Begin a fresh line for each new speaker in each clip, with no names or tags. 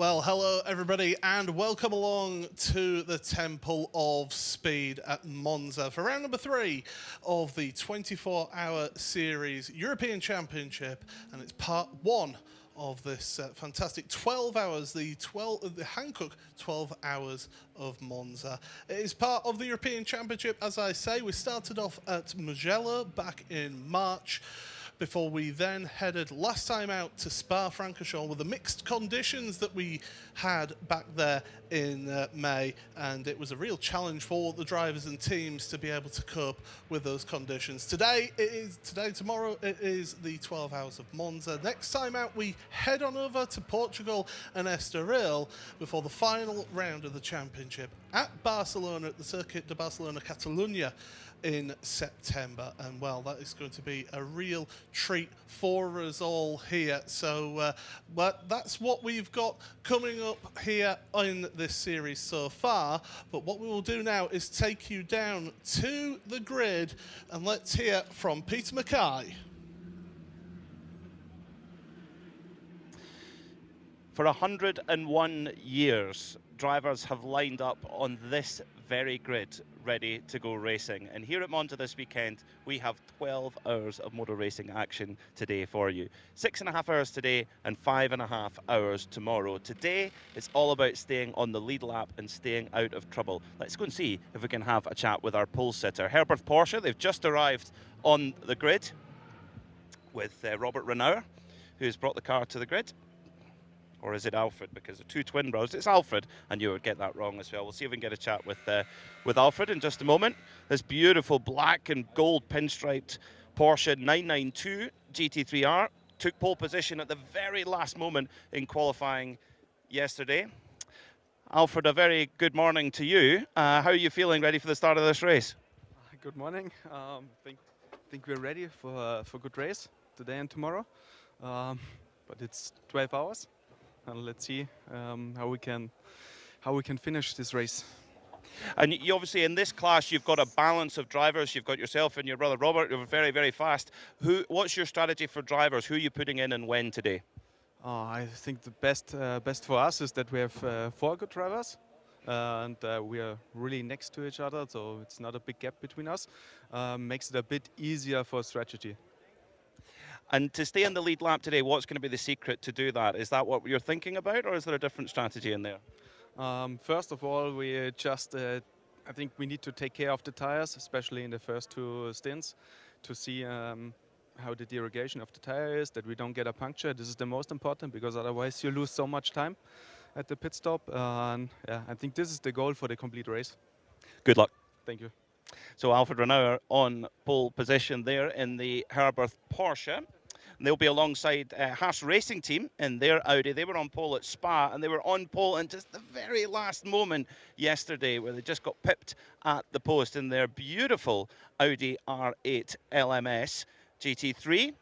Well, hello everybody, and welcome along to the Temple of Speed at Monza for round number 3 of the 24-hour series European Championship, and it's part 1 of this fantastic 12 hours, the Hankook 12 hours of Monza. It is part of the European Championship, as I say. We started off at Mugello back in March, before we then headed last time out to Spa-Francorchamps with the mixed conditions that we had back there in May, and it was a real challenge for the drivers and teams to be able to cope with those conditions. Tomorrow it is the 12 hours of Monza. Next time out we head on over to Portugal and Estoril before the final round of the championship at Barcelona, at the Circuit de Barcelona Catalunya in September. And well, that is going to be a real treat for us all here. So but that's what we've got coming up here in this series so far. But what we will do now is take you down to the grid, and let's hear from Peter Mackay.
For 101 years, drivers have lined up on this very grid ready to go racing. And here at Monza this weekend, we have 12 hours of motor racing action today for you. 6.5 hours today and 5.5 hours tomorrow. Today, it's all about staying on the lead lap and staying out of trouble. Let's go and see if we can have a chat with our pole sitter. Herbert Porsche, they've just arrived on the grid with Robert Renauer, who's brought the car to the grid. Or is it Alfred? Because the two twin brothers. It's Alfred, and you would get that wrong as well. We'll see if we can get a chat with Alfred in just a moment. This beautiful black and gold pinstriped Porsche 992 GT3R took pole position at the very last moment in qualifying yesterday. Alfred, a very good morning to you. How are you feeling ready for the start of this race?
Good morning. Think we're ready for a good race today and tomorrow. But it's 12 hours. And let's see how we can finish this race.
And you obviously in this class you've got a balance of drivers. You've got yourself and your brother Robert. You're very, very fast. What's your strategy for drivers? Who are you putting in and when today?
I think the best for us is that we have 4 good drivers, and we are really next to each other, so it's not a big gap between us. Makes it a bit easier for strategy.
And to stay in the lead lap today, what's going to be the secret to do that? Is that what you're thinking about, or is there a different strategy in there?
First of all, we just, I think we need to take care of the tires, especially in the first 2 stints, to see how the derogation of the tire is, that we don't get a puncture. This is the most important, because otherwise you lose so much time at the pit stop. And yeah, I think this is the goal for the complete race.
Good luck.
Thank you.
So Alfred Renauer on pole position there in the Herbert Porsche. And they'll be alongside Haas Racing Team in their Audi. They were on pole at Spa, and they were on pole in just the very last moment yesterday, where they just got pipped at the post in their beautiful Audi R8 LMS GT3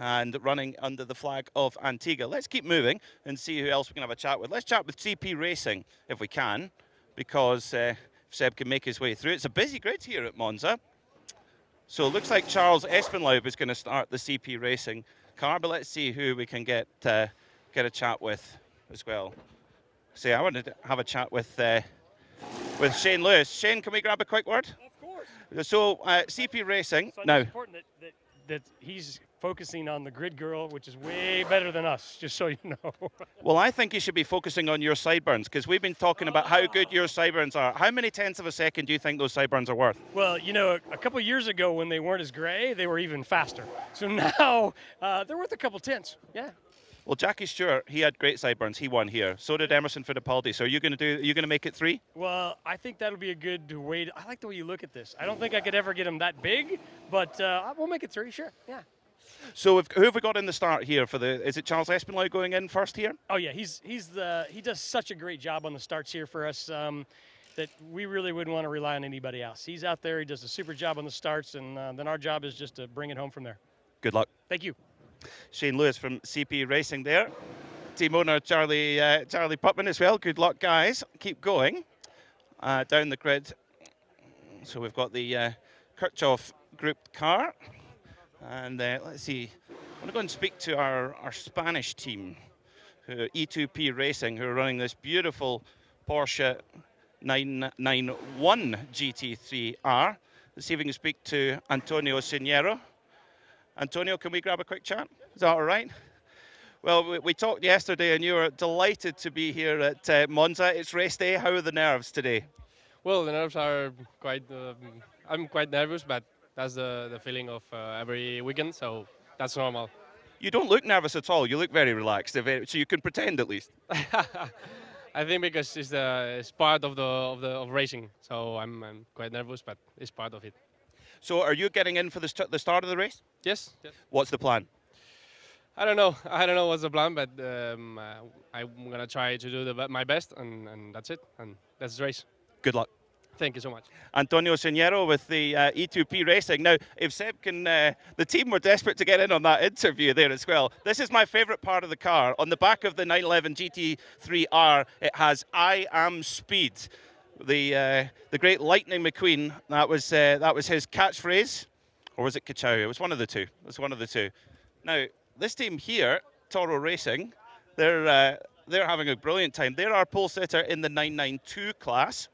and running under the flag of Antigua. Let's keep moving and see who else we can have a chat with. Let's chat with CP Racing if we can, because Seb can make his way through. It's a busy grid here at Monza. So it looks like Charles Espenlaub is going to start the CP Racing car, but let's see who we can get a chat with as well. See, I wanted to have a chat with Shane Lewis. Shane, can we grab a quick word?
Of course.
So CP Racing
So
now.
it's important that he's focusing on the grid girl, which is way better than us, just so you know.
Well, I think you should be focusing on your sideburns, because we've been talking about how good your sideburns are. How many tenths of a second do you think those sideburns are worth?
Well, you know, a couple years ago when they weren't as gray, they were even faster. So now they're worth a couple tenths. Yeah.
Well, Jackie Stewart, he had great sideburns. He won here. So did Emerson Fittipaldi. So are you going to make it 3?
Well, I think that'll be a good way. I like the way you look at this. I don't think I could ever get them that big, but we'll make it 3, sure. Yeah.
So who have we got in the start here for the? Is it Charles Espenlaub going in first here?
Oh yeah, he does such a great job on the starts here for us that we really wouldn't want to rely on anybody else. He's out there, he does a super job on the starts, and then our job is just to bring it home from there.
Good luck.
Thank you.
Shane Lewis from CP Racing there. Team owner Charlie Putman as well. Good luck, guys. Keep going down the grid. So we've got the Kirchhoff Group car. And let's see, I'm going to go and speak to our Spanish team, E2P Racing, who are running this beautiful Porsche 991 GT3R. Let's see if we can speak to Antonio Siniero. Antonio, can we grab a quick chat? Is that all right? Well, we talked yesterday, and you were delighted to be here at Monza. It's race day. How are the nerves today?
Well, the nerves are quite. I'm quite nervous, but that's the feeling of every weekend, so that's normal.
You don't look nervous at all. You look very relaxed. So you can pretend at least.
I think because it's part of of racing, so I'm quite nervous, but it's part of it.
So are you getting in for the start of the race?
Yes. Yes.
What's the plan?
I don't know. I don't know what's the plan, but I'm gonna try to do my best, and that's it. And that's the race.
Good luck.
Thank you so much.
Antonio Siniero with the E2P Racing. Now, if Seb can, the team were desperate to get in on that interview there as well. This is my favourite part of the car. On the back of the 911 GT3R, it has "I am speed." The great Lightning McQueen. That was his catchphrase, or was it Kachow? It was one of the two. It was one of the two. Now, this team here, Toro Racing, they're having a brilliant time. They're our pole sitter in the 992 class.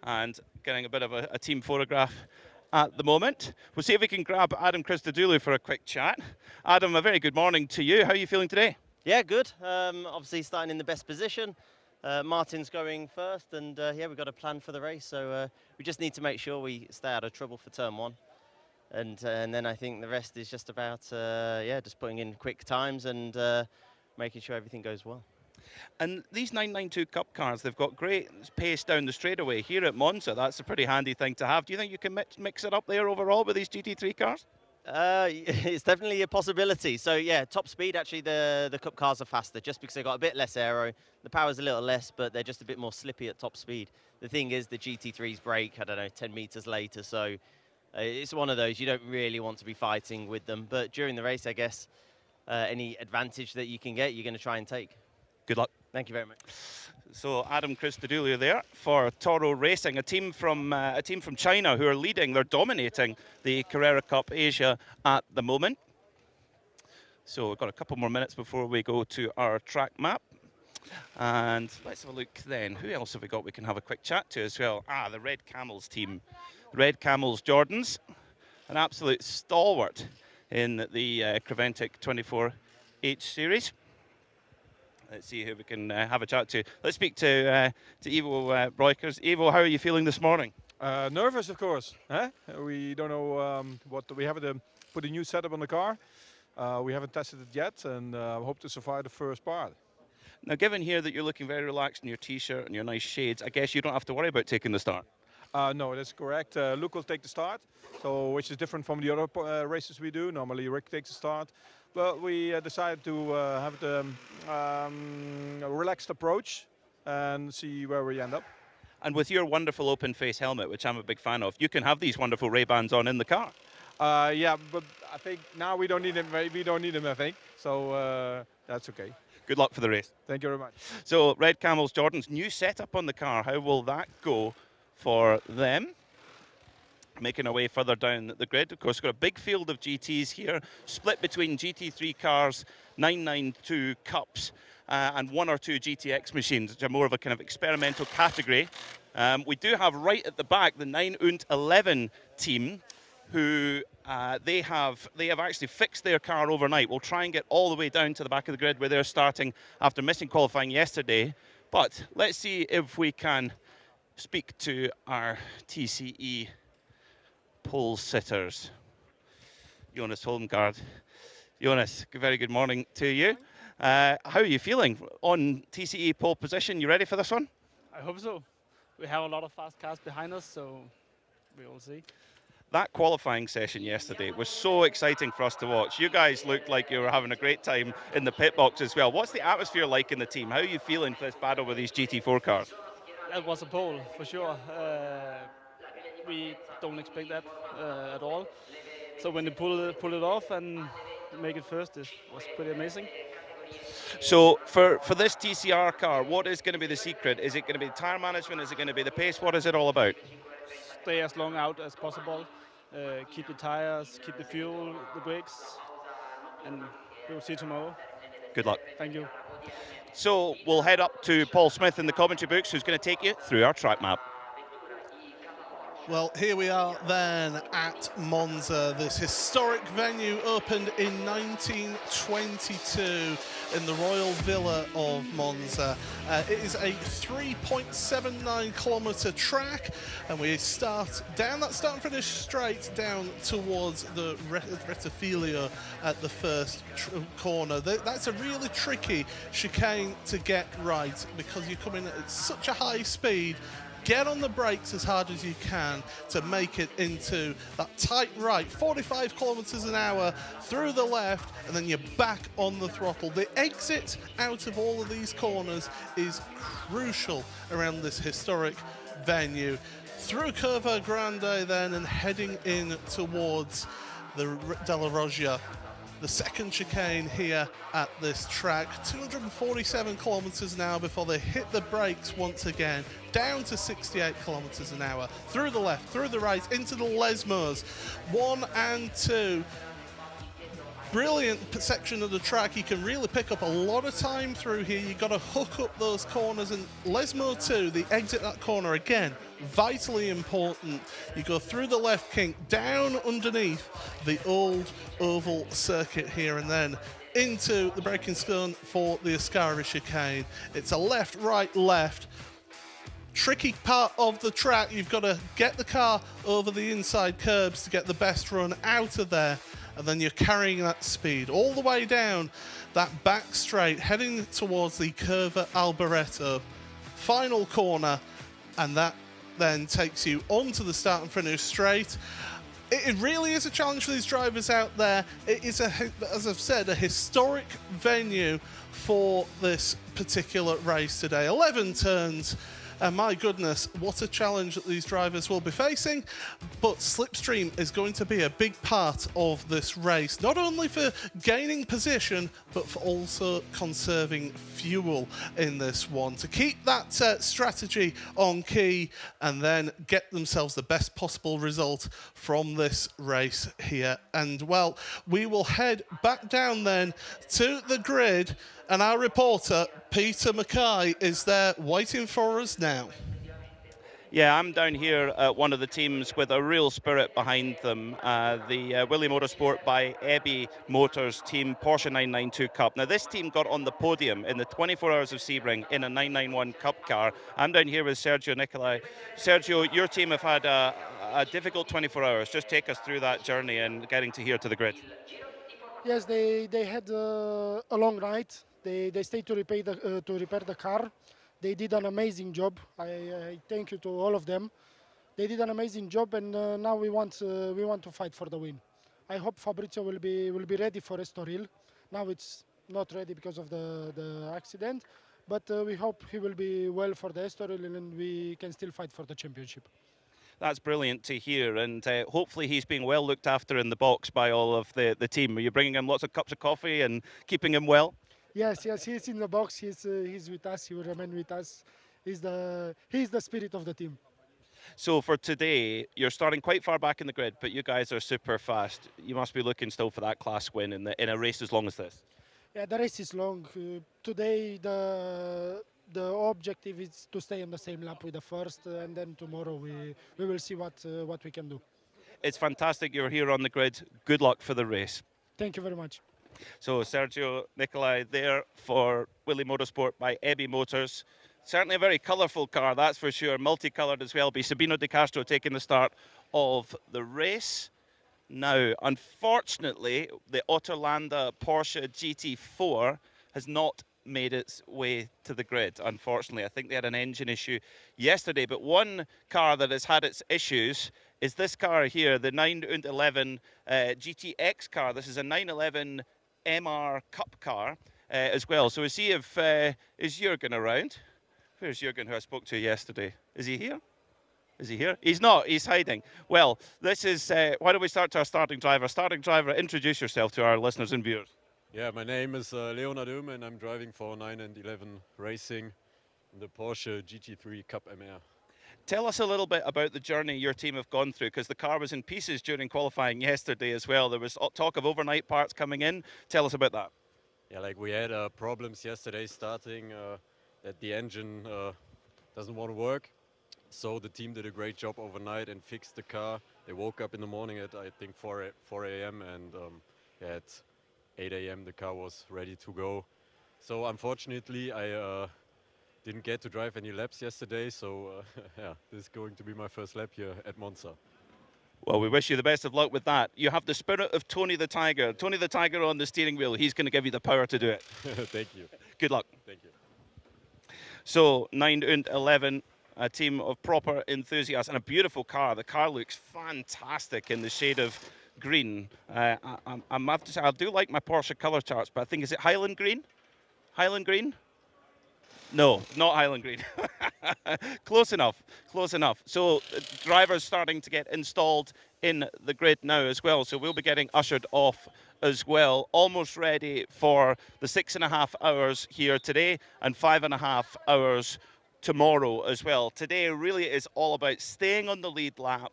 And getting a bit of a team photograph at the moment. We'll see if we can grab Adam Christodoulou for a quick chat. Adam, a very good morning to you. How are you feeling today?
Yeah, good. Obviously starting in the best position. Martin's going first, and yeah, we've got a plan for the race. So we just need to make sure we stay out of trouble for turn one. And then I think the rest is just about, yeah, just putting in quick times and making sure everything goes well.
And these 992 Cup cars, they've got great pace down the straightaway. Here at Monza, that's a pretty handy thing to have. Do you think you can mix it up there overall with these GT3 cars?
It's definitely a possibility. So yeah, top speed, actually the Cup cars are faster just because they've got a bit less aero. The power's a little less, but they're just a bit more slippy at top speed. The thing is the GT3s brake, I don't know, 10 meters later. So it's one of those, you don't really want to be fighting with them. But during the race, I guess, any advantage that you can get, you're going to try and take.
Good luck.
Thank you very much.
So Adam Christodoulou there for Toro Racing, a team from China who are leading. They're dominating the Carrera Cup Asia at the moment. So we've got a couple more minutes before we go to our track map. And let's have a look then. Who else have we got we can have a quick chat to as well? The Red Camels team. Red Camels Jordans, an absolute stalwart in the Creventic 24H series. Let's see who we can have a chat to. Let's speak to Ivo Breukers. Ivo, how are you feeling this morning?
Nervous, of course. Huh? We don't know what we have to put a new setup on the car. We haven't tested it yet, and hope to survive the first part.
Now, given here that you're looking very relaxed in your t-shirt and your nice shades, I guess you don't have to worry about taking the start.
No, that's correct. Luke will take the start, so which is different from the other races we do. Normally, Rick takes the start. But we decided to have the a relaxed approach and see where we end up.
And with your wonderful open face helmet, which I'm a big fan of, you can have these wonderful Ray-Bans on in the car.
Yeah, but I think now we don't need them. We don't need them, I think. So that's okay.
Good luck for the race.
Thank you very much.
So Red Camels Jordan's new setup on the car. How will that go for them? Making our way further down the grid. Of course, we've got a big field of GTs here, split between GT3 cars, 992 Cups, and one or two GTX machines, which are more of a kind of experimental category. We do have right at the back the 911 team, who they have actually fixed their car overnight. We'll try and get all the way down to the back of the grid where they're starting after missing qualifying yesterday. But let's see if we can speak to our TCE pole sitters. Jonas Holmgaard. Jonas, very good morning to you. How are you feeling on TCE pole position? You ready for this one?
I hope so. We have a lot of fast cars behind us, so we will see.
That qualifying session yesterday was so exciting for us to watch. You guys looked like you were having a great time in the pit box as well. What's the atmosphere like in the team? How are you feeling for this battle with these GT4 cars?
That was a pole, for sure. We don't expect that at all. So when they pull it off and make it first, it was pretty amazing.
So for this TCR car, what is going to be the secret? Is it going to be tire management? Is it going to be the pace? What is it all about?
Stay as long out as possible. Keep the tires, keep the fuel, the brakes, and we'll see tomorrow.
Good luck.
Thank you.
So we'll head up to Paul Smith in the commentary books, who's going to take you through our track map.
Well, here we are then at Monza. This historic venue opened in 1922 in the Royal Villa of Monza. It is a 3.79 kilometre track, and we start down that start and finish straight down towards the Rettifilo at the first corner. That's a really tricky chicane to get right because you're coming at such a high speed. Get on the brakes as hard as you can to make it into that tight right, 45 kilometers an hour through the left, and then you're back on the throttle. The exit out of all of these corners is crucial around this historic venue. Through Curva Grande then and heading in towards the Della Roggia. The second chicane here at this track, 247 kilometers an hour before they hit the brakes once again, down to 68 kilometers an hour, through the left, through the right, into the Lesmos, 1 and 2. Brilliant section of the track. You can really pick up a lot of time through here. You've got to hook up those corners, and Lesmo 2, the exit that corner, again, vitally important. You go through the left kink, down underneath the old oval circuit here, and then into the braking stone for the Ascari chicane. It's a left, right, left. Tricky part of the track. You've got to get the car over the inside curbs to get the best run out of there. And then you're carrying that speed all the way down that back straight, heading towards the Curva Alboreto. Final corner, and that then takes you onto the start and finish straight. It really is a challenge for these drivers out there. It is, as I've said, a historic venue for this particular race today. 11 turns. And my goodness, what a challenge that these drivers will be facing. But slipstream is going to be a big part of this race, not only for gaining position, but for also conserving fuel in this one, to keep that strategy on key and then get themselves the best possible result from this race here. And well, we will head back down then to the grid, and our reporter, Peter Mackay, is there waiting for us now.
Yeah, I'm down here at one of the teams with a real spirit behind them, the Willie Motorsport by Ebby Motors team Porsche 992 Cup. Now, this team got on the podium in the 24 Hours of Sebring in a 991 Cup car. I'm down here with Sergio Nicolai. Sergio, your team have had a difficult 24 hours. Just take us through that journey and getting to here to the grid.
Yes, they had a long night. They stayed to repair the car. They did an amazing job. I thank you to all of them. They did an amazing job, and now we want to fight for the win. I hope Fabrizio will be ready for Estoril. Now it's not ready because of the accident, but we hope he will be well for the Estoril, and we can still fight for the championship.
That's brilliant to hear, and hopefully he's being well looked after in the box by all of the team. Are you bringing him lots of cups of coffee and keeping him well?
Yes, he's in the box. He's with us. He will remain with us. He's the spirit of the team.
So for today, you're starting quite far back in the grid, but you guys are super fast. You must be looking still for that class win in a race as long as this.
Yeah, the race is long. Today, the objective is to stay on the same lap with the first, and then tomorrow we will see what we can do.
It's fantastic you're here on the grid. Good luck for the race.
Thank you very much.
So Sergio Nicolai there for Willie Motorsport by Ebby Motors. Certainly a very colourful car, that's for sure. Multicoloured as well. Be Sabino De Castro taking the start of the race. Now, unfortunately, the Otterlanda Porsche GT4 has not made its way to the grid, unfortunately. I think they had an engine issue yesterday, but one car that has had its issues is this car here, the 911 GTX car. This is a 911 MR Cup car as well. So we see if is Jürgen around. Where's Jürgen, who I spoke to yesterday? Is he here? Is he here? He's not. He's hiding. Well, this is. Why don't we start to our starting driver? Starting driver, introduce yourself to our listeners and viewers.
Yeah, my name is Leonard Oehme, and I'm driving for 9 and 11 Racing in the Porsche GT3 Cup MR.
Tell us a little bit about the journey your team have gone through, because the car was in pieces during qualifying yesterday as well. There was talk of overnight parts coming in. Tell us about that.
Yeah, like we had problems yesterday starting that the engine doesn't want to work. So the team did a great job overnight and fixed the car. They woke up in the morning at I think 4 a.m. and at 8 a.m. the car was ready to go. So unfortunately I didn't get to drive any laps yesterday. So yeah, this is going to be my first lap here at Monza.
Well, we wish you the best of luck with that. You have the spirit of Tony the Tiger. Tony the Tiger on the steering wheel. He's going to give you the power to do it.
Thank you.
Good luck.
Thank you.
So 9 and 11, a team of proper enthusiasts and a beautiful car. The car looks fantastic in the shade of green. I have to say, I do like my Porsche colour charts, but I think, is it Highland Green? Highland Green? No, not Highland Green. Close enough, close enough. So drivers starting to get installed in the grid now as well. So we'll be getting ushered off as well. Almost ready for the 6.5 hours here today and 5.5 hours tomorrow as well. Today really is all about staying on the lead lap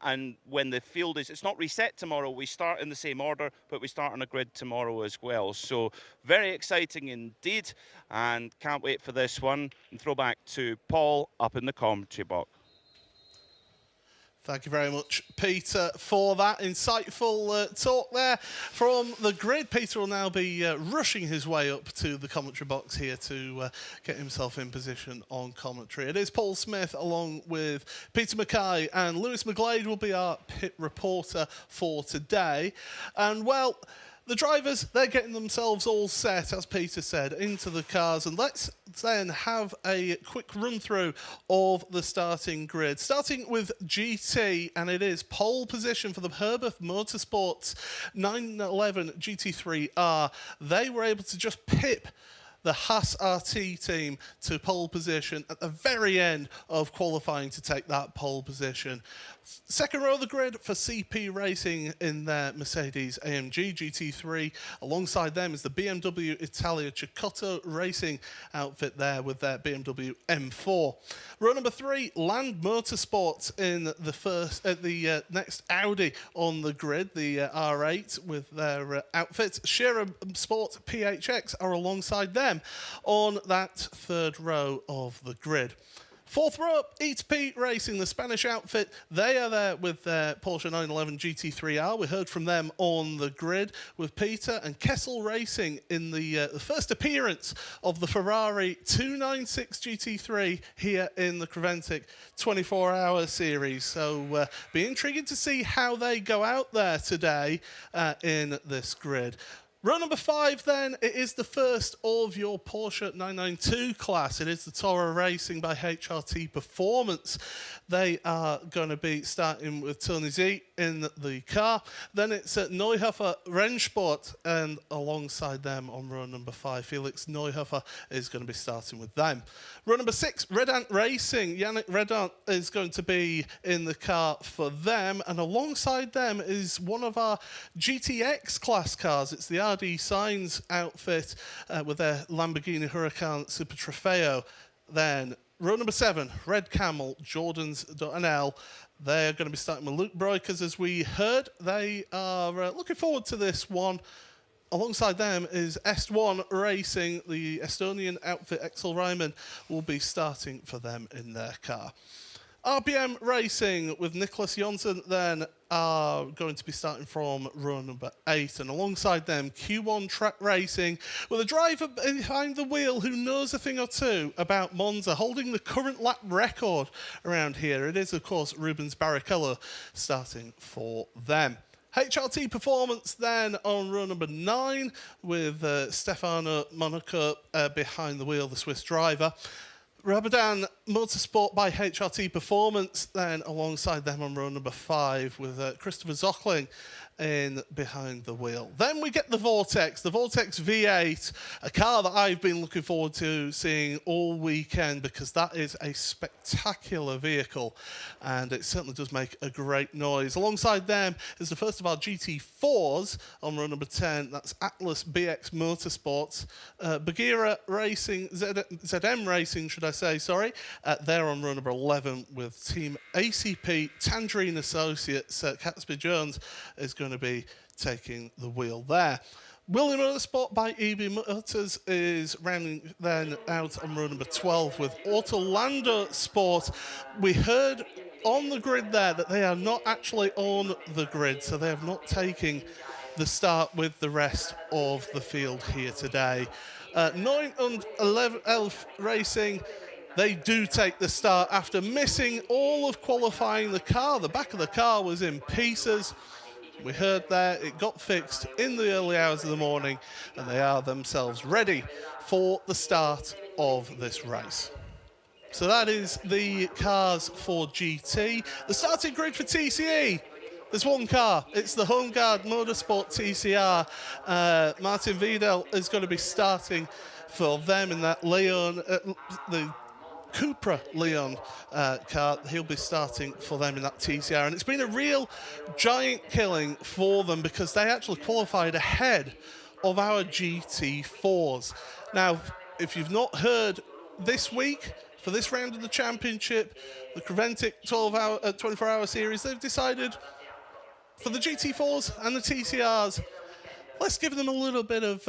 and when the field is, it's not reset tomorrow, we start in the same order, but we start on a grid tomorrow as well. So very exciting indeed, and can't wait for this one. And throw back to Paul up in the commentary box.
Thank you very much, Peter, for that insightful talk there from the grid. Peter will now be rushing his way up to the commentary box here to get himself in position on commentary. It is Paul Smith along with Peter Mackay, and Lewis McGlade will be our pit reporter for today. And, well, the drivers, they're getting themselves all set, as Peter said, into the cars. And let's then have a quick run through of the starting grid. Starting with GT, and it is pole position for the Herbert Motorsports 911 GT3R. They were able to just pip the Haas RT team to pole position at the very end of qualifying to take that pole position. Second row of the grid for CP Racing in their Mercedes AMG GT3. Alongside them is the BMW Italia Cecotto Racing outfit there with their BMW M4. Row number 3, Land Motorsports in the next Audi on the grid, the R8 with their outfits. Shearer Sport PHX are alongside them on that third row of the grid. Fourth row up, E2P Racing, the Spanish outfit. They are there with their Porsche 911 GT3R. We heard from them on the grid with Peter, and Kessel Racing in the first appearance of the Ferrari 296 GT3 here in the Creventic 24-hour series. So be intriguing to see how they go out there today in this grid. Row number 5 then, it is the first of your Porsche 992 class. It is the Toro Racing by HRT Performance. They are going to be starting with Tony Z in the car. Then it's Neuhofer Rennsport, and alongside them on row number 5, Felix Neuhofer is going to be starting with them. Row number 6, Redant Racing. Yannick Redant is going to be in the car for them, and alongside them is one of our GTX class cars. It's the RD Signs outfit with their Lamborghini Huracan Super Trofeo. Then row number 7, Red Camel, Jordans.nl. They're going to be starting with Luke Breukers, as we heard. They are looking forward to this one. Alongside them is S1 Racing. The Estonian outfit, Axel Ryman, will be starting for them in their car. RPM Racing with Nicholas Jonsson then are going to be starting from row number 8, and alongside them Q1 Track Racing with a driver behind the wheel who knows a thing or two about Monza, holding the current lap record around here. It is, of course, Rubens Barrichello starting for them. HRT Performance then on row number 9 with Stefano Monaco behind the wheel, the Swiss driver. Rabadan Motorsport by HRT Performance then alongside them on row number 5 with Christopher Zochling in behind the wheel. Then we get the Vortex V8, a car that I've been looking forward to seeing all weekend because that is a spectacular vehicle and it certainly does make a great noise. Alongside them is the first of our GT4s on row number 10, that's Atlas BX Motorsports. Bagheera Racing, ZM Racing should I say, sorry, they're on row number 11 with Team ACP Tangerine Associates. Catsby Jones is going to be taking the wheel there. William Motorsport by EB Motors is rounding then out on row number 12 with Autolando Sport. We heard on the grid there that they are not actually on the grid, so they have not taken the start with the rest of the field here today. 9 and 11 Elf Racing, they do take the start after missing all of qualifying. The back of the car was in pieces. We heard there, it got fixed in the early hours of the morning, and they are themselves ready for the start of this race. So that is the cars for GT. The starting grid for TCE. There's one car. It's the Home Guard Motorsport TCR. Martin Vidal is going to be starting for them in that Leon, the Cupra Leon car. He'll be starting for them in that TCR. And it's been a real giant killing for them because they actually qualified ahead of our GT4s. Now, if you've not heard, this week, for this round of the championship, the Creventic 24-hour series, they've decided for the GT4s and the TCRs, let's give them a little bit of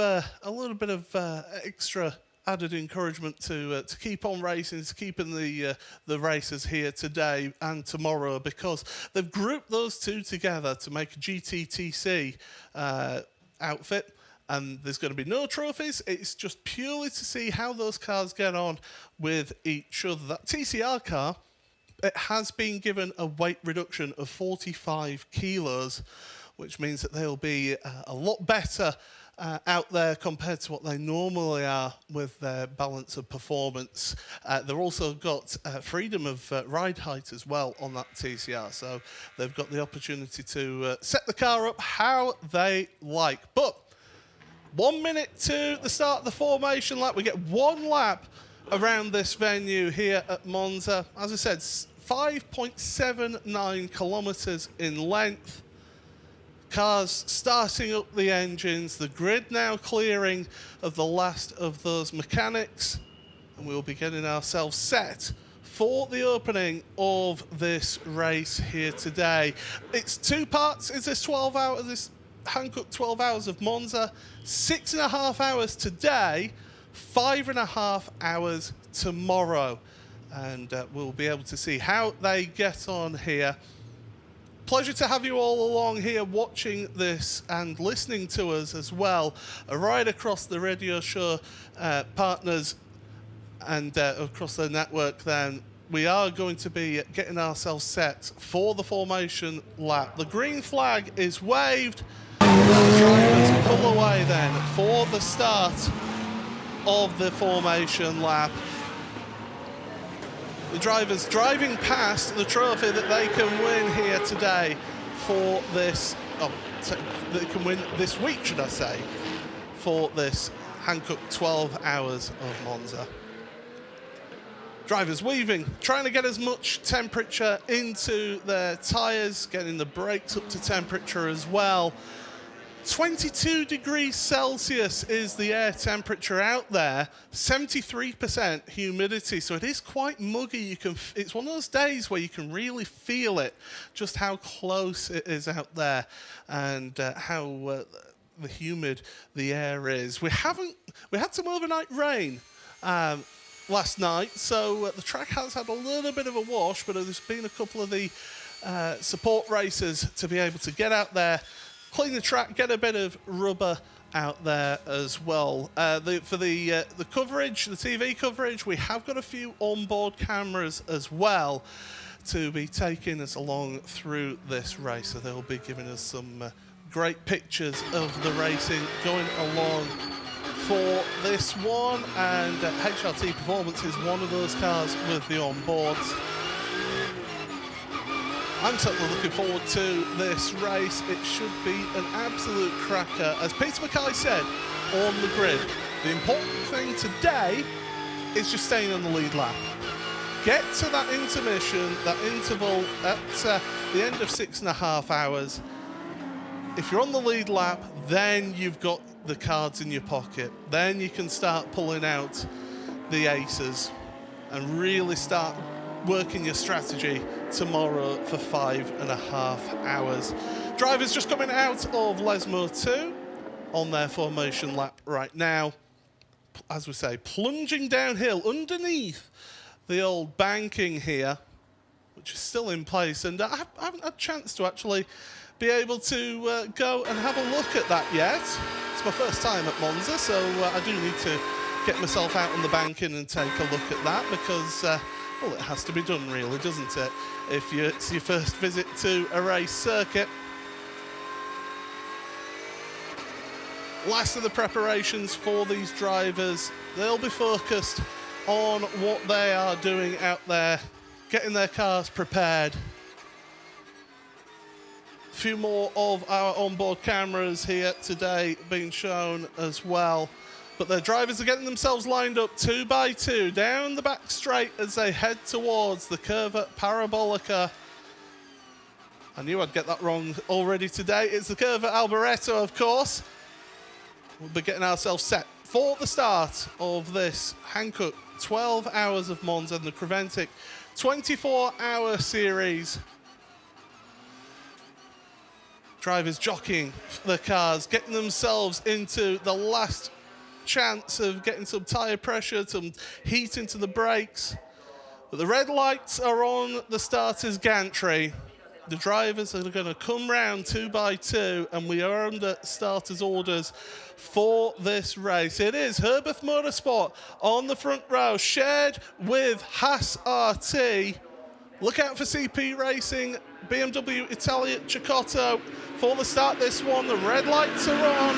extra added encouragement to keep on racing, to keeping the races here today and tomorrow, because they've grouped those two together to make a GTTC outfit. And there's going to be no trophies. It's just purely to see how those cars get on with each other. That TCR car, it has been given a weight reduction of 45 kilos, which means that they'll be a lot better out there compared to what they normally are with their balance of performance. They've also got freedom of ride height as well on that TCR, so they've got the opportunity to set the car up how they like. But 1 minute to the start of the formation lap. We get one lap around this venue here at Monza. As I said, 5.79 kilometres in length. Cars starting up the engines. The grid now clearing of the last of those mechanics. And we'll be getting ourselves set for the opening of this race here today. It's two parts. Is this 12 hours? This Hankook 12 hours of Monza, 6.5 hours today, 5.5 hours tomorrow. And we'll be able to see how they get on here. Pleasure to have you all along here watching this and listening to us as well, right across the radio show partners and across the network then. We are going to be getting ourselves set for the formation lap. The green flag is waved. The drivers pull away then for the start of the formation lap. The drivers driving past the trophy that they can win here today for this, they can win this week, should I say, for this Hankook 12 hours of Monza. Drivers weaving, trying to get as much temperature into their tyres, getting the brakes up to temperature as well. 22 degrees Celsius is the air temperature out there, 73% humidity, so it is quite muggy. It's one of those days where you can really feel it, just how close it is out there and how humid the air is. We had some overnight rain last night, so the track has had a little bit of a wash, but there's been a couple of the support racers to be able to get out there, clean the track, get a bit of rubber out there as well. For the coverage, the TV coverage, we have got a few onboard cameras as well to be taking us along through this race. So they'll be giving us some great pictures of the racing going along for this one. And HRT Performance is one of those cars with the onboards. I'm certainly looking forward to this race. It should be an absolute cracker. As Peter Mackay said on the grid, the important thing today is just staying on the lead lap. Get to that intermission, that interval at the end of 6.5 hours. If you're on the lead lap, then you've got the cards in your pocket. Then you can start pulling out the aces and really start working your strategy tomorrow for 5.5 hours. Drivers just coming out of Lesmo 2. on their formation lap right now. As we say, plunging downhill underneath the old banking here, which is still in place. And I haven't had a chance to actually be able to go and have a look at that yet. It's my first time at Monza, so I do need to get myself out on the banking and take a look at that because, well, it has to be done really, doesn't it? If it's your first visit to a race circuit. Last of the preparations for these drivers. They'll be focused on what they are doing out there, getting their cars prepared. A few more of our onboard cameras here today being shown as well. But their drivers are getting themselves lined up 2 by 2 down the back straight as they head towards the Curva Parabolica. I knew I'd get that wrong already today. It's the Curva Alboreto, of course. We'll be getting ourselves set for the start of this Hankook 12 Hours of Monza and the Creventic 24-hour series. Drivers jockeying the cars, getting themselves into the last chance of getting some tyre pressure, some heat into the brakes. But the red lights are on the starter's gantry. The drivers are going to come round 2 by 2, and we are under starters' orders for this race. It is Herbeth Motorsport on the front row, shared with Haas RT. Look out for CP Racing, BMW Italia Cecotto for the start this one. The red lights are on.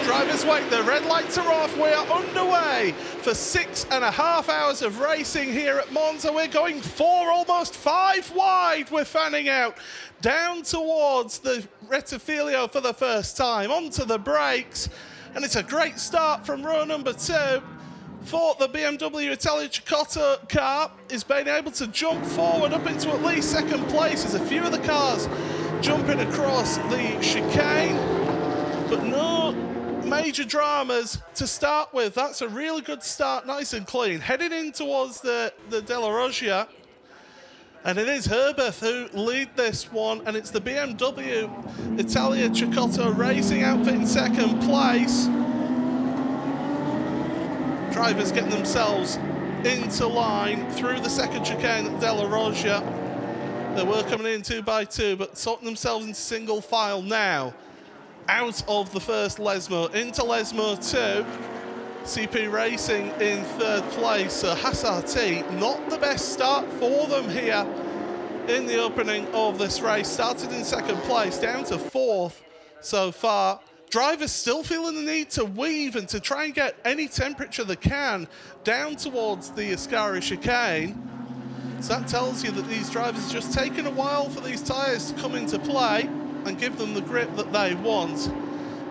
Drivers wait, the red lights are off. We are underway for 6.5 hours of racing here at Monza. We're going 4, almost 5 wide. We're fanning out down towards the Rettifilio for the first time, onto the brakes. And it's a great start from row number 2 for the BMW Italia Cecotto car. Is being able to jump forward up into at least second place as a few of the cars jumping across the chicane. But no major dramas to start with. That's a really good start, nice and clean. Heading in towards the Della Roggia. And it is Herbeth who lead this one, and it's the BMW Italia Cecotto Racing outfit in second place. Drivers getting themselves into line through the second chicane at Della Roggia. They were coming in 2 by 2, but sorting themselves into single file now. Out of the first Lesmo, into Lesmo 2. CP Racing in third place. So Haas RT, not the best start for them here in the opening of this race. Started in second place, down to 4th so far. Drivers still feeling the need to weave and to try and get any temperature they can down towards the Ascari chicane. So that tells you that these drivers are just taking a while for these tyres to come into play and give them the grip that they want.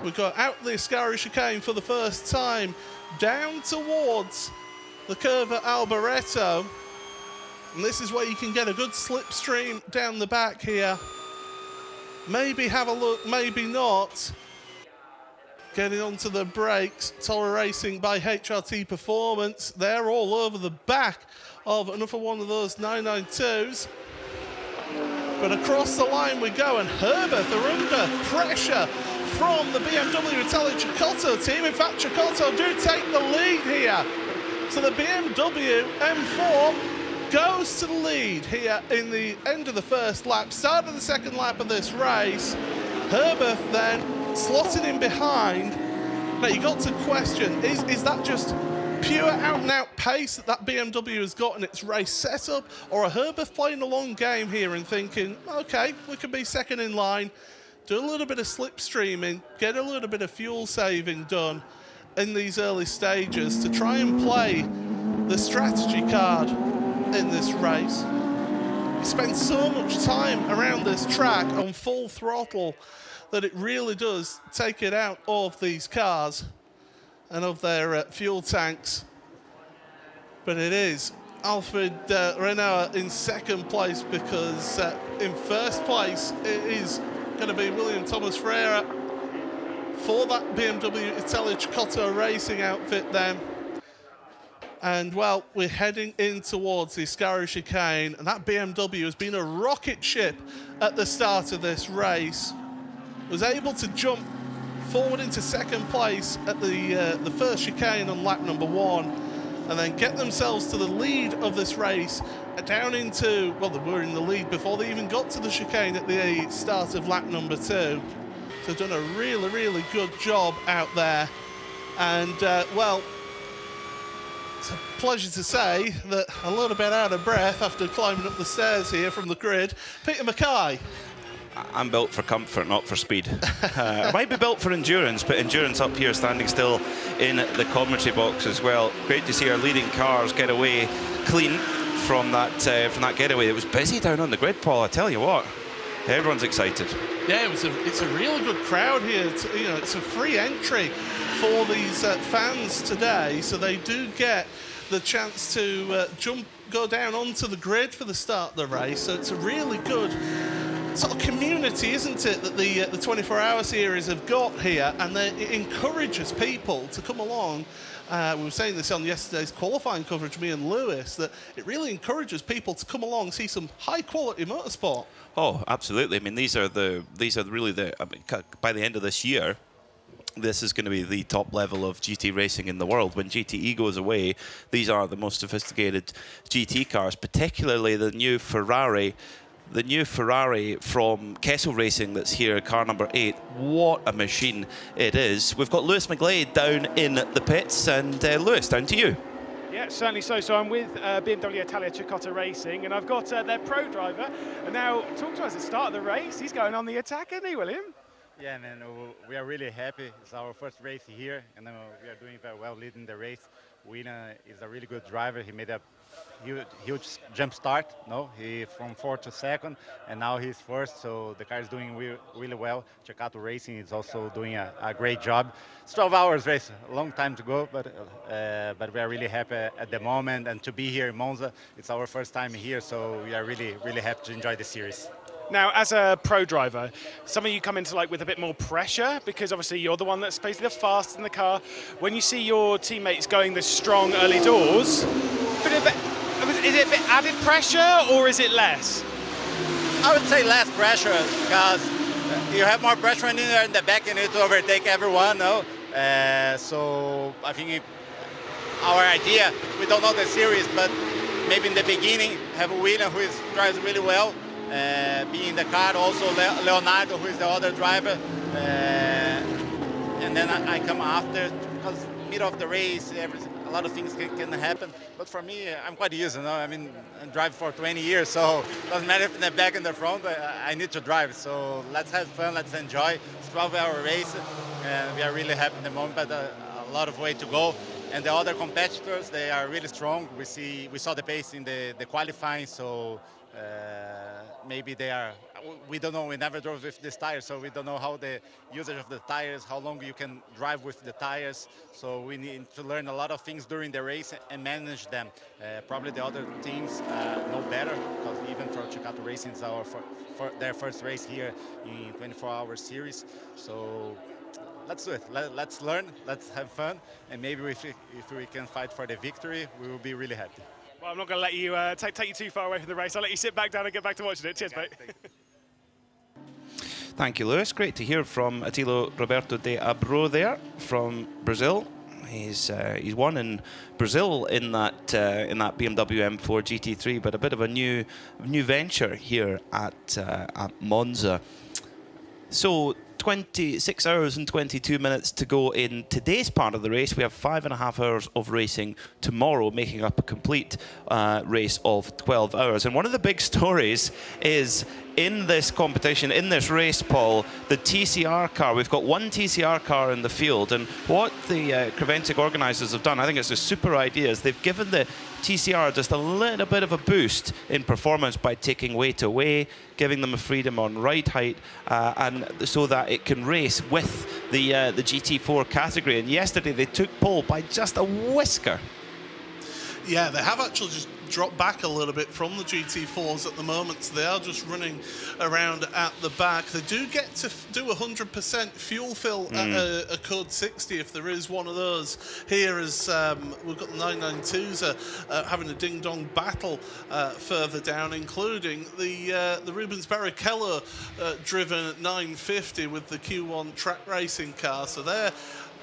We've got out the Ascari chicane for the first time, down towards the Curva Alboreto. And this is where you can get a good slipstream down the back here. Maybe have a look, maybe not. Getting onto the brakes, Toro Racing by HRT Performance. They're all over the back of another one of those 992s. But across the line we go, and Herbeth are under pressure from the BMW Italia Cecotto team. In fact, Cecotto do take the lead here. So the BMW M4 goes to the lead here in the end of the first lap, start of the second lap of this race. Herbeth then slotting in behind. Now you got to question, is that just pure out-and-out pace that BMW has got in its race setup, or are Herbeth playing a long game here and thinking, okay, we can be second in line, do a little bit of slipstreaming, get a little bit of fuel saving done in these early stages to try and play the strategy card in this race. You spend so much time around this track on full throttle that it really does take it out of these cars and of their fuel tanks. But it is Alfred Renault in second place, because in first place it is going to be William Thomas Freire for that BMW Italia Cecotto Racing outfit then. And well, we're heading in towards the Ascari chicane, and that BMW has been a rocket ship at the start of this race. Was able to jump forward into second place at the first chicane on lap number 1, and then get themselves to the lead of this race down into, well, they were in the lead before they even got to the chicane at the start of lap number 2. So they've done a really, really good job out there. And, well, it's a pleasure to say that a little bit out of breath after climbing up the stairs here from the grid, Peter Mackay.
I'm built for comfort, not for speed. I might be built for endurance, but endurance up here, standing still in the commentary box as well. Great to see our leading cars get away clean from that getaway. It was busy down on the grid, Paul. I tell you what, everyone's excited.
Yeah, it's a really good crowd here. It's a free entry for these fans today, so they do get the chance to go down onto the grid for the start of the race. So it's a really good sort of community, isn't it, that the 24-hour series have got here, and it encourages people to come along. We were saying this on yesterday's qualifying coverage, me and Lewis, that it really encourages people to come along and see some high-quality motorsport.
Oh, absolutely. I mean, these are really by the end of this year, this is going to be the top level of GT racing in the world. When GTE goes away, these are the most sophisticated GT cars, particularly the new Ferrari. The new Ferrari from Kessel Racing that's here, car number 8. What a machine it is. We've got Lewis McGlade down in the pits, and Lewis, down to you.
Yeah, certainly so. So I'm with BMW Italia Cecotto Racing, and I've got their pro driver. And now, talk to us at the start of the race. He's going on the attack, isn't he, William?
Yeah, man, we are really happy. It's our first race here, and we are doing very well leading the race. Wina is a really good driver. He made a huge jump start. He from 4th to 2nd, and now he's first. So the car is doing really well. Cecotto Racing is also doing a great job. It's 12 hours race, a long time to go, but we are really happy at the moment, and to be here in Monza. It's our first time here, so we are really happy to enjoy the series.
Now, as a pro driver, some of you come into with a bit more pressure because obviously you're the one that's basically the fastest in the car. When you see your teammates going this strong early doors, is it a bit added pressure or is it less?
I would say less pressure because you have more pressure when you're in the back. You need to overtake everyone. So I think our idea, we don't know the series, but maybe in the beginning have a winner who drives really well. Be in the car also Leonardo, who is the other driver, and then I come after, because middle of the race a lot of things can happen, but for me I'm quite used. I mean, I drive for 20 years, so it doesn't matter if in the back and the front, I need to drive. So let's have fun, let's enjoy. It's a 12-hour race, and we are really happy at the moment, but a lot of way to go. And the other competitors, they are really strong. We saw the pace in the qualifying, so maybe they are, we don't know, we never drove with these tires, so we don't know how the usage of the tires, how long you can drive with the tires. So we need to learn a lot of things during the race and manage them. Probably the other teams know better, because even for Cecotto Racing, it's for their first race here in 24-hour series. So let's do it. Let's learn, let's have fun, and maybe if we can fight for the victory, we will be really happy.
Well, I'm not going to let you take you too far away from the race. I'll let you sit back down and get back to watching it. Cheers, mate.
Thank you, Lewis. Great to hear from Attilo Roberto de Abreu there from Brazil. He's won in Brazil in that BMW M4 GT3, but a bit of a new venture here at Monza. So 26 hours and 22 minutes to go in today's part of the race. We have 5.5 hours of racing tomorrow, making up a complete race of 12 hours. And one of the big stories is in this competition, in this race, Paul, the TCR car. We've got one TCR car in the field, and what the Creventic organisers have done, I think it's a super idea, is they've given the TCR just a little bit of a boost in performance by taking weight away, giving them a freedom on ride height, and so that it can race with the GT4 category. And yesterday they took pole by just a whisker.
Yeah, they have actually just dropped back a little bit from the GT4s at the moment, so they are just running around at the back. They do get to do 100% fuel fill at a code 60 if there is one of those. Here as we've got the 992s having a ding-dong battle further down, including the Rubens Barrichello driven 950 with the Q1 track racing car. So they're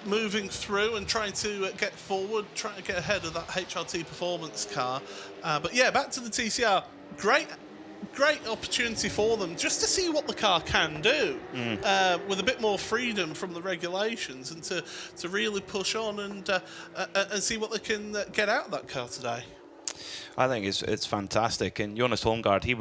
moving through and trying to get forward, trying to get ahead of that HRT performance car. But yeah, back to the TCR. Great opportunity for them just to see what the car can do with a bit more freedom from the regulations, and to really push on and see what they can get out of that car today.
I think it's fantastic, and Jonas Holmgaard, he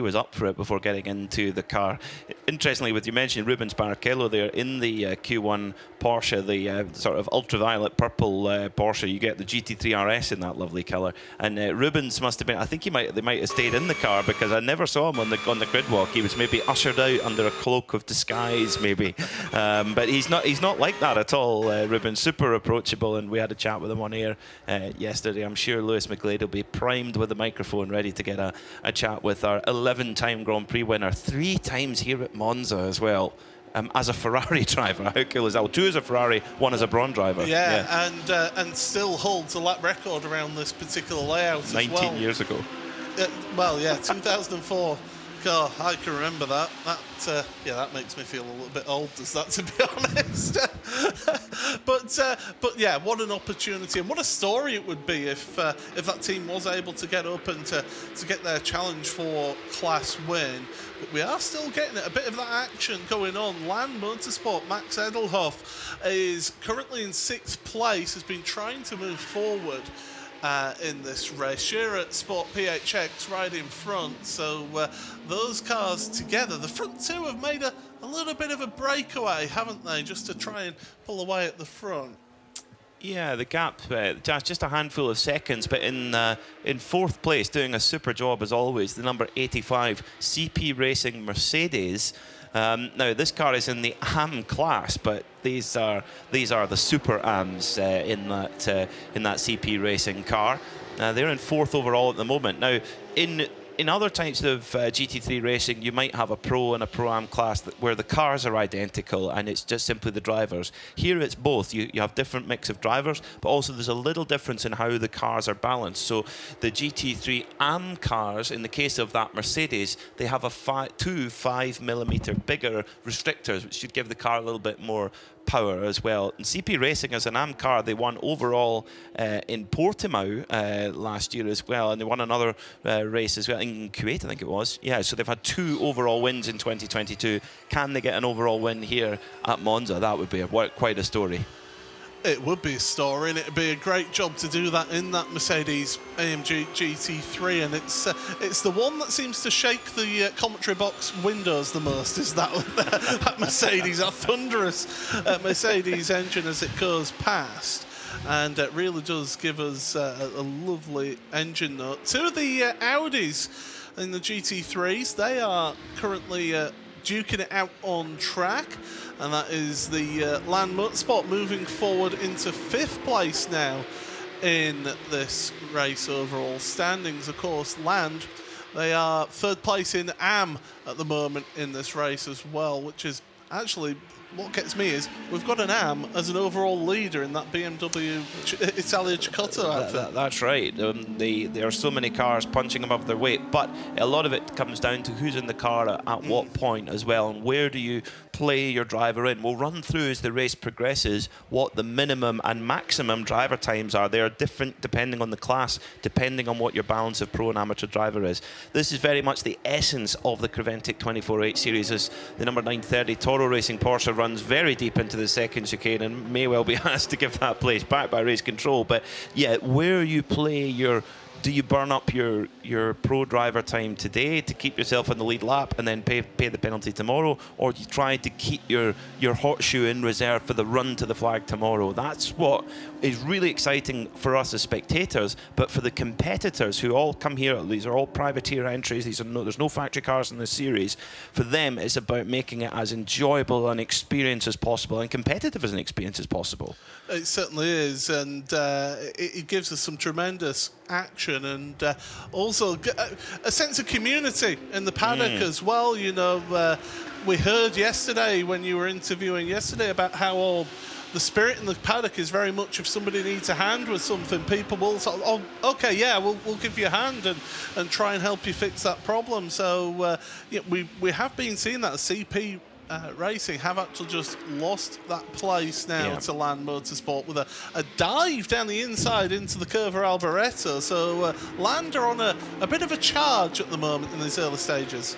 was up for it before getting into the car. Interestingly, with you mentioned Rubens Barrichello there in the Q1 Porsche, the sort of ultraviolet purple Porsche. You get the GT3 RS in that lovely colour, and Rubens must have been. I think they might have stayed in the car, because I never saw him on the grid walk. He was maybe ushered out under a cloak of disguise, maybe, but he's not like that at all. Rubens, super approachable, and we had a chat with him on air yesterday. I'm sure Lewis McGlade will be primed with a microphone ready to get a chat with our 11-time Grand Prix winner, 3 times here at Monza as well. As a Ferrari driver, how cool is that? Well, 2 as a Ferrari, 1 as a Braun driver.
Yeah. And still holds a lap record around this particular layout
19 years ago.
Well, yeah, 2004. God, I can remember that. That makes me feel a little bit old, does that, to be honest. But yeah, what an opportunity, and what a story it would be if that team was able to get up and to get their challenge for class win. But we are still getting a bit of that action going on. Land Motorsport, Max Edelhoff is currently in 6th place, has been trying to move forward in this race. Shearer Sport PHX right in front, so those cars together, the front 2 have made a little bit of a breakaway, haven't they, just to try and pull away at the front.
Yeah, the gap, just a handful of seconds, but in 4th place, doing a super job as always, the number 85 CP Racing Mercedes. Now this car is in the AM class, but these are the super AMs in that CP Racing car. They're in 4th overall at the moment. Now in other types of GT3 racing, you might have a Pro and a Pro-Am class where the cars are identical and it's just simply the drivers. Here it's both. You have different mix of drivers, but also there's a little difference in how the cars are balanced. So the GT3 AM cars, in the case of that Mercedes, they have two 5mm bigger restrictors, which should give the car a little bit more power as well. And CP Racing, as an AM car, they won overall in Portimao last year as well, and they won another race as well in Kuwait, I think it was. Yeah, so they've had 2 overall wins in 2022. Can they get an overall win here at Monza? That would be quite a story.
It would be a story, and it'd be a great job to do that in that Mercedes AMG GT3, and it's the one that seems to shake the commentary box windows the most, is that Mercedes, that thunderous Mercedes engine as it goes past, and it really does give us a lovely engine note. 2 of the Audis in the GT3s, they are currently duking it out on track, and that is the Land Motorsport moving forward into 5th place now in this race overall standings. Of course, Land, they are 3rd place in AM at the moment in this race as well, which is actually what gets me is we've got an AM as an overall leader in that BMW Italia Cicotto outfit.
That's right. There are so many cars punching above their weight, but a lot of it comes down to who's in the car at what point as well, and where do you play your driver in. We'll run through as the race progresses what the minimum and maximum driver times are. They are different depending on the class, depending on what your balance of pro and amateur driver is. This is very much the essence of the Creventic 24H series, as the number 930 Toro Racing Porsche runs very deep into the second chicane and may well be asked to give that place back by race control. But yeah, where you play your... Do you burn up your your pro driver time today to keep yourself in the lead lap and then pay the penalty tomorrow, or do you try to keep your horseshoe in reserve for the run to the flag tomorrow? That's what is really exciting for us as spectators, but for the competitors who all come here, these are all privateer entries, there's no factory cars in this series. For them, it's about making it as enjoyable an experience as possible and competitive as an experience as possible.
It certainly is, and it gives us some tremendous action and also a sense of community in the paddock as well. You know, we heard yesterday when you were interviewing yesterday about how all the spirit in the paddock is very much if somebody needs a hand with something, people will sort of, oh, okay, yeah, we'll give you a hand and try and help you fix that problem. So yeah, we have been seeing that. CP Racing have actually just lost that place now to Land Motorsport with a dive down the inside into the Curva Alboreto. So Land are on a bit of a charge at the moment in these early stages.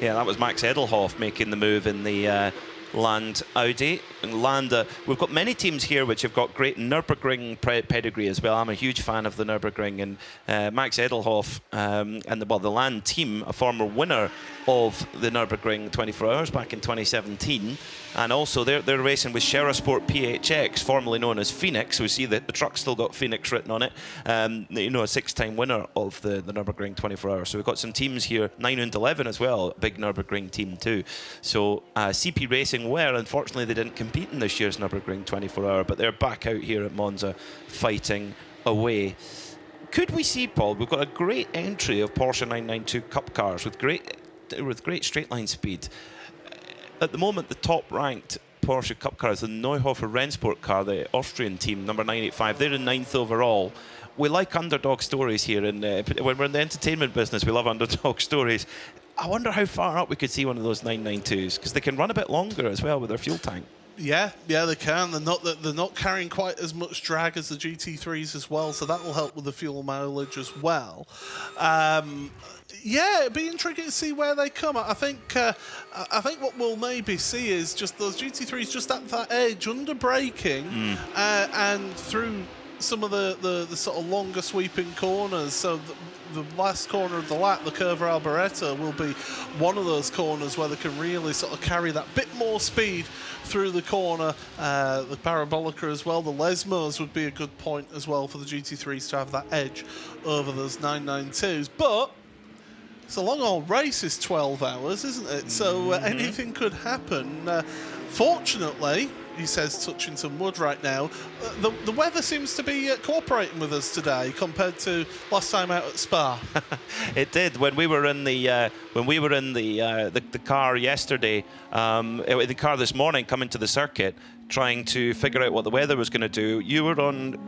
Yeah, that was Max Edelhoff making the move in the Land Audi. And Land, we've got many teams here which have got great Nürburgring pedigree as well. I'm a huge fan of the Nürburgring, and Max Edelhoff and the Land team, a former winner of the Nürburgring 24 Hours back in 2017, and also they're racing with Sport PHX, formerly known as Phoenix. We see that the truck's still got Phoenix written on it. You know, a 6-time winner of the Nürburgring 24 Hours. So we've got some teams here, 9 and 11 as well, big Nürburgring team too. So CP Racing were, unfortunately, they didn't compete in this year's Nürburgring 24 Hour, but they're back out here at Monza fighting away. Could we see, Paul, we've got a great entry of Porsche 992 Cup cars with great straight line speed. At the moment, the top-ranked Porsche Cup car is the Neuhofer Rennsport car, the Austrian team, number 985. They're in 9th overall. We like underdog stories here, and when we're in the entertainment business, we love underdog stories. I wonder how far up we could see one of those 992s, because they can run a bit longer as well with their fuel tank. Yeah,
they can. They're not carrying quite as much drag as the GT3s as well, so that will help with the fuel mileage as well. Yeah, it'd be intriguing to see where they come. I think what we'll maybe see is just those GT3s just at that edge, under braking, and through some of the sort of longer sweeping corners. So the last corner of the lap, the Curva Alboreto, will be one of those corners where they can really sort of carry that bit more speed through the corner. The Parabolica as well, the Lesmos would be a good point as well for the GT3s to have that edge over those 992s. But it's a long old race, is 12 hours, isn't it? So anything could happen. Fortunately, he says, touching some wood right now, the weather seems to be cooperating with us today compared to last time out at Spa.
It did. When we were in the car yesterday, the car this morning coming to the circuit, trying to figure out what the weather was going to do. You were on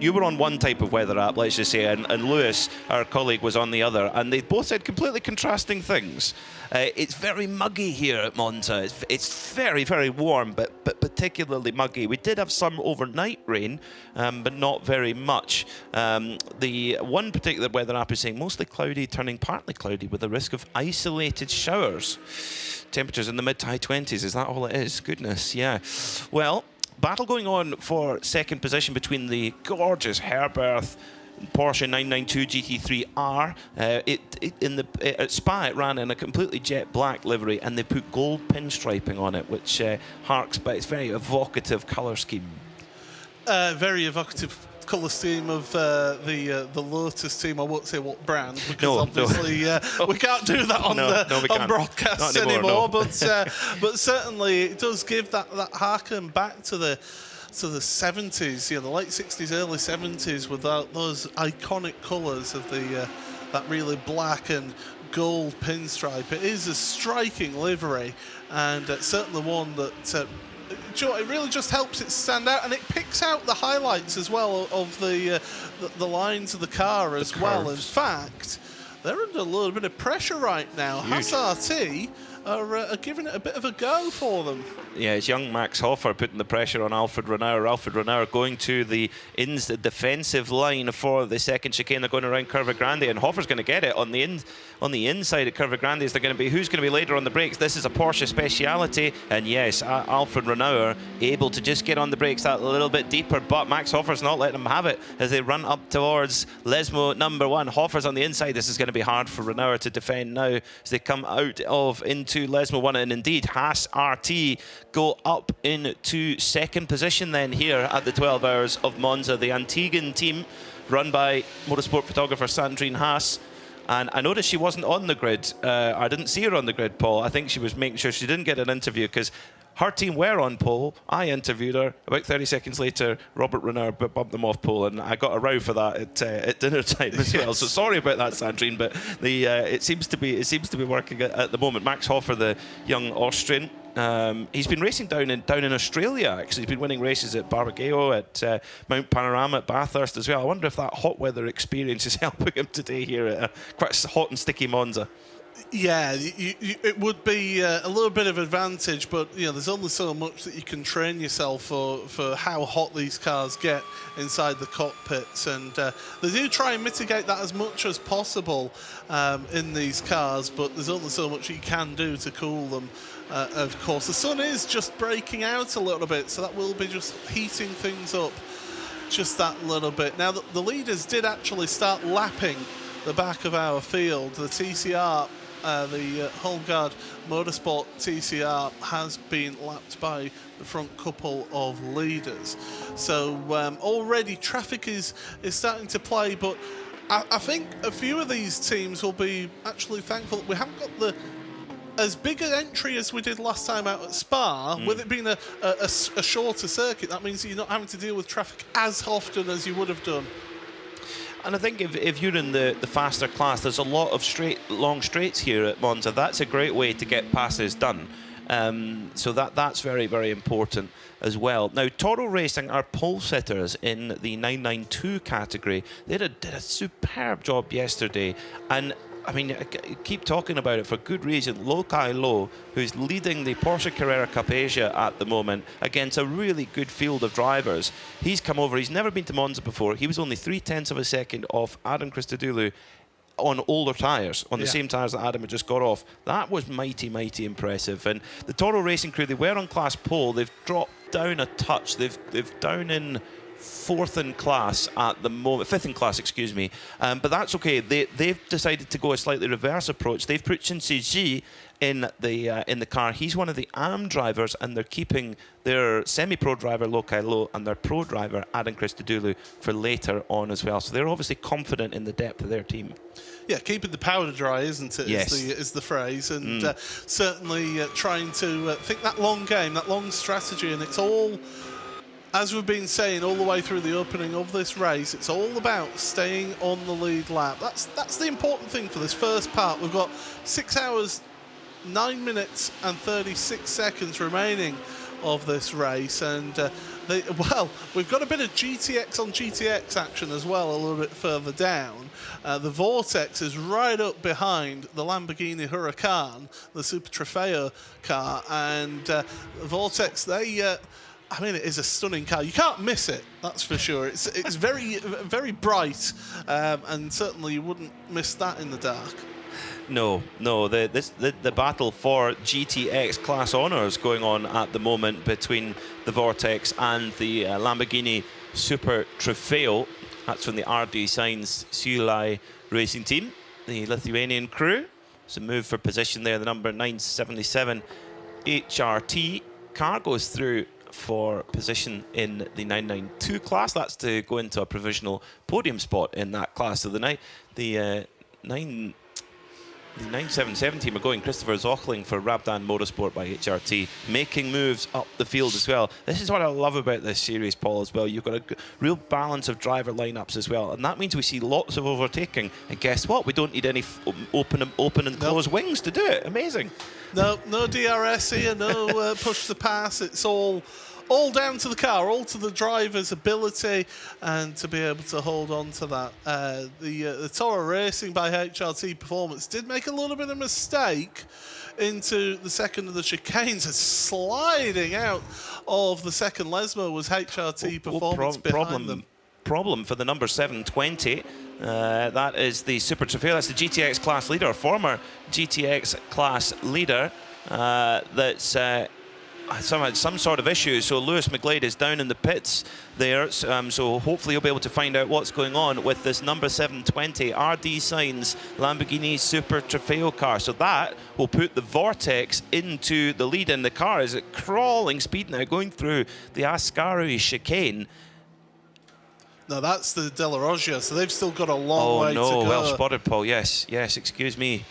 you were on one type of weather app, let's just say, and Lewis, our colleague, was on the other, and they both said completely contrasting things. It's very muggy here at Monza. It's very, very warm, but particularly muggy. We did have some overnight rain, but not very much. The one particular weather app is saying mostly cloudy, turning partly cloudy, with a risk of isolated showers. Temperatures in the mid to high 20s. Is that all it is? Goodness, yeah. Well, battle going on for second position between the gorgeous Herberth Porsche 992 GT3R. At Spa, it ran in a completely jet black livery, and they put gold pinstriping on it, which harks back. It's very evocative colour scheme. Very evocative colour scheme of the Lotus team. I won't say what brand, because obviously we can't do that on broadcast anymore. But certainly it does give that harken back to the 70s, the late 60s, early 70s, with those iconic colours of that really black and gold pinstripe. It is a striking livery, and certainly one that it really just helps it stand out, and it picks out the highlights as well of the lines of the car as well. In fact, they're under a little bit of pressure right now. Haas RT
are giving it a bit of a go for them.
Yeah, it's young Max Hofer putting the pressure on Alfred Renauer. Alfred Renauer going to the defensive line for the second chicane. They're going around Curva Grande, and Hofer's going to get it on the inside of Curva Grande. They're going to be who's going to be later on the brakes. This is a Porsche speciality, and yes, Alfred Renauer able to just get on the brakes that little bit deeper, but Max Hofer's not letting him have it as they run up towards Lesmo number 1. Hofer's on the inside. This is going to be hard for Renauer to defend now as they come out of into Lesmo 1, and indeed Haas RT go up into second position then here at the 12 Hours of Monza. The Antiguan team run by motorsport photographer Sandrine Haas. And I noticed she wasn't on the grid. I didn't see her on the grid, Paul. I think she was making sure she didn't get an interview because her team were on pole. I interviewed her. About 30 seconds later, Robert Renauer bumped them off pole, and I got a row for that at dinner time as well. So sorry about that, Sandrine, but it seems to be working at the moment. Max Hofer, the young Austrian, he's been racing down in Australia. Actually, he's been winning races at Barbagallo, at Mount Panorama, at Bathurst as well. I wonder if that hot weather experience is helping him today here at quite hot and sticky Monza.
Yeah, it would be a little bit of advantage, but there's only so much that you can train yourself for how hot these cars get inside the cockpits, and they do try and mitigate that as much as possible in these cars, but there's only so much you can do to cool them. Of course, the sun is just breaking out a little bit, so that will be just heating things up just that little bit. Now, the leaders did actually start lapping the back of our field. The TCR, the Holgard Motorsport TCR, has been lapped by the front couple of leaders. So already traffic is starting to play, but I think a few of these teams will be actually thankful that we haven't got as big an entry as we did last time out at Spa. With it being a shorter circuit, that means that you're not having to deal with traffic as often as you would have done.
And I think if you're in the faster class, there's a lot of long straights here at Monza. That's a great way to get passes done. So that's very, very important as well. Now, Toro Racing are pole sitters in the 992 category. They did a superb job yesterday, and I mean, I keep talking about it for good reason. Lo Kai Lo, who's leading the Porsche Carrera Cup Asia at the moment against a really good field of drivers. He's come over. He's never been to Monza before. He was only 0.3 of a second off Adam Christodoulou on older tyres, on the same tyres that Adam had just got off. That was mighty, mighty impressive. And the Toro Racing crew, they were on class pole. They've dropped down a touch. They've down in fifth in class, excuse me. But that's okay. They've decided to go a slightly reverse approach. They've put Shinji in the car. He's one of the AM drivers, and they're keeping their semi-pro driver Lo Kai Lo and their pro driver Adam Christodoulou for later on as well. So they're obviously confident in the depth of their team.
Yeah, keeping the powder dry, isn't it?
Yes.
Is the phrase, and certainly trying to think that long game, that long strategy, and it's all, as we've been saying all the way through the opening of this race, it's all about staying on the lead lap. That's the important thing for this first part. We've got 6 hours, 9 minutes and 36 seconds remaining of this race, and we've got a bit of GTX on GTX action as well a little bit further down. The Vortex is right up behind the Lamborghini Huracan, the Super Trofeo car, and the Vortex, I mean, it is a stunning car. You can't miss it, that's for sure. It's very, very bright, and certainly you wouldn't miss that in the dark.
No. The battle for GTX class honours going on at the moment between the Vortex and the Lamborghini Super Trofeo. That's from the RD Sainz Siulai racing team, the Lithuanian crew. It's a move for position there. The number 977 HRT car goes through for position in the 992 class. That's to go into a provisional podium spot in that class. So the 977 team are going Christopher Zochling for Rabdan Motorsport by HRT, making moves up the field as well. This is what I love about this series, Paul, as well. You've got a real balance of driver lineups as well, and that means we see lots of overtaking. And guess what? We don't need any open and close wings to do it. Amazing.
No DRS here, no push to pass. It's all all down to the car, all to the driver's ability and to be able to hold on to that. The Toro Racing by HRT Performance did make a little bit of mistake into the second of the chicanes, and sliding out of the second Lesmo was HRT Performance behind them.
Problem for the number 720. That is the Super Trofeo. That's the GTX class leader, former GTX class leader. That's had some sort of issue. So Lewis McGlade is down in the pits there. So hopefully he'll be able to find out what's going on with this number 720 RD Signs Lamborghini Super Trofeo car. So that will put the Vortex into the lead, and the car is at crawling speed now, going through the Ascari chicane.
No, that's the De La Roggia, so they've still got a long way to go.
Oh, no, well spotted, Paul. Yes, excuse me.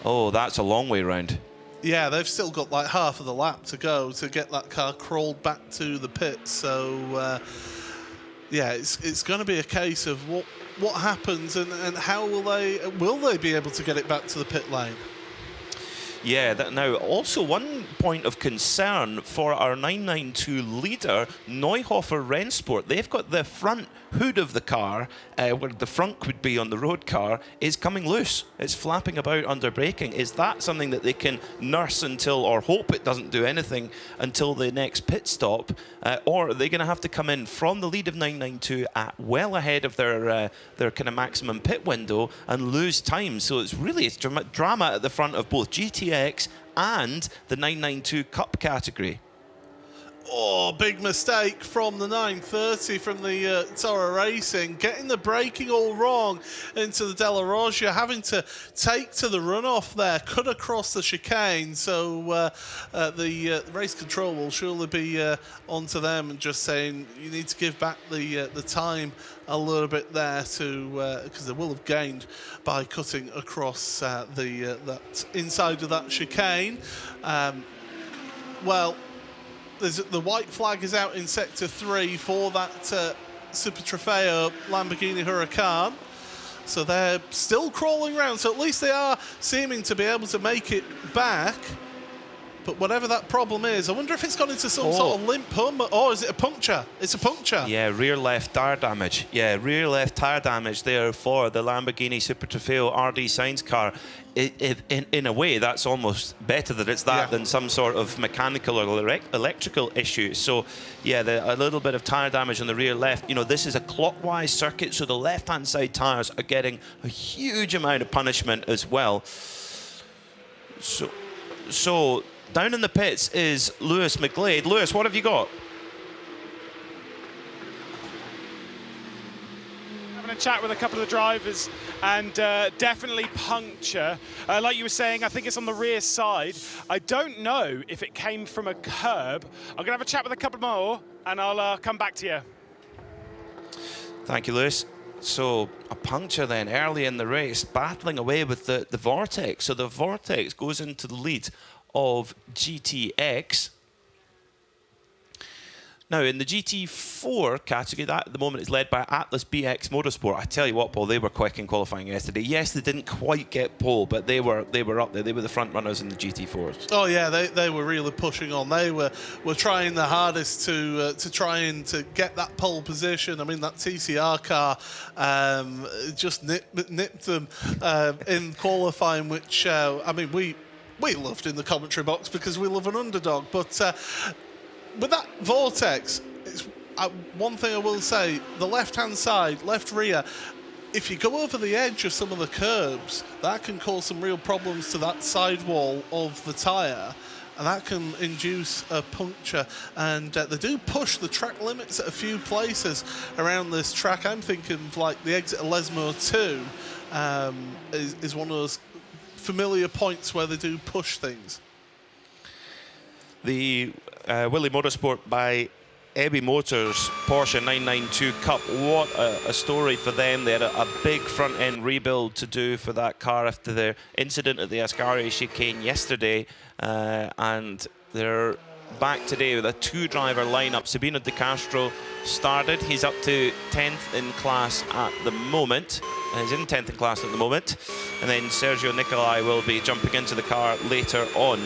Oh, that's a long way round.
Yeah, they've still got like half of the lap to go to get that car crawled back to the pit. So, yeah, it's going to be a case of what happens and how will they be able to get it back to the pit lane?
Yeah, now also one point of concern for our 992 leader, Neuhofer Rennsport. They've got the front hood of the car, where the front would be on the road car, is coming loose. It's flapping about under braking. Is that something that they can nurse until, or hope it doesn't do anything until the next pit stop? Or are they going to have to come in from the lead of 992 at well ahead of their kind of maximum pit window and lose time? So it's drama at the front of both GTX and the 992 Cup category.
Oh, big mistake from the 930 from the Toro Racing, getting the braking all wrong into the De La Roggia, having to take to the runoff there, cut across the chicane. So the race control will surely be onto them and just saying you need to give back the time a little bit there to because they will have gained by cutting across that inside of that chicane. Well, the white flag is out in Sector 3 for that Super Trofeo Lamborghini Huracan. So they're still crawling around. So at least they are seeming to be able to make it back. But whatever that problem is, I wonder if it's gone into some sort of limp hum. Oh, is it a puncture? It's a puncture.
Yeah, rear left tire damage. Yeah, rear left tire damage there for the Lamborghini Super Trofeo RD Signs car. In a way, that's almost better that it's that than some sort of mechanical or electrical issue. So, yeah, a little bit of tire damage on the rear left. You know, this is a clockwise circuit, so the left-hand side tires are getting a huge amount of punishment as well. So down in the pits is Lewis McGlade. Lewis, what have you got?
Having a chat with a couple of the drivers, and definitely puncture. Like you were saying, I think it's on the rear side. I don't know if it came from a curb. I'm going to have a chat with a couple more, and I'll come back to you.
Thank you, Lewis. So a puncture then early in the race, battling away with the Vortex. So the Vortex goes into the lead of GTX. Now, in the GT4 category, that at the moment is led by Atlas BX Motorsport. I tell you what, Paul, they were quick in qualifying yesterday. Yes, they didn't quite get pole, but they were up there. They were the front runners in the GT4s.
Oh yeah, they were really pushing on. They were trying the hardest to try and to get that pole position. I mean, that TCR car just nipped them in qualifying, which I mean we loved in the commentary box because we love an underdog, but. With that Vortex, it's, one thing I will say, the left-hand side, left rear, if you go over the edge of some of the curbs, that can cause some real problems to that sidewall of the tyre, and that can induce a puncture. And they do push the track limits at a few places around this track. I'm thinking of like the exit of Lesmo 2 is one of those familiar points where they do push things.
The Willie Motorsport by Ebby Motors Porsche 992 Cup. What a story for them. They had a big front end rebuild to do for that car after their incident at the Ascari chicane yesterday, and they're back today with a two-driver lineup. Sabino De Castro started. He's up to 10th in class at the moment. He's in 10th in class at the moment, and then Sergio Nicolai will be jumping into the car later on.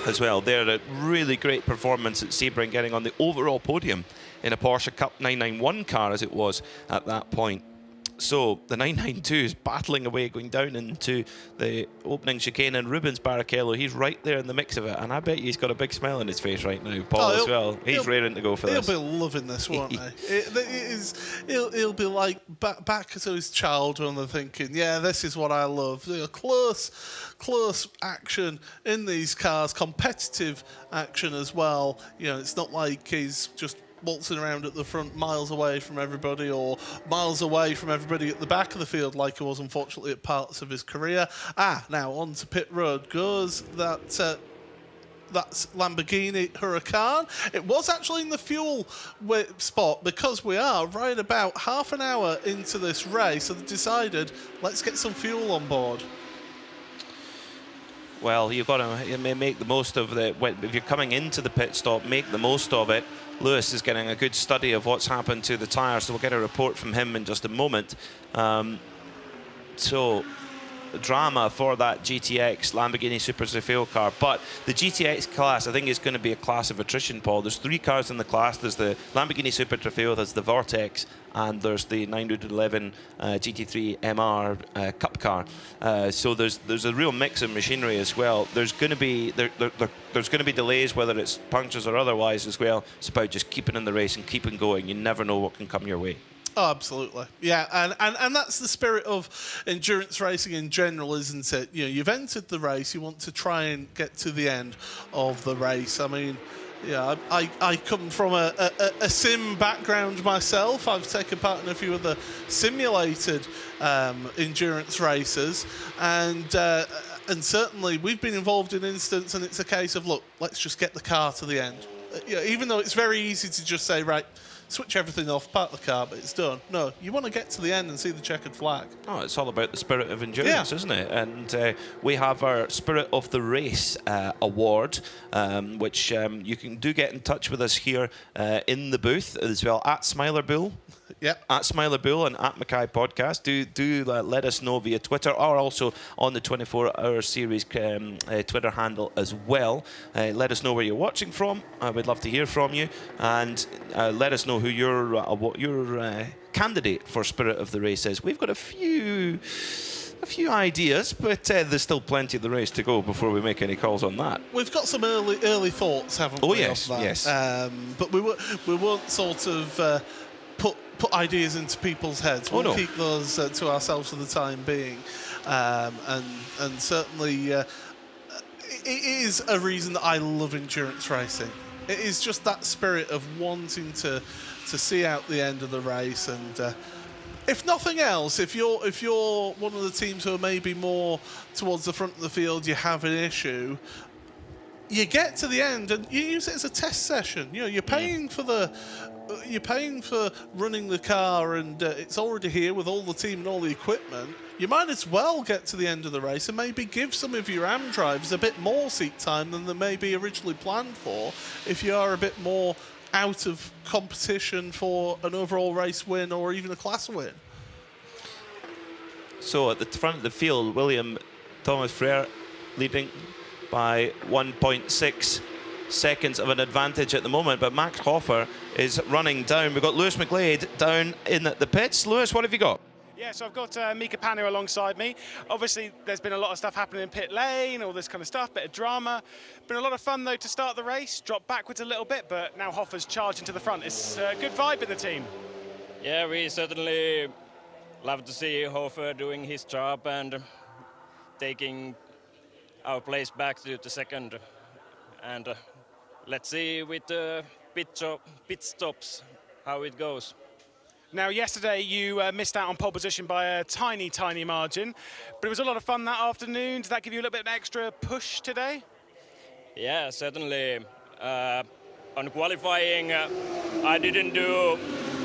as well. They're a really great performance at Sebring, getting on the overall podium in a Porsche Cup 991 car as it was at that point. So the 992 is battling away, going down into the opening chicane, and Rubens Barrichello, he's right there in the mix of it, and I bet he's got a big smile on his face right now. Paul as well. He's raring to go for this.
He'll be loving this, won't he? He'll be like back to his childhood and thinking, yeah, this is what I love. You know, close action in these cars, competitive action as well. You know, it's not like he's just waltzing around at the front miles away from everybody, or miles away from everybody at the back of the field like he was unfortunately at parts of his career. Now on to pit road goes that's Lamborghini Huracan. It was actually in the fuel spot, because we are right about half an hour into this race, so they decided, let's get some fuel on board.
Well, you've got to make the most of it. If you're coming into the pit stop, make the most of it. Lewis is getting a good study of what's happened to the tyres, so we'll get a report from him in just a moment. So, drama for that GTX Lamborghini Super Trofeo car. But the GTX class, I think, is going to be a class of attrition, Paul. There's 3 cars in the class. There's the Lamborghini Super Trofeo, there's the Vortex, and there's the 911 GT3 MR Cup car. So there's a real mix of machinery as well. There's going to be there's going to be delays, whether it's punctures or otherwise as well. It's about just keeping in the race and keeping going. You never know what can come your way.
Oh, absolutely. Yeah, and that's the spirit of endurance racing in general, isn't it? You know, you've entered the race, you want to try and get to the end of the race. I mean, yeah, I come from a sim background myself. I've taken part in a few of the simulated endurance races, and certainly we've been involved in instances, and it's a case of, look, let's just get the car to the end. You know, even though it's very easy to just say, right, switch everything off, park the car, but it's done. No, you want to get to the end and see the checkered flag.
Oh, it's all about the spirit of endurance, isn't it? And we have our Spirit of the Race award, which you can get in touch with us here in the booth as well, at Smiler Bull.
Yep.
At Smiler Bull and at Mackay Podcast. Do let us know via Twitter, or also on the 24-hour series Twitter handle as well. Let us know where you're watching from. We'd love to hear from you, and let us know who your candidate for Spirit of the Race is. We've got a few ideas, but there's still plenty of the race to go before we make any calls on that.
We've got some early thoughts, haven't we?
Oh yes,
of that?
yes.
But we won't sort of put ideas into people's heads. We'll keep those to ourselves for the time being, and certainly it is a reason that I love endurance racing. It is just that spirit of wanting to see out the end of the race, and if nothing else, if you're one of the teams who are maybe more towards the front of the field, you have an issue, you get to the end and you use it as a test session. You know, you're paying for running the car, and it's already here with all the team and all the equipment. You might as well get to the end of the race and maybe give some of your AM drivers a bit more seat time than they maybe originally planned for, if you are a bit more out of competition for an overall race win or even a class win.
So at the front of the field, William Thomas Frere leading by 1.6 seconds of an advantage at the moment, but Max Hofer is running down. We've got Lewis McGlade down in the pits. Lewis, what have you got?
Yeah, so I've got Mika Panu alongside me. Obviously, there's been a lot of stuff happening in pit lane, all this kind of stuff, bit of drama. Been a lot of fun, though, to start the race. Dropped backwards a little bit, but now Hoffer's charging to the front. It's a good vibe in the team.
Yeah, we certainly love to see Hofer doing his job and taking our place back to the second. And let's see with the pit stops how it goes.
Now, yesterday you missed out on pole position by a tiny, tiny margin, but it was a lot of fun that afternoon. Does that give you a little bit of an extra push today?
Yeah, certainly. On qualifying, I didn't do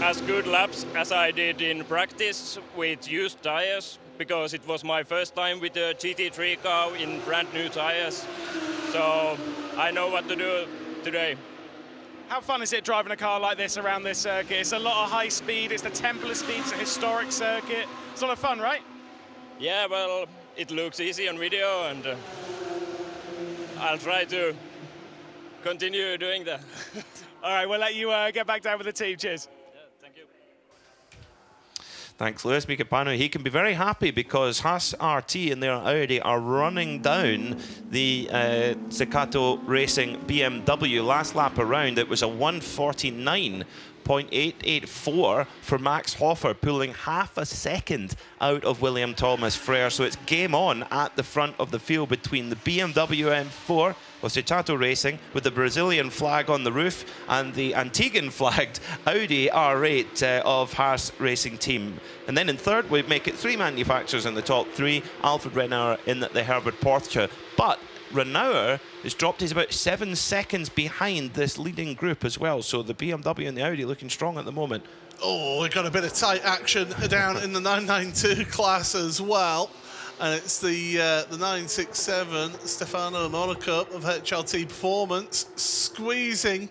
as good laps as I did in practice with used tires, because it was my first time with the GT3 car in brand new tires. So I know what to do today.
How fun is it driving a car like this around this circuit? It's a lot of high speed, it's the Temple of Speed, it's a historic circuit. It's a lot of fun, right?
Yeah, well, it looks easy on video, and I'll try to continue doing that.
All right, we'll let you get back down with the team. Cheers.
Thank you.
Thanks, Lewis Mikapano. He can be very happy because Haas RT and their Audi are running down the Zakato Racing BMW. Last lap around, it was a 1:49.884 for Max Hofer, pulling half a second out of William Thomas Frere. So it's game on at the front of the field between the BMW M4 of Zakato Racing with the Brazilian flag on the roof and the Antiguan flagged Audi R8 of Haas Racing Team. And then in third, we make it 3 manufacturers in the top 3, Alfred Renauer in the Herbert Porsche. But Renauer has dropped. He's about 7 seconds behind this leading group as well. So the BMW and the Audi looking strong at the moment.
Oh, we got a bit of tight action down in the 992 class as well. And it's the 967 Stefano Monaco of HLT Performance squeezing.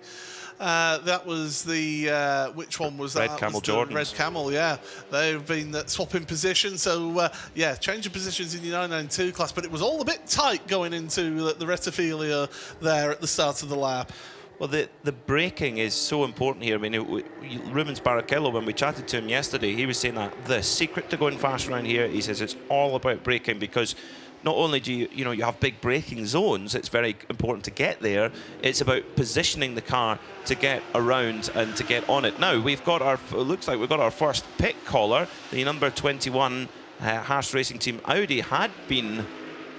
That was the which one was that?
Red Camel
Jordans.
Jordans.
Red Camel, yeah. They've been swapping positions, so yeah, changing positions in the 992 class. But it was all a bit tight going into the Retifilia there at the start of the lap.
Well, the braking is so important here. I mean, Rubens Barrichello, when we chatted to him yesterday, he was saying that the secret to going fast around here, he says it's all about braking, because not only do you have big braking zones, it's very important to get there, it's about positioning the car to get around and to get on it. Now, it looks like we've got our first pit caller. The number 21 Haas Racing Team Audi had been...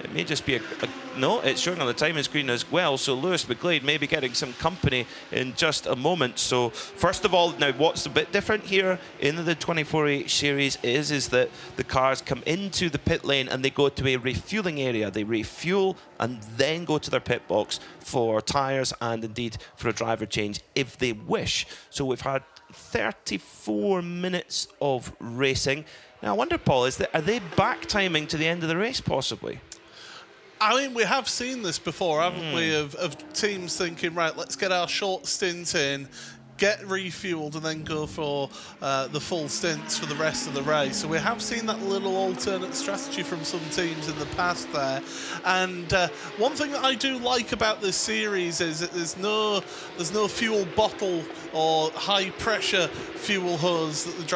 It may just be no, it's showing on the timing screen as well. So Lewis McGlade may be getting some company in just a moment. So first of all, now what's a bit different here in the 24H series is that the cars come into the pit lane and they go to a refueling area. They refuel and then go to their pit box for tyres and indeed for a driver change if they wish. So we've had 34 minutes of racing. Now I wonder, Paul, are they back timing to the end of the race possibly?
I mean, we have seen this before, haven't we, of teams thinking, right, let's get our short stint in, get refueled, and then go for the full stints for the rest of the race. So we have seen that little alternate strategy from some teams in the past there. And one thing that I do like about this series is that there's no fuel bottle or high-pressure fuel hose that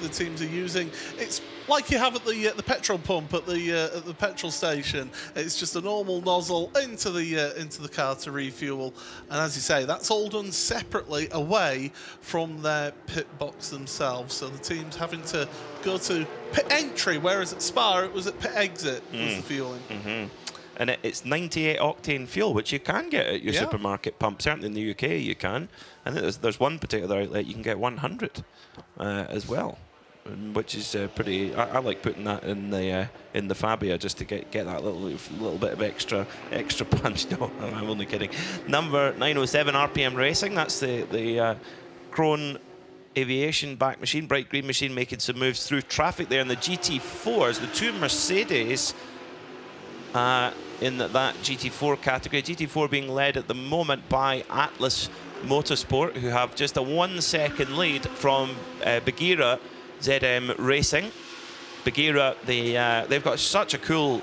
the teams are using. It's like you have at the petrol pump at the petrol station. It's just a normal nozzle into the car to refuel, and as you say, that's all done separately away from their pit box themselves. So the team's having to go to pit entry, whereas at Spa it was at pit exit was the fueling.
And it's 98 octane fuel, which you can get at your supermarket pump. Certainly in the UK you can. And there's one particular outlet you can get 100 as well, which is pretty. I like putting that in the Fabia just to get that little bit of extra punch. No, I'm only kidding. Number 907 RPM Racing. That's the Krone Aviation back machine, bright green machine, making some moves through traffic there. And the GT4s, the two Mercedes in that GT4 category. GT4 being led at the moment by Atlas Motorsport, who have just a 1 second lead from Bagheera ZM Racing. Bagheera, they've got such a cool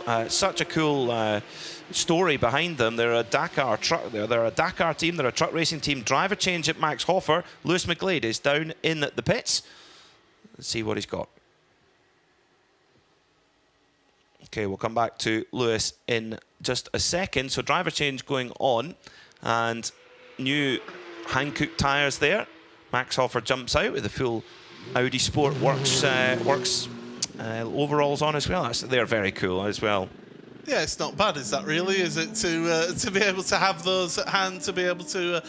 story behind them. They're a Dakar truck. They're a Dakar team. They're a truck racing team. Driver change at Max Hofer. Lewis McGlade is down in the pits. Let's see what he's got. Okay, we'll come back to Lewis in just a second. So driver change going on, and new Hankook tyres there. Max Hofer jumps out with the full Audi Sport Works overalls on as well. They're very cool as well.
Yeah, it's not bad, is that really? Is it to be able to have those at hand to be able to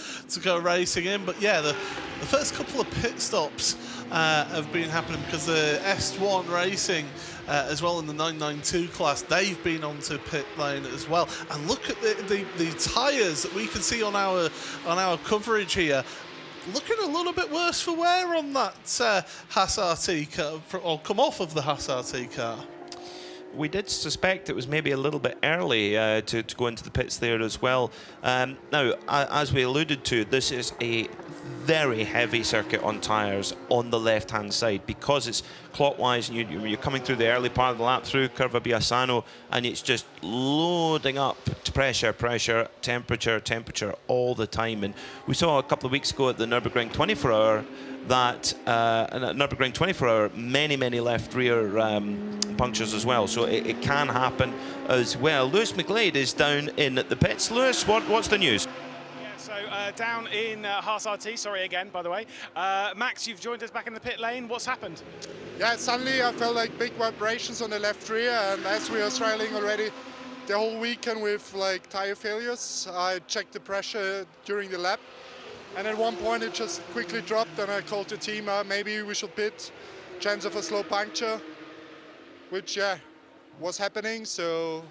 go racing in? But yeah, the first couple of pit stops have been happening because the S1 Racing, as well in the 992 class, they've been onto pit lane as well. And look at the tyres that we can see on our coverage here. Looking a little bit worse for wear on that Haas RT car, or come off of the Haas RT car.
We did suspect it was maybe a little bit early to go into the pits there as well. Now, as we alluded to, this is a very heavy circuit on tyres on the left-hand side because it's clockwise and you're coming through the early part of the lap through Curva Biasano, and it's just loading up pressure, pressure, temperature, temperature all the time. And we saw a couple of weeks ago at the Nürburgring 24-hour that Nürburgring 24-hour, many left rear punctures as well. So it can happen as well. Lewis McGlade is down in the pits. Lewis, what's the news?
So down in Haas RT, sorry again, by the way. Max, you've joined us back in the pit lane. What's happened?
Yeah, suddenly I felt like big vibrations on the left rear, and as we were struggling already the whole weekend with like tire failures, I checked the pressure during the lap, and at one point it just quickly dropped, and I called the team, maybe we should pit, chance of a slow puncture, which was happening. So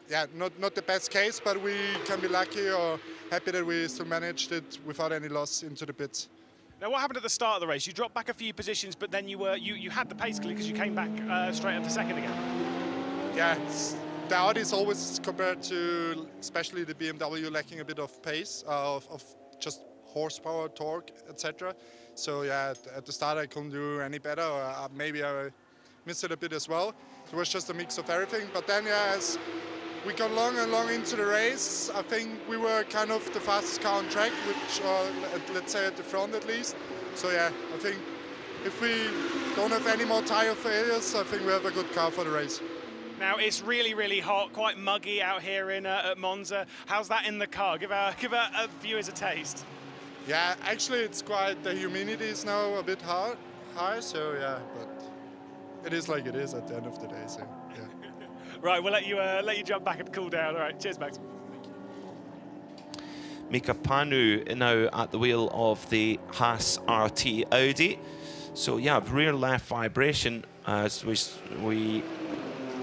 yeah, not the best case, but we can be lucky or happy that we still managed it without any loss into the pits.
Now, what happened at the start of the race? You dropped back a few positions, but then you had the pace clear because you came back straight up to second again.
Yeah, the Audi is always compared to, especially the BMW, lacking a bit of pace, of just horsepower, torque, etc. So yeah, at the start I couldn't do any better, or maybe I missed it a bit as well. So it was just a mix of everything. But then, yeah, as we got long and long into the race, I think we were kind of the fastest car on track, which, let's say at the front at least. So yeah, I think if we don't have any more tire failures, I think we have a good car for the race.
Now, it's really hot, quite muggy out here in at Monza. How's that in the car? Give our viewers a taste.
Yeah, actually it's quite, the humidity is now a bit high, so yeah, but it is like it is at the end of the day, so yeah.
Right, we'll let you jump back and cool down. All right, cheers, Max.
Mika Panu now at the wheel of the Haas RT Audi. So yeah, rear left vibration as we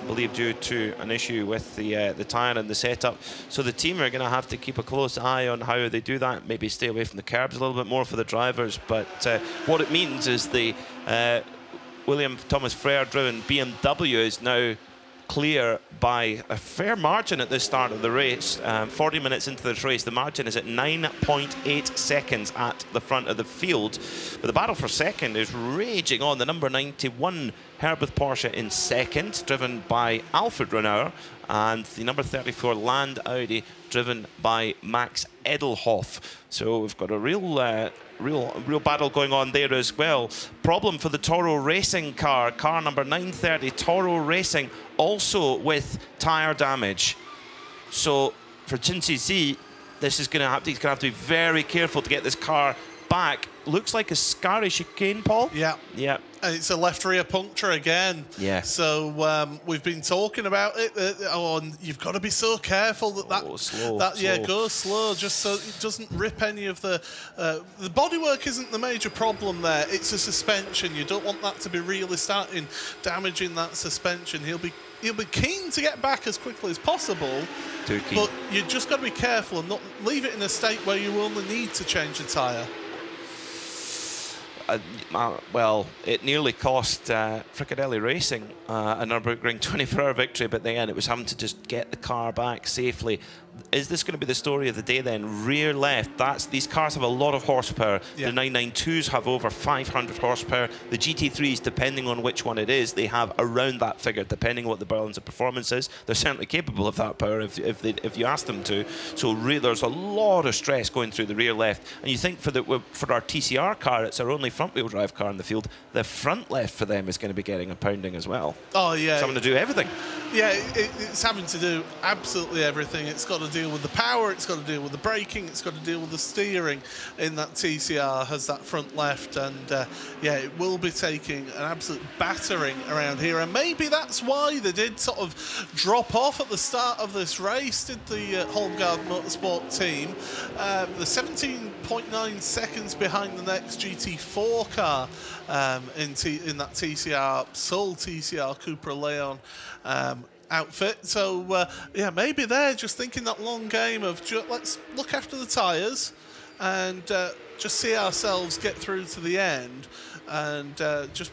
believe due to an issue with the tyre and the setup. So the team are going to have to keep a close eye on how they do that. Maybe stay away from the curbs a little bit more for the drivers. But what it means is the William Thomas Frere driven BMW is now clear by a fair margin at the start of the race. 40 minutes into this race, the margin is at 9.8 seconds at the front of the field. But the battle for second is raging on. The number 91 Herbert Porsche in second, driven by Alfred Renauer, and the number 34 Land Audi, driven by Max Edelhoff. So we've got a real battle going on there as well. Problem for the Toro Racing car number 930, Toro Racing, also with tyre damage. So for Jinsi Z, he's going to have to be very careful to get this car back. Looks like a scary chicane, Paul.
Yeah.
Yeah.
And it's a left rear puncture again.
Yeah.
So we've been talking about it. And you've got to be so careful
slow.
Yeah, go slow, just so it doesn't rip any of the bodywork. Isn't the major problem there? It's a suspension. You don't want that to be really starting damaging that suspension. He'll be keen to get back as quickly as possible.
Too keen.
But you just got to be careful and not leave it in a state where you only need to change the tyre.
Well, it nearly cost Fricadelli Racing a Nürburgring 24-hour victory, but then it was having to just get the car back safely. Is this going to be the story of the day then? Rear left, these cars have a lot of horsepower. Yeah. The 992s have over 500 horsepower. The GT3s, depending on which one it is, they have around that figure, depending on what the balance of performance is. They're certainly capable of that power if you ask them to. So there's a lot of stress going through the rear left. And you think for our TCR car, it's our only front-wheel drive car in the field, the front left for them is going to be getting a pounding as well.
Oh, yeah.
It's having to do everything.
Yeah, it's having to do absolutely everything. It's got to deal with the power, it's got to deal with the braking, it's got to deal with the steering in that TCR, has that front left, and yeah, it will be taking an absolute battering around here, and maybe that's why they did sort of drop off at the start of this race, did the Holmgard Motorsport team. The 17.9 seconds behind the next GT4 car in that TCR, Soul TCR Cupra Leon outfit. So yeah, maybe they're just thinking that long game of let's look after the tyres and just see ourselves get through to the end, and just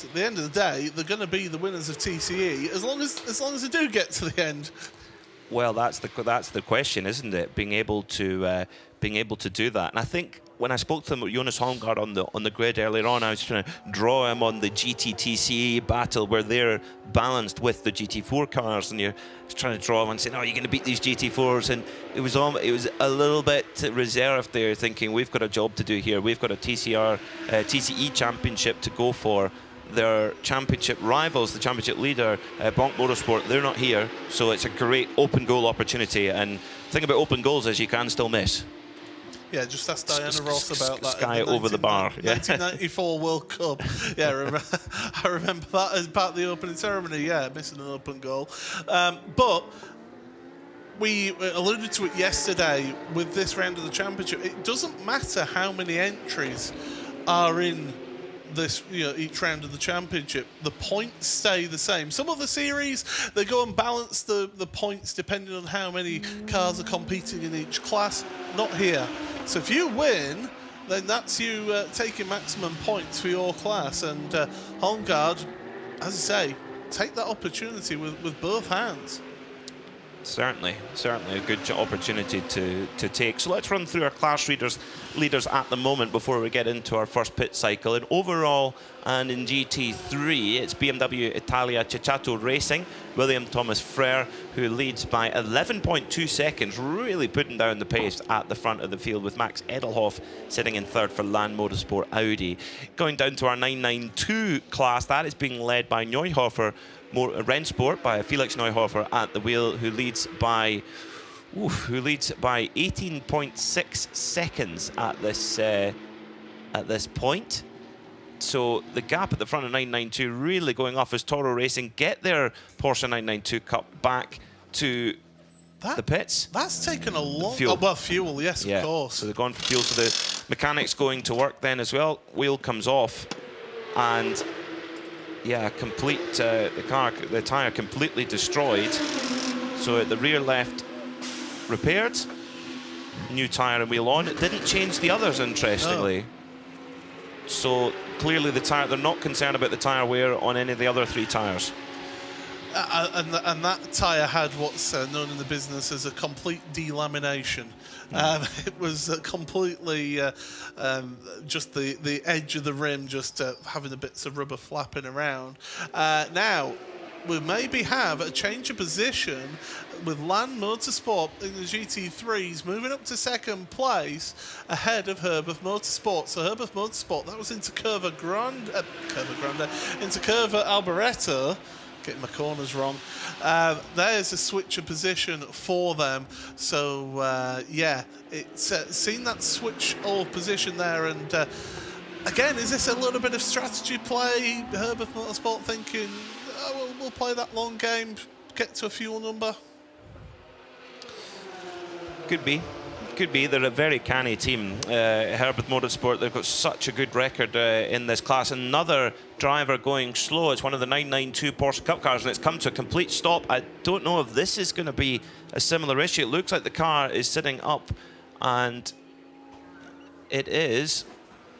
at the end of the day they're going to be the winners of TCE as long as they do get to the end.
Well, that's the question, isn't it? Being able to do that, and I think when I spoke to Jonas Holmgaard on the grid earlier on, I was trying to draw him on the GT-TCA battle where they're balanced with the GT4 cars, and you're trying to draw him and saying, "Oh, you're going to beat these GT4s," and it was a little bit reserved there, thinking we've got a job to do here. We've got a TCE championship to go for. Their championship rivals, the championship leader, Bonk Motorsport, they're not here, so it's a great open goal opportunity. And the thing about open goals is you can still miss.
Yeah, just ask Diana Ross about that.
Sky over the bar.
1994 World Cup. Yeah, I remember that as part of the opening ceremony. Yeah, missing an open goal. But we alluded to it yesterday with this round of the championship. It doesn't matter how many entries are in this, each round of the championship, the points stay the same. Some of the series, they go and balance the points depending on how many cars are competing in each class. Not here. So if you win, then that's you taking maximum points for your class. And Holmgaard, as I say, take that opportunity with both hands.
Certainly a good opportunity to take. So let's run through our class leaders at the moment before we get into our first pit cycle. In overall and in GT3, it's BMW Italia Ceccato Racing, William Thomas Frere, who leads by 11.2 seconds, really putting down the pace at the front of the field, with Max Edelhoff sitting in third for Land Motorsport Audi. Going down to our 992 class, that is being led by Neuhofer Rennsport, by Felix Neuhofer at the wheel, who leads by 18.6 seconds at this point. So the gap at the front of 992 really going off as Toro Racing get their Porsche 992 Cup back to the pits.
That's taken a long...
Fuel.
Fuel, yes,
yeah.
Of course.
So they're going for fuel. So the mechanics going to work then as well. Wheel comes off, and yeah, the tyre completely destroyed. So at the rear left repaired, new tyre and wheel on. It didn't change the others, interestingly. So clearly the tyre, they're not concerned about the tyre wear on any of the other three tyres.
And that tyre had what's known in the business as a complete delamination. It was completely just the edge of the rim, just having the bits of rubber flapping around. Now, we maybe have a change of position with Land Motorsport in the GT3s moving up to second place ahead of Herberth Motorsport. So Herberth Motorsport, that was into Curva Alboreto. Getting my corners wrong. There's a switch of position for them. So yeah, it's seen that switch of position there. And again, is this a little bit of strategy play? Herberth Motorsport thinking, oh, we'll play that long game, get to a fuel number.
Could be. They're a very canny team. Herberth Motorsport, they've got such a good record in this class. Another driver going slow. It's one of the 992 Porsche Cup cars, and it's come to a complete stop. I don't know if this is going to be a similar issue. It looks like the car is sitting up, and it is.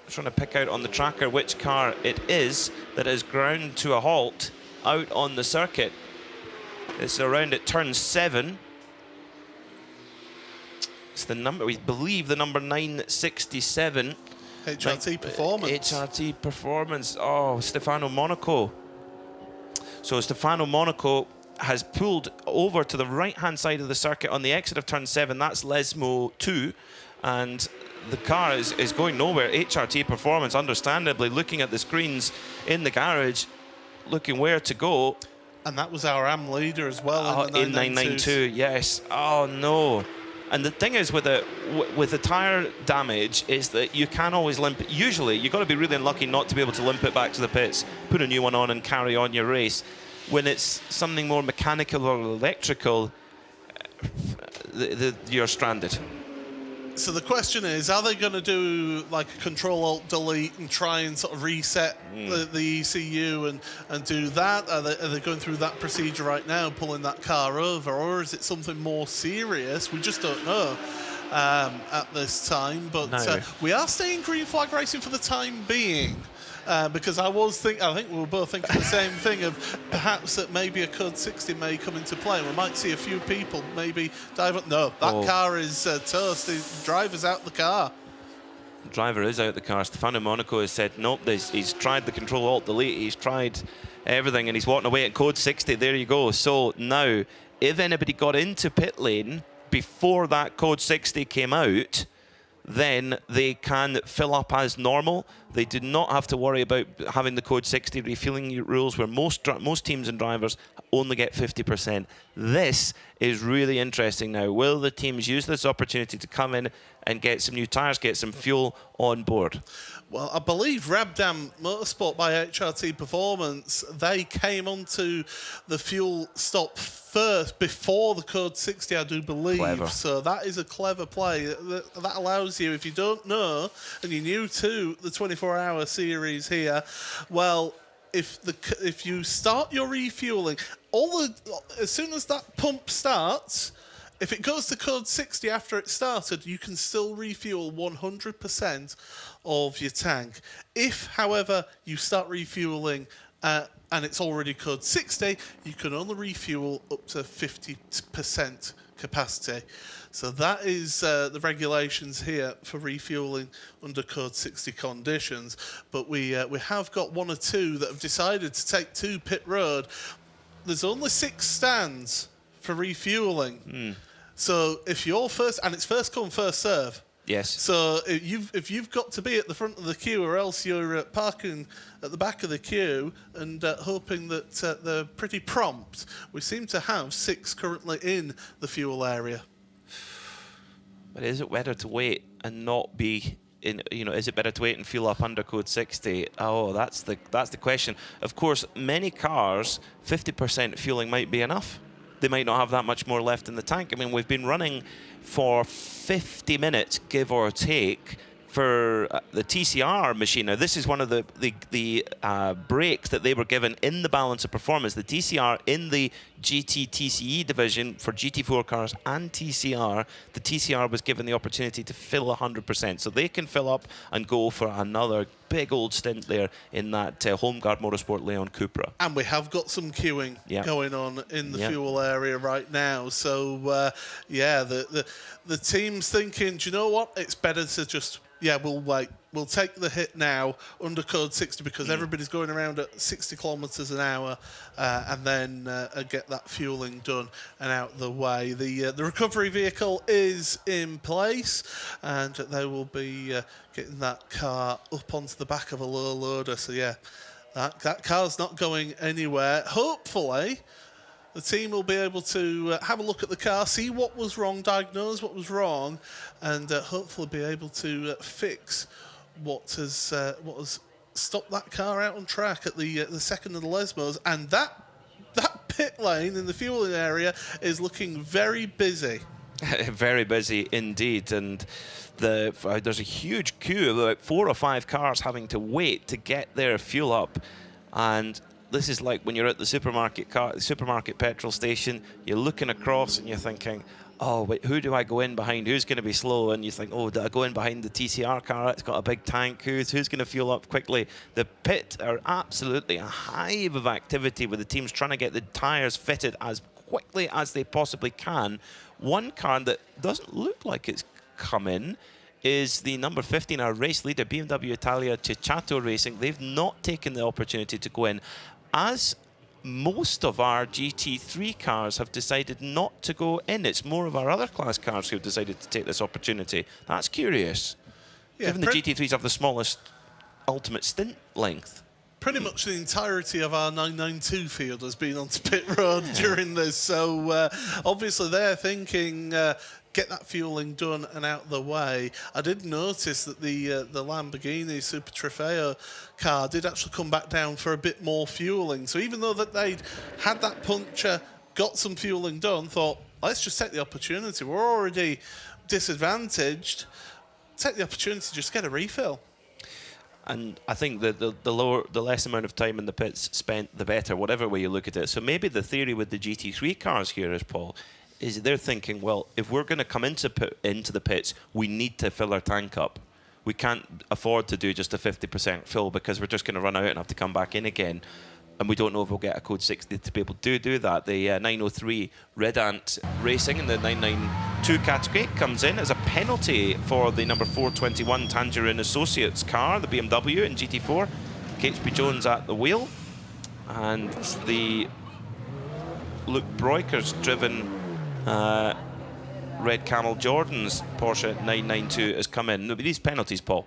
I'm trying to pick out on the tracker which car it is that is ground to a halt out on the circuit. It's around at turn 7. It's the number, we believe, the number 967.
HRT Performance.
HRT Performance. Oh, Stefano Monaco. So Stefano Monaco has pulled over to the right-hand side of the circuit on the exit of turn 7. That's Lesmo 2. And the car is going nowhere. HRT Performance, understandably, looking at the screens in the garage, looking where to go.
And that was our AM leader as well
in 992. Yes. Oh, no. And the thing is with the tyre damage is that you can always limp it. Usually, you've got to be really unlucky not to be able to limp it back to the pits, put a new one on and carry on your race. When it's something more mechanical or electrical, you're stranded.
So the question is, are they going to do like a Control-Alt-Delete and try and sort of reset the ECU and do that? Are they going through that procedure right now, pulling that car over? Or is it something more serious? We just don't know at this time. But
no.
We are staying green flag racing for the time being. Because I think we were both thinking the same thing of perhaps that maybe a Code 60 may come into play. We might see a few people maybe dive up. No, that car is toast. The driver's out the car.
driver is out the car. Stefano Monaco has said, nope, he's tried the Control-Alt-Delete, he's tried everything, and he's walking away at code 60. There you go. So now, if anybody got into pit lane before that code 60 came out, then they can fill up as normal. They do not have to worry about having the code 60 refueling rules where most teams and drivers only get 50%. This is really interesting now. Will the teams use this opportunity to come in and get some new tyres, get some fuel on board?
Well, I believe Rabdam Motorsport by HRT Performance, they came onto the fuel stop first before the code 60, I do believe.
Clever.
So that is a clever play. That allows you, if you don't know, and you're new to the 24-hour series here, well, if you start your refueling, as soon as that pump starts, if it goes to code 60 after it started, you can still refuel 100% of your tank. If, however, you start refueling and it's already code 60, you can only refuel up to 50% capacity. So that is the regulations here for refueling under code 60 conditions. But we have got one or two that have decided to take to pit road. There's only 6 stands for refueling. So if you're first, and it's first come, first serve.
Yes.
So if you've got to be at the front of the queue, or else you're parking at the back of the queue and hoping that they're pretty prompt. We seem to have 6 currently in the fuel area.
But is it better to wait and not be in? Is it better to wait and fuel up under code 60? Oh, that's the question. Of course, many cars, 50% fueling might be enough. They might not have that much more left in the tank. I mean, we've been running for 50 minutes, give or take, for the TCR machine. Now, this is one of the breaks that they were given in the balance of performance. The TCR in the GT TCE division for GT4 cars and TCR, the TCR was given the opportunity to fill 100%. So they can fill up and go for another big old stint there in that Homeguard Motorsport Leon Cupra.
And we have got some queuing going on in the fuel area right now. So, the team's thinking, do you know what? It's better to just... we'll wait. We'll take the hit now under code 60 because everybody's going around at 60 kilometres an hour and then get that fueling done and out the way. The recovery vehicle is in place and they will be getting that car up onto the back of a low loader. So, that car's not going anywhere. Hopefully, the team will be able to have a look at the car, see what was wrong, diagnose what was wrong, and hopefully be able to fix what has stopped that car out on track at the second of the Lesmos. And that pit lane in the fueling area is looking very busy.
Very busy indeed, and there's a huge queue of about 4 or 5 cars having to wait to get their fuel up. And this is like when you're at the supermarket petrol station, you're looking across and you're thinking, oh, wait, who do I go in behind? Who's going to be slow? And you think, oh, do I go in behind the TCR car? It's got a big tank. Who's going to fuel up quickly? The pit are absolutely a hive of activity with the teams trying to get the tyres fitted as quickly as they possibly can. One car that doesn't look like it's come in is the number 15, our race leader, BMW Italia Ceccato Racing. They've not taken the opportunity to go in, as most of our GT3 cars have decided not to go in. It's more of our other class cars who've decided to take this opportunity. That's curious, given the GT3s have the smallest ultimate stint length.
Pretty much the entirety of our 992 field has been onto pit road during this, so obviously they're thinking get that fueling done and out the way. I did notice that the Lamborghini Super Trofeo car did actually come back down for a bit more fueling. So even though that they'd had that puncture, got some fueling done, thought, let's just take the opportunity. We're already disadvantaged. Take the opportunity to just get a refill.
And I think that the less amount of time in the pits spent, the better, whatever way you look at it. So maybe the theory with the GT3 cars here is, Paul, is they're thinking, well, if we're going to come into the pits, we need to fill our tank up. We can't afford to do just a 50% fill because we're just going to run out and have to come back in again. And we don't know if we'll get a code 60 to be able to do that. The 903 Red Ant Racing and the 99 2 category comes in as a penalty for the number 421 Tangerine Associates car, the BMW in GT4. KHP Jones at the wheel. And the Luke Breukers driven Red Camel Jordan's Porsche 992 has come in. These penalties, Paul.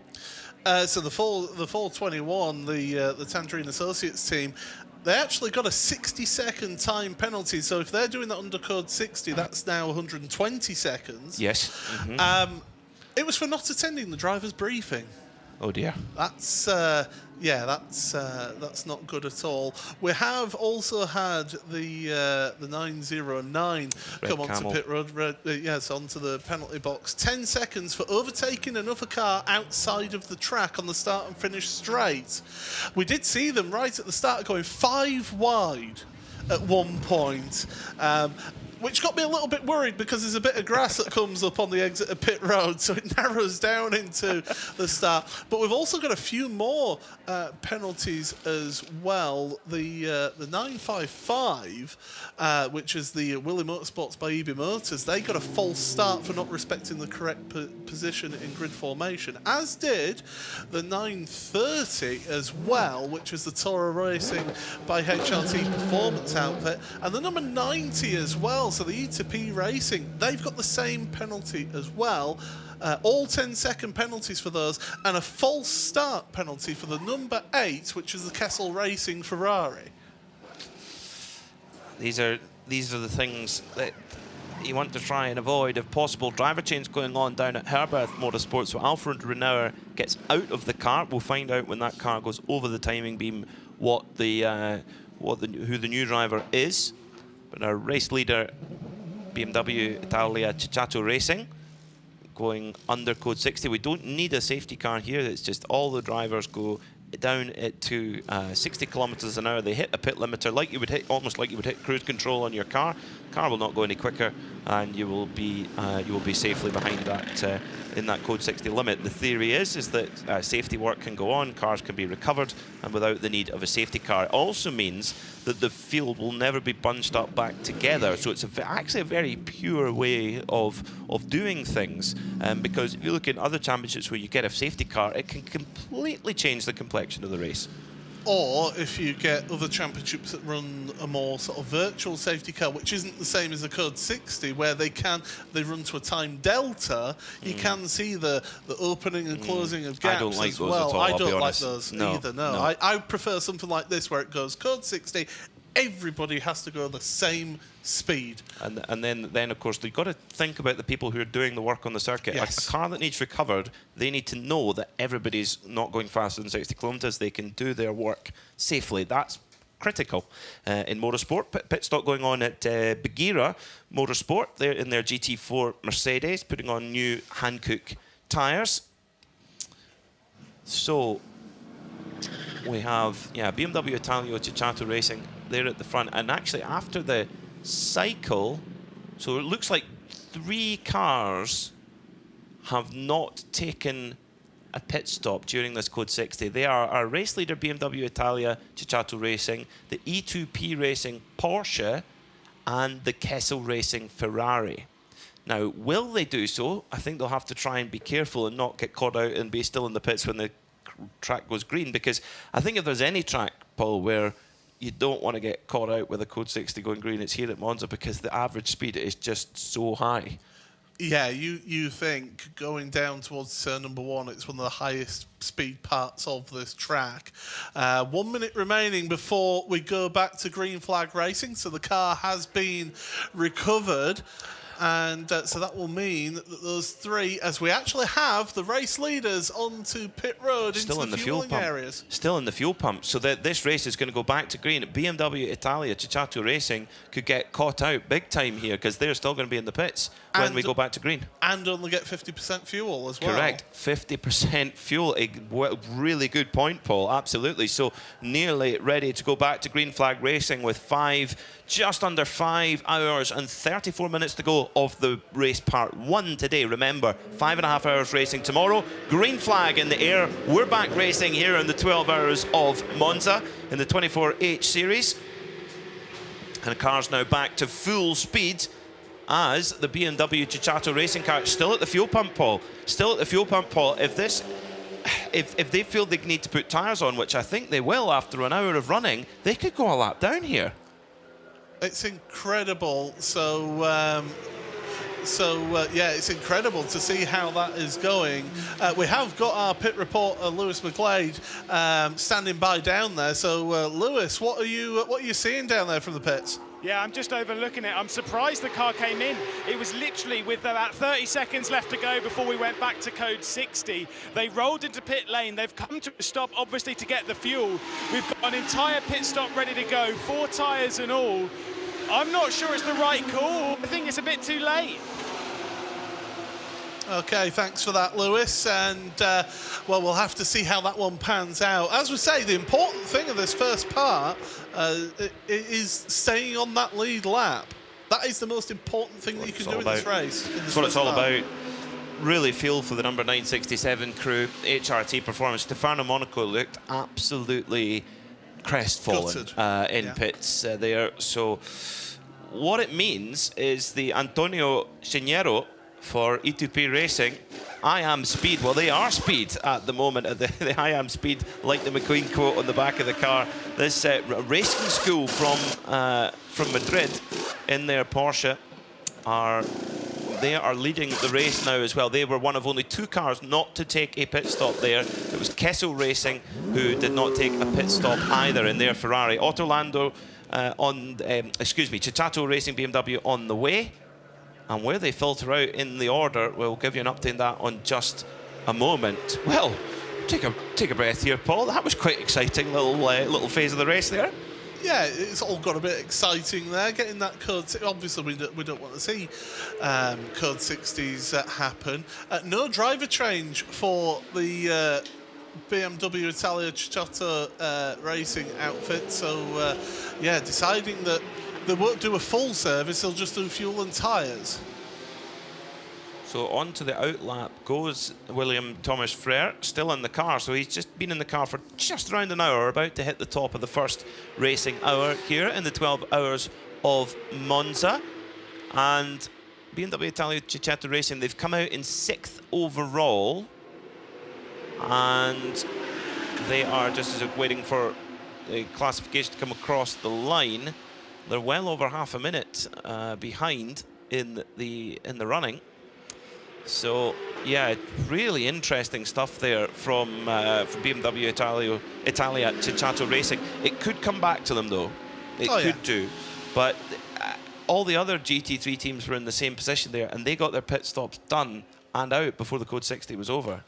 So the 421, the Tangerine Associates team, they actually got a 60-second time penalty. So if they're doing that under code 60, that's now 120 seconds.
Yes.
It was for not attending the driver's briefing.
Oh dear.
That's that's not good at all. We have also had the 909 come onto pit road. Onto the penalty box. 10 seconds for overtaking another car outside of the track on the start and finish straight. We did see them right at the start going 5 wide at one point. Which got me a little bit worried because there's a bit of grass that comes up on the exit of pit road, so it narrows down into the start. But we've also got a few more penalties as well. The 955, which is the Willie Motorsports by EB Motors, they got a false start for not respecting the correct position in grid formation, as did the 930 as well, which is the Toro Racing by HRT Performance outfit, and the number 90 as well. So the E2P Racing, they've got the same penalty as well. All 10-second penalties for those, and a false start penalty for the number 8, which is the Kessel Racing Ferrari.
These are the things that you want to try and avoid if possible. Driver change going on down at Herberth Motorsports. So Alfred Renauer gets out of the car. We'll find out when that car goes over the timing beam who the new driver is. But our race leader, BMW Italia Cicciato Racing, going under code 60. We don't need a safety car here. It's just all the drivers go down to 60 kilometers an hour. They hit a pit limiter like you would hit, almost like you would hit cruise control on your car. Car will not go any quicker, and you will be safely behind that in that code 60 limit. The theory is that safety work can go on, cars can be recovered, and without the need of a safety car. It also means that the field will never be bunched up back together. So it's actually a very pure way of doing things. Because if you look at other championships where you get a safety car, it can completely change the complexion of the race.
Or if you get other championships that run a more sort of virtual safety car, which isn't the same as a code 60, where they run to a time delta, you can see the opening and closing of gaps.
I don't like
as
those
well.
at all,
I
I'll
don't
be
like
honest.
those
No,
either. No,
no.
I prefer something like this where it goes code 60. Everybody has to go the same speed.
And then of course, you've got to think about the people who are doing the work on the circuit.
Yes.
A car that needs recovered, they need to know that everybody's not going faster than 60 kilometers. They can do their work safely. That's critical in motorsport. Pit stop going on at Bagheera Motorsport. They're in their GT4 Mercedes, putting on new Hankook tyres. So we have BMW Italia Cicciato Racing there at the front, and actually after the cycle, so it looks like 3 cars have not taken a pit stop during this code 60. They are our race leader BMW Italia Cicciato Racing, the E2P Racing Porsche, and the Kessel Racing Ferrari. Now, will they do so? I think they'll have to try and be careful and not get caught out and be still in the pits when the track goes green, because I think if there's any track, Paul, where you don't want to get caught out with a code 60 going green, it's here at Monza, because the average speed is just so high.
Yeah, you think going down towards turn number 1, it's one of the highest speed parts of this track. 1 minute remaining before we go back to green flag racing, so the car has been recovered. And so that will mean that those 3, as we actually have the race leaders onto pit road
Still
into the
fuel
fueling
pump.
areas.
Still in the fuel pump. So that this race is going to go back to green. BMW Italia Cicciato Racing could get caught out big time here, because they're still going to be in the pits when we go back to green.
And only get 50% fuel as well.
Correct. 50% fuel. A really good point, Paul. Absolutely. So nearly ready to go back to green flag racing with just under 5 hours and 34 minutes to go of the race part 1 today. Remember, 5.5 hours racing tomorrow. Green flag in the air. We're back racing here in the 12 hours of Monza in the 24H series. And the car's now back to full speed as the BMW Cicciotta racing car still at the fuel pump, Paul. Still at the fuel pump, Paul. If they feel they need to put tyres on, which I think they will after an hour of running, they could go a lap down here.
It's incredible. So yeah, it's incredible to see how that is going. We have got our pit reporter Lewis McGlade standing by down there. So Lewis, what are you seeing down there from the pits?
Yeah, I'm just overlooking it. I'm surprised the car came in. It was literally with about 30 seconds left to go before we went back to code 60. They rolled into pit lane. They've come to a stop, obviously, to get the fuel. We've got an entire pit stop ready to go, 4 tyres and all. I'm not sure it's the right call. I think it's a bit too late.
Okay, thanks for that, Lewis. And, well, we'll have to see how that one pans out. As we say, the important thing of this first part is staying on that lead lap. That is the most important thing that you can do in this race.
That's what it's all about. Really feel for the number 967 crew, HRT performance. Stefano Monaco looked absolutely crestfallen in pits there. So what it means is the Antonio Chinero for E2P Racing, I am speed. Well, they are speed at the moment. The I am speed, like the McQueen quote on the back of the car. This racing school from Madrid in their Porsche they are leading the race now as well. They were one of only 2 cars not to take a pit stop there. It was Kessel Racing who did not take a pit stop either in their Ferrari. Autolando Cicciotta Racing BMW on the way. And where they filter out in the order, we'll give you an update on that on just a moment. Well, take a breath here, Paul. That was quite exciting little phase of the race there.
Yeah, it's all got a bit exciting there. Getting that code, obviously we don't want to see code 60s happen. No driver change for the BMW Italia Cicciotta racing outfit. So yeah, deciding that they won't do a full service, they'll just do fuel and tyres.
So on to the outlap goes William Thomas Frere, still in the car. So he's just been in the car for just around an hour, about to hit the top of the first racing hour here in the 12 hours of Monza. And BMW Italia Cicciotta Racing, they've come out in 6th overall. And they are just waiting for the classification to come across the line. They're well over half a minute behind in the running. So yeah, really interesting stuff there from BMW Italia Cicciotta Racing. It could come back to them though. It could do. But all the other GT3 teams were in the same position there, and they got their pit stops done and out before the code 60 was over.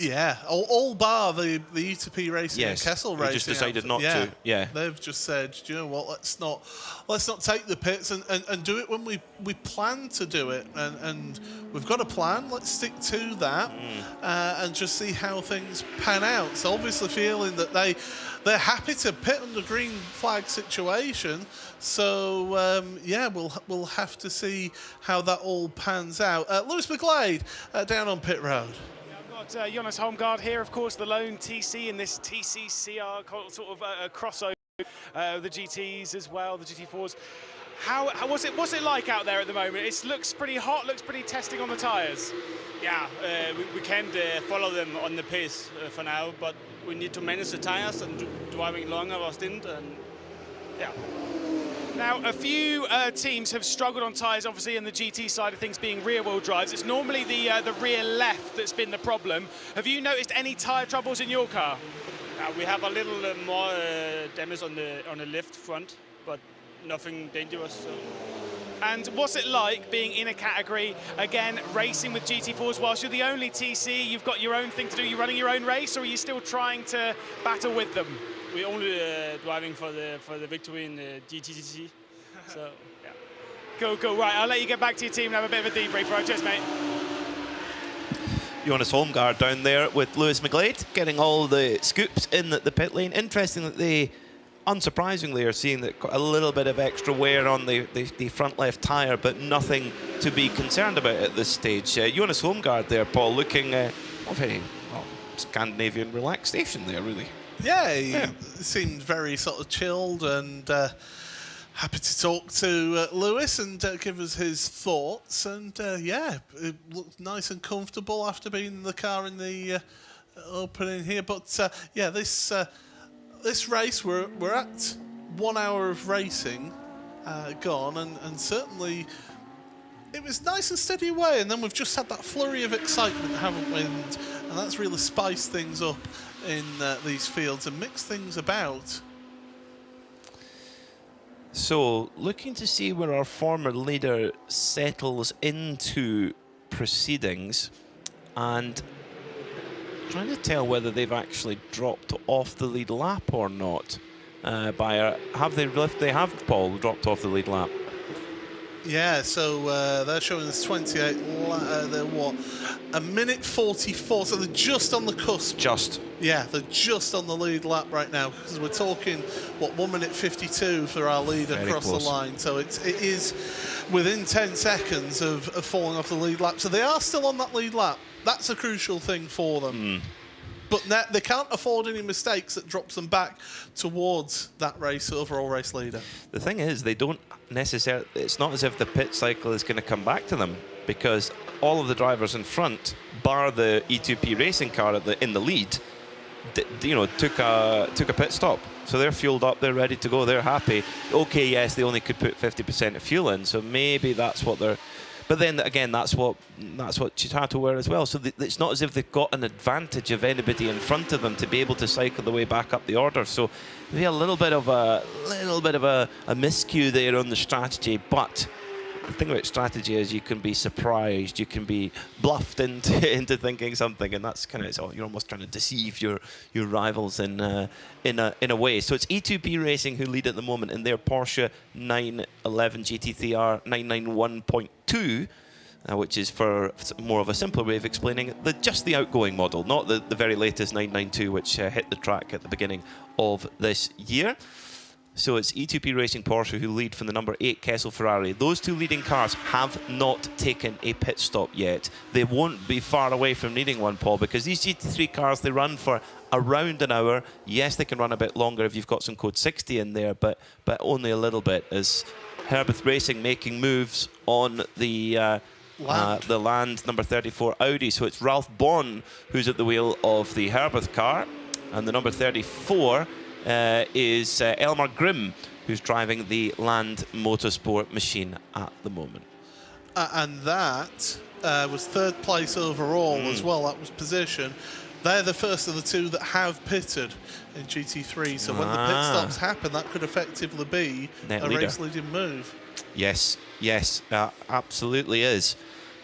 Yeah, all bar the E2P Racing and Kessel Racing.
They just decided not to. Yeah,
they've just said, do you know what? Let's not take the pits and do it when we plan to do it. And we've got a plan. Let's stick to that and just see how things pan out. So obviously feeling that they're happy to pit under green flag situation. So yeah, we'll have to see how that all pans out. Lewis McGlade down on pit road.
Jonas Holmgaard here, of course, the lone TC in this TCCR sort of crossover. The GTs as well, the GT4s. What's it like out there at the moment? It looks pretty hot, looks pretty testing on the tyres.
Yeah, we can't follow them on the pace for now, but we need to manage the tyres and driving longer our stint, and yeah.
Now, a few teams have struggled on tyres, obviously, in the GT side of things being rear-wheel drives. It's normally the rear left that's been the problem. Have you noticed any tyre troubles in your car?
We have a little more damage on the left front, but nothing dangerous. So.
And what's it like being in a category, again, racing with GT4s whilst you're the only TC, you've got your own thing to do, you're running your own race, or are you still trying to battle with them?
We're only driving for the victory in the GTTC. So, yeah.
Cool. Right, I'll let you get back to your team and have a bit of a debrief. Right, cheers, mate.
Jonas Holmgaard down there with Lewis McGlade, getting all the scoops in the pit lane. Interesting that they, unsurprisingly, are seeing that a little bit of extra wear on the front left tyre, but nothing to be concerned about at this stage. Jonas Holmgaard there, Paul, looking very Scandinavian relaxation there, really.
Yeah, he seemed very sort of chilled and Happy to talk to Lewis and give us his thoughts. And yeah, it looked nice and comfortable after being in the car in the opening here. But yeah, this race, we're at 1 hour of racing gone, and certainly it was nice and steady away. And then we've just had that flurry of excitement, haven't we? And that's really spiced things up in these fields and mixed things about.
So, looking to see where our former leader settles into proceedings, and trying to tell whether they've actually dropped off the lead lap or not. Have they have Paul dropped off the lead lap?
Yeah, so they're showing us 28. They're what? A minute 44. So they're just on the cusp.
Just.
Yeah, they're just on the lead lap right now, because we're talking, what, 1 minute 52 for our lead
Very
across
close.
the line. So it is within 10 seconds of falling off the lead lap. So they are still on that lead lap. That's a crucial thing for them. But they can't afford any mistakes that drops them back towards that overall race leader.
The thing is, they don't necessarily. It's not as if the pit cycle is going to come back to them, because all of the drivers in front, bar the E2P racing car in the lead, took a pit stop. So they're fueled up, they're ready to go, they're happy. Okay, yes, they only could put 50% of fuel in, so maybe that's what they're. But then again, that's what Chitato were as well. So it's not as if they've got an advantage of anybody in front of them to be able to cycle the way back up the order. So maybe a little bit of a miscue there on the strategy. But the thing about strategy is you can be surprised, you can be bluffed into thinking something, and that's kind of you're almost trying to deceive your rivals in a way. So it's E2P Racing who lead at the moment in their Porsche 911 GT3R 991.2, which is, for more of a simpler way of explaining it, just the outgoing model, not the very latest 992, which hit the track at the beginning of this year. So it's E2P Racing Porsche who lead from the number 8 Kessel Ferrari. Those two leading cars have not taken a pit stop yet. They won't be far away from needing one, Paul, because these GT3 cars, they run for around an hour. Yes, they can run a bit longer if you've got some code 60 in there, but only a little bit, as Herbeth Racing making moves on the Land number 34 Audi. So it's Ralph Bonn who's at the wheel of the Herbeth car, and the number 34 is Elmar Grimm, who's driving the Land Motorsport machine at the moment.
And that was third place overall as well. That was position. They're the first of the two that have pitted in GT3. So when the pit stops happen, that could effectively be
Net
a
leader.
race-leading move.
Yes, absolutely is.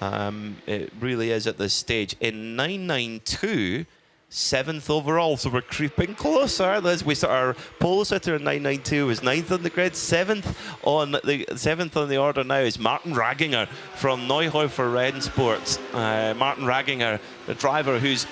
It really is at this stage. In 992, 7th overall, so we're creeping closer. Our pole sitter in 992 was 9th on the grid. 7th on the order now is Martin Raginger from Neuhofer Rennsport. Martin Raginger, the driver who's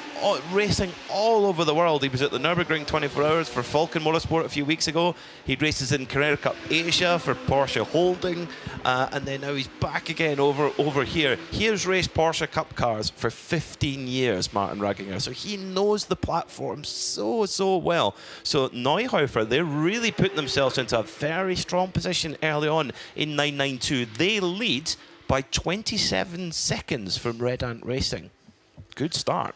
racing all over the world. He was at the Nürburgring 24 Hours for Falcon Motorsport a few weeks ago. He races in Carrera Cup Asia for Porsche Holding, and then now he's back again over here. Here's raced Porsche Cup cars for 15 years, Martin Raginger, so he knows the platform so well. So Neuhofer, they're really putting themselves into a very strong position early on in 992. They lead by 27 seconds from Red Ant Racing. Good start.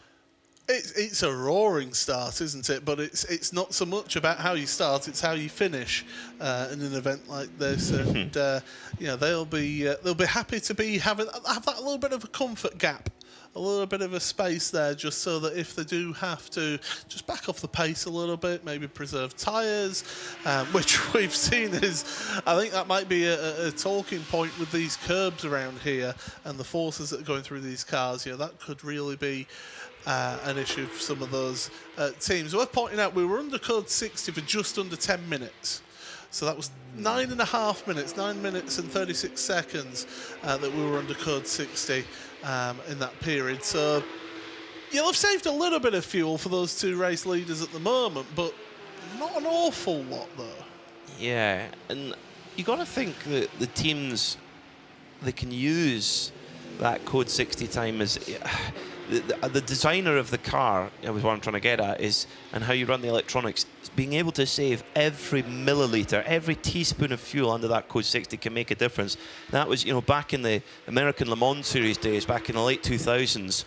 It's a roaring start, isn't it? But it's not so much about how you start; it's how you finish in an event like this. And they'll be happy to have that little bit of a comfort gap, a little bit of a space there, just so that if they do have to just back off the pace a little bit, maybe preserve tyres, which we've seen is, I think that might be a talking point with these curbs around here and the forces that are going through these cars. That could really be an issue for some of those teams. Worth pointing out, we were under code 60 for just under 10 minutes. So that was 9.5 minutes, 9 minutes and 36 seconds that we were under code 60 in that period. So you'll have saved a little bit of fuel for those two race leaders at the moment, but not an awful lot though.
Yeah, and you got to think that the teams, they can use that code 60 time as the designer of the car, was what I'm trying to get at, is, and how you run the electronics, being able to save every milliliter, every teaspoon of fuel under that Code 60 can make a difference. That was, back in the American Le Mans Series days, back in the late 2000s,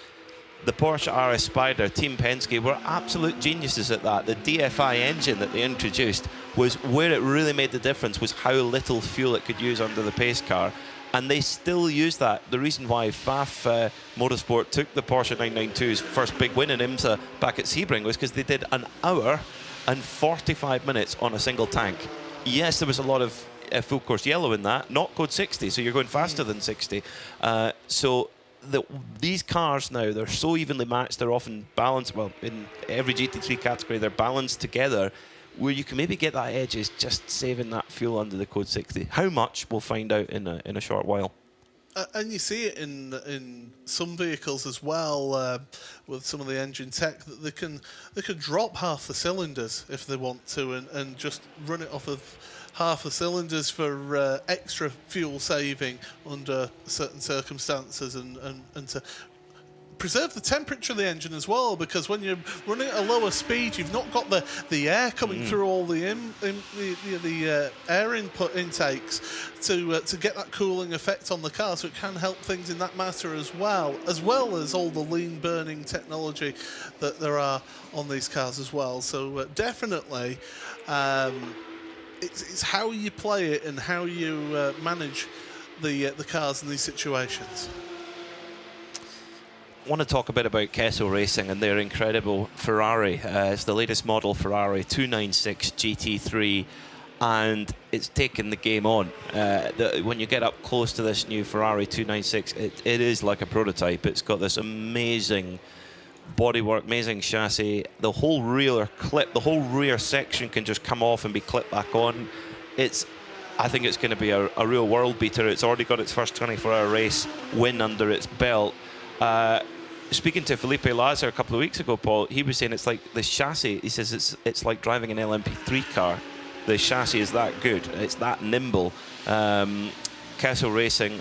the Porsche RS Spider, Team Penske, were absolute geniuses at that. The DFI engine that they introduced was where it really made the difference, was how little fuel it could use under the pace car. And they still use that. The reason why Pfaff Motorsport took the Porsche 992's first big win in IMSA back at Sebring was because they did an hour and 45 minutes on a single tank. Yes, there was a lot of full course yellow in that, not Code 60, so you're going faster than 60. These cars now, they're so evenly matched, they're often balanced. Well, in every GT3 category, they're balanced together, where you can maybe get that edge is just saving that fuel under the Code 60. How much, we'll find out in a short while.
And you see it in some vehicles as well, with some of the engine tech, that they can drop half the cylinders if they want to, and just run it off of half the cylinders for extra fuel saving under certain circumstances, and to preserve the temperature of the engine as well, because when you're running at a lower speed, you've not got the air coming through all the air input intakes to get that cooling effect on the car, so it can help things in that matter as well as all the lean burning technology that there are on these cars as well. So definitely it's how you play it and how you manage the cars in these situations.
I want to talk a bit about Kessel Racing and their incredible Ferrari. It's the latest model Ferrari 296 GT3, and it's taken the game on. When you get up close to this new Ferrari 296, it is like a prototype. It's got this amazing bodywork, amazing chassis. The whole rear section can just come off and be clipped back on. I think it's going to be a real world beater. It's already got its first 24-hour race win under its belt. Speaking to Felipe Lazar a couple of weeks ago, Paul, he was saying it's like the chassis. He says it's like driving an LMP3 car. The chassis is that good. It's that nimble. Kessel Racing,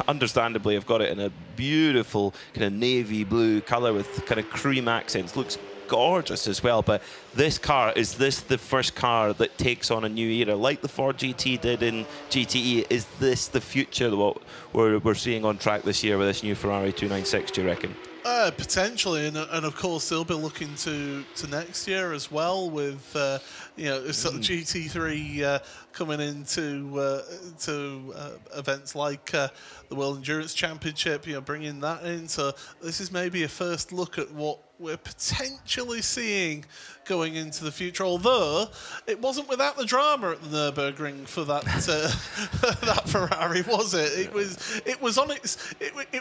understandably, have got it in a beautiful kind of navy blue colour with kind of cream accents. Looks gorgeous as well. But this car, is this the first car that takes on a new era, like the Ford GT did in GTE? Is this the future that what we're seeing on track this year with this new Ferrari 296, do you reckon?
Potentially, and of course they'll be looking to next year as well, with sort of GT3 coming into events like the World Endurance Championship, bringing that in. So this is maybe a first look at what we're potentially seeing going into the future. Although it wasn't without the drama at the Nürburgring for that that Ferrari, was it? It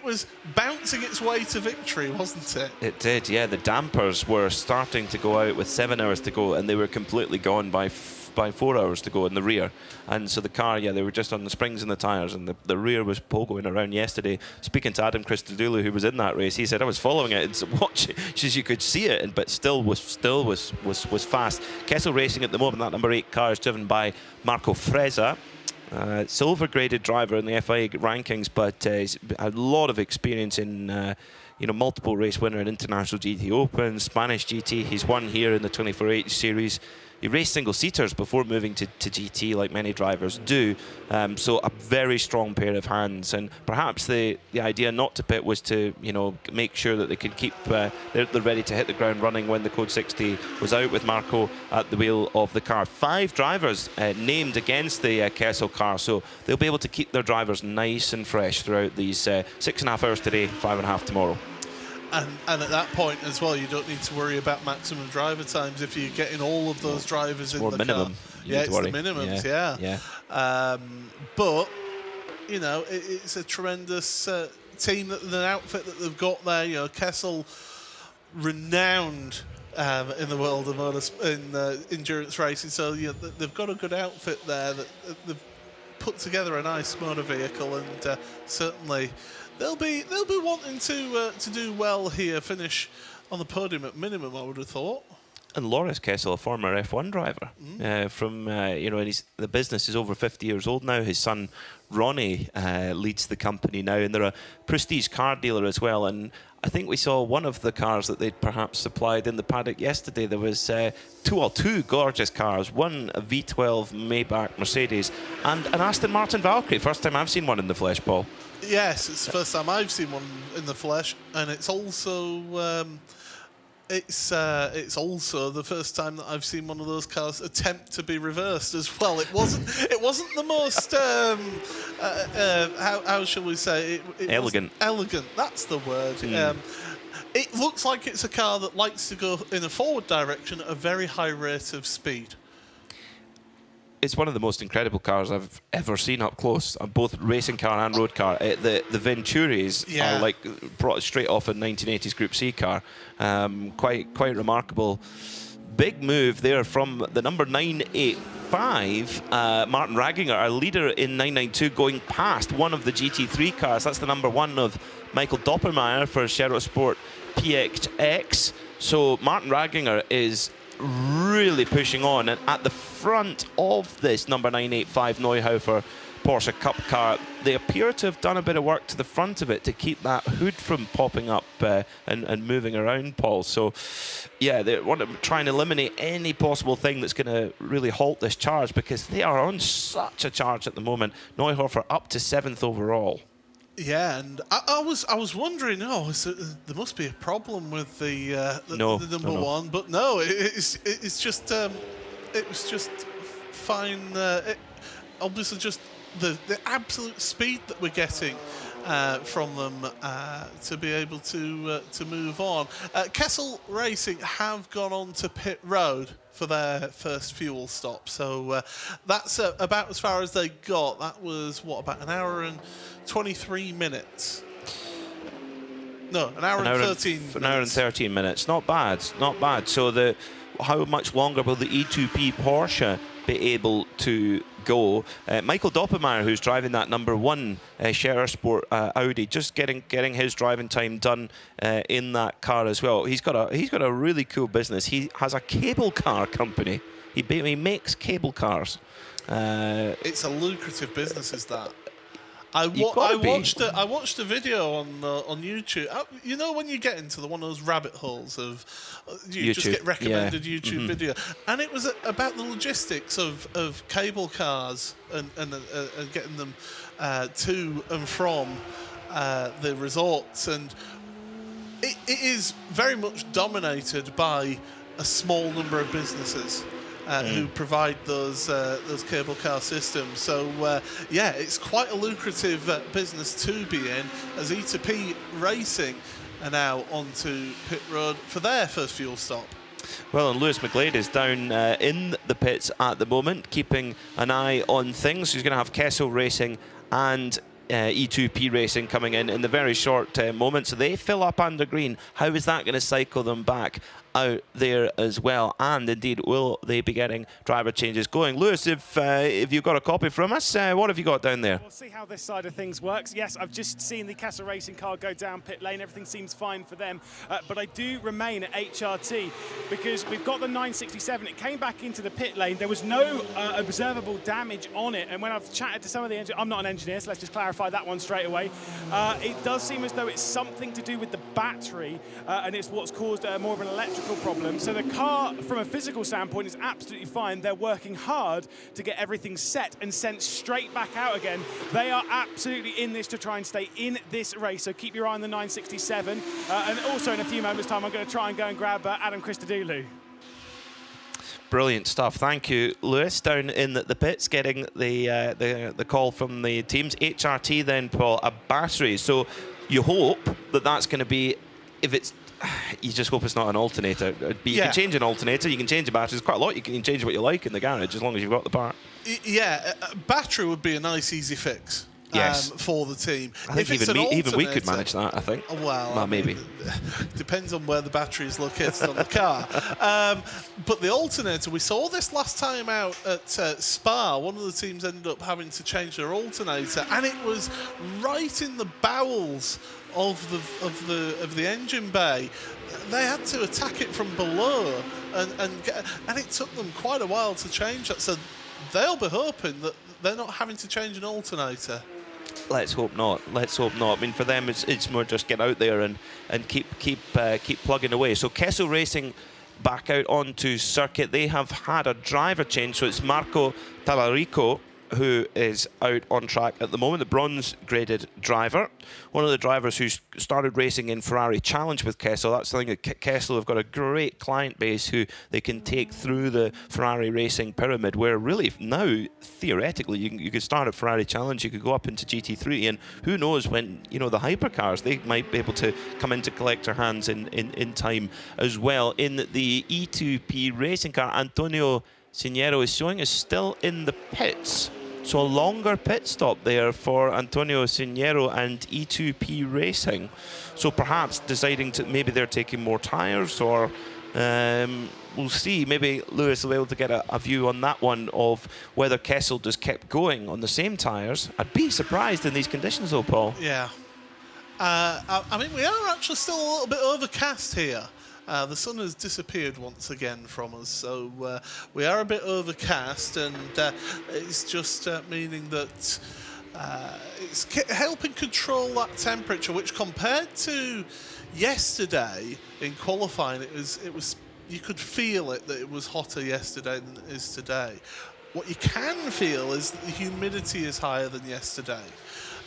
was bouncing its way to victory, wasn't it?
It did, yeah. The dampers were starting to go out with 7 hours to go, and they were completely gone by 4 hours to go in the rear. And so the car, they were just on the springs and the tyres, and the rear was pogoing around yesterday. Speaking to Adam Christodoulou, who was in that race, he said, I was following it and watching, you could see it, but still was fast. Kessel Racing at the moment, that number 8 car is driven by Marco Freza. Silver graded driver in the FIA rankings, but he's had a lot of experience in multiple race winner in International GT Open, Spanish GT. He's won here in the 24H series. He raced single-seaters before moving to GT, like many drivers do. So a very strong pair of hands. And perhaps the idea not to pit was to, make sure that they could keep, they're ready to hit the ground running when the Code 60 was out with Marco at the wheel of the car. 5 drivers named against the Kessel car, so they'll be able to keep their drivers nice and fresh throughout these 6.5 hours today, 5.5 tomorrow.
And at that point as well, you don't need to worry about maximum driver times if you're getting all of those drivers in the
minimum.
car. Yeah, it's the minimums, yeah. But, it's a tremendous team, the outfit that they've got there. Kessel, renowned in the world of endurance racing. So they've got a good outfit there. That they've put together a nice motor vehicle, and certainly they'll be wanting to do well here, finish on the podium at minimum, I would have thought.
And Loris Kessel, a former F1 driver, and the business is over 50 years old now. His son Ronnie leads the company now, and they're a prestige car dealer as well. And I think we saw one of the cars that they'd perhaps supplied in the paddock yesterday. There was two gorgeous cars, one a V12 Maybach Mercedes and an Aston Martin Valkyrie. First time I've seen one in the flesh, Paul.
Yes, it's the first time I've seen one in the flesh, and it's also it's also the first time that I've seen one of those cars attempt to be reversed as well. It wasn't the most how shall we say it
elegant.
Elegant, that's the word. It looks like it's a car that likes to go in a forward direction at a very high rate of speed.
It's one of the most incredible cars I've ever seen up close, both racing car and road car. The Venturis are like brought straight off a 1980s Group C car. Quite remarkable. Big move there from the number 985, Martin Ragginger, our leader in 992, going past one of the GT3 cars. That's the number 1 of Michael Doppelmayr for Sherrow Sport PXX. So Martin Ragginger is really pushing on, and at the front of this number 985 Neuhofer Porsche Cup car, they appear to have done a bit of work to the front of it to keep that hood from popping up and moving around, Paul. So yeah, they want to try and eliminate any possible thing that's going to really halt this charge, because they are on such a charge at the moment. Neuhofer up to 7th overall.
Yeah, and I was wondering, there must be a problem with the number 1, but no, it's just it was just fine. Obviously, just the absolute speed that we're getting from them to be able to move on. Kessel Racing have gone on to pit road for their first fuel stop, so that's about as far as they got. That was about an hour and 23 minutes. No, an hour and 13 minutes.
An hour and 13 minutes. Not bad. So how much longer will the E2P Porsche be able to go? Michael Doppelmayr, who's driving that number 1 Sherrow Sport Audi, just getting his driving time done in that car as well. He's got a really cool business. He has a cable car company. He makes cable cars.
It's a lucrative business, is that? I watched a video on YouTube. You know, when you get into one of those rabbit holes of you just get recommended YouTube video, and it was about the logistics of cable cars and getting them to and from the resorts, and it is very much dominated by a small number of businesses who provide those cable car systems. So it's quite a lucrative business to be in, as E2P Racing are now onto pit road for their first fuel stop.
Well, and Lewis McGlade is down in the pits at the moment, keeping an eye on things. He's going to have Kessel Racing and E2P Racing coming in the very short moment. So they fill up under green. How is that going to cycle them back out there as well? And indeed, will they be getting driver changes going? Lewis, if you've got a copy from us, what have you got down there?
We'll see how this side of things works. Yes, I've just seen the Kessel Racing car go down pit lane. Everything seems fine for them. But I do remain at HRT, because we've got the 967. It came back into the pit lane. There was no observable damage on it. And when I've chatted to some of the engineers, I'm not an engineer, so let's just clarify that one straight away. It does seem as though it's something to do with the battery, and it's what's caused more of an electrical problem. So the car, from a physical standpoint, is absolutely fine. They're working hard to get everything set and sent straight back out again. They are absolutely in this to try and stay in this race. So keep your eye on the 967. And also in a few moments' time, I'm going to try and go and grab Adam Christodoulou.
Brilliant stuff. Thank you, Lewis, down in the pits, getting the call from the teams. HRT then, Paul, a battery. So you hope that that's going to be, if it's, you just hope it's not an alternator. But you can change an alternator, you can change a battery. There's quite a lot. You can change what you like in the garage, as long as you've got the part.
Yeah, a battery would be a nice, easy fix. for the team.
I think even we could manage that, I think.
Well,
maybe.
Depends on where the battery is located on the car. But the alternator, we saw this last time out at Spa. One of the teams ended up having to change their alternator, and it was right in the bowels of the engine bay. They had to attack it from below, and it took them quite a while to change that. So they'll be hoping that they're not having to change an alternator.
Let's hope not. Let's hope not. I mean, for them, it's more just get out there and keep plugging away. So Kessel Racing back out onto circuit. They have had a driver change, so it's Marco Tallarico who is out on track at the moment, the bronze-graded driver. One of the drivers who started racing in Ferrari Challenge with Kessel. That's the thing that Kessel have got a great client base who they can take through the Ferrari racing pyramid, where really now, theoretically, you could start at Ferrari Challenge, you could go up into GT3, and who knows when, the hypercars, they might be able to come into collector hands in time as well. In the E2P racing car, Antonio Siniero is showing us still in the pits. So a longer pit stop there for Antonio Siniero and E2P Racing. So perhaps deciding to, maybe they're taking more tyres, or we'll see. Maybe Lewis will be able to get a view on that one of whether Kessel just kept going on the same tyres. I'd be surprised in these conditions though, Paul.
Yeah. I mean, we are actually still a little bit overcast here. The sun has disappeared once again from us, so we are a bit overcast, and it's just meaning that it's helping control that temperature, which compared to yesterday in qualifying, it was you could feel it that it was hotter yesterday than it is today. What you can feel is that the humidity is higher than yesterday.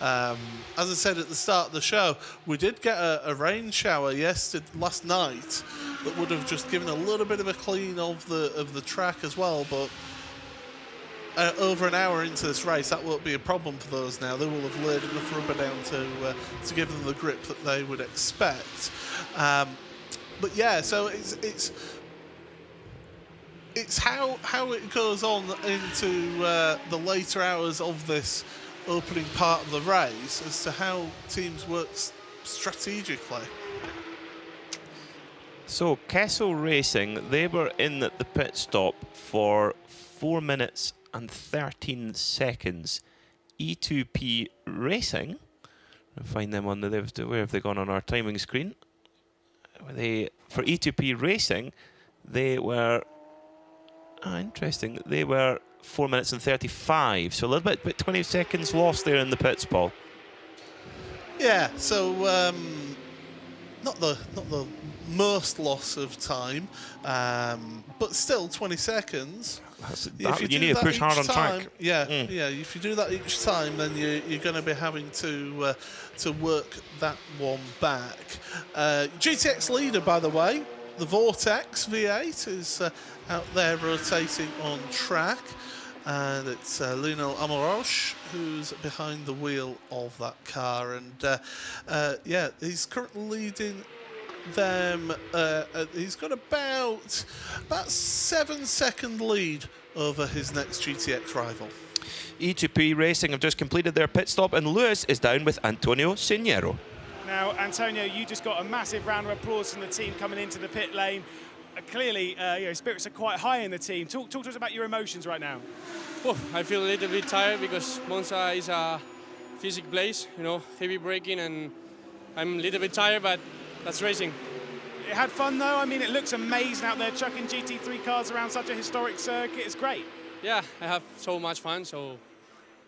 As I said at the start of the show, we did get a rain shower last night that would have just given a little bit of a clean of the track as well, but over an hour into this race, that won't be a problem for those now. They will have laid enough rubber down to give them the grip that they would expect. But yeah, so it's how it goes on into the later hours of this opening part of the race as to how teams work strategically.
So Kessel Racing, they were in the pit stop for 4 minutes and 13 seconds. E2P Racing, I'll find them on where have they gone on our timing screen? For E2P Racing, they were interesting. They were 4 minutes and 35, so a little bit 20 seconds lost there in the pits, Paul.
Yeah, so not the most loss of time, but still 20 seconds.
You need to push hard on track.
Yeah, yeah. If you do that each time, then you're going to be having to work that one back. GTX leader, by the way, the Vortex V8 is out there rotating on track. And it's Lionel Amoros who's behind the wheel of that car, and yeah, he's currently leading them. He's got about 7-second lead over his next GTX rival.
E2P Racing have just completed their pit stop, and Lewis is down with Antonio Siniero.
Now, Antonio, you just got a massive round of applause from the team coming into the pit lane. Clearly, spirits are quite high in the team. Talk to us about your emotions right now.
Oh, I feel a little bit tired because Monza is a physical place, heavy braking, and I'm a little bit tired, but that's racing.
It had fun though. I mean, it looks amazing out there chucking GT3 cars around such a historic circuit. It's great.
Yeah, I have so much fun. So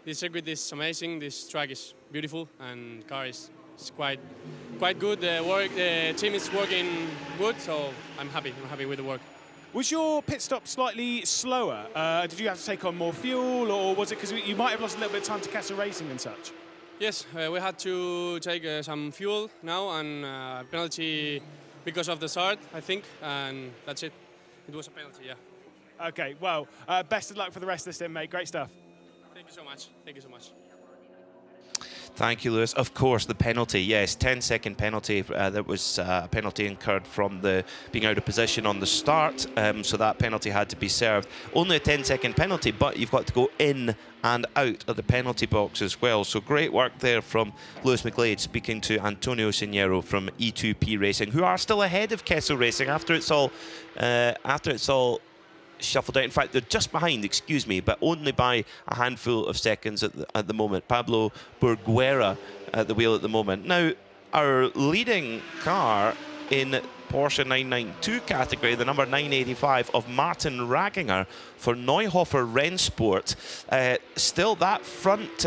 this circuit is amazing. This track is beautiful, and car is quite good. The team is working good, so I'm happy. I'm happy with the work.
Was your pit stop slightly slower? Did you have to take on more fuel, or was it because you might have lost a little bit of time to Kessel Racing and such?
Yes, we had to take some fuel now, and penalty because of the start, I think, and that's it. It was a penalty, yeah.
Okay, well, best of luck for the rest of this then, mate. Great stuff.
Thank you so much. Thank you so much.
Thank you, Lewis. Of course, the penalty. Yes, 10-second penalty. That was a penalty incurred from the being out of position on the start. So that penalty had to be served. Only a 10-second penalty, but you've got to go in and out of the penalty box as well. So great work there from Lewis McGlade, speaking to Antonio Siniero from E2P Racing, who are still ahead of Kessel Racing after it's all shuffled out. In fact, they're just behind, excuse me, but only by a handful of seconds at the moment. Pablo Burguera at the wheel at the moment. Now, our leading car in Porsche 992 category, the number 985 of Martin Raginger for Neuhofer Rennsport. Still that front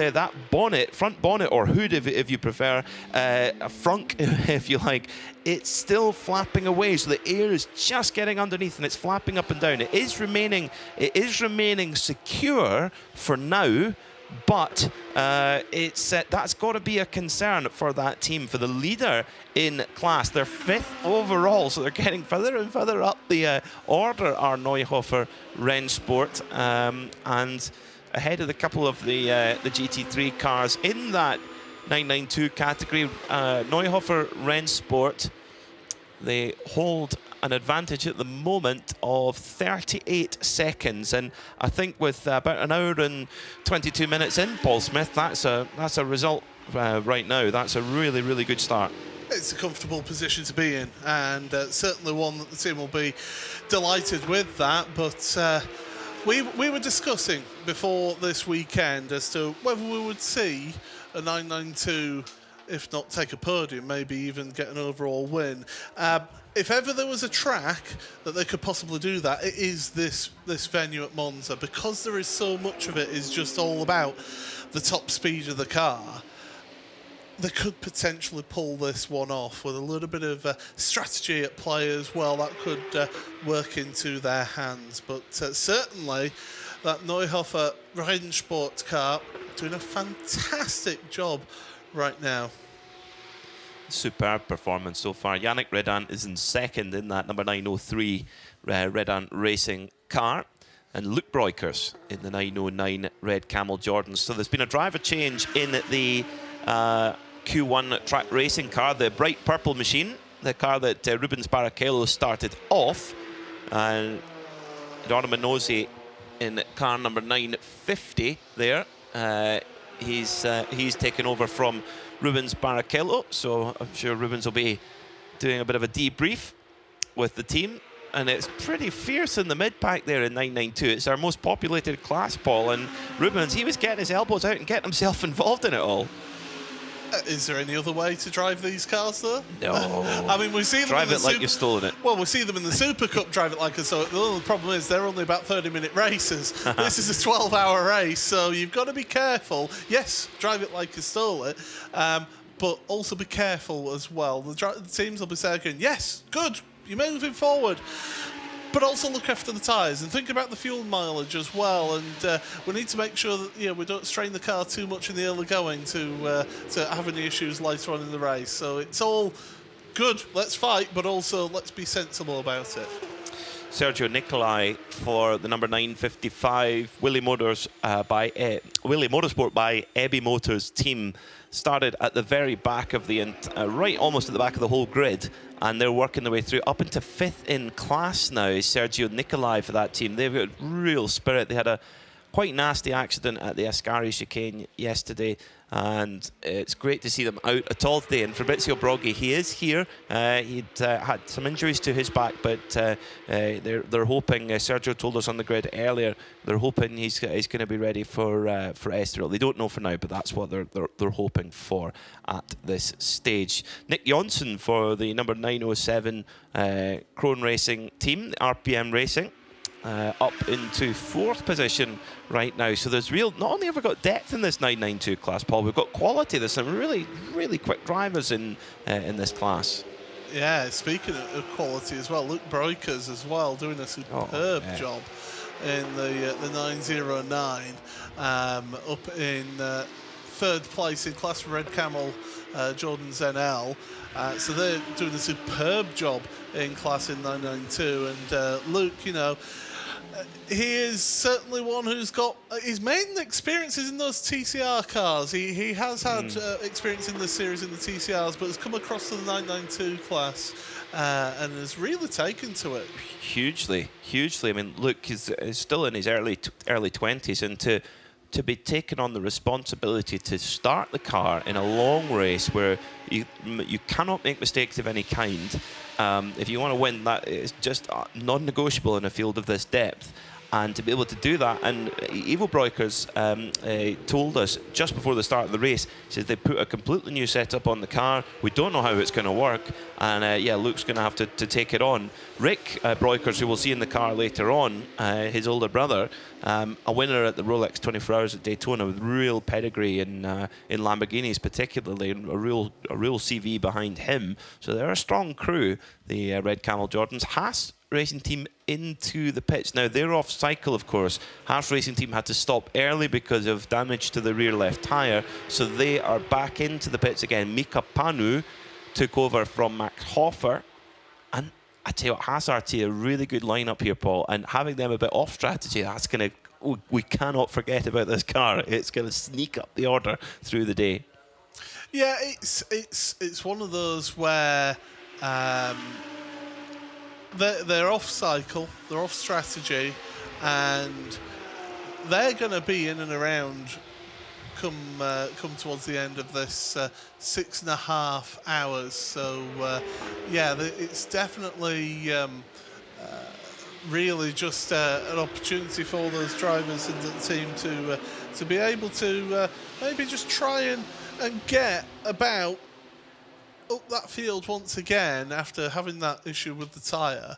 bonnet or hood, if you prefer, a frunk, if you like, it's still flapping away. So the air is just getting underneath and it's flapping up and down. It is remaining secure for now. But that's got to be a concern for that team, for the leader in class. They're 5th overall, so they're getting further and further up the order, our Neuhofer Rennsport, and ahead of a couple of the GT3 cars in that 992 category. Neuhofer Rennsport, they hold an advantage at the moment of 38 seconds, and I think with about an hour and 22 minutes in, Paul Smith, that's a result right now. That's a really, really good start.
It's a comfortable position to be in, and certainly one that the team will be delighted with that. But we were discussing before this weekend as to whether we would see a 992, if not take a podium, maybe even get an overall win. If ever there was a track that they could possibly do that, it is this venue at Monza, because there is so much of it is just all about the top speed of the car. They could potentially pull this one off with a little bit of strategy at play as well. That could work into their hands. But certainly that Neuhofer Rennsport car doing a fantastic job right now.
Superb performance so far. Yannick Redan is in second in that number 903 Redan Racing car, and Luke Breukers in the 909 Red Camel Jordans. So there's been a driver change in the Q1 track racing car, the bright purple machine, the car that Rubens Barrichello started off. And Eduardo Minozzi in car number 950 there. He's taken over from Rubens Barrichello, so I'm sure Rubens will be doing a bit of a debrief with the team. And it's pretty fierce in the mid-pack there in 992. It's our most populated class, Paul, and Rubens, he was getting his elbows out and getting himself involved in it all.
Is there any other way to drive these cars, though?
No.
I mean, we see them
drive it like you've stolen it.
Well, we see them in the Super Cup, drive it like so. The problem is they're only about 30-minute races. This is a 12-hour race, so you've got to be careful. Yes, drive it like you stole it, but also be careful as well. The teams will be saying, yes, good, you're moving forward. But also look after the tyres and think about the fuel mileage as well. And we need to make sure that we don't strain the car too much in the early going to have any issues later on in the race. So it's all good. Let's fight, but also let's be sensible about it.
Sergio Nicolai for the number 955 Willie Motorsport by Ebby Motors team started at the very back of the right almost at the back of the whole grid, and they're working their way through up into 5th in class now. Sergio Nicolai for that team. They've got real spirit. They had a quite nasty accident at the Ascari chicane yesterday, and it's great to see them out at all today. And Fabrizio Broggi, he is here. He'd had some injuries to his back, but they're hoping. Sergio told us on the grid earlier. They're hoping he's going to be ready for Estoril. They don't know for now, but that's what they're hoping for at this stage. Nick Jonsson for the number 907 Krone Racing team, RPM Racing. Up into 4th position right now. So there's not only have we got depth in this 992 class, Paul, we've got quality. There's some really, really quick drivers in this class.
Yeah, speaking of quality as well, Luke Breukers as well, doing a superb job in the 909, up in 3rd place in class for Red Camel Jordan's NL. So they're doing a superb job in class in 992. And Luke, he is certainly one who's got his main experiences in those TCR cars. He has had experience in this series in the TCRs, but has come across to the 992 class and has really taken to it.
Hugely. I mean, look, he's still in his early 20s, and to be taking on the responsibility to start the car in a long race where you cannot make mistakes of any kind. If you want to win, that is just non-negotiable in a field of this depth. And to be able to do that, and Evo Breukers told us just before the start of the race, he says they put a completely new setup on the car. We don't know how it's going to work, and yeah, Luke's going to have to take it on. Rick Breukers, who we'll see in the car later on, his older brother, a winner at the Rolex 24 Hours at Daytona with real pedigree in Lamborghinis particularly, and a real CV behind him. So they're a strong crew, the Red Camel Jordans. Haas Racing Team into the pits. Now, they're off cycle, of course. Haas Racing Team had to stop early because of damage to the rear left tyre, so they are back into the pits again. Mika Panu took over from Max Hofer, and I tell you what, Haas RT, a really good lineup here, Paul, and having them a bit off strategy, that's going to, we cannot forget about this car. It's going to sneak up the order through the day.
Yeah, it's one of those where they're off cycle, they're off strategy, and they're going to be in and around come towards the end of this 6.5 hours. So yeah, it's definitely really just an opportunity for those drivers and the team to be able to maybe just try and get about up that field once again after having that issue with the tyre.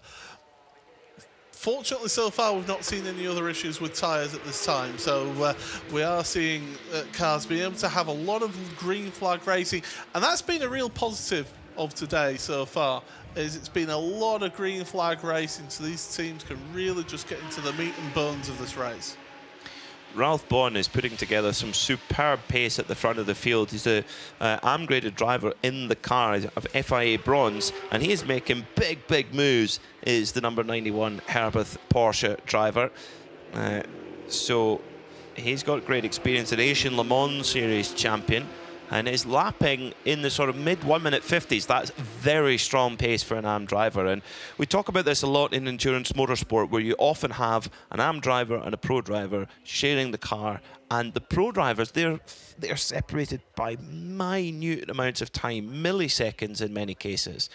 Fortunately, so far, we've not seen any other issues with tyres at this time. So we are seeing cars being able to have a lot of green flag racing. And that's been a real positive of today so far, is it's been a lot of green flag racing. So these teams can really just get into the meat and bones of this race.
Ralph Bond is putting together some superb pace at the front of the field. He's a AM-graded driver in the car of FIA bronze, and he is making big moves, is the number 91 Herbert Porsche driver. So he's got great experience, an Asian Le Mans Series champion, and is lapping in the sort of mid 1 minute 50s. That's very strong pace for an AM driver. And we talk about this a lot in endurance motorsport, where you often have an AM driver and a pro driver sharing the car. And the pro drivers, they're separated by minute amounts of time, milliseconds in many cases.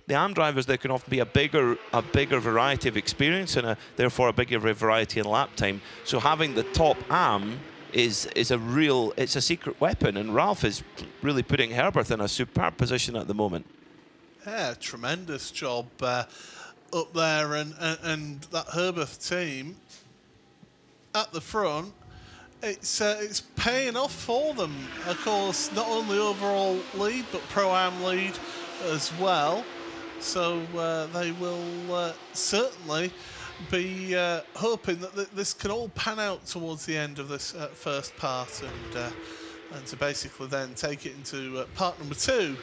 The AM drivers, there can often be a bigger variety of experience and therefore a bigger variety in lap time. So having the top AM is it's a secret weapon, and Ralph is really putting Herbert in a superb position at the moment.
Yeah, tremendous job up there, and that Herbert team at the front, it's paying off for them. Of course, not only overall lead, but Pro-Am lead as well. So they will certainly be hoping that this can all pan out towards the end of this first part, and to basically then take it into part number 2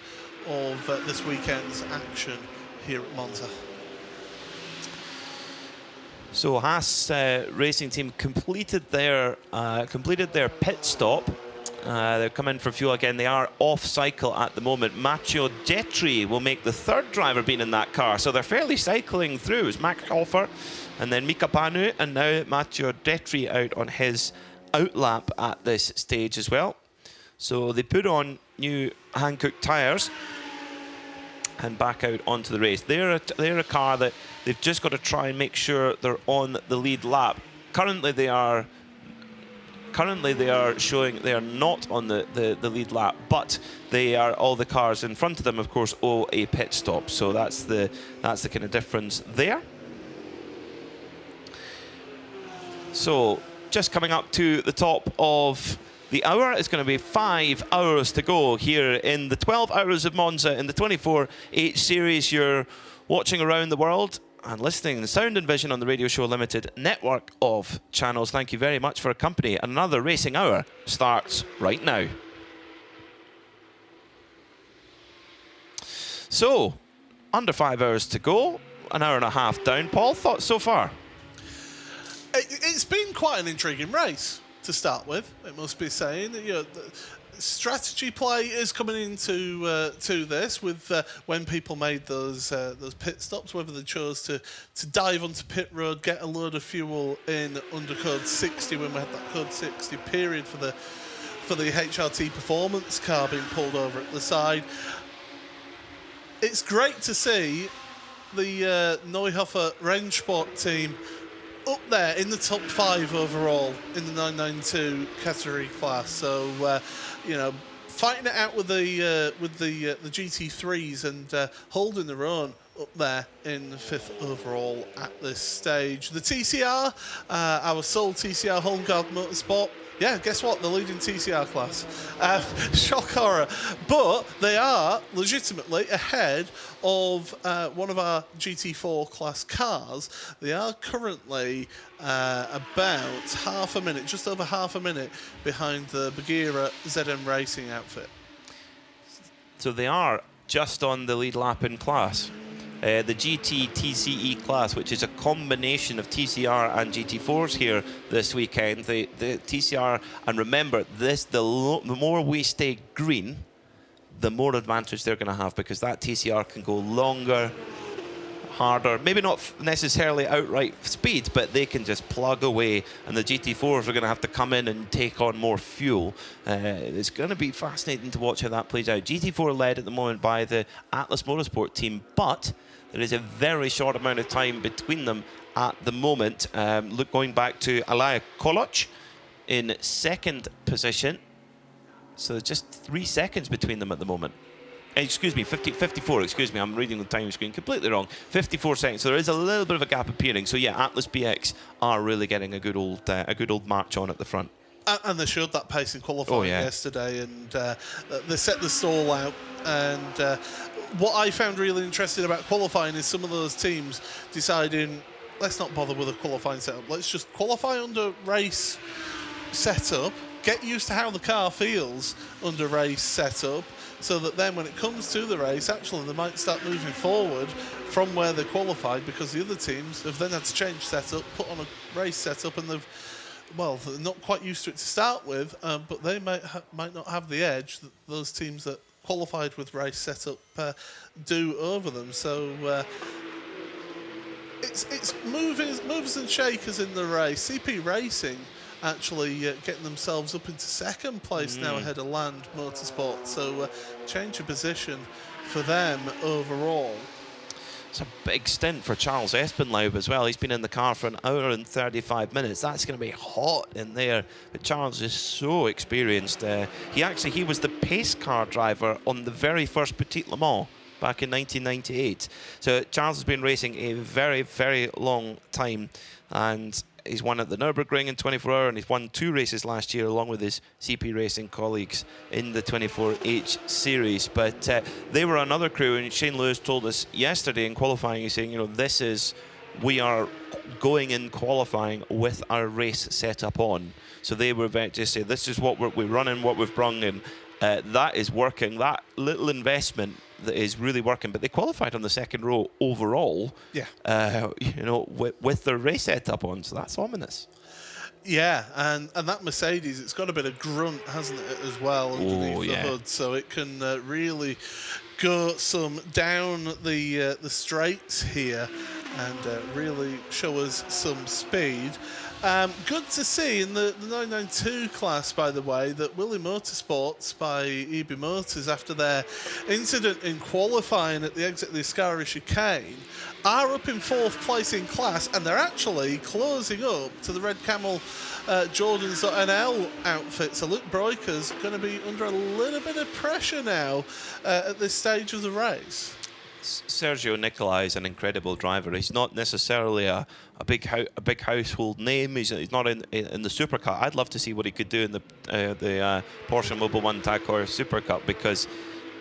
of this weekend's action here at Monza.
So Haas Racing Team completed their pit stop. They're coming for fuel again. They are off cycle at the moment. Matteo Detri will make the third driver being in that car. So they're fairly cycling through. It's Max Hofer and then Mika Panu, and now Matteo Detri out on his outlap at this stage as well. So they put on new Hankook tyres and back out onto the race. They're a car that they've just got to try and make sure they're on the lead lap. Currently they are showing they are not on the lead lap, but they are, all the cars in front of them, of course, owe a pit stop. So that's the kind of difference there. So just coming up to the top of the hour, it's going to be 5 hours to go here in the 12 hours of Monza in the 24H series. You're watching around the world and listening to Sound and Vision on the Radio Show Limited network of channels. Thank you very much for your company. Another racing hour starts right now. So, under 5 hours to go, an hour and a half down. Paul, thoughts so far?
It's been quite an intriguing race to start with, it must be saying. You know, strategy play is coming into to this with when people made those pit stops, whether they chose to dive onto pit road, get a load of fuel in under code 60 when we had that code 60 period for the HRT performance car being pulled over at the side. It's great to see the Neuhofer Rennsport team up there in the top 5 overall in the 992 category class. So, you know, fighting it out with the GT3s and holding their own up there in the 5th overall at this stage. The TCR, our sole TCR Holmgard Motorsport. Yeah, guess what? The leading TCR class. Shock horror. But they are legitimately ahead of one of our GT4 class cars. They are currently about half a minute, just over half a minute behind the Bagheera ZM Racing outfit.
So they are just on the lead lap in class. The GT TCE class, which is a combination of TCR and GT4s here this weekend. The TCR, and remember this, the more we stay green, the more advantage they're going to have, because that TCR can go longer, harder, maybe not necessarily outright speed, but they can just plug away, and the GT4s are going to have to come in and take on more fuel. It's going to be fascinating to watch how that plays out. GT4 led at the moment by the Atlas Motorsport team, but there is a very short amount of time between them at the moment. Look, going back to Alaya Koloc in second position. So there's just 3 seconds between them at the moment. Excuse me, 54, excuse me, I'm reading the time screen completely wrong. 54 seconds, so there is a little bit of a gap appearing. So yeah, Atlas BX are really getting a good old march on at the front.
And they showed that pace in qualifying yesterday, and they set the stall out. And what I found really interesting about qualifying is some of those teams deciding, let's not bother with a qualifying setup. Let's just qualify under race setup, get used to how the car feels under race setup, so that then when it comes to the race, actually they might start moving forward from where they qualified, because the other teams have then had to change setup, put on a race setup, and they're not quite used to it to start with, but they might not have the edge that those teams that qualified with race setup do over them. So it's movers and shakers in the race. CP Racing actually getting themselves up into second place now ahead of Land Motorsport. So change of position for them overall.
It's a big stint for Charles Espenlaub as well. He's been in the car for 1 hour and 35 minutes. That's going to be hot in there. But Charles is so experienced. He was the pace car driver on the very first Petit Le Mans back in 1998. So Charles has been racing a very, very long time, and he's won at the Nürburgring in 24 hour, and he's won 2 races last year along with his CP Racing colleagues in the 24H series. But they were another crew, and Shane Lewis told us yesterday in qualifying, he's saying, you know, we are going in qualifying with our race set up on. So they were about to say, this is what we're running, what we've brung in. That is working. That little investment that is really working. But they qualified on the second row overall. Yeah. You know, with their race setup on, so that's ominous.
Yeah, and that Mercedes, it's got a bit of grunt, hasn't it, as well, underneath the hood, so it can really go some down the straights here and really show us some speed. Good to see in the 992 class, by the way, that Willie Motorsports by EB Motors, after their incident in qualifying at the exit of the Ascari chicane, are up in 4th place in class, and they're actually closing up to the Red Camel Jordan's NL outfit. So Luke Broiker's going to be under a little bit of pressure now at this stage of the race.
Sergio Nicolai is an incredible driver. He's not necessarily a big household name. He's not in the Super Cup. I'd love to see what he could do in the Porsche Mobil 1 Tag Heuer Super Cup, because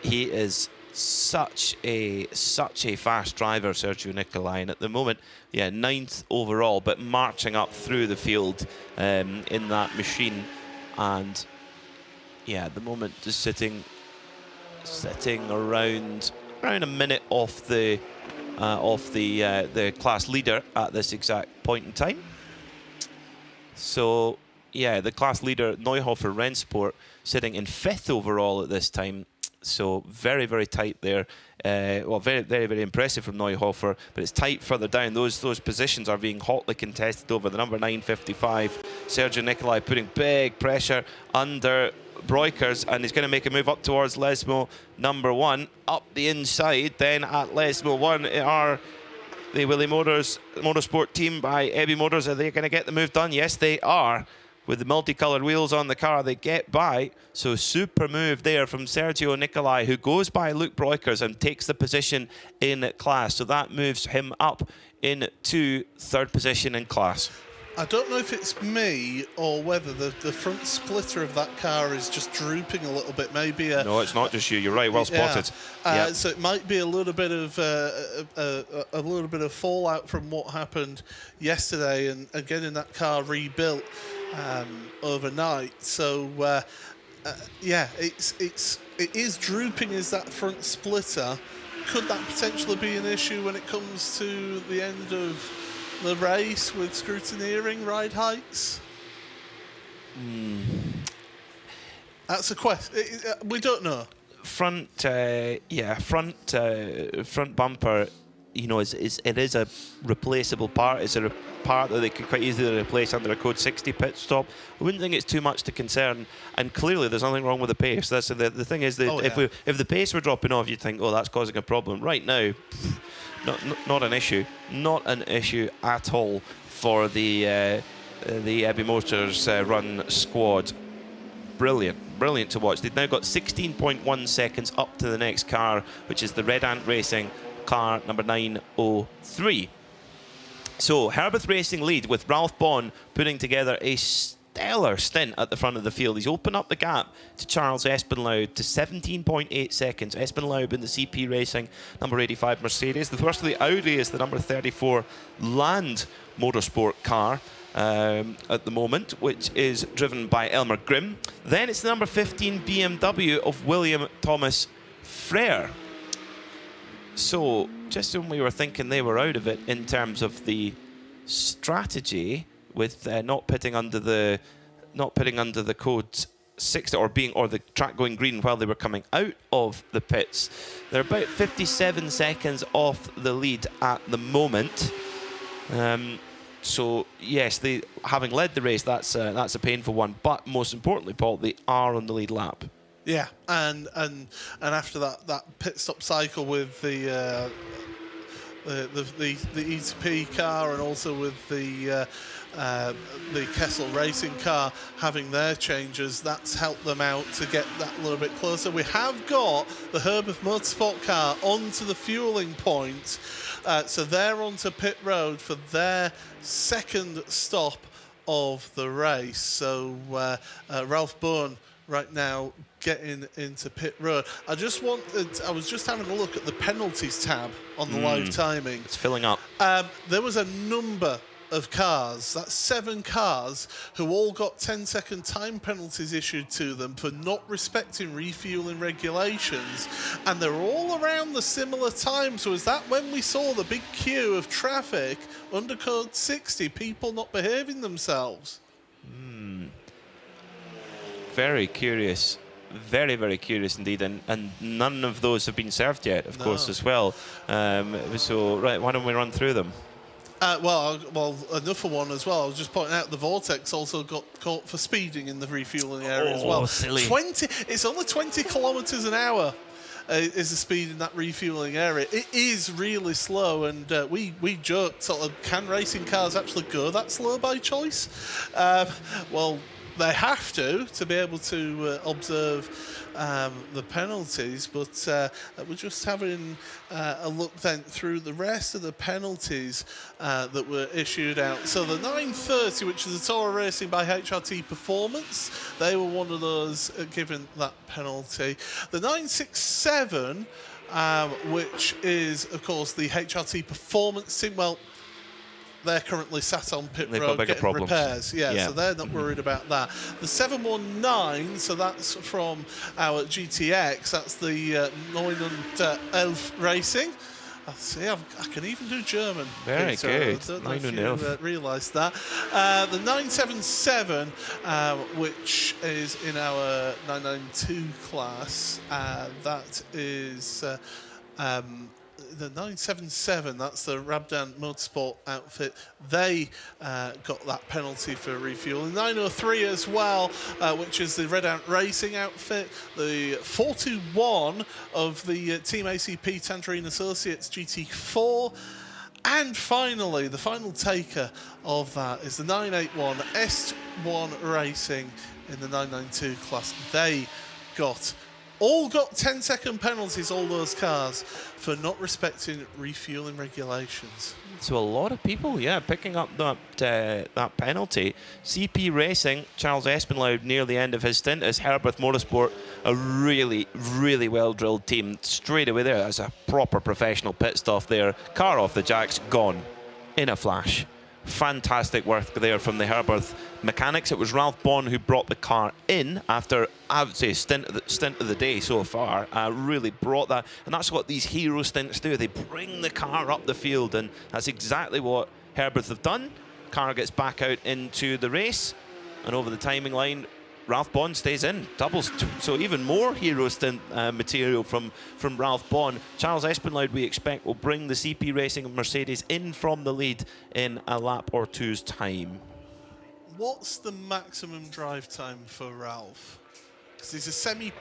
he is such a fast driver, Sergio Nicolai. And at the moment, 9th overall, but marching up through the field in that machine. And at the moment, just sitting around a minute off the class leader at this exact point in time. So, yeah, the class leader, Neuhofer Rennsport, sitting in 5th overall at this time. So very, very tight there. Well, very, very, very impressive from Neuhofer, but it's tight further down. Those positions are being hotly contested over the number 955. Sergio Nicolai putting big pressure under Breukers, and he's going to make a move up towards Lesmo number 1. Up the inside, then at Lesmo 1 are the Willie Motors Motorsport team by Ebby Motors. Are they going to get the move done? Yes, they are. With the multicoloured wheels on the car, they get by. So super move there from Sergio Nicolai, who goes by Luke Breukers and takes the position in class. So that moves him up into 3rd position in class.
I don't know if it's me or whether the front splitter of that car is just drooping a little bit. Maybe
no, it's not just you. You're right. Well spotted.
Yep. So it might be a little bit of fallout from what happened yesterday, and getting that car rebuilt overnight. So yeah, it is drooping. Is that front splitter? Could that potentially be an issue when it comes to the end of the race with scrutineering ride heights? That's a question. We don't know.
Front bumper, you know, it is a replaceable part. It's a part that they could quite easily replace under a code 60 pit stop. I wouldn't think it's too much to concern, and clearly there's nothing wrong with the pace. That's the thing is that if the pace were dropping off, you'd think, oh, that's causing a problem. Right now, not an issue. Not an issue at all for the Ebby Motors run squad. Brilliant to watch. They've now got 16.1 seconds up to the next car, which is the Red Ant Racing car number 903. So Herbeth Racing lead with Ralph Bond putting together a stellar stint at the front of the field. He's opened up the gap to Charles Espenlaub to 17.8 seconds. Espenlaub in the CP Racing number 85 Mercedes. The first of the Audi is the number 34 Land Motorsport car at the moment, which is driven by Elmer Grimm. Then it's the number 15 BMW of William Thomas Frere. So just when we were thinking they were out of it in terms of the strategy with not pitting under the code 60 or the track going green while they were coming out of the pits, they're about 57 seconds off the lead at the moment. So yes, they having led the race, that's a painful one. But most importantly, Paul, they are on the lead lap.
Yeah, and after that pit stop cycle with the E2P car, and also with the Kessel Racing car having their changes, that's helped them out to get that a little bit closer. We have got the Herbeth Motorsport car onto the fueling point, so they're onto pit road for their second stop of the race. So Ralph Bourne right now getting into pit road. I was just having a look at the penalties tab on the live timing.
It's filling up.
There was a number of cars, that's 7 cars, who all got 10-second time penalties issued to them for not respecting refueling regulations, and they're all around the similar time. So is that when we saw the big queue of traffic under code 60, people not behaving themselves?
Very curious. Very, very curious indeed, and none of those have been served yet, of course, as well. So, right, why don't we run through them?
Well, another one as well. I was just pointing out the Vortex also got caught for speeding in the refueling area as well.
Silly.
It's only 20 kilometres an hour is the speed in that refueling area. It is really slow, and we joked, sort of, can racing cars actually go that slow by choice? Well, they have to be able to observe the penalties, but we're just having a look then through the rest of the penalties that were issued out. So the 930, which is the Toro Racing by HRT Performance, they were one of those given that penalty. The 967, which is, of course, the HRT Performance team, well, they're currently sat on pit road getting problems. Repairs. Yeah, so they're not worried about that. The 719, so that's from our GTX, that's the 911 Racing. See, I can even do German.
Very
Peter.
good.
I don't know if
9-0.
you realised that. The 977, which is in our 992 class, that is the 977. That's the Rabdan Motorsport outfit. They got that penalty for refuel. The 903 as well, which is the Red Ant Racing outfit. The 421 of the Team ACP Tangerine Associates GT4. And finally, the final taker of that is the 981 S1 Racing in the 992 class. They all got 10-second penalties, all those cars, for not respecting refueling regulations.
So a lot of people, picking up that penalty. CP Racing, Charles Espenlaub near the end of his stint as Herbert Motorsport, a really, really well-drilled team. Straight away there, as a proper professional pit stop there. Car off the jacks, gone in a flash. Fantastic work there from the Herbert mechanics. It was Ralph Bond who brought the car in after, I would say, stint of the day so far. Really brought that, and that's what these hero stints do. They bring the car up the field, and that's exactly what Herbert have done. Car gets back out into the race, and over the timing line, Ralph Bond stays in, doubles, so even more hero stint material from Ralph Bond. Charles Espenlaub, we expect, will bring the CP Racing Mercedes in from the lead in a lap or two's time.
What's the maximum drive time for Ralph? He's a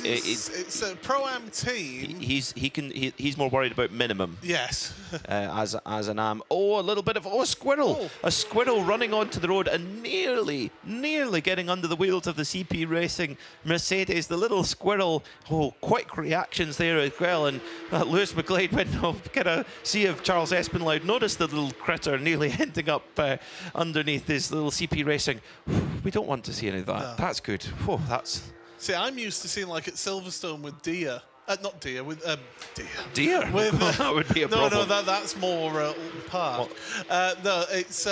it's a pro-am team.
He's more worried about minimum.
Yes.
as an am. Oh, a little bit of a squirrel.
Oh.
A squirrel running onto the road and nearly getting under the wheels of the CP Racing Mercedes. The little squirrel. Oh, quick reactions there as well. And Lewis McGlade went to see if Charles Espenlaub noticed the little critter nearly ending up underneath this little CP Racing. We don't want to see any of that.
No.
That's good. Oh, that's.
See, I'm used to seeing like at Silverstone with deer. Not deer, with deer.
Deer?
With,
that would be a problem.
No, that's more Alton Park. No, it's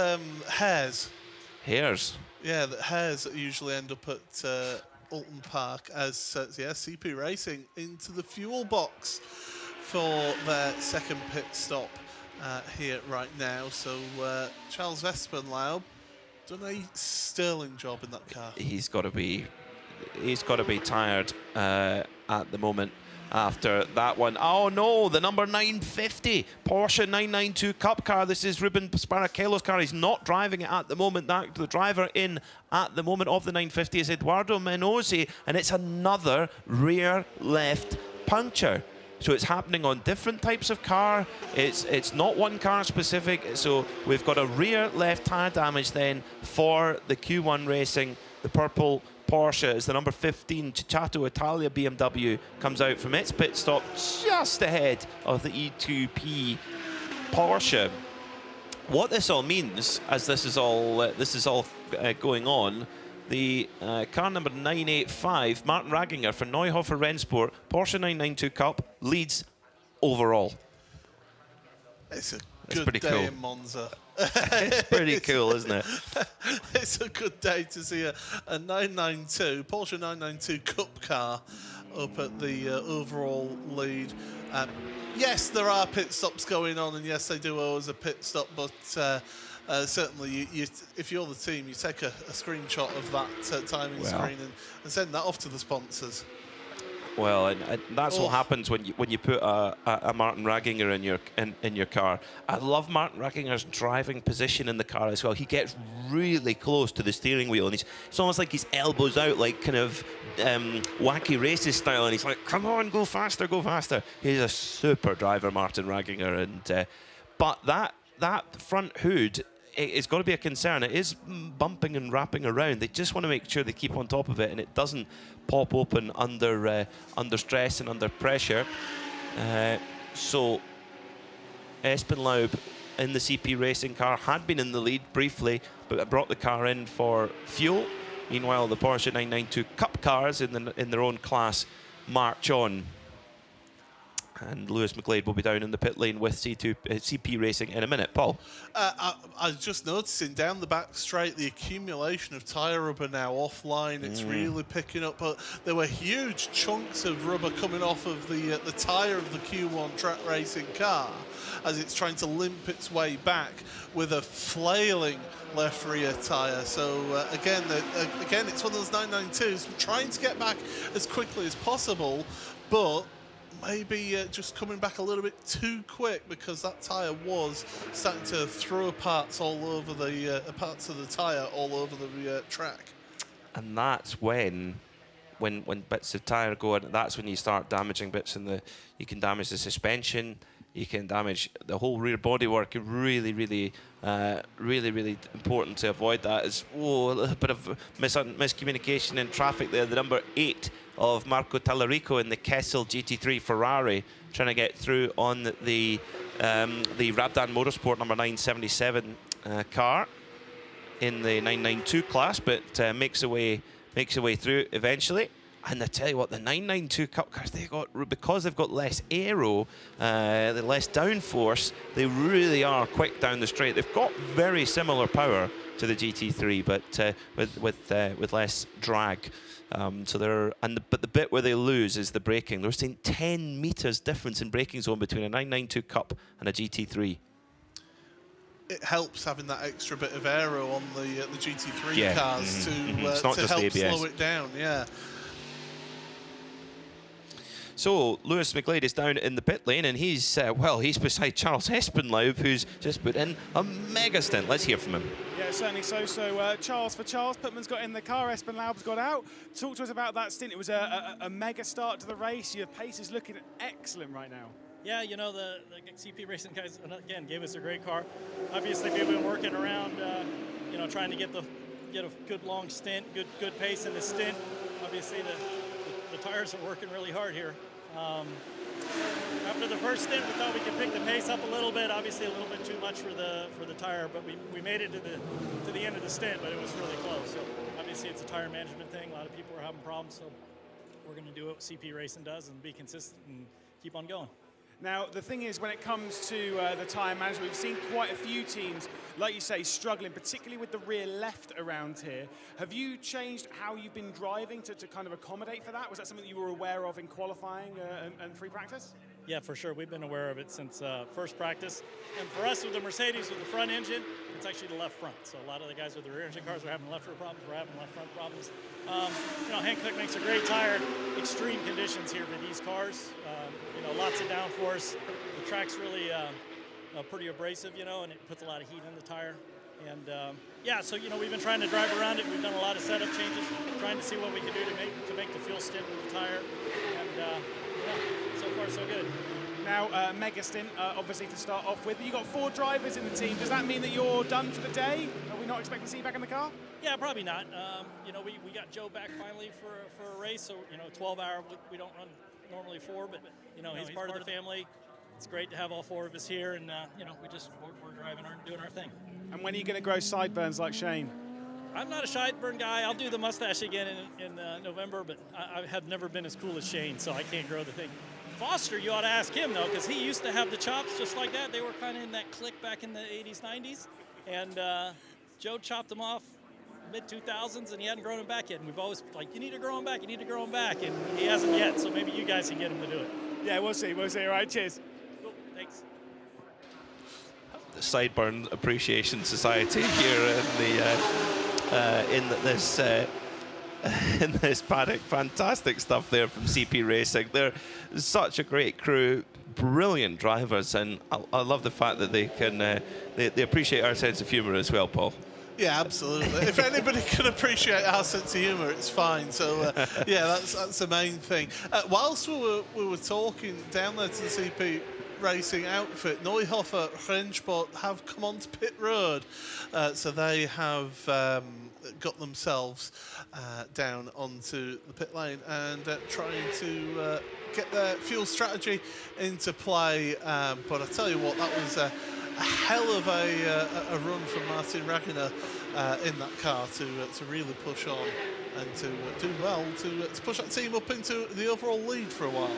hares.
Hares?
Yeah, the hares that usually end up at Alton Park as CP Racing into the fuel box for their second pit stop here right now. So Charles Espenlaub done a sterling job in that car.
He's got to be tired at the moment after that one. Oh no, the number 950 Porsche 992 Cup car. This is Ruben Sparachello's car. He's not driving it at the moment. The driver in at the moment of the 950 is Eduardo Menozzi, and it's another rear left puncture. So it's happening on different types of car. It's not one car specific. So we've got a rear left tire damage then for the Q1 Racing. The purple Porsche is the number 15 Cicciato Italia BMW, comes out from its pit stop just ahead of the E2P Porsche. What this all means, as this is all going on, the car number 985, Martin Raginger for Neuhofer Rennsport, Porsche 992 Cup, leads overall.
It's a
That's
good
pretty
day
cool.
in Monza.
It's pretty cool, isn't it?
It's a good day to see a 992, Porsche 992 Cup car up at the overall lead. Yes, there are pit stops going on, and yes, they do owe us a pit stop, but certainly, if you're the team, you take a screenshot of that timing screen and send that off to the sponsors.
Well, and that's what happens when you put a Martin Raginger in your car. I love Martin Raginger's driving position in the car as well. He gets really close to the steering wheel, and it's almost like his elbows out, like kind of wacky races style, and he's like, "Come on, go faster, go faster." He's a super driver, Martin Raginger, and but that front hood, it's got to be a concern. It is bumping and wrapping around. They just want to make sure they keep on top of it and it doesn't pop open under stress and under pressure. So Espenlaub in the CP Racing car had been in the lead briefly, but brought the car in for fuel. Meanwhile, the Porsche 992 Cup cars in their own class march on. And Lewis McGlade will be down in the pit lane with CP Racing in a minute. Paul?
I was just noticing down the back straight, the accumulation of tyre rubber now offline. It's really picking up. But there were huge chunks of rubber coming off of the tyre of the Q1 track racing car as it's trying to limp its way back with a flailing left rear tyre. So again, it's one of those 992s trying to get back as quickly as possible, but maybe just coming back a little bit too quick because that tyre was starting to throw parts all over the parts of the tyre all over the track.
And that's when bits of tyre go in, that's when you start damaging bits you can damage the suspension, you can damage the whole rear bodywork. Really, really important to avoid that. A little bit of miscommunication in traffic there. The number 8 of Marco Tallarico in the Kessel GT3 Ferrari trying to get through on the Rabdan Motorsport number 977 car in the 992 class, but makes a way through eventually. And I tell you what, the 992 Cup cars, because they've got less aero, less downforce, they really are quick down the straight. They've got very similar power to the GT3, but with less drag. But the bit where they lose is the braking. They're seeing 10 meters difference in braking zone between a 992 Cup and a GT3.
It helps having that extra bit of aero on the GT3 cars to help slow it down. Yeah.
So Lewis McGlade is down in the pit lane, and he's beside Charles Hespenlaub, who's just put in a mega stint. Let's hear from him.
Yeah, certainly so. So Charles, Putman's got in the car, Hespenlaub's got out. Talk to us about that stint. It was a mega start to the race. Your pace is looking excellent right now.
Yeah, you know, the CP Racing guys, again, gave us a great car. Obviously, we've been working around, trying to get a good long stint, good pace in the stint. Obviously, the tires are working really hard here. After the first stint, we thought we could pick the pace up a little bit. Obviously, a little bit too much for the tire, but we made it to the end of the stint, but it was really close. So obviously, it's a tire management thing. A lot of people are having problems, so we're going to do what CP Racing does and be consistent and keep on going.
Now, the thing is, when it comes to the tyre management, we've seen quite a few teams, like you say, struggling, particularly with the rear left around here. Have you changed how you've been driving to kind of accommodate for that? Was that something that you were aware of in qualifying and free practice?
Yeah, for sure. We've been aware of it since first practice. And for us with the Mercedes, with the front engine, it's actually the left front. So a lot of the guys with the rear engine cars are having left rear problems. We're having left front problems. Hankook makes a great tire. Extreme conditions here for these cars. Lots of downforce. The track's really pretty abrasive, and it puts a lot of heat in the tire. And so we've been trying to drive around it. We've done a lot of setup changes, trying to see what we can do to make the fuel stint with the tire. And so far so good.
Now, mega stint, obviously to start off with. You've got 4 drivers in the team. Does that mean that you're done for the day? Are we not expecting to see you back in the car?
Yeah, probably not. We got Joe back finally for a race, so 12-hour. We don't run normally 4, but he's part of the family. It's great to have all 4 of us here, and we're driving doing our thing.
And when are you going to grow sideburns like Shane?
I'm not a sideburn guy. I'll do the mustache again in November, but I have never been as cool as Shane, so I can't grow the thing. Foster, you ought to ask him, though, because he used to have the chops just like that. They were kind of in that clique back in the 80s, 90s, and Joe chopped them off mid-2000s, and he hadn't grown them back yet. And we've always like, you need to grow them back, and he hasn't yet, so maybe you guys can get him to do it.
Yeah, we'll see. All right, cheers.
Cool, thanks.
The Sideburn Appreciation Society here in this paddock. Fantastic stuff there from CP Racing. They're such a great crew, brilliant drivers, and I love the fact that they can they appreciate our sense of humour as well, Paul.
Yeah, absolutely. If anybody can appreciate our sense of humour, it's fine. So, that's the main thing. Whilst we were talking down there to the CP Racing outfit, Neuhofer Rennsport have come onto pit road. So they have got themselves down onto the pit lane and trying to get their fuel strategy into play. But I tell you what, that was a hell of a run from Martin Ragnar in that car to really push on and to do well to push that team up into the overall lead for a while.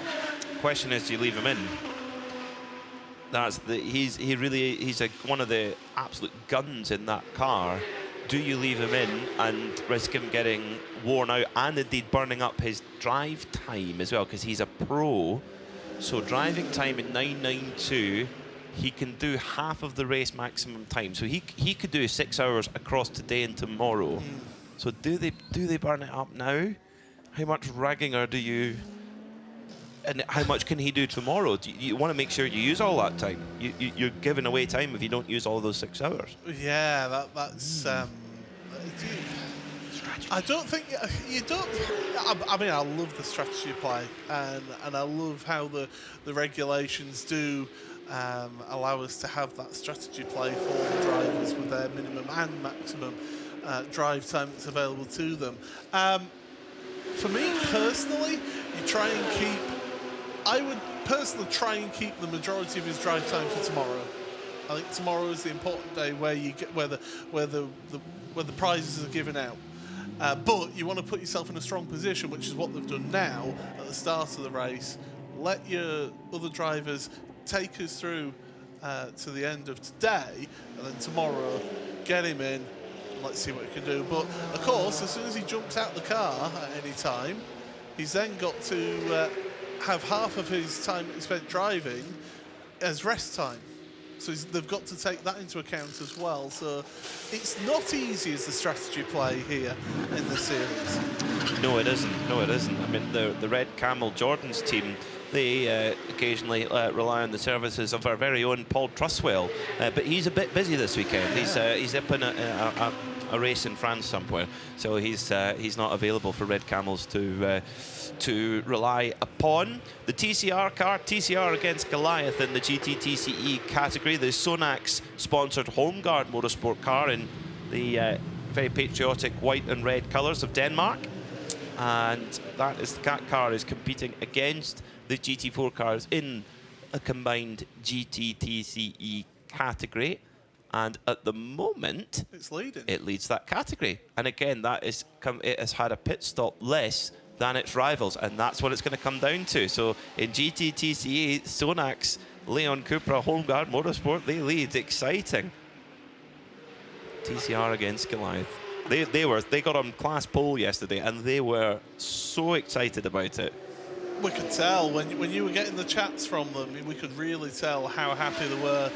question is, do you leave him in? He's one of the absolute guns in that car. Do you leave him in and risk him getting worn out and indeed burning up his drive time as well, because he's a pro? So driving time in 992, he can do half of the race maximum time. So he could do 6 hours across today and tomorrow. So do they burn it up now? How much ragginger do you? And how much can he do tomorrow? You want to make sure you use all that time. You're giving away time if you don't use all those 6 hours.
Yeah, that's. I don't think you don't. I mean, I love the strategy play, and I love how the regulations do allow us to have that strategy play for the drivers with their minimum and maximum drive time that's available to them. For me personally, you try and keep. I would personally try and keep the majority of his drive time for tomorrow. I think tomorrow is the important day where you get where the prizes are given out. But you want to put yourself in a strong position, which is what they've done now at the start of the race. Let your other drivers take us through to the end of today, and then tomorrow get him in. And let's see what he can do. But of course, as soon as he jumps out the car at any time, he's then got to have half of his time he spent driving as rest time. So they've got to take that into account as well. So it's not easy as the strategy play here in the series.
No, it isn't. No, it isn't. I mean, the Red Camel Jordan's team, they occasionally rely on the services of our very own Paul Truswell. But he's a bit busy this weekend.
Yeah.
He's up in a race in France somewhere. So he's not available for Red Camels to rely upon. The TCR car, TCR against Goliath in the GT/TCE category. The Sonax sponsored Holmgard Motorsport car in the very patriotic white and red colours of Denmark. And that car is competing against the GT4 cars in a combined GT/TCE category. And at the moment,
it's leading.
It leads that category. And again, it has had a pit stop less than its rivals, and that's what it's going to come down to. So in GT/TCE, Sonax, Leon Cupra, Holmgard Motorsport, they lead. Exciting. TCR against Goliath. They got on class pole yesterday, and they were so excited about it.
We could tell when you were getting the chats from them, we could really tell how happy they were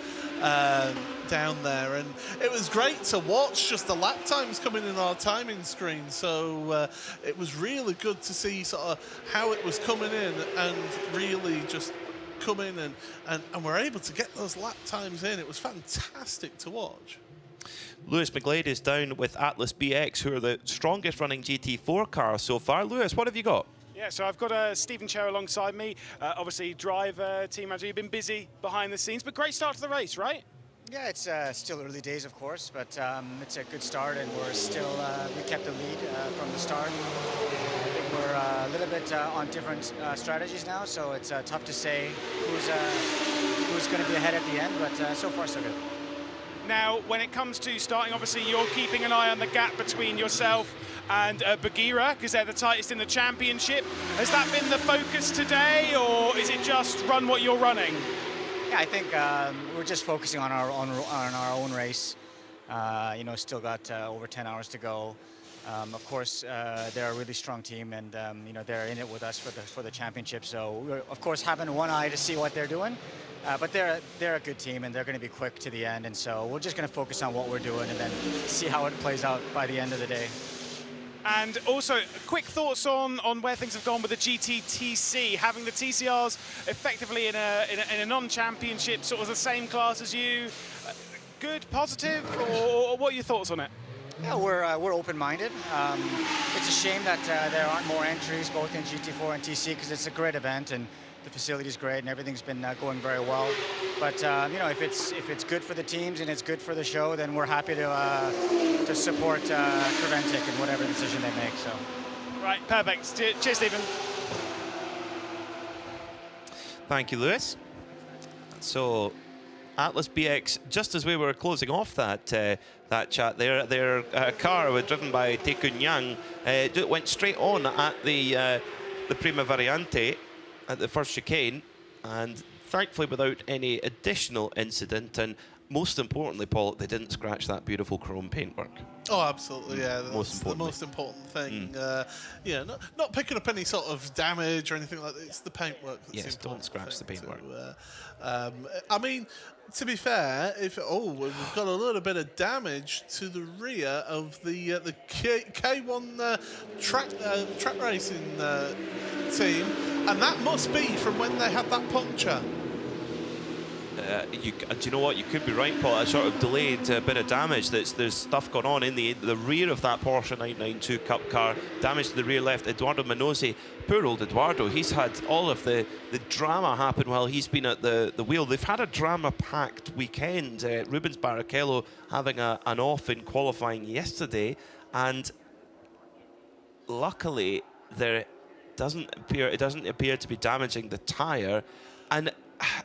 down there, and it was great to watch just the lap times coming in our timing screen. So it was really good to see sort of how it was coming in and really just come in and we're able to get those lap times in. It was fantastic to watch.
Lewis McGlade is down with Atlas BX, who are the strongest running GT4 car so far. Lewis, what have you got?
Yeah, so I've got Stephen Cho alongside me, obviously driver, team manager. You've been busy behind the scenes, but great start to the race, right?
Yeah, it's still early days, of course, but it's a good start, and we're still, we kept the lead from the start. I think we're a little bit on different strategies now, so it's tough to say who's going to be ahead at the end, but so far so good.
Now, when it comes to starting, obviously you're keeping an eye on the gap between yourself and Bagheera, because they're the tightest in the championship. Has that been the focus today, or is it just run what you're running?
Yeah, I think we're just focusing on our own race. You know, still got over 10 hours to go. Of course, they're a really strong team, and you know, they're in it with us for the championship. So we're of course having one eye to see what they're doing. But they're a good team, and they're going to be quick to the end. And so we're just going to focus on what we're doing, and then see how it plays out by the end of the day.
And also, quick thoughts on where things have gone with the GT/TC, having the TCRs effectively in a non-championship, sort of the same class as you. Good, positive, or what are your thoughts on it?
Yeah, we're open-minded. It's a shame that there aren't more entries both in GT4 and TC, because it's a great event and the facility's great and everything's been going very well. But you know, if it's good for the teams and it's good for the show, then we're happy to support Creventic in whatever decision they make. So.
Right, perfect. Cheers, Stephen.
Thank you, Lewis. So, Atlas BX, just as we were closing off that chat, their car was driven by Tae Kun Yang, went straight on at the Prima Variante. at the first chicane, and thankfully without any additional incident, and most importantly, Paul, they didn't scratch that beautiful chrome paintwork.
Oh, absolutely, yeah.
Most
That's the most important thing. Yeah, not picking up any sort of damage or anything like that. It's the paintwork that's
Yes,
important.
don't scratch the paintwork.
I mean, to be fair, we've got a little bit of damage to the rear of the K1 track racing team, and that must be from when they had that puncture.
Do you know what? You could be right, Paul. A sort of delayed bit of damage. There's stuff going on in the rear of that Porsche 992 Cup car. Damage to the rear left. Eduardo Manozzi, poor old Eduardo. He's had all of the drama happen while he's been at the wheel. They've had a drama-packed weekend. Rubens Barrichello having an off in qualifying yesterday, and luckily it doesn't appear to be damaging the tyre. And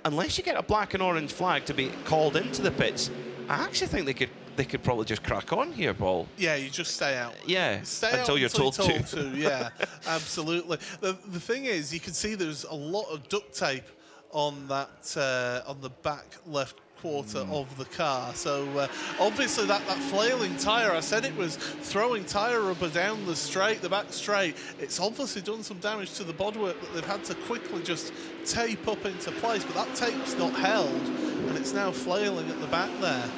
unless you get a black and orange flag to be called into the pits, I actually think they could probably just crack on here, Paul.
Yeah, you just stay out.
Yeah,
stay
until
out
you're told
to. Yeah, absolutely. The thing is, you can see there's a lot of duct tape on that on the back left quarter of the car. So obviously that flailing tyre, I said it was throwing tyre rubber down the straight, the back straight. It's obviously done some damage to the bodywork that they've had to quickly just tape up into place, but that tape's not held and it's now flailing at the back there.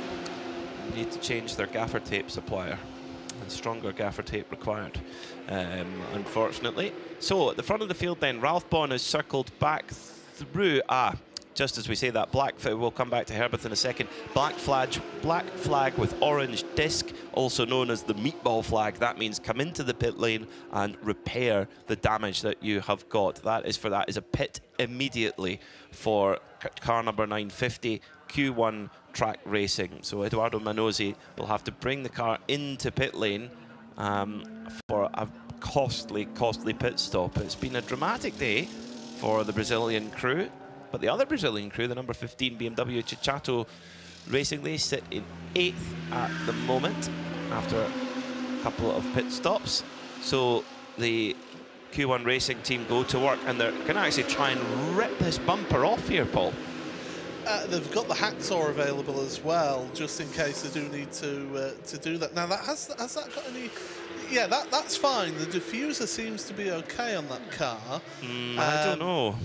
They need to change their gaffer tape supplier. Stronger gaffer tape required, unfortunately. So at the front of the field then, Ralph Bon has circled back through. Just as we say that, we'll come back to Herbert in a second. Black flag with orange disc, also known as the meatball flag. That means come into the pit lane and repair the damage that you have got. That is a pit immediately for car number 950, Q1 track racing. So Eduardo Manozzi will have to bring the car into pit lane for a costly pit stop. It's been a dramatic day for the Brazilian crew. But the other Brazilian crew, the number 15 BMW Chichato Racing, they sit in 8th at the moment after a couple of pit stops. So the Q1 Racing team go to work, and they're going to actually try and rip this bumper off here, Paul.
They've got the hacksaw available as well, just in case they do need to do that. Now, has that got any? Yeah, that's fine. The diffuser seems to be okay on that car.
I don't know.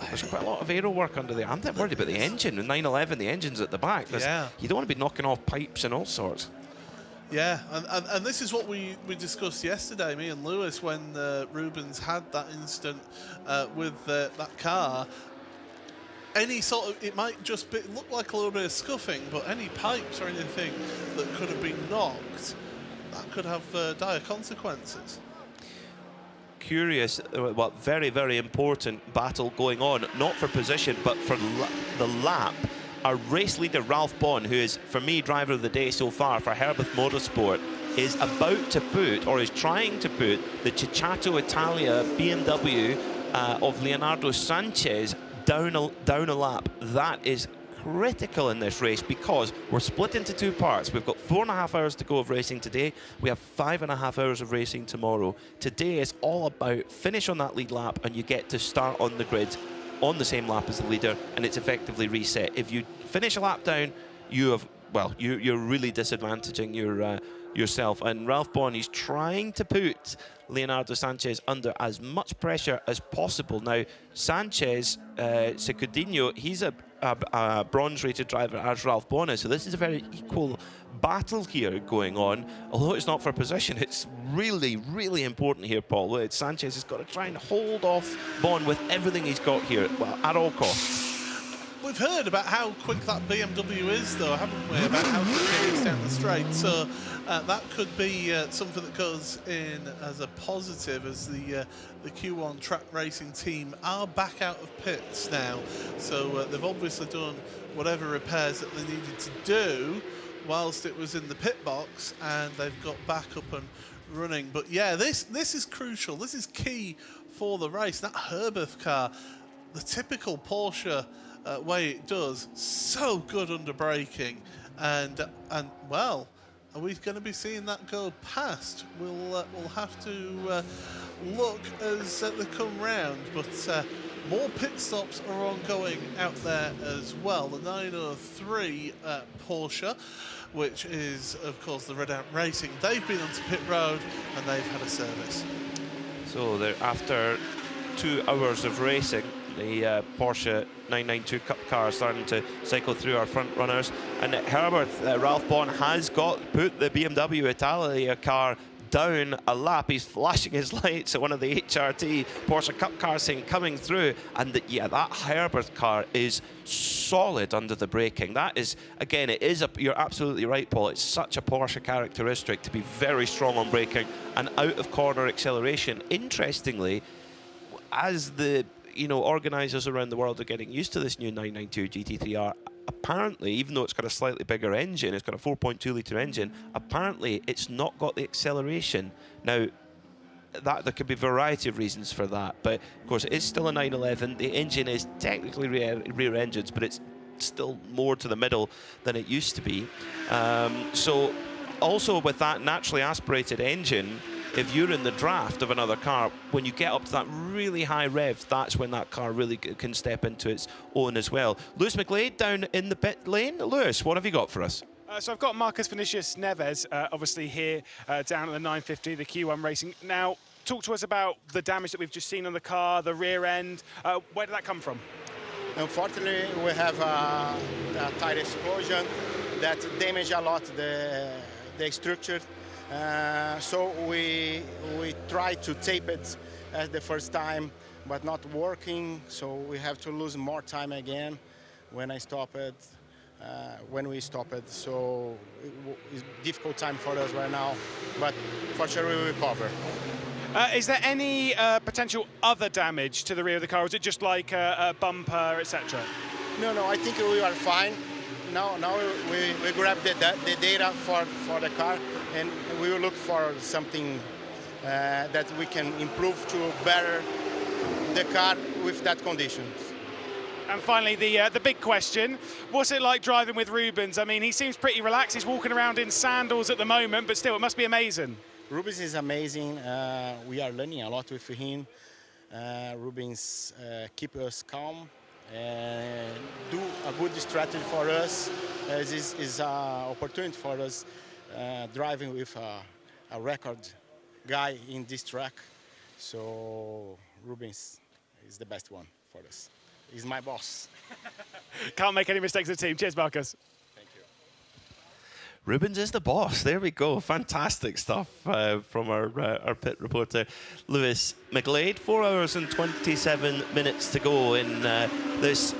There's quite a lot of aero work under there. I'm not worried about the engine. The 911, the engine's at the back. You don't want to be knocking off pipes and all sorts.
Yeah, and this is what we discussed yesterday, me and Lewis, when Rubens had that incident with that car. Any sort of, it might just look like a little bit of scuffing, but any pipes or anything that could have been knocked, that could have dire consequences.
Curious, very, very important battle going on, not for position, but for the lap. Our race leader, Ralph Bon, who is, for me, driver of the day so far for Herbert Motorsport, is about to put, or is trying to put, the Chichato Italia BMW of Leonardo Sanchez down a lap. That is critical in this race because we're split into two parts. We've got 4.5 hours to go of racing today. We have 5.5 hours of racing tomorrow. Today is all about finish on that lead lap and you get to start on the grid on the same lap as the leader, and it's effectively reset. If you finish a lap down, you're really disadvantaging yourself. And Ralph Bon, he's trying to put Leonardo Sanchez under as much pressure as possible. Now, Sanchez, Secudinho, he's a bronze-rated driver as Ralph Bon is, so this is a very equal battle here going on. Although it's not for position, it's really, really important here, Paul. Sanchez has got to try and hold off Bon with everything he's got here, well, at all costs.
We've heard about how quick that BMW is, though, haven't we? About how quick it is down the straight. So that could be something that goes in as a positive, as the Q1 track racing team are back out of pits now. So they've obviously done whatever repairs that they needed to do whilst it was in the pit box, and they've got back up and running. But yeah, this is crucial. This is key for the race. That Herbert car, the typical Porsche way it does, so good under braking, and well, are we going to be seeing that go past? We'll have to look as they come round, but More pit stops are ongoing out there as well. The 903 Porsche, which is, of course, the Red Ant Racing. They've been onto pit road and they've had a service.
So they're after 2 hours of racing, the Porsche 992 Cup car starting to cycle through our front runners. And Herbert, Ralph Bond has put the BMW Italia car down a lap. He's flashing his lights at one of the HRT Porsche Cup cars saying coming through, and yeah, that Herbert car is solid under the braking. That is, again, it is you're absolutely right, Paul, it's such a Porsche characteristic to be very strong on braking and out of corner acceleration. Interestingly, as the organisers around the world are getting used to this new 992 GT3R, apparently, even though it's got a slightly bigger engine, it's got a 4.2 litre engine, apparently it's not got the acceleration. Now, there could be a variety of reasons for that, but of course it is still a 911. The engine is technically rear-engined, but it's still more to the middle than it used to be. So also with that naturally aspirated engine, if you're in the draft of another car, when you get up to that really high revs, that's when that car really can step into its own as well. Lewis McGlade down in the pit lane. Lewis, what have you got for us?
So I've got Marcus Vinicius Neves, obviously here down at the 950, the Q1 Racing. Now, talk to us about the damage that we've just seen on the car, the rear end. Where did that come from?
Unfortunately, we have a tire explosion that damaged a lot the structure. So we tried to tape it at the first time, but not working. So we have to lose more time again when we stop it. So it's a difficult time for us right now, but for sure we will recover.
Is there any potential other damage to the rear of the car? Or is it just like a bumper, etc.?
No, I think we are fine. Now we grab the data for the car, and we will look for something that we can improve to better the car with that conditions.
And finally, the big question, what's it like driving with Rubens? I mean, he seems pretty relaxed. He's walking around in sandals at the moment, but still, it must be amazing.
Rubens is amazing. We are learning a lot with him. Rubens keeps us calm. Do a good strategy for us. This is an opportunity for us driving with a record guy in this track. So Rubens is the best one for us. He's my boss.
Can't make any mistakes in the team. Cheers, Marcus.
Rubens is the boss. There we go. Fantastic stuff from our pit reporter, Lewis McGlade. 4 hours and 27 minutes to go in this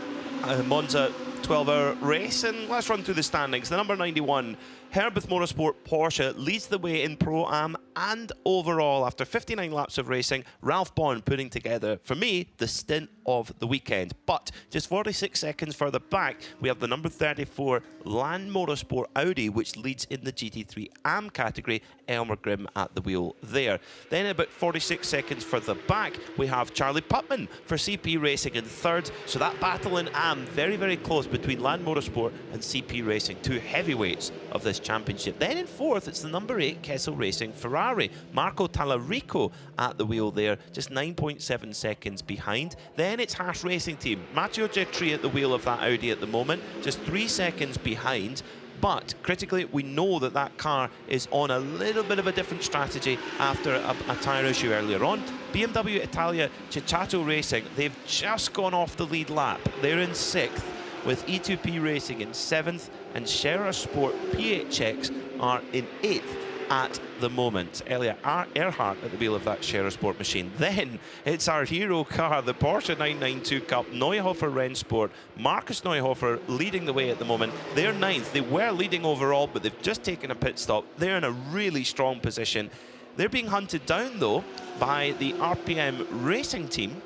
Monza 12-hour race. And let's run through the standings. The number 91, Herbert Motorsport Porsche, leads the way in Pro-Am and overall after 59 laps of racing. Ralph Bond putting together, for me, the stint of the weekend. But just 46 seconds further back, we have the number 34 Land Motorsport Audi, which leads in the GT3 AM category. Elmer Grimm at the wheel there. Then about 46 seconds further back, we have Charlie Putman for CP Racing in third. So that battle in AM, very, very close between Land Motorsport and CP Racing, two heavyweights of this championship. Then in fourth, it's the number 8 Kessel Racing Ferrari. Marco Tallarico at the wheel there, just 9.7 seconds behind. Then it's Haas Racing Team. Matteo Getri at the wheel of that Audi at the moment, just 3 seconds behind. But critically, we know that that car is on a little bit of a different strategy after a tyre issue earlier on. BMW Italia Ceccato Racing, they've just gone off the lead lap. They're in 6th, with E2P Racing in 7th, and Scherer Sport PHX are in 8th at the moment. Elliot Earhart at the wheel of that Scherer Sport machine. Then it's our hero car, the Porsche 992 Cup, Neuhofer Rennsport. Markus Neuhofer leading the way at the moment. They're 9th. They were leading overall, but they've just taken a pit stop. They're in a really strong position. They're being hunted down, though, by the RPM Racing Team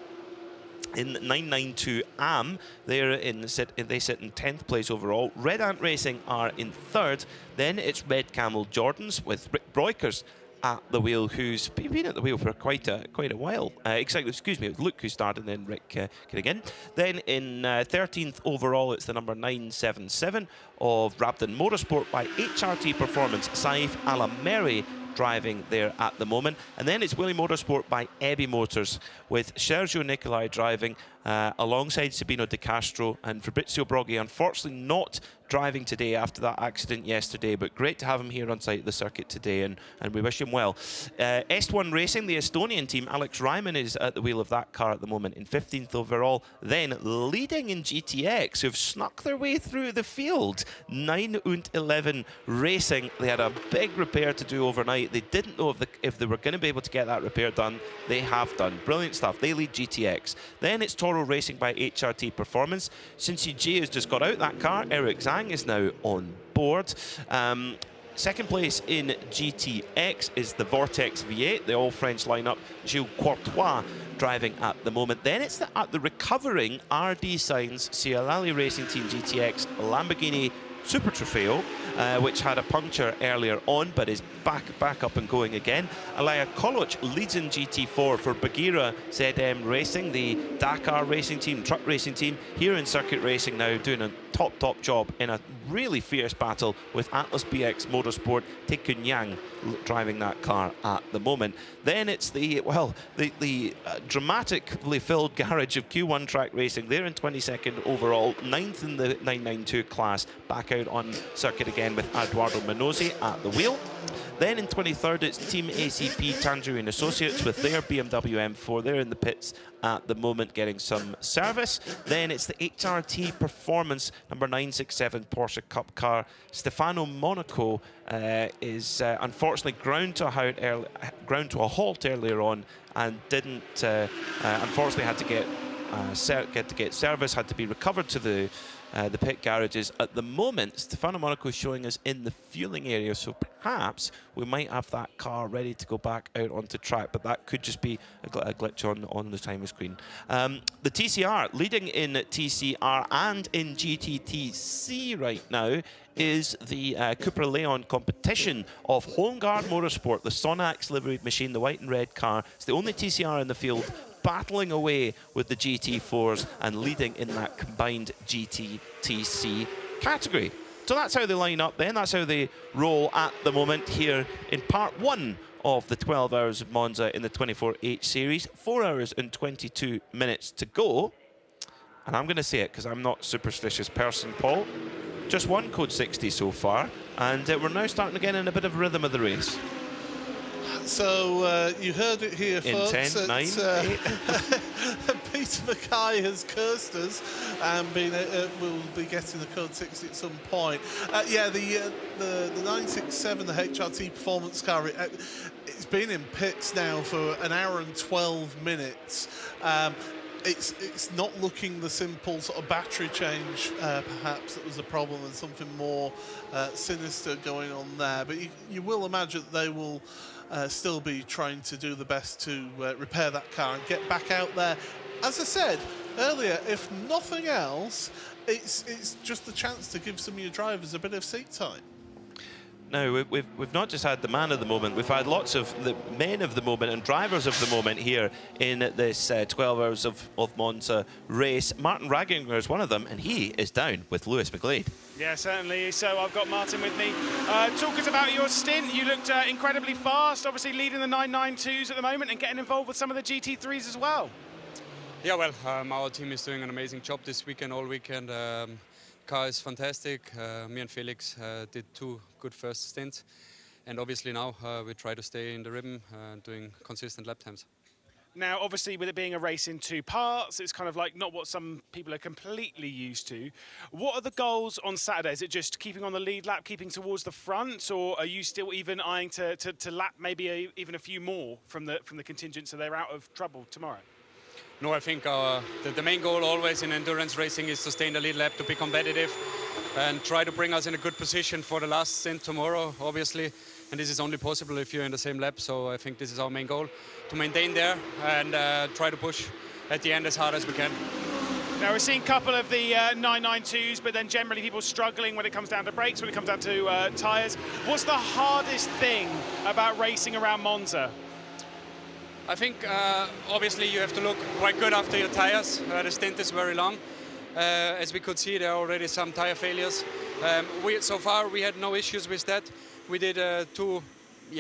in 992 AM. They sit in 10th place overall. Red Ant Racing are in 3rd. Then it's Red Camel Jordans with Rick Breukers at the wheel, who's been at the wheel for quite a while. Excuse me, it was Luke who started, and then Rick again. Then in 13th overall, it's the number 977 of Rabden Motorsport by HRT Performance, Saif Alameri driving there at the moment. And then it's Willie Motorsport by Ebby Motors with Sergio Nicolai driving. alongside Sabino De Castro and Fabrizio Broghi. Unfortunately not driving today after that accident yesterday, but great to have him here on site at the circuit today, and we wish him well. S1 Racing, the Estonian team, Alex Ryman is at the wheel of that car at the moment in 15th overall, then leading in GTX, who've snuck their way through the field. 9 und 11 Racing, they had a big repair to do overnight. They didn't know if they were going to be able to get that repair done. They have done. Brilliant stuff. They lead GTX. Then it's Toro Racing by HRT Performance. Since G has just got out that car, Eric Zhang is now on board. Second place in GTX is the Vortex V8, the all-French lineup. Gilles Courtois driving at the moment. Then it's the recovering RD Signs Cialali Racing Team GTX Lamborghini Super Trofeo, which had a puncture earlier on but is back up and going again. Alaya Koloc leads in GT4 for Bagheera ZM Racing, the Dakar racing team, truck racing team, here in circuit racing now, doing a top job in a really fierce battle with Atlas BX Motorsport. Tae Kun Yang driving that car at the moment. Then it's the dramatically filled garage of Q1 Track Racing. They're in 22nd overall, 9th in the 992 class, back out on circuit again with Eduardo Manozzi at the wheel. Then in 23rd, it's Team ACP Tangerine Associates with their BMW M4. They're in the pits at the moment getting some service. Then it's the HRT Performance number 967 Porsche Cup car. Stefano Monaco is unfortunately ground to a halt earlier on, and didn't unfortunately had to get service, had to be recovered to the pit garages. At the moment, Stefano Monaco is showing us in the fueling area, so perhaps we might have that car ready to go back out onto track, but that could just be a glitch on the timer screen. The TCR, leading in TCR and in GTTC right now, is the Cupra Leon competition of Holmgard Motorsport, the Sonax liveried machine, the white and red car. It's the only TCR in the field, battling away with the GT4s and leading in that combined GTTC category. So that's how they line up then, that's how they roll at the moment here in part 1 of the 12 Hours of Monza in the 24H series. 4 hours and 22 minutes to go. And I'm going to say it because I'm not a superstitious person, Paul. Just one code 60 so far, and we're now starting to get in a bit of rhythm of the race.
So you heard it here,
in
folks.
10, 9, 8.
Peter Mackay has cursed us, and we'll be getting the code 60 at some point. Yeah, the 967, the HRT performance car, it's been in pits now for an hour and 12 minutes. It's not looking the simple sort of battery change, perhaps, that was a problem, and something more sinister going on there. But you will imagine that they will still be trying to do the best to repair that car and get back out there. As I said earlier, if nothing else, it's just a chance to give some of your drivers a bit of seat time.
Now, we've not just had the man of the moment, we've had lots of the men of the moment and drivers of the moment here in this 12 Hours of Monza race. Martin Raginger is one of them, and he is down with Lewis McGlade.
Yeah, certainly. So I've got Martin with me. Talk us about your stint. You looked incredibly fast, obviously leading the 992s at the moment and getting involved with some of the GT3s as well.
Yeah, well, our team is doing an amazing job this weekend, all weekend. Car is fantastic. Me and Felix did 2 good first stints, and obviously now we try to stay in the rhythm, doing consistent lap times.
Now, obviously, with it being a race in 2 parts, it's kind of like not what some people are completely used to. What are the goals on Saturday? Is it just keeping on the lead lap, keeping towards the front, or are you still even eyeing to lap maybe even a few more from the contingent so they're out of trouble tomorrow?
No, I think the main goal always in endurance racing is to stay in the lead lap, to be competitive and try to bring us in a good position for the last stint tomorrow, obviously. And this is only possible if you're in the same lap, so I think this is our main goal, to maintain there and try to push at the end as hard as we can.
Now, we're seeing a couple of the 992s, but then generally people struggling when it comes down to brakes, when it comes down to tyres. What's the hardest thing about racing around Monza?
I think obviously you have to look quite good after your tires. The stint is very long. As we could see, there are already some tire failures. So far we had no issues with that. We did 2,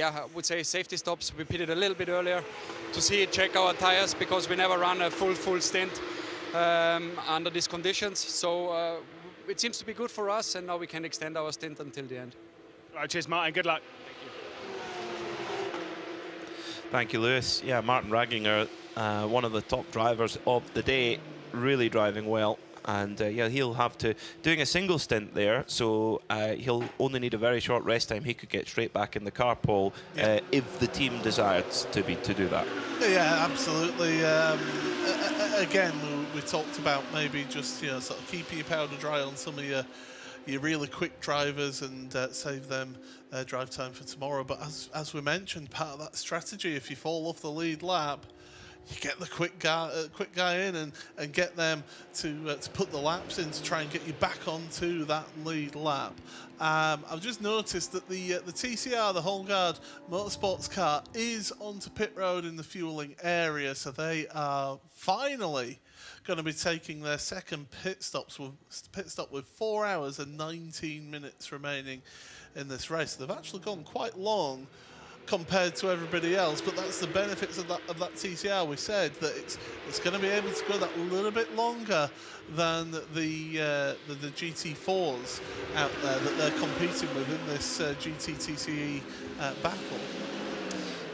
I would say, safety stops. We pitted a little bit earlier to check our tires, because we never run a full stint.
under these conditions. So it seems to be good for us, and now we can extend our stint until the end.
Right, cheers, Martin. Good luck.
Thank you, Lewis. Yeah, Martin Ragginger, one of the top drivers of the day, really driving well. And yeah, he'll have to, doing a single stint there, so he'll only need a very short rest time. He could get straight back in the car, Paul, if the team desires to do that.
Yeah, absolutely. Again, we talked about maybe just sort of keeping your powder dry on some of your really quick drivers and save them drive time for tomorrow. But as we mentioned, part of that strategy, if you fall off the lead lap, you get the quick guy in and get them to put the laps in to try and get you back onto that lead lap. I've just noticed that the TCR, the Holgard Motorsports car, is onto pit road in the fueling area, so they are finally going to be taking their second pit stop with 4 hours and 19 minutes remaining in this race. They've actually gone quite long compared to everybody else, but that's the benefits of that TCR. We said that it's going to be able to go that little bit longer than the GT4s out there that they're competing with in this GT-TCE battle.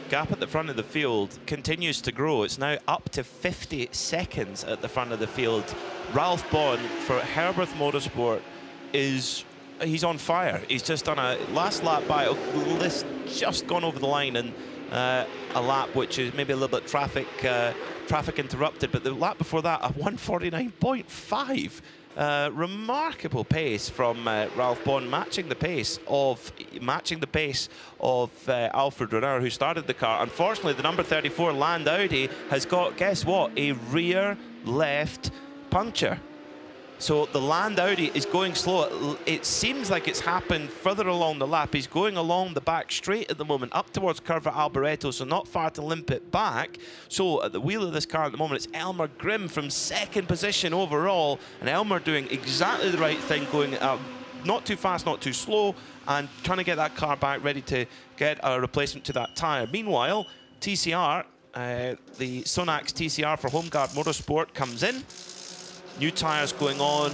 Gap at the front of the field continues to grow. It's now up to 50 seconds at the front of the field. Ralph Bond for Herberth Motorsport he's on fire. He's just done a last lap by this, just gone over the line, and a lap which is maybe a little bit traffic interrupted, but the lap before that, a 149.5. Remarkable pace from Ralph Bond, matching the pace of Alfred Renner, who started the car. Unfortunately, the number 34 Land Audi has got, guess what, a rear left puncture. So the Land Audi is going slow. It seems like it's happened further along the lap. He's going along the back straight at the moment, up towards Curva Alboreto, so not far to limp it back. So at the wheel of this car at the moment, it's Elmer Grimm from second position overall. And Elmer doing exactly the right thing, going not too fast, not too slow, and trying to get that car back ready to get a replacement to that tyre. Meanwhile, TCR, the Sonax TCR for Holgard Motorsport comes in. New tyres going on,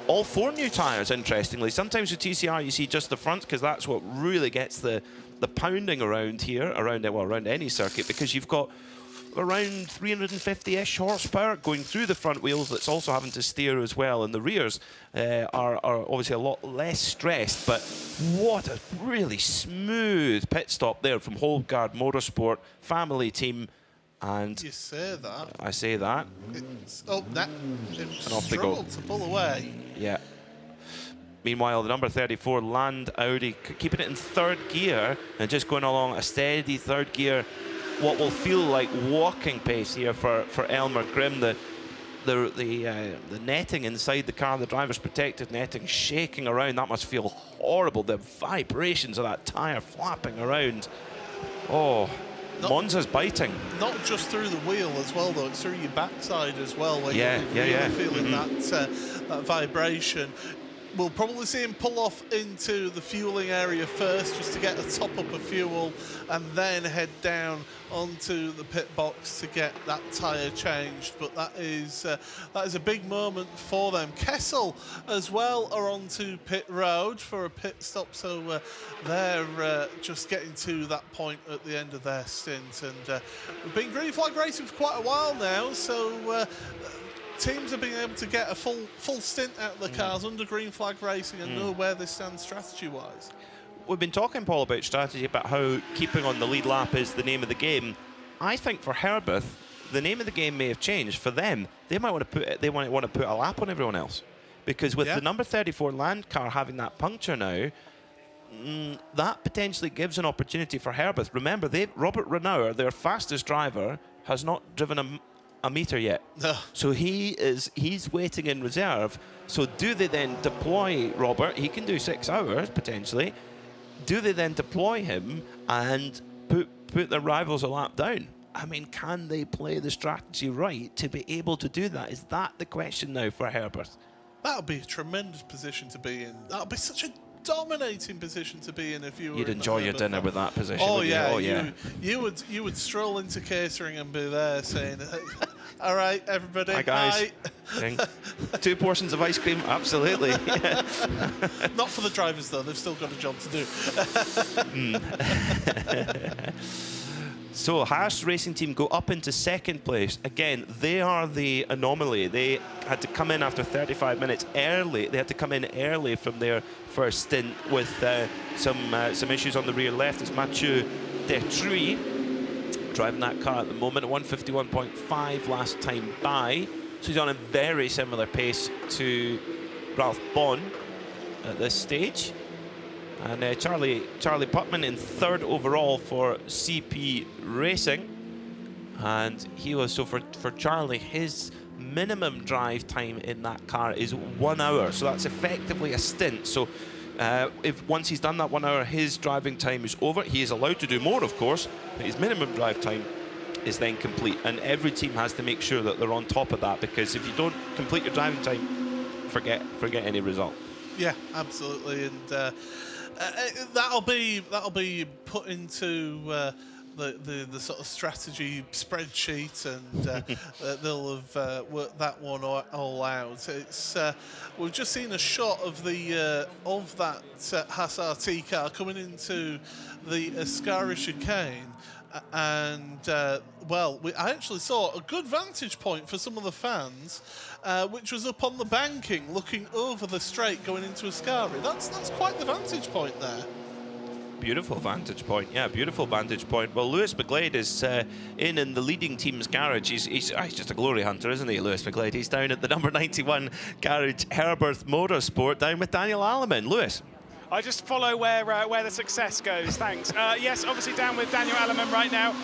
all 4 new tyres, interestingly. Sometimes with TCR you see just the front, because that's what really gets the pounding around here, around any circuit, because you've got around 350-ish horsepower going through the front wheels that's also having to steer as well, and the rears are obviously a lot less stressed. But what a really smooth pit stop there from Holgard Motorsport, family team. And
you say that.
I say that.
And
off they go.
To pull away.
Yeah. Meanwhile, the number 34 Land Audi keeping it in third gear and just going along a steady third gear. What will feel like walking pace here for Elmer Grimm. The netting inside the car, the driver's protective netting, shaking around. That must feel horrible. The vibrations of that tyre flapping around. Oh. Monza's biting.
Not just through the wheel as well, though. It's through your backside as well, where you're feeling that vibration. We'll probably see him pull off into the fueling area first, just to get a top up of fuel, and then head down onto the pit box to get that tyre changed. But that is a big moment for them. Kessel as well are onto pit road for a pit stop, so they're just getting to that point at the end of their stint. And we've been green flag racing for quite a while now, so teams are being able to get a full stint out of the cars under green flag racing and know where they stand strategy-wise.
We've been talking, Paul, about strategy, about how keeping on the lead lap is the name of the game. I think for Herberth, the name of the game may have changed. For them, they might want to put a lap on everyone else, because with the number 34 Land car having that puncture now, that potentially gives an opportunity for Herberth. Remember, Robert Renauer, their fastest driver, has not driven a meter yet.
No.
So he's waiting in reserve. So do they then deploy Robert? He can do 6 hours potentially. Do they then deploy him and put their rivals a lap down? I mean, can they play the strategy right to be able to do that? Is that the question now for Herberth?
That would be a tremendous position to be in. That would be such a dominating position to be in if you were.
You'd enjoy your dinner with that position.
Oh
wouldn't
yeah,
you? Oh yeah.
You would stroll into catering and be there saying, All right, everybody.
Hi, guys.
Hi.
2 portions of ice cream, absolutely.
Not for the drivers, though. They've still got a job to do.
So, Haas Racing Team go up into second place. Again, they are the anomaly. They had to come in after 35 minutes early. They had to come in early from their first stint with some issues on the rear left. It's Mathieu Detruy driving that car at the moment, 151.5 last time by. So he's on a very similar pace to Ralph Bon at this stage. And Charlie Putman in third overall for CP Racing. And he was, so for Charlie, his minimum drive time in that car is 1 hour. So that's effectively a stint. So if once he's done that 1 hour, his driving time is over. He is allowed to do more, of course, but his minimum drive time is then complete. And every team has to make sure that they're on top of that, because if you don't complete your driving time, forget any result.
Yeah, absolutely, and that'll be put into the sort of strategy spreadsheet, and they'll have worked that one all out. It's we've just seen a shot of the of that Haas RT car coming into the Ascari chicane. And well, I actually saw a good vantage point for some of the fans, which was up on the banking, looking over the straight going into Ascari. That's quite the vantage point there.
Beautiful vantage point, yeah, beautiful vantage point. Well, Lewis McGlade is in the leading team's garage. He's just a glory hunter, isn't he, Lewis McGlade? He's down at the number 91 garage, Herberth Motorsport, down with Daniel Alleman. Lewis.
I just follow where the success goes, thanks. Yes, obviously down with Daniel Alleman right now.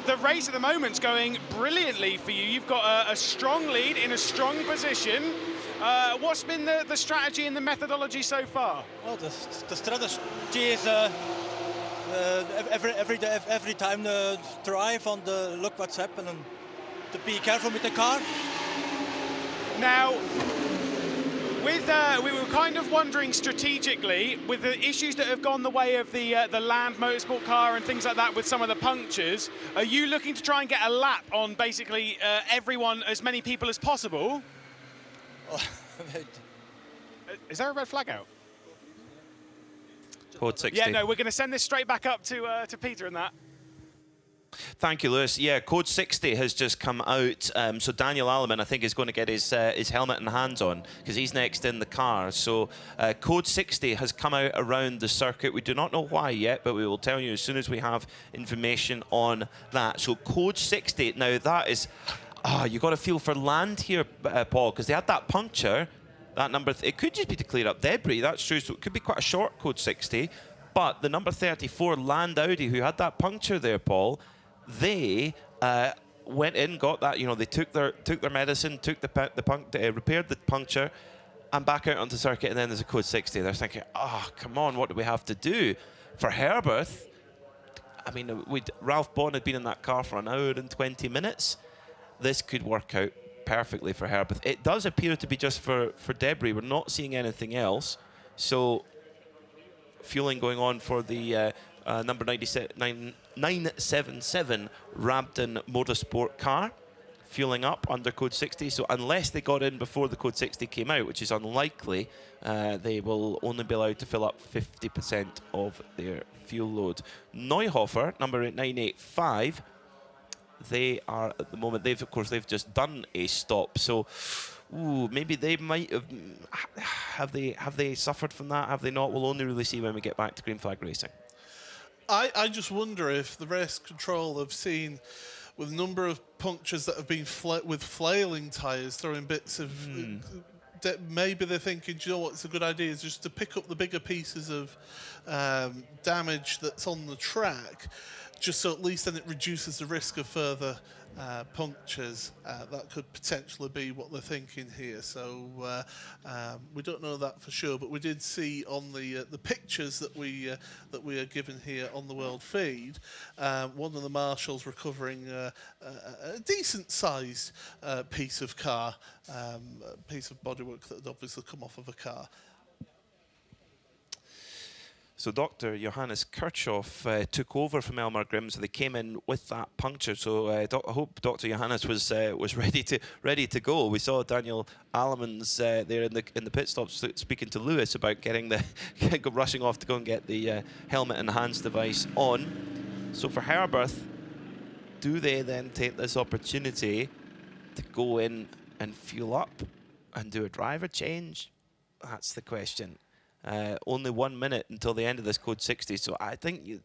The race at the moment's going brilliantly for you. You've got a strong lead in a strong position. What's been the strategy and the methodology so far?
Well, the strategy is every time drive on the look what's happening, to be careful with the car.
Now, we were kind of wondering strategically, with the issues that have gone the way of the Land Motorsport car and things like that with some of the punctures, are you looking to try and get a lap on basically everyone, as many people as possible? Is there a red flag out?
Code 60.
Yeah, no, we're going to send this straight back up to Peter and that.
Thank you, Lewis. Yeah, code 60 has just come out. So Daniel Alleman, I think, is going to get his helmet and hands on, because he's next in the car. So code 60 has come out around the circuit. We do not know why yet, but we will tell you as soon as we have information on that. So code 60, now that is... you got to feel for Land here, Paul, because they had that puncture. That number, it could just be to clear up debris, that's true, so it could be quite a short code 60. But the number 34, Land Audi, who had that puncture there, Paul, they went in, got that, they took their medicine, took repaired the puncture, and back out onto circuit, and then there's a code 60. They're thinking, come on, what do we have to do? For Herberth, I mean, Ralph Bon had been in that car for an hour and 20 minutes. This could work out perfectly for Herberth. It does appear to be just for debris. We're not seeing anything else. So fueling going on for the number 977 Rabden Motorsport car. Fueling up under code 60. So unless they got in before the code 60 came out, which is unlikely, they will only be allowed to fill up 50% of their fuel load. Neuhofer, number 985, they are at the moment, they've just done a stop, so maybe they might have they suffered from that? Have they not? We'll only really see when we get back to green flag racing.
I just wonder if the race control have seen, with a number of punctures that have been with flailing tyres, throwing bits of maybe they're thinking, do you know what's a good idea is just to pick up the bigger pieces of damage that's on the track, just so at least then it reduces the risk of further punctures. That could potentially be what they're thinking here. So we don't know that for sure, but we did see on the pictures that we are given here on the world feed, one of the marshals recovering a decent-sized piece of car, piece of bodywork that had obviously come off of a car.
So Dr. Johannes Kirchhoff took over from Elmar Grimm, so they came in with that puncture. So I hope Dr. Johannes was ready to go. We saw Daniel Alemans there in the pit stops speaking to Lewis about getting rushing off to go and get the helmet and hands device on. So for Herberth, do they then take this opportunity to go in and fuel up and do a driver change? That's the question. Only 1 minute until the end of this Code 60, so I think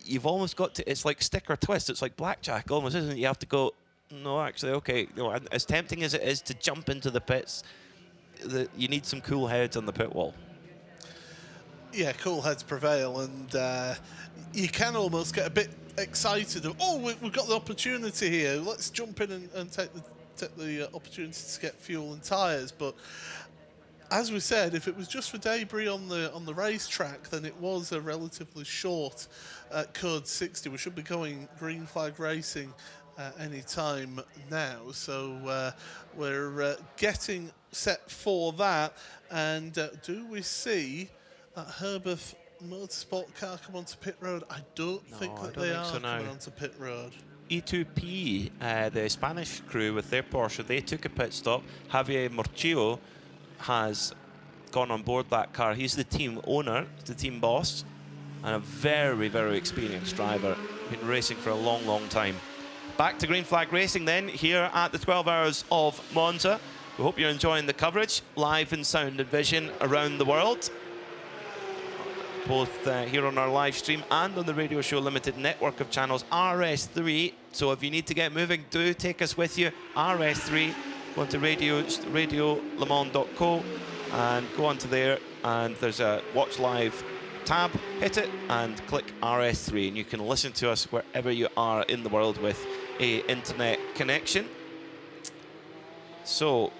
you've almost got to, it's like stick or twist, it's like blackjack almost, isn't it? You have to go, no, actually, okay, no, as tempting as it is to jump into the pits, you need some cool heads on the pit wall.
Yeah, cool heads prevail, and you can almost get a bit excited of, oh, we've got the opportunity here, let's jump in and take the opportunity to get fuel and tyres, but as we said, if it was just for debris on the racetrack, then it was a relatively short Code 60. We should be going green flag racing any time now. So we're getting set for that. And do we see that Herberth Motorsport car come onto pit road? I don't think they are coming onto pit road.
E2P, the Spanish crew with their Porsche, they took a pit stop. Javier Morchillo has gone on board that car. He's the team owner, the team boss, and a very, very experienced driver. Been racing for a long, long time. Back to green flag racing then, here at the 12 Hours of Monza. We hope you're enjoying the coverage, live in sound and vision around the world. Both here on our live stream and on the Radio Show Limited network of channels, RS3. So if you need to get moving, do take us with you. RS3. Go onto radiolemans.co and go onto there, and there's a Watch Live tab. Hit it and click RS3, and you can listen to us wherever you are in the world with a internet connection. So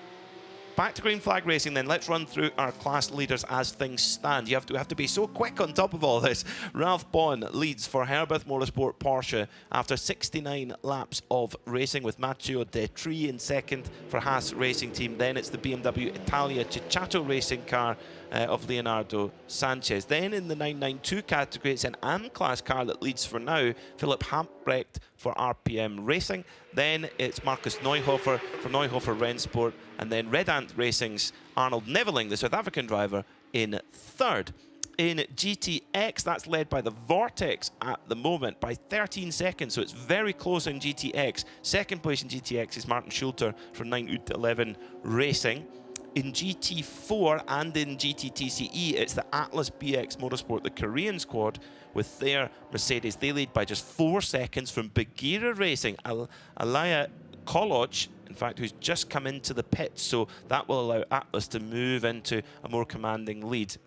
back to green flag racing then. Let's run through our class leaders as things stand. You have to be so quick on top of all this. Ralph Bon leads for Herberth Motorsport Porsche after 69 laps of racing, with Matteo De Tri in second for Haas Racing Team. Then it's the BMW Italia Cicciato racing car of Leonardo Sanchez. Then in the 992 category, it's an AM-class car that leads for now, Philip Hampbrecht for RPM Racing. Then it's Marcus Neuhofer for Neuhofer Rennsport, and then Red Ant Racing's Arnold Neveling, the South African driver, in third. In GTX, that's led by the Vortex at the moment by 13 seconds, so it's very close in GTX. Second place in GTX is Martin Schulter from 911 Racing. In GT4 and in GTTCE, it's the Atlas BX Motorsport, the Korean squad, with their Mercedes. They lead by just 4 seconds from Bagheera Racing. Alaya Koloc, in fact, who's just come into the pits, so that will allow Atlas to move into a more commanding lead.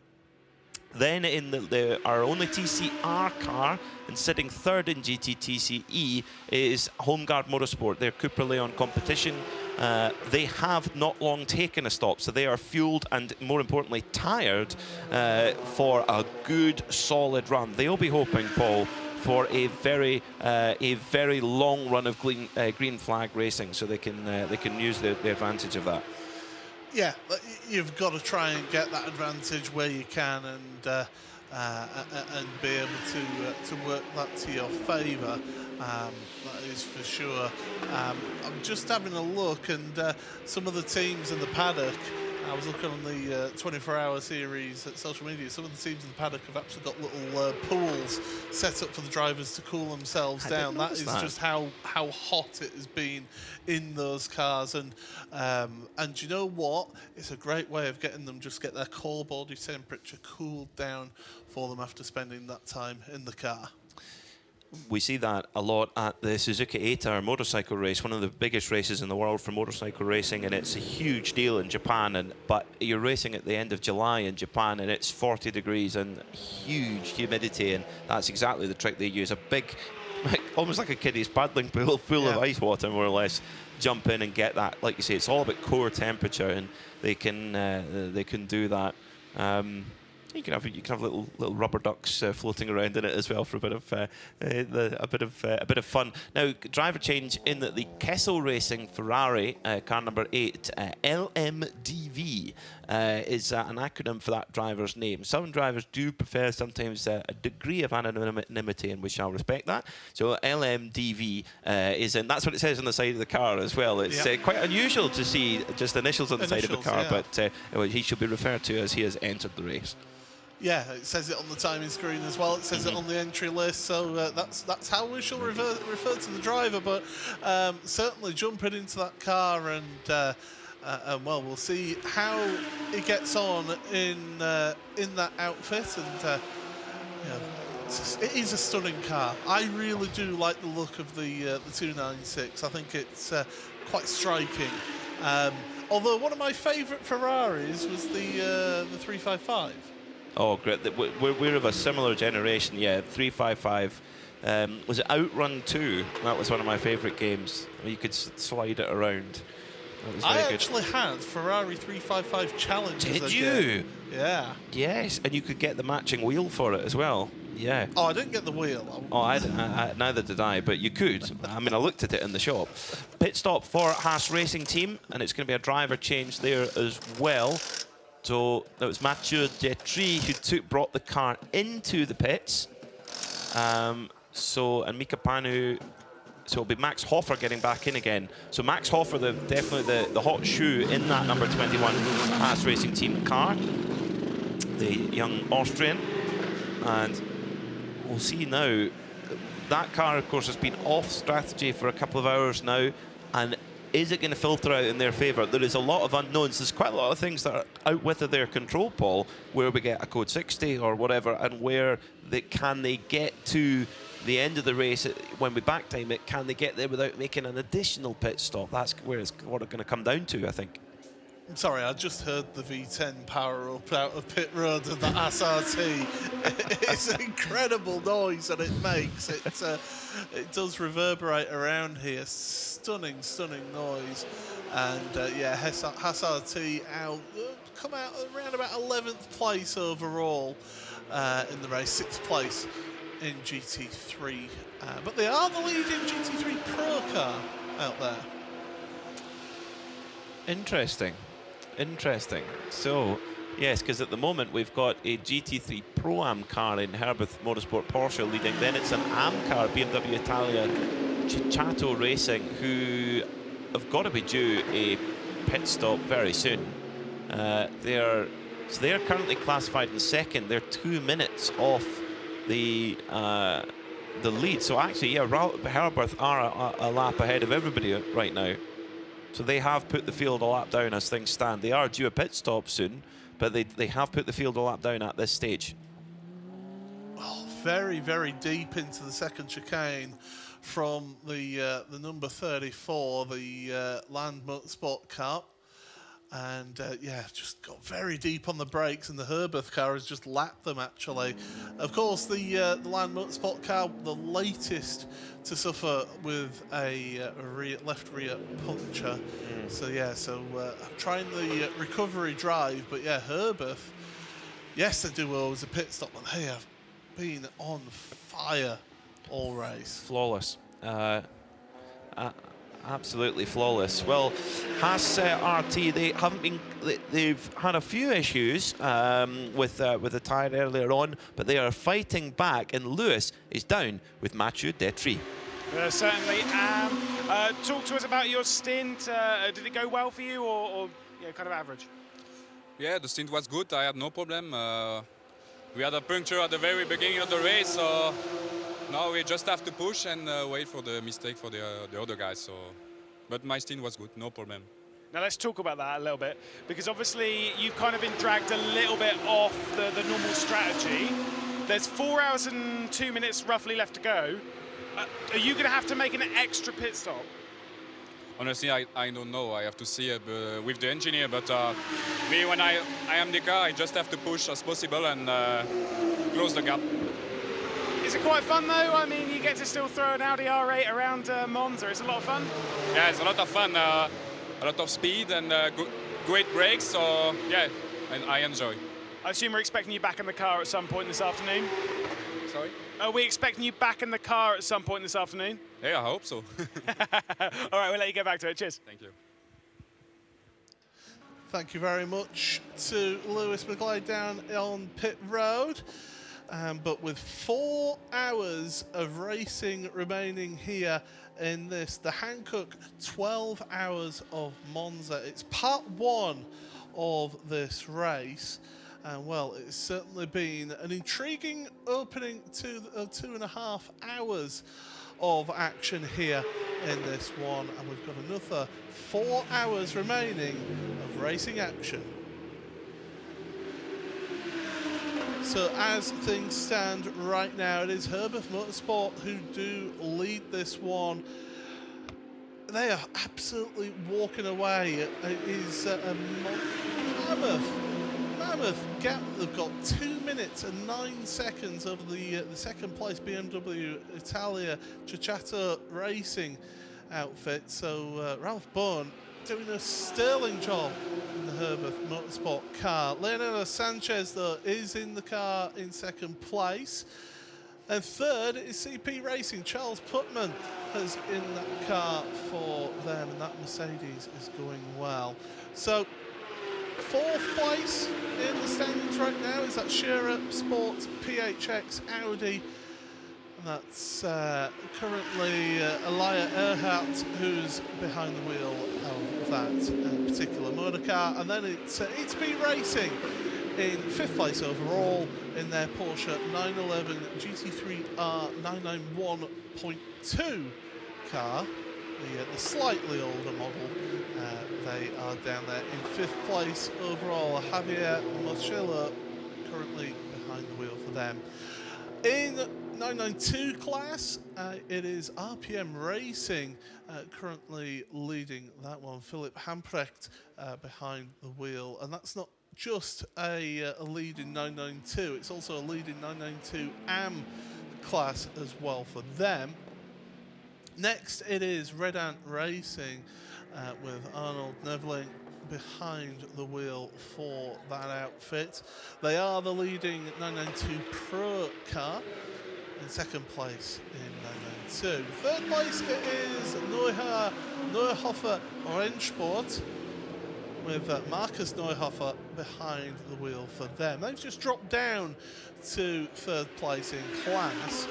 Then in our only TCR car, and sitting third in GTTCE, is Homeguard Motorsport, their Cooper Leon competition. They have not long taken a stop, so they are fueled and, more importantly, tired for a good, solid run. They'll be hoping, Paul, for a very long run of green flag racing, so they can use the advantage of that.
Yeah, you've got to try and get that advantage where you can, and be able to work that to your favour. That is for sure. I'm just having a look, and some of the teams in the paddock, I was looking on the 24-hour series at social media, some of the teams in the paddock have actually got little pools set up for the drivers to cool themselves down. That is just how hot it has been in those cars, and you know what? It's a great way of getting them get their core body temperature cooled down for them after spending that time in the car.
We see that a lot at the Suzuka 8-hour motorcycle race, one of the biggest races in the world for motorcycle racing, and it's a huge deal in Japan. But you're racing at the end of July in Japan, and it's 40 degrees and huge humidity, and that's exactly the trick they use. A big, almost like a kiddie's paddling pool full of ice water, more or less. Jump in and get that. Like you say, it's all about core temperature, and they can do that. You can have little rubber ducks floating around in it as well for a bit of fun. Now, driver change in the Kessel Racing Ferrari car number 8, LMDV, is an acronym for that driver's name. Some drivers do prefer sometimes a degree of anonymity, and we shall respect that. So LMDV is, and that's what it says on the side of the car as well. It's quite unusual to see just initials on the side of the car, but he should be referred to as he has entered the race.
Yeah, it says it on the timing screen as well. It says it on the entry list, so that's how we shall refer to the driver. But certainly jumping into that car, and well, we'll see how he gets on in that outfit. And it is a stunning car. I really do like the look of the 296. I think it's quite striking. Although one of my favourite Ferraris was the 355.
Oh, great. We're of a similar generation, yeah. 355. Was it Outrun 2? That was one of my favourite games. You could slide it around. That was very good.
Actually had Ferrari 355 Challengers.
Did you?
Yeah.
Yes, and you could get the matching wheel for it as well. Yeah.
Oh, I didn't get the wheel.
Neither did I, but you could. I mean, I looked at it in the shop. Pit stop for Haas Racing Team, and it's going to be a driver change there as well. So that was Mathieu Detry who brought the car into the pits. And Mika Panu, so it'll be Max Hofer getting back in again. So Max Hofer, definitely the hot shoe in that number 21 Haas Racing Team car, the young Austrian. And we'll see now. That car, of course, has been off strategy for a couple of hours now, and is it going to filter out in their favour? There is a lot of unknowns. There's quite a lot of things that are out with their control, Paul, where we get a code 60 or whatever, and where can they get to the end of the race when we back time it? Can they get there without making an additional pit stop? That's where it's going to come down to, I think.
I'm sorry, I just heard the V10 power up out of pit road and the SRT. It's an incredible noise that it makes. It does reverberate around here. Stunning, stunning noise. And yeah, SRT come out around about 11th place overall in the race, 6th place in GT3. But they are the leading GT3 Pro car out there.
Interesting. So, yes, because at the moment we've got a GT3 Pro-Am car in Herbeth Motorsport Porsche leading. Then it's an AM car, BMW Italia Cicciato Racing, who have got to be due a pit stop very soon. They're currently classified in second. They're 2 minutes off the lead. So actually, yeah, Herbeth are a lap ahead of everybody right now. So they have put the field a lap down as things stand. They are due a pit stop soon, but they have put the field a lap down at this stage.
Oh, very, very deep into the second chicane from the number 34, the Land Motorsport car. And yeah, just got very deep on the brakes, and the Herbeth car has just lapped them, actually. Of course, the Land Motorsport car, the latest to suffer with a left rear puncture. So yeah, trying the recovery drive, but yeah, Herbeth, yes, they do always a pit stop, but they have been on fire all race.
Flawless. Absolutely flawless. Well, Haas RT, they've had a few issues with the tyre earlier on, but they are fighting back, and Lewis is down with Mathieu Detry.
Certainly. Talk to us about your stint. Did it go well for you, or yeah, kind of average?
Yeah, the stint was good. I had no problem. We had a puncture at the very beginning of the race, so now we just have to push and wait for the mistake for the other guys. So, but my stint was good, no problem.
Now let's talk about that a little bit, because obviously you've kind of been dragged a little bit off the normal strategy. There's 4 hours and 2 minutes roughly left to go. Are you going to have to make an extra pit stop?
Honestly, I don't know. I have to see it with the engineer. But me, when I am the car, I just have to push as possible and close the gap.
Is it quite fun though? I mean, you get to still throw an Audi R8 around Monza. It's a lot of fun.
Yeah, it's a lot of fun. A lot of speed and great brakes. So yeah, and I enjoy.
I assume we're expecting you back in the car at some point this afternoon.
Sorry?
Are we expecting you back in the car at some point this afternoon?
Yeah, I hope so.
All right, we'll let you get back to it. Cheers.
Thank you.
Thank you very much to Lewis McGlade down on pit road. But with 4 hours of racing remaining here in this, the Hankook 12 hours of Monza. It's part 1 of this race. And well, it's certainly been an intriguing opening to 2.5 hours of action here in this one. And we've got another 4 hours remaining of racing action. So as things stand right now, it is Herbert Motorsport who do lead this one. They are absolutely walking away. It is a mammoth gap. They've got 2 minutes and 9 seconds over the second place BMW Italia Cicciato Racing outfit. So Ralph Bourne doing a sterling job in the Herbert Motorsport car. Leonardo Sanchez, though, is in the car in second place. And third is CP Racing. Charles Putman is in that car for them, and that Mercedes is going well. So, fourth place in the standings right now is that Scherer Sports PHX Audi. That's currently Elia Earhart, who's behind the wheel of that particular motor car. And then it's XP Racing in 5th place overall in their Porsche 911 GT3R 991.2 car, the slightly older model. They are down there in 5th place overall. Javier Moschello currently behind the wheel for them. In 992 class, it is RPM Racing currently leading that one. Philip Hamprecht behind the wheel, and that's not just a lead in 992, it's also a lead in 992 AM class as well for them. Next, it is Red Ant Racing with Arnold Nevling behind the wheel for that outfit. They are the leading 992 Pro car in second place in 992. Third place it is Neuhofer Rennsport with Marcus Neuhofer behind the wheel for them. They've just dropped down to third place in class.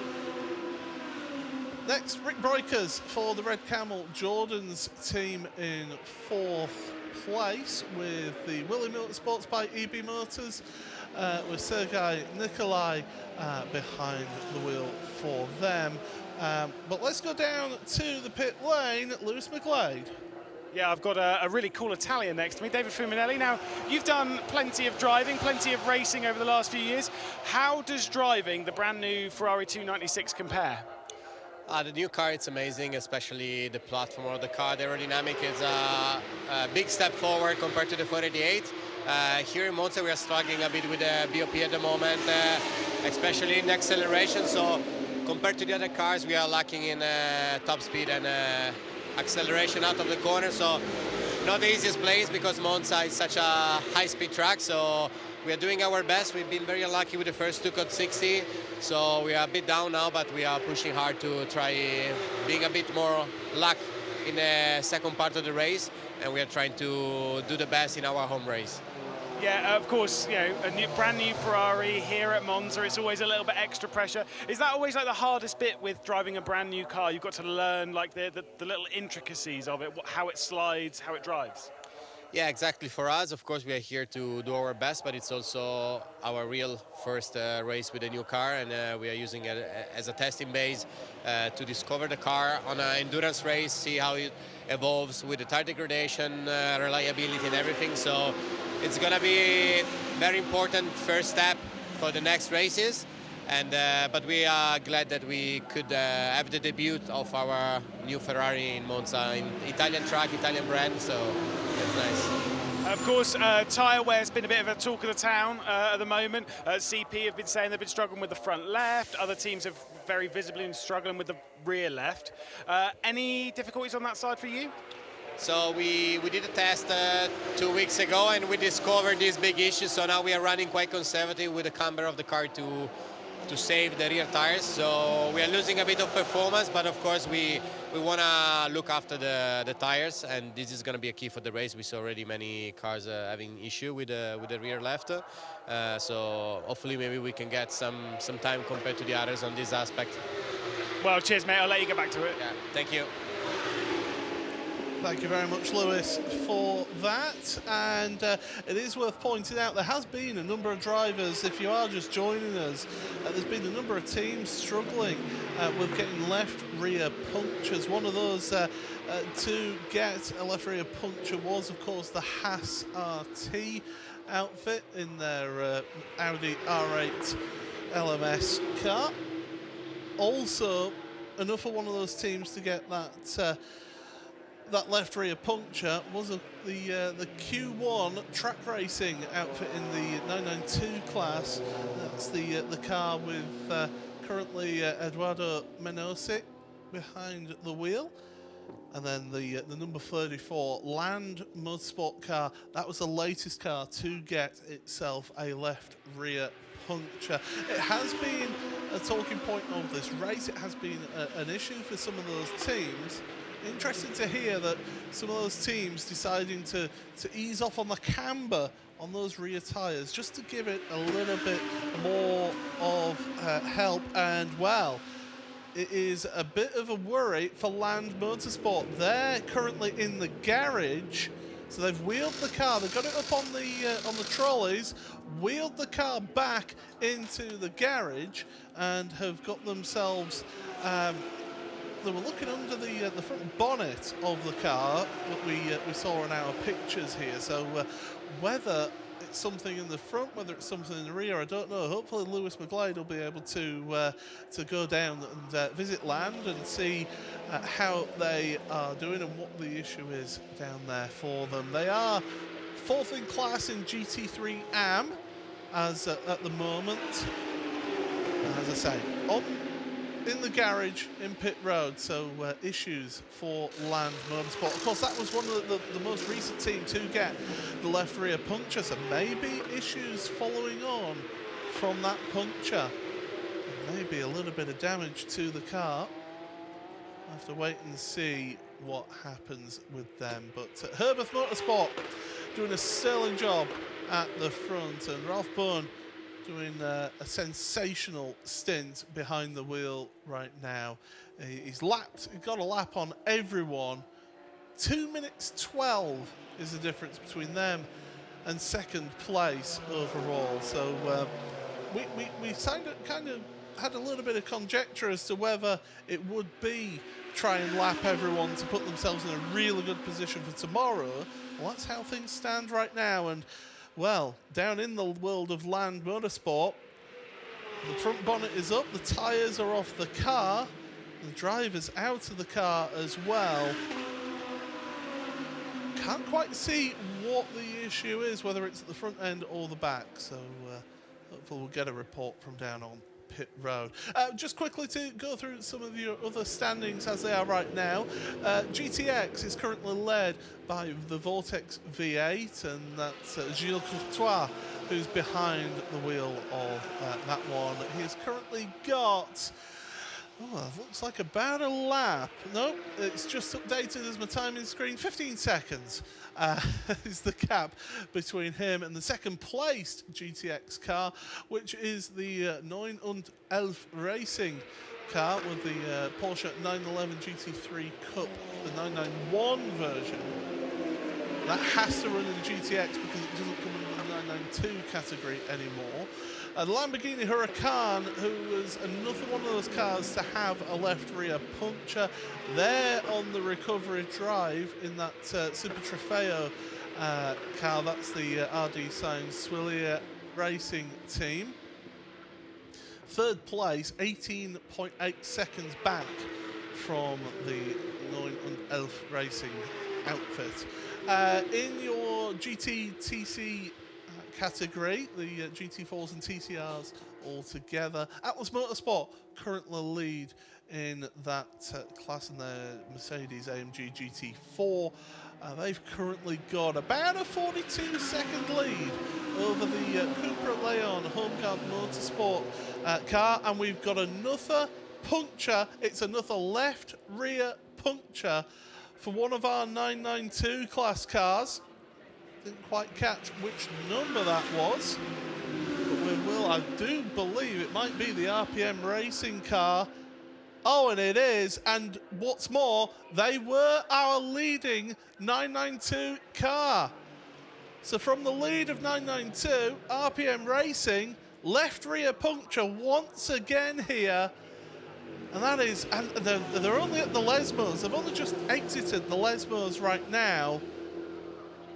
Next, Rick Breukers for the Red Camel Jordan's team in fourth place with the Willie Motorsports by EB Motors with Sergei Nikolai behind the wheel for them. But let's go down to the pit lane. Lewis McGlade.
Yeah, I've got a really cool Italian next to me, David Fuminelli. Now, you've done plenty of driving, plenty of racing over the last few years. How does driving the brand new Ferrari 296 compare?
The new car, it's amazing, especially the platform of the car. The aerodynamic is a big step forward compared to the 488. Here in Monza, we are struggling a bit with the BOP at the moment, especially in acceleration. So compared to the other cars, we are lacking in top speed and acceleration out of the corner. So not the easiest place because Monza is such a high-speed track. So we are doing our best. We've been very unlucky with the first two Code 60. So we are a bit down now, but we are pushing hard to try being a bit more luck in the second part of the race. And we are trying to do the best in our home race.
Yeah, of course, you know, a brand new Ferrari here at Monza, it's always a little bit extra pressure. Is that always like the hardest bit with driving a brand new car? You've got to learn like the little intricacies of it, how it slides, how it drives.
Yeah, exactly. For us, of course, we are here to do our best, but it's also our real first race with a new car, and we are using it as a testing base to discover the car on an endurance race, see how it evolves with the tire degradation, reliability and everything. So it's going to be a very important first step for the next races. And but we are glad that we could have the debut of our new Ferrari in Monza, in Italian track, Italian brand, so it's nice.
Of course, tyre wear's been a bit of a talk of the town at the moment. CP have been saying they've been struggling with the front left. Other teams have very visibly been struggling with the rear left. Any difficulties on that side for you?
So we did a test 2 weeks ago and we discovered these big issues. So now we are running quite conservative with the camber of the car to to save the rear tires. So we are losing a bit of performance, but of course we want to look after the tires, and this is going to be a key for the race. We saw already many cars having issue with the rear left. So hopefully maybe we can get some time compared to the others on this aspect.
Well, cheers, mate. I'll let you get back to it.
Yeah, thank you.
Thank you very much, Lewis, for that. And it is worth pointing out there has been a number of drivers, if you are just joining us, there's been a number of teams struggling with getting left rear punctures. One of those to get a left rear puncture was, of course, the Haas RT outfit in their Audi R8 LMS car. Also, enough for one of those teams to get that left rear puncture was the Q1 track racing outfit in the 992 class. That's the car with currently Eduardo Menosi behind the wheel. And then the number 34 Land Motorsport car, that was the latest car to get itself a left rear puncture. It has been a talking point of this race. It has been an issue for some of those teams. Interesting to hear that some of those teams deciding to ease off on the camber on those rear tyres just to give it a little bit more of help. And well, it is a bit of a worry for Land Motorsport. They're currently in the garage, so they've wheeled the car. They've got it up on the trolleys, wheeled the car back into the garage, and have got themselves. They were looking under the front bonnet of the car that we saw in our pictures here. So whether it's something in the front, whether it's something in the rear, I don't know. Hopefully Lewis McGlade will be able to go down and visit Land and see how they are doing and what the issue is down there for them. They are 4th in class in GT3 AM as at the moment. As I say, in the garage in pit road, so issues for Land Motorsport. Of course, that was one of the most recent teams to get the left rear puncture, so maybe issues following on from that puncture. Maybe a little bit of damage to the car. I'll have to wait and see what happens with them. But Herbeth Motorsport doing a sterling job at the front, and Ralph Bourne doing a sensational stint behind the wheel right now. He's got a lap on everyone. 2 minutes 12 is the difference between them and second place overall. So we kind of had a little bit of conjecture as to whether it would be try and lap everyone to put themselves in a really good position for tomorrow. Well, that's how things stand right now. And well, down in the world of Land Motorsport, the front bonnet is up, the tyres are off the car, the driver's out of the car as well. Can't quite see what the issue is, whether it's at the front end or the back, so hopefully we'll get a report from down on pit road. Just quickly to go through some of your other standings as they are right now. GTX is currently led by the Vortex V8, and that's Gilles Courtois who's behind the wheel of that one. He's currently got, looks like about a lap. Nope, it's just updated as my timing screen. 15 seconds is the gap between him and the second placed GTX car, which is the 911 Racing car with the Porsche 911 GT3 Cup, the 991 version. That has to run in the GTX because it doesn't come under the 992 category anymore. The Lamborghini Huracan, who was another one of those cars to have a left rear puncture, they're on the recovery drive in that Super Trofeo car. That's the RD Science Swillier Racing team. Third place, 18.8 seconds back from the 911 Racing outfit. In your GTTC category, the GT4s and TCRs all together, Atlas Motorsport currently lead in that class in the Mercedes AMG GT4 They've currently got about a 42-second lead over the Cupra Leon Homeguard Motorsport car, and we've got another puncture. It's another left rear puncture for one of our 992 class cars. Didn't quite catch which number that was, but we will. I do believe it might be the RPM Racing car. Oh, and it is. And what's more, they were our leading 992 car. So from the lead of 992, RPM Racing, left rear puncture once again here. And that is, and they're only at the Lesmos. They've only just exited the Lesmos right now.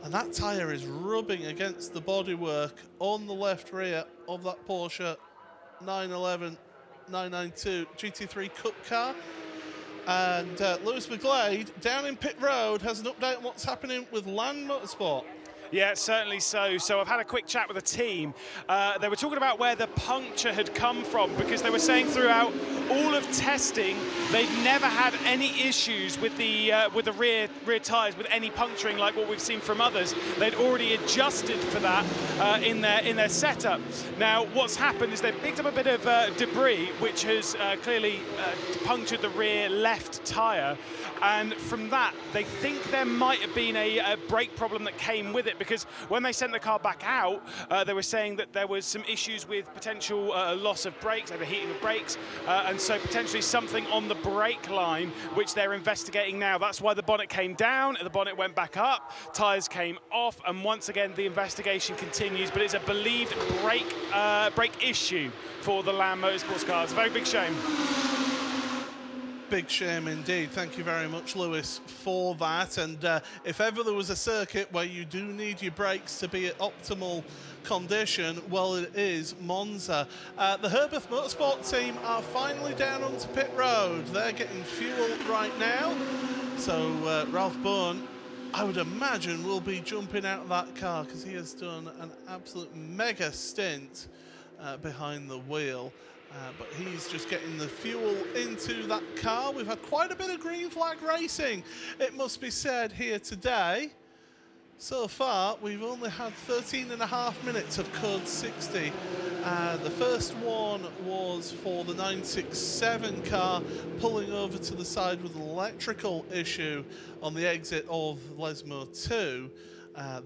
And that tyre is rubbing against the bodywork on the left rear of that Porsche 911 992 GT3 Cup car. And Lewis McGlade down in pit road has an update on what's happening with Land Motorsport.
Yeah, certainly so. So I've had a quick chat with the team. They were talking about where the puncture had come from, because they were saying throughout all of testing they'd never had any issues with the rear tyres with any puncturing like what we've seen from others. They'd already adjusted for that in their setup. Now what's happened is they've picked up a bit of debris which has clearly punctured the rear left tyre, and from that they think there might have been a brake problem that came with it, because when they sent the car back out they were saying that there was some issues with potential loss of brakes, overheating of brakes, and so potentially something on the brake line which they're investigating now. That's why the bonnet came down, the bonnet went back up, tyres came off, and once again the investigation continues, but it's a believed brake issue for the Land Motorsports car. It's a very big shame.
Big shame indeed. Thank you very much, Lewis, for that. And if ever there was a circuit where you do need your brakes to be at optimal condition, well, it is Monza. The Herbeth Motorsport team are finally down onto pit road. They're getting fuel right now. So Ralph Bourne, I would imagine, will be jumping out of that car, because he has done an absolute mega stint behind the wheel. But he's just getting the fuel into that car. We've had quite a bit of green flag racing, it must be said, here today. So far, we've only had 13.5 minutes of Code 60. The first one was for the 967 car pulling over to the side with an electrical issue on the exit of Lesmo 2.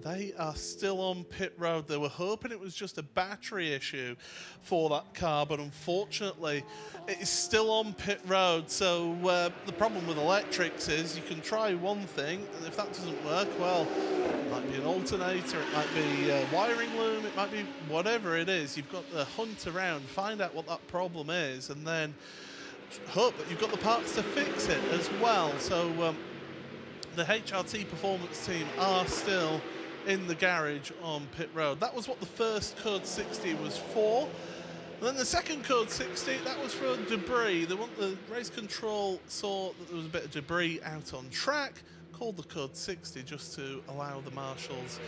They are still on pit road. They were hoping it was just a battery issue for that car, but unfortunately it is still on pit road. So the problem with electrics is you can try one thing, and if that doesn't work, well, it might be an alternator, it might be a wiring loom, it might be whatever it is. You've got to hunt around, find out what that problem is, and then hope that you've got the parts to fix it as well. So the HRT Performance team are still in the garage on pit road. That was what the first Code 60 was for. And then the second Code 60, that was for debris. The race control saw that there was a bit of debris out on track, called the Code 60 just to allow the marshals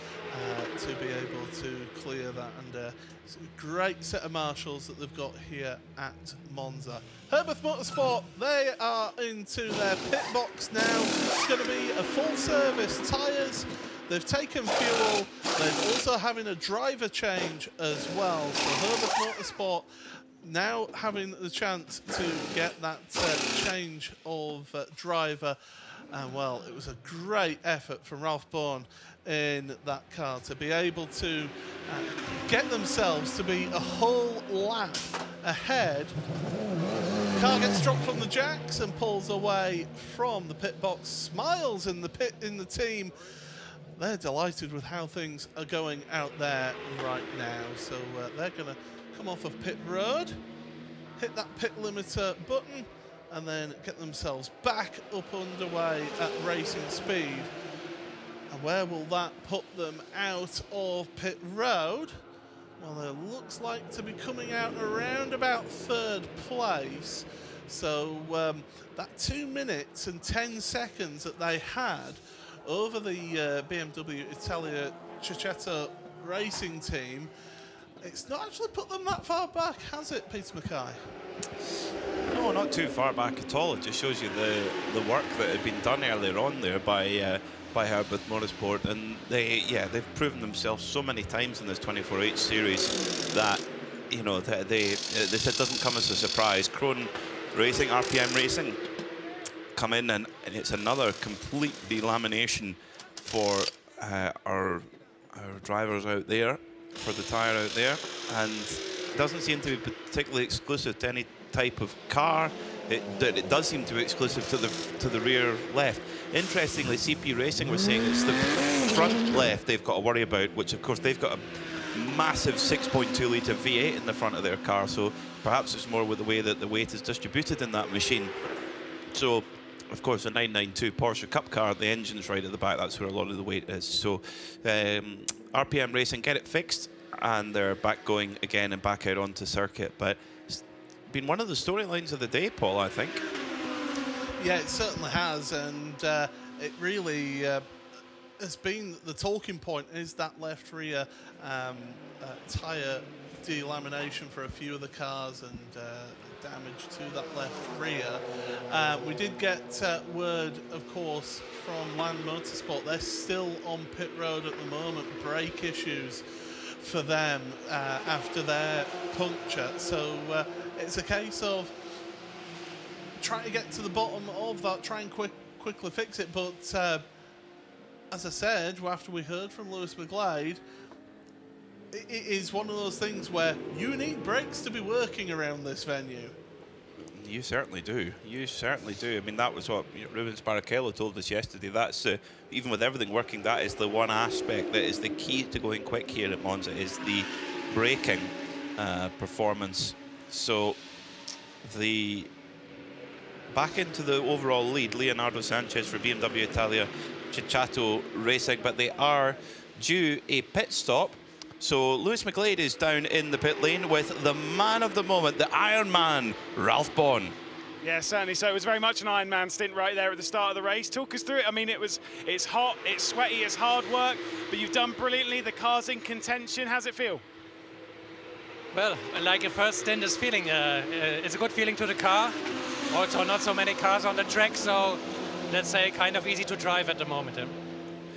to be able to clear that. And it's a great set of marshals that they've got here at Monza. Herbeth Motorsport, they are into their pit box now. It's going to be a full service tyres. They've taken fuel. They're also having a driver change as well. So Herbeth Motorsport now having the chance to get that change of driver. And well, it was a great effort from Ralph Bourne in that car to be able to get themselves to be a whole lap ahead. Car gets dropped from the jacks and pulls away from the pit box. Smiles in the team. They're delighted with how things are going out there right now. So they're going to come off of pit road, hit that pit limiter button, and then get themselves back up underway at racing speed. And where will that put them out of pit road? Well, it looks like to be coming out around about third place. So that 2 minutes and 10 seconds that they had over the BMW Italia Cecchetto racing team it's not actually put them that far back, has it, Peter Mackay?
No, not too far back at all. It just shows you the work that had been done earlier on there by Herbert Motorsport, and they've proven themselves so many times in this 24H series that this doesn't come as a surprise. Krone Racing, RPM Racing, come in and it's another complete delamination for our drivers out there, for the tyre out there, and it doesn't seem to be particularly exclusive to any type of car. It does seem to be exclusive to the rear left. Interestingly, CP Racing was saying it's the front left they've got to worry about, which of course they've got a massive 6.2 litre V8 in the front of their car, so perhaps it's more with the way that the weight is distributed in that machine. So of course, a 992 Porsche Cup car, the engine's right at the back, that's where a lot of the weight is. So RPM Racing get it fixed, and they're back going again and back out onto circuit. But it's been one of the storylines of the day, Paul, I think.
Yeah, it certainly has, and it really has been the talking point is that left rear tyre delamination for a few of the cars, and damage to that left rear. We did get word, of course, from Land Motorsport. They're still on pit road at the moment, brake issues for them after their puncture. So it's a case of trying to get to the bottom of that, try and quickly fix it. But as I said, after we heard from Lewis McGlade, it is one of those things where you need brakes to be working around this venue.
You certainly do. You certainly do. I mean, that was what Rubens Barrichello told us yesterday. That's even with everything working, that is the one aspect that is the key to going quick here at Monza, is the braking performance. So the back into the overall lead, Leonardo Sanchez for BMW Italia Cicciato Racing, but they are due a pit stop. So Lewis McGlade is down in the pit lane with the man of the moment, the Iron Man, Ralph Bond.
Yeah, certainly. So it was very much an Iron Man stint right there at the start of the race. Talk us through it. I mean, it's hot, it's sweaty, it's hard work, but you've done brilliantly. The car's in contention. How's it feel?
Well, like a first stint is feeling. It's a good feeling to the car. Also, not so many cars on the track, so let's say kind of easy to drive at the moment.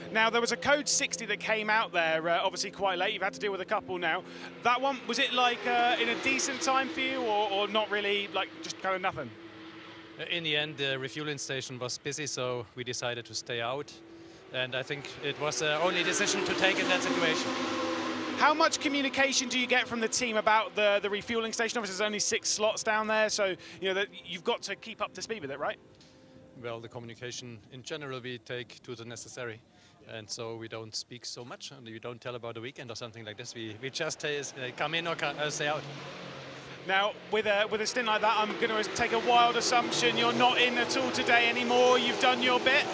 Now, there was a code 60 that came out there, obviously quite late. You've had to deal with a couple now. That one, was it like in a decent time for you, or not really, like just kind of nothing?
In the end, the refueling station was busy, so we decided to stay out. And I think it was the only decision to take in that situation.
How much communication do you get from the team about the refueling station? Obviously, there's only 6 slots down there, so you know that you've got to keep up to speed with it, right?
Well, the communication in general we take to the necessary. And so we don't speak so much, and we don't tell about the weekend or something like this. We just come in or stay out.
Now, with a stint like that, I'm going to take a wild assumption you're not in at all today anymore. You've done your bit.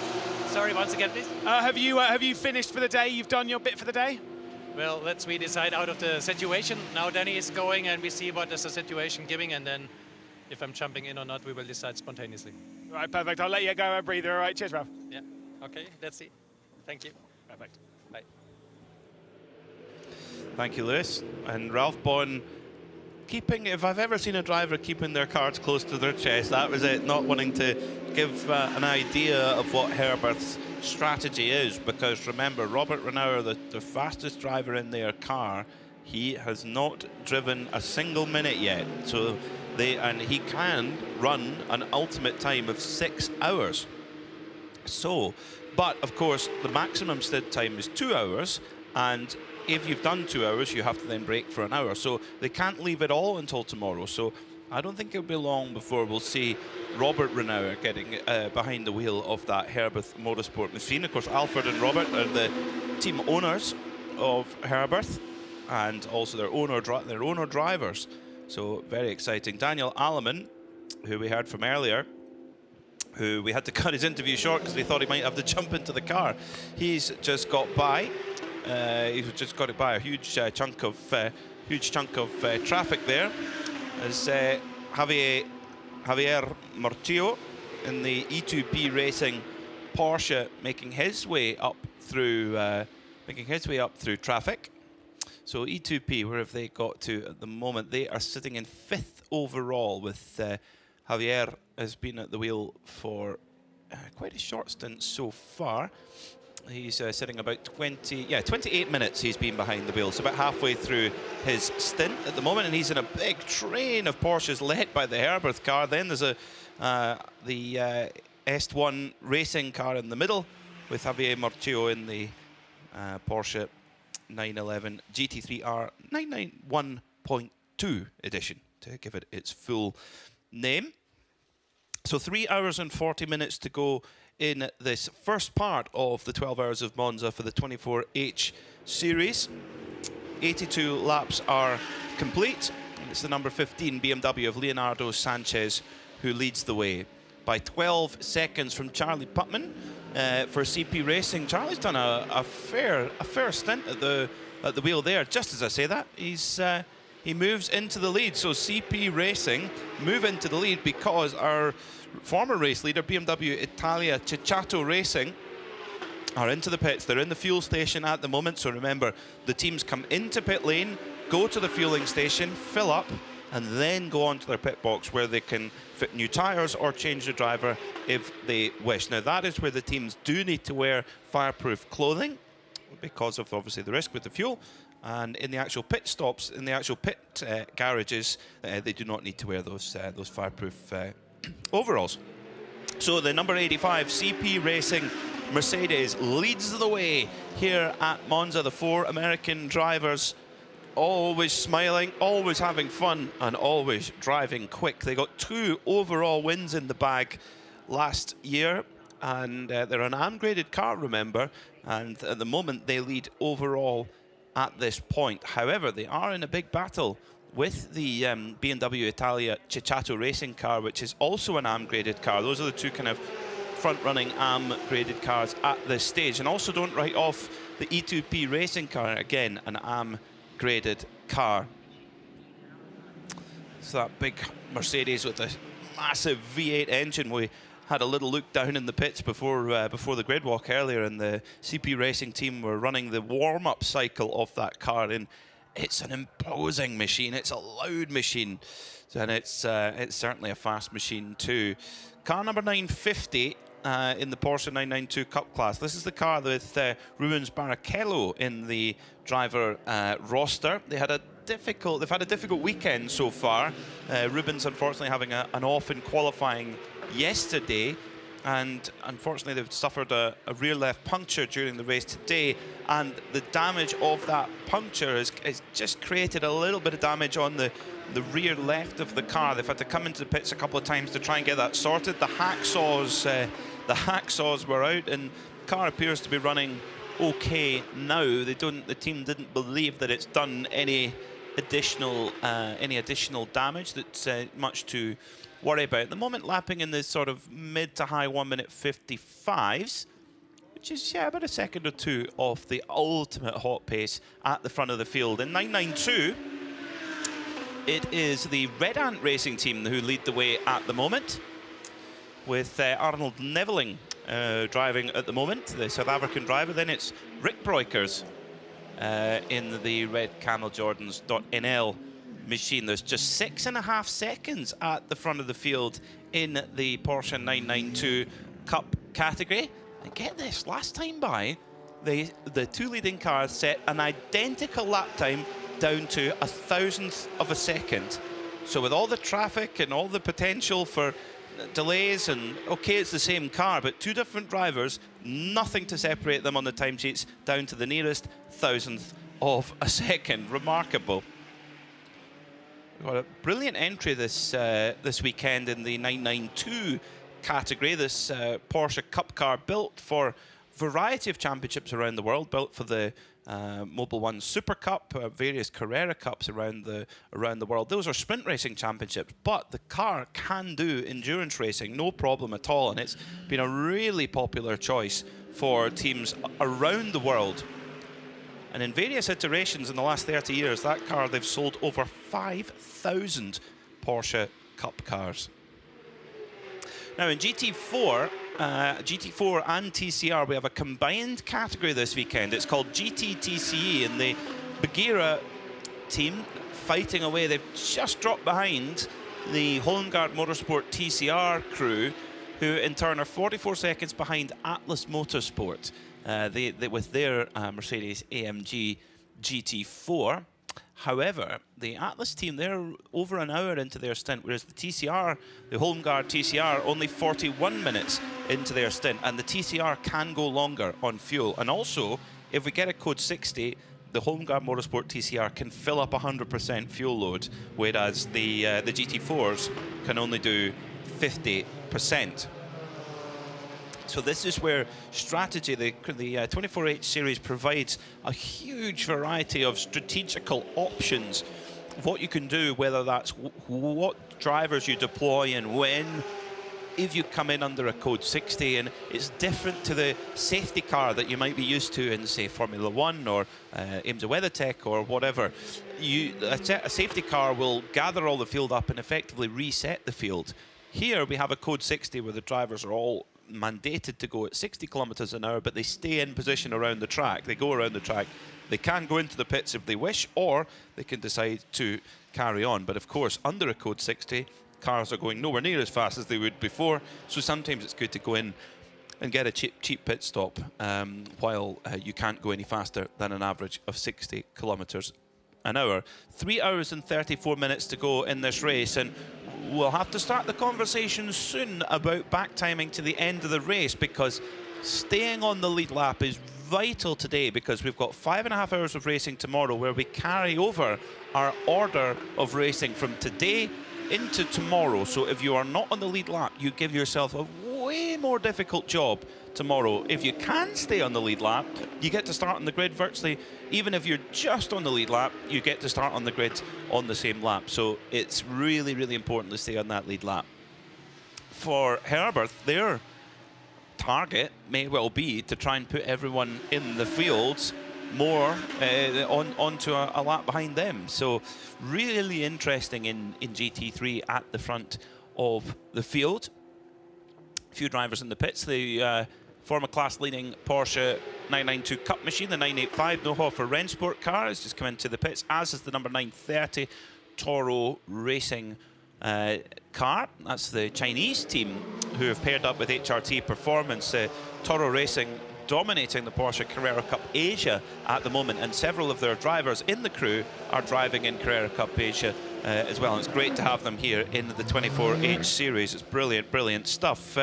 Sorry, once again, please.
Have you finished for the day? You've done your bit for the day?
Well, let's we decide out of the situation. Now Danny is going, and we see what is the situation giving, and then if I'm jumping in or not, we will decide spontaneously.
All right, perfect. I'll let you go and breathe. All right, cheers, Ralph.
Yeah. Okay. Let's see. Thank you.
Perfect.
Bye.
Thank you, Lewis. And Ralph Bond keeping, if I've ever seen a driver keeping their cards close to their chest, that was it, not wanting to give an idea of what Herbert's strategy is, because remember, Robert Renauer, the fastest driver in their car, he has not driven a single minute yet. So he can run an ultimate time of 6 hours. So, but of course, the maximum stint time is 2 hours, and if you've done 2 hours, you have to then break for an hour. So they can't leave it all until tomorrow. So I don't think it'll be long before we'll see Robert Renauer getting behind the wheel of that Herbert Motorsport machine. Of course, Alfred and Robert are the team owners of Herbert, and also their owner drivers. So very exciting. Daniel Alleman, who we heard from earlier, who we had to cut his interview short because we thought he might have to jump into the car. He's just got by. He's just got it by a huge chunk of traffic there. As Javier Mortillo in the E2P Racing Porsche making his way up through traffic. So E2P, where have they got to at the moment? They are sitting in 5th overall, with Javier has been at the wheel for quite a short stint so far. He's sitting about 28 minutes he's been behind the wheel, so about halfway through his stint at the moment, and he's in a big train of Porsches led by the Herberth car. Then there's the S1 racing car in the middle with Javier Morchio in the Porsche 911 GT3R 991.2 edition, to give it its full name. So 3 hours and 40 minutes to go in this first part of the 12 hours of Monza for the 24H series. 82 laps are complete. And it's the number 15 BMW of Leonardo Sanchez who leads the way by 12 seconds from Charlie Putman for CP Racing. Charlie's done a fair stint at the wheel there. Just as I say that, he moves into the lead. So CP Racing move into the lead because our former race leader, BMW Italia Ceccato Racing, are into the pits. They're in the fuel station at the moment. So remember, the teams come into pit lane, go to the fueling station, fill up, and then go on to their pit box where they can fit new tyres or change the driver if they wish. Now, that is where the teams do need to wear fireproof clothing because of, obviously, the risk with the fuel. And in the actual pit stops, in the actual pit garages, they do not need to wear those fireproof overalls. So the number 85 CP Racing Mercedes leads the way here at Monza. The 4 American drivers always smiling, always having fun, and always driving quick. They got 2 overall wins in the bag last year, and they're an AM-graded car, remember, and at the moment they lead overall at this point. However, they are in a big battle with the BMW Italia Ceccato racing car, which is also an AM-graded car. Those are the 2 kind of front-running AM-graded cars at this stage. And also don't write off the E2P racing car, again, an AM-graded car. So that big Mercedes with a massive V8 engine. We had a little look down in the pits before the grid walk earlier, and the CP Racing team were running the warm-up cycle of that car, and it's an imposing machine. It's a loud machine, and it's certainly a fast machine too. Car number 950 in the Porsche 992 Cup class. This is the car with Rubens Barrichello in the driver roster. They've had a difficult weekend so far. Rubens, unfortunately, having an off in qualifying yesterday, and unfortunately they've suffered a rear left puncture during the race today, and the damage of that puncture has just created a little bit of damage on the rear left of the car. They've had to come into the pits a couple of times to try and get that sorted. The hacksaws were out, and the car appears to be running okay now. The team didn't believe that it's done any additional damage that's much to worry about. At the moment, lapping in the sort of mid to high 1-minute 55s, which is about a second or 2 off the ultimate hot pace at the front of the field. In 992, it is the Red Ant Racing team who lead the way at the moment, with Arnold Neveling driving at the moment, the South African driver. Then it's Rick Breukers in the red Camel Jordans .NL machine. There's just 6.5 seconds at the front of the field in the Porsche 992 Cup category. And get this, last time by, the 2 leading cars set an identical lap time down to 1,000th of a second. So with all the traffic and all the potential for delays, and okay, it's the same car, but 2 different drivers, nothing to separate them on the timesheets, down to the nearest 1,000th of a second. Remarkable. We've got a brilliant entry this weekend in the 992 category. This Porsche Cup car built for a variety of championships around the world, built for the Mobil 1 Super Cup, various Carrera Cups around the world. Those are sprint racing championships, but the car can do endurance racing, no problem at all, and it's been a really popular choice for teams around the world. And in various iterations in the last 30 years, that car, they've sold over 5,000 Porsche Cup cars. Now in GT4 and TCR, we have a combined category this weekend. It's called GT TCE, and the Bagheera team fighting away. They've just dropped behind the Holmgard Motorsport TCR crew, who in turn are 44 seconds behind Atlas Motorsport they with their Mercedes AMG GT4. However, the Atlas team, they're over an hour into their stint, whereas the TCR, the Holmgard TCR, only 41 minutes into their stint, and the TCR can go longer on fuel. And also, if we get a code 60, the Holmgard Motorsport TCR can fill up 100% fuel load, whereas the GT4s can only do 50%. So this is where strategy, the 24H series provides a huge variety of strategical options of what you can do, whether that's what drivers you deploy and when, if you come in under a code 60, and it's different to the safety car that you might be used to in, say, Formula 1 or IMSA WeatherTech or whatever. A safety car will gather all the field up and effectively reset the field. Here we have a code 60 where the drivers are all mandated to go at 60 kilometers an hour, but they stay in position around the track. They go around the track. They can go into the pits if they wish, or they can decide to carry on. But of course, under a code 60, cars are going nowhere near as fast as they would before, so sometimes it's good to go in and get a cheap pit stop while you can't go any faster than an average of 60 kilometers an hour. 3 hours and 34 minutes to go in this race, and we'll have to start the conversation soon about back timing to the end of the race, because staying on the lead lap is vital today, because we've got 5.5 hours of racing tomorrow where we carry over our order of racing from today into tomorrow. So if you are not on the lead lap, you give yourself a way more difficult job tomorrow. If you can stay on the lead lap, you get to start on the grid virtually. Even if you're just on the lead lap, you get to start on the grid on the same lap. So it's really, really important to stay on that lead lap. For Herbert, their target may well be to try and put everyone in the fields more onto a lap behind them. So really interesting in GT3 at the front of the field. A few drivers in the pits. The former class-leading Porsche 992 Cup machine, the 985 Nohofer Rennsport car, has just come into the pits, as is the number 930 Toro Racing car. That's the Chinese team who have paired up with HRT Performance. Toro Racing dominating the Porsche Carrera Cup Asia at the moment, and several of their drivers in the crew are driving in Carrera Cup Asia as well. And it's great to have them here in the 24H series. It's brilliant, brilliant stuff.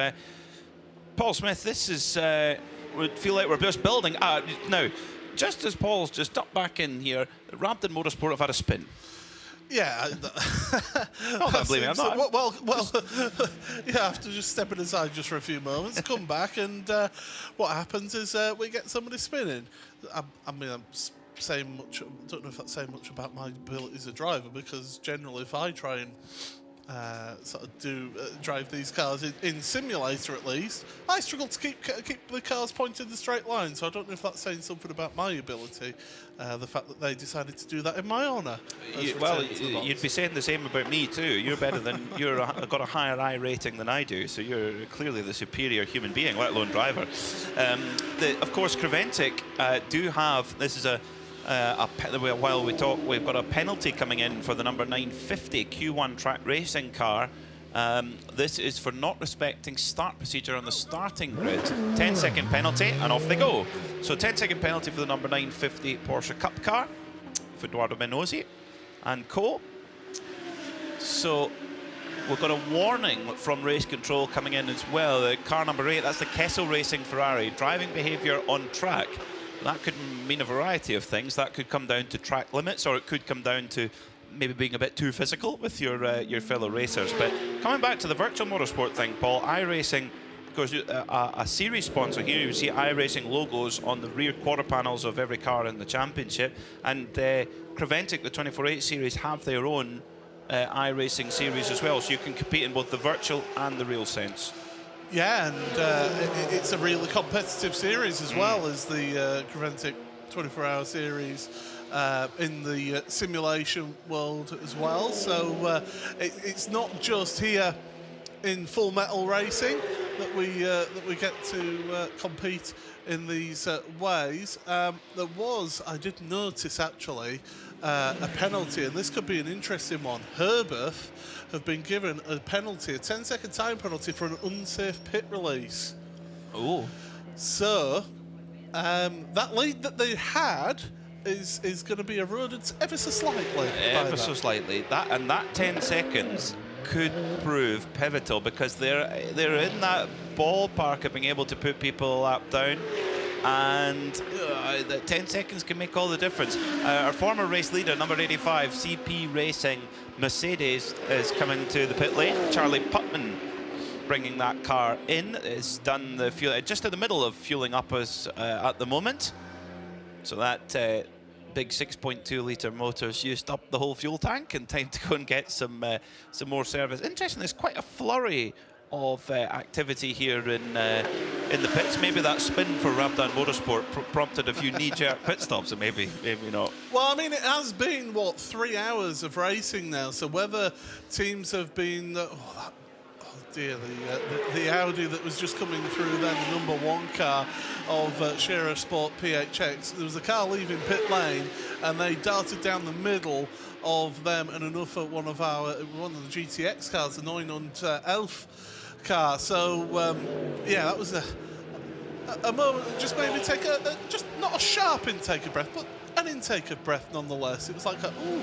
Paul Smith, this is, we feel like we're just building. Now, just as Paul's just up back in here, Rampton Motorsport have had a spin.
Yeah.
Not that blaming, I'm not.
Well, you have to just step it aside just for a few moments, come back, and what happens is we get somebody spinning. I mean, I'm saying much. I don't know if that's saying much about my ability as a driver, because generally, if I try and sort of drive these cars in simulator, at least, I struggle to keep the cars pointed in the straight line. So I don't know if that's saying something about my ability, the fact that they decided to do that in my honour.
Well, you'd be saying the same about me too. You're better than got a higher I rating than I do, so you're clearly the superior human being, let alone driver. Of course, Creventic do have, this is while we talk, we've got a penalty coming in for the number 950 Q1 track racing car. This is for not respecting start procedure on the starting grid. 10-second penalty, and off they go. So 10-second penalty for the number 950 Porsche Cup car for Eduardo Menozzi and co. So we've got a warning from race control coming in as well. The car number 8, that's the Kessel Racing Ferrari. Driving behaviour on track. That could mean a variety of things. That could come down to track limits, or it could come down to maybe being a bit too physical with your fellow racers. But coming back to the virtual motorsport thing, Paul, iRacing, of course, a series sponsor here. You see iRacing logos on the rear quarter panels of every car in the championship. And Creventic, the 24H series, have their own iRacing series as well. So you can compete in both the virtual and the real sense.
Yeah, and it's a really competitive series as well as the Creventic 24-hour series in the simulation world as well. So it's not just here in Full Metal Racing that we get to compete in these ways. There was, I did notice actually, a penalty, and this could be an interesting one. Herbeth have been given a penalty, a 10-second time penalty for an unsafe pit release.
Oh.
So that lead that they had is going to be eroded ever so slightly.
Ever so slightly. That 10 seconds could prove pivotal, because they're in that ballpark of being able to put people up down, and the 10 seconds can make all the difference. Our former race leader, number 85, CP Racing Mercedes, is coming to the pit lane. Charlie Putman bringing that car in. Is done the fuel just in the middle of fueling up us at the moment. So that big 6.2 litre motor's used up the whole fuel tank, and time to go and get some more service. Interesting, there's quite a flurry of activity here in the pits. Maybe that spin for Rabdan Motorsport prompted a few knee-jerk pit stops, and maybe not.
Well, I mean, it has been, what, 3 hours of racing now, so whether teams have been... the Audi that was just coming through then, the number 1 car of Shearer Sport PHX. There was a car leaving pit lane, and they darted down the middle of them and another one of the GTX cars, the 911 car. So yeah, that was a moment that just made me take just not a sharp intake of breath, but an intake of breath nonetheless. It was like ooh.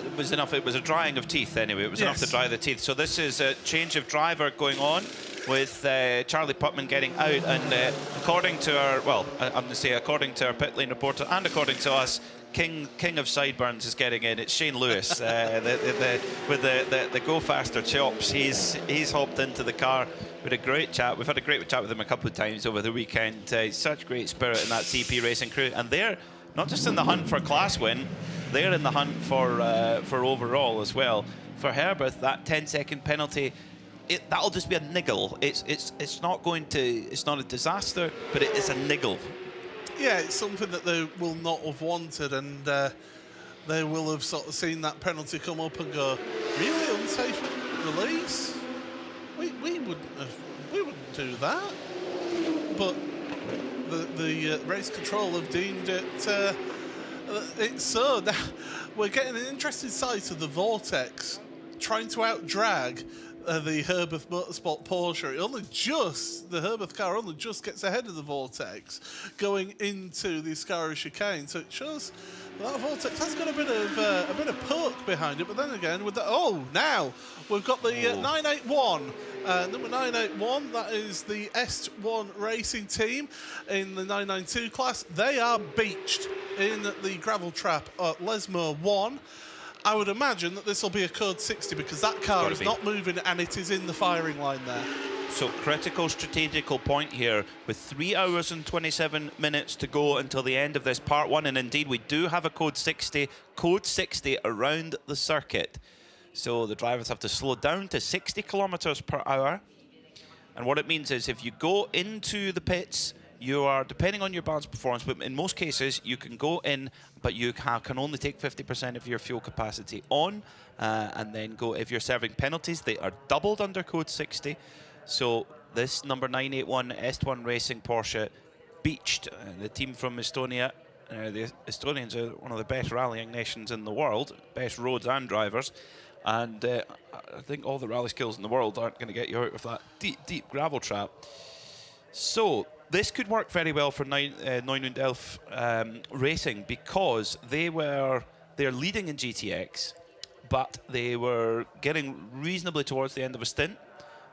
It was enough. It was a drying of teeth anyway. It was enough to dry the teeth. So this is a change of driver going on, with Charlie Putman getting out, and according to our, well, I'm going to say according to our pit lane reporter and according to us, King of Sideburns is getting in. It's Shane Lewis with the go faster chops. He's hopped into the car. We had a great chat. We've had a great chat with him a couple of times over the weekend. Such great spirit in that CP Racing crew, and they're not just in the hunt for class win, they're in the hunt for overall as well. For Herbert, that 10-second penalty, that'll just be a niggle. It's not a disaster, but it is a niggle.
Yeah, it's something that they will not have wanted, and they will have sort of seen that penalty come up and go, really, unsafe release? We wouldn't do that. But the race control have deemed it it's so. Now we're getting an interesting sight of the Vortex trying to outdrag the Herbeth Motorsport Porsche. The Herbeth car only just gets ahead of the Vortex going into the Ascari chicane. So it shows that Vortex has got a bit of poke behind it. But then again, with now we've got the 981. Number 981, that is the S1 Racing team in the 992 class. They are beached in the gravel trap at Lesmo 1. I would imagine that this will be a code 60 because that car is not moving and it is in the firing line there.
So critical strategical point here, with 3 hours and 27 minutes to go until the end of this part 1, and indeed we do have a code 60 around the circuit. So the drivers have to slow down to 60 kilometers per hour. And what it means is if you go into the pits, you are, depending on your balance performance, but in most cases you can go in, but you can only take 50% of your fuel capacity on, and then go, if you're serving penalties, they are doubled under code 60. So this number 981 S1 Racing Porsche beached the team from Estonia. The Estonians are one of the best rallying nations in the world, best roads and drivers. And I think all the rally skills in the world aren't going to get you out of that deep gravel trap. So this could work very well for 911 Racing, because they're leading in GTX, but they were getting reasonably towards the end of a stint.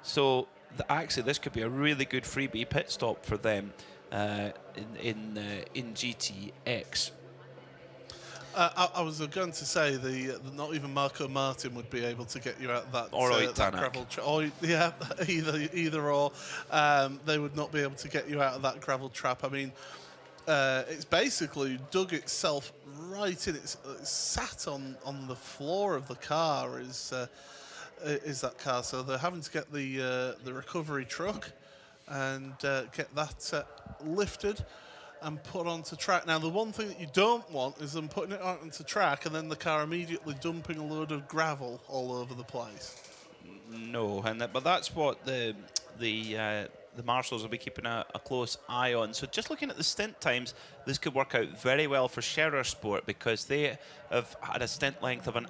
So actually, this could be a really good freebie pit stop for them in GTX.
I was going to say not even Marco Martin would be able to get you out of that, that gravel trap. Yeah, either or. They would not be able to get you out of that gravel trap. I mean, it's basically dug itself right in. It's sat on the floor of the car. Is that car? So they're having to get the recovery truck and get that lifted and put onto track. Now, the one thing that you don't want is them putting it out onto track and then the car immediately dumping a load of gravel all over the place.
No, but that's what the marshals will be keeping a close eye on. So just looking at the stint times, this could work out very well for Scherer Sport because they have had a stint length of an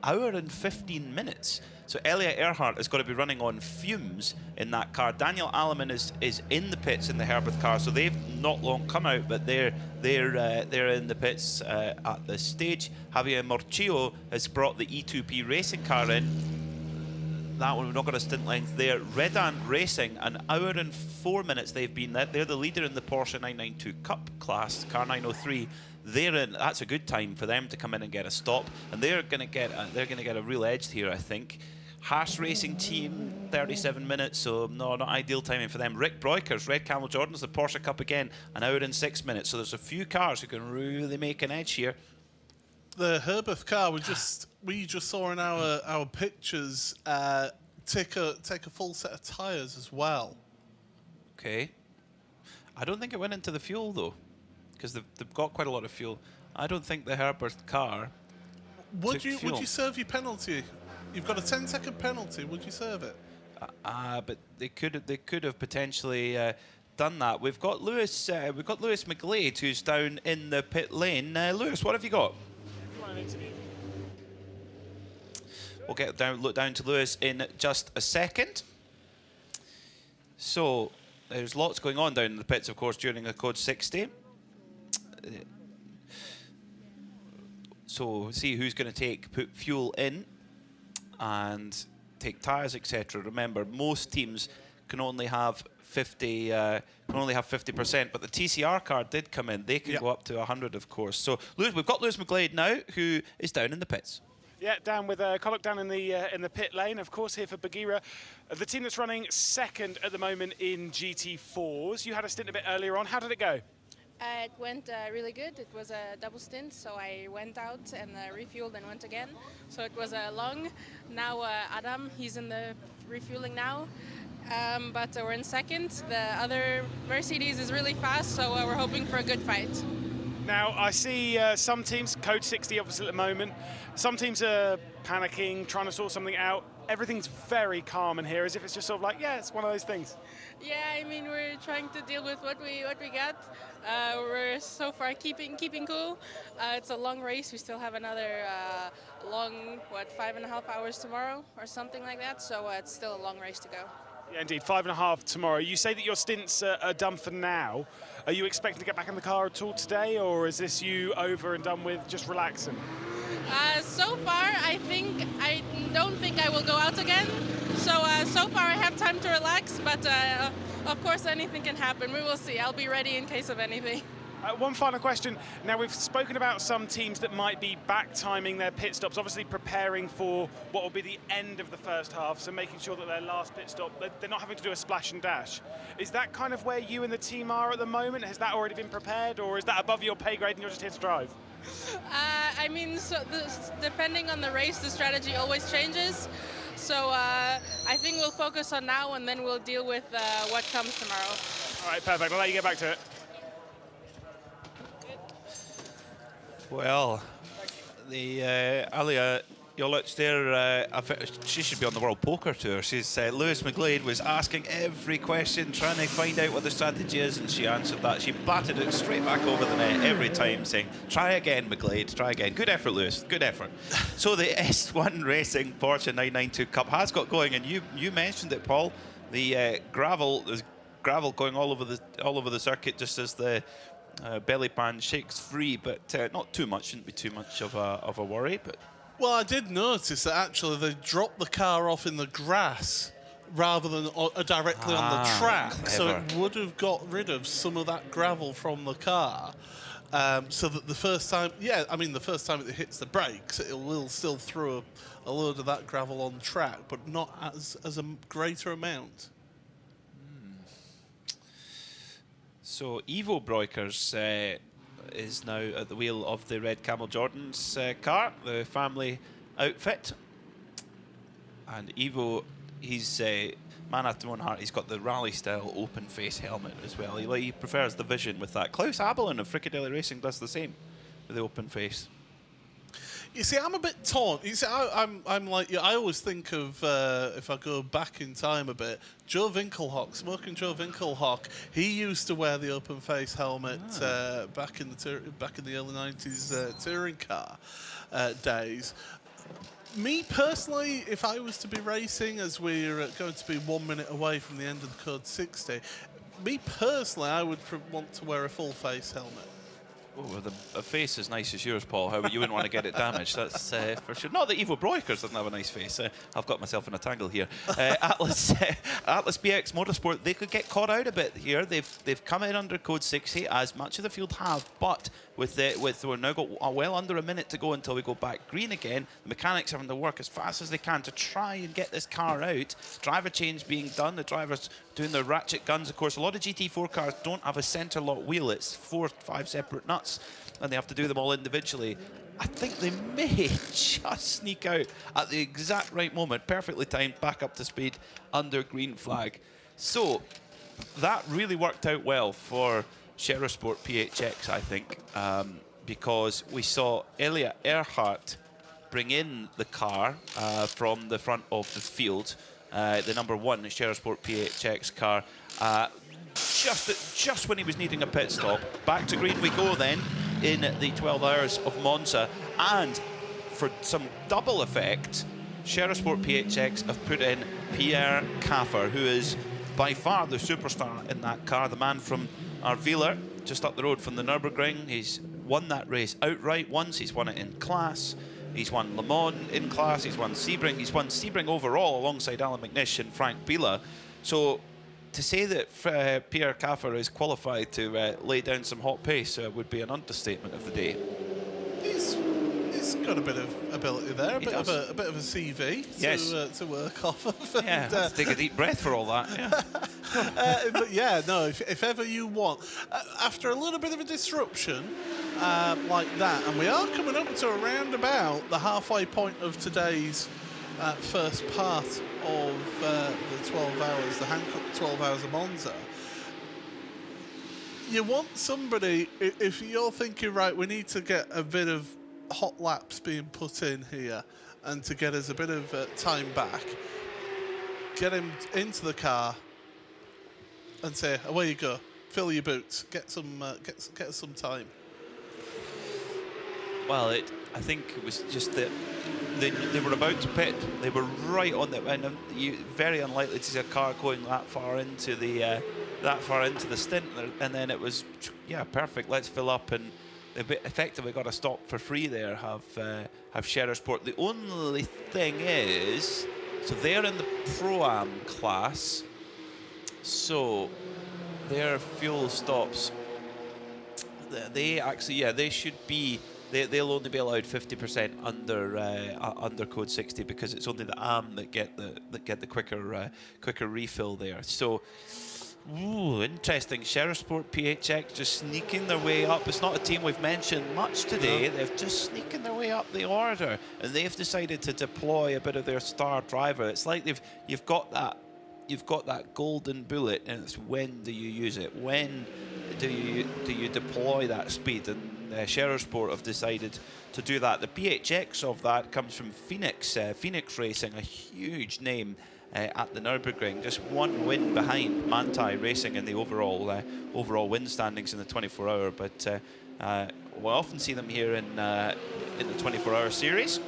hour and 15 minutes. So Elliot Earhart is going to be running on fumes in that car. Daniel Alleman is in the pits in the Herberth car, so they've not long come out, but they're in the pits at this stage. Javier Morchillo has brought the E2P racing car in. That one, we've not got a stint length there. Redan Racing, an hour and 4 minutes they've been there. They're the leader in the Porsche 992 Cup class, car 903. They're in. That's a good time for them to come in and get a stop, and they're going to get a real edge here, I think. Haas Racing Team, 37 minutes, so no, not ideal timing for them. Rick Breukers, Red Camel Jordans, the Porsche Cup again, an hour and 6 minutes. So there's a few cars who can really make an edge here.
The Herberth car we just saw in our pictures take a full set of tyres as well.
Okay. I don't think it went into the fuel though, because they've got quite a lot of fuel. I don't think the Herberth car
Would you serve your penalty? You've got a 10-second penalty. Would you serve it?
But they could have potentially done that. We've got Lewis McGlade who's down in the pit lane. Lewis, what have you got? We'll look down to Lewis in just a second. So there's lots going on down in the pits, of course, during the Code 60. So see who's going to put fuel in and take tyres, etc. Remember, most teams can only have 50%, but the TCR car did come in. They can go up to 100, of course. So we've got Lewis McGlade now, who is down in the pits.
Yeah, down with Collock down in the pit lane, of course, here for Bagheera. The team that's running second at the moment in GT4s. You had a stint a bit earlier on. How did it go?
It went really good. It was a double stint, so I went out and refueled and went again. So it was long. Now Adam, he's in the refueling now. But we're in second. The other Mercedes is really fast, so we're hoping for a good fight.
Now, I see some teams, Code 60 obviously at the moment, some teams are panicking, trying to sort something out. Everything's very calm in here, as if it's just sort of like, yeah, it's one of those things.
Yeah, I mean, we're trying to deal with what we got. We're so far keeping cool. It's a long race. We still have another long, 5.5 hours tomorrow or something like that. So it's still a long race to go.
Yeah, indeed, 5.5 tomorrow. You say that your stints are done for now. Are you expecting to get back in the car at all today, or is this you over and done with, just relaxing?
So far, I don't think I will go out again. So far I have time to relax, but of course anything can happen. We will see. I'll be ready in case of anything.
One final question. Now, we've spoken about some teams that might be back timing their pit stops, obviously preparing for what will be the end of the first half, so making sure that their last pit stop, they're not having to do a splash and dash. Is that kind of where you and the team are at the moment? Has that already been prepared, or is that above your pay grade and you're just here to drive?
I mean, depending on the race, the strategy always changes. So I think we'll focus on now, and then we'll deal with what comes tomorrow.
All right, perfect. I'll let you get back to it.
Well, the Alia Jolic there, she should be on the World Poker Tour. She's Lewis McGlade was asking every question, trying to find out what the strategy is, and she answered that. She batted it straight back over the net every time, saying, "Try again, McGlade, try again." Good effort, Lewis. Good effort. So the S1 Racing Porsche 992 Cup has got going, and you mentioned it, Paul. The gravel going all over the circuit, just as the belly pan shakes free, but not too much. Shouldn't be too much of a worry. But
well, I did notice that actually they dropped the car off in the grass rather than directly on the track,
clever.
so it would have got rid of some of that gravel from the car. So that the first time, the first time it hits the brakes, it will still throw a load of that gravel on track, but not as a greater amount.
So Ivo Breukers is now at the wheel of the Red Camel Jordan's car, the family outfit. And Ivo, he's man after my own heart. He's got the rally-style open-face helmet as well. He prefers the Vision with that. Klaus Abelin of Frickadelli Racing does the same with the open face.
You see, I'm a bit torn. You see, I'm like you. I always think of if I go back in time a bit, Joe Winkelhock, smoking Joe Winkelhock. He used to wear the open face helmet back in the early '90s touring car days. Me personally, if I was to be racing, as we're going to be 1 minute away from the end of the Code 60, me personally, I would want to wear a full face helmet.
Oh, with a face as nice as yours, Paul, how you wouldn't want to get it damaged. That's for sure. Not that Ivo Broikers doesn't have a nice face. I've got myself in a tangle here. Atlas BX Motorsport, they could get caught out a bit here. They've come in under Code 60, as much of the field have, but we're now got well under a minute to go until we go back green again. The mechanics having to work as fast as they can to try and get this car out. Driver change being done. The drivers doing their ratchet guns. Of course, a lot of GT4 cars don't have a centre lock wheel. It's 4 or 5 separate nuts, and they have to do them all individually. I think they may just sneak out at the exact right moment, perfectly timed, back up to speed under green flag. So that really worked out well for Sherisport PHX, I think, because we saw Elliot Earhart bring in the car from the front of the field, the number 1 Sherisport PHX car, just when he was needing a pit stop. Back to green we go then in the 12 hours of Monza, and for some double effect, Sherisport PHX have put in Pierre Caffer, who is by far the superstar in that car, the man from Arvila, just up the road from the Nürburgring. He's won that race outright once. He's won it in class. He's won Le Mans in class. He's won Sebring. He's won Sebring overall alongside Alan McNish and Frank Biela. So to say that Pierre Caffer is qualified to lay down some hot pace would be an understatement of the day.
He's got a bit of ability there, a bit of a CV to work off of.
Yeah, let's take a deep breath for all that. Yeah.
But yeah, no, if ever you want, after a little bit of a disruption like that, and we are coming up to around about the halfway point of today's first part of the 12 hours, the Hankook 12 hours of Monza. You want somebody, if you're thinking, right, we need to get a bit of hot laps being put in here and to get us a bit of time back, get him into the car and say, away you go, fill your boots, get some time.
Well, I think it was just that they were about to pit. They were right on the, and very unlikely to see a car going that far into the stint, and then it was, yeah, perfect. Let's fill up, and they effectively got a stop for free there. Have Sherisport. The only thing is, so they're in the Pro-Am class, so their fuel stops. They actually, they should be. They'll only be allowed 50% under Code 60 because it's only the AM that get the quicker refill there. So, interesting. Sherisport PHX just sneaking their way up. It's not a team we've mentioned much today. They've just sneaking their way up the order, and they've decided to deploy a bit of their star driver. It's like you've got that golden bullet, and it's when do you use it? When do you deploy that speed? And Sherisport have decided to do that. The PHX of that comes from Phoenix. Phoenix Racing, a huge name at the Nürburgring, just 1 win behind Manthey Racing in the overall win standings in the 24-hour. But we'll often see them here in the 24-hour series.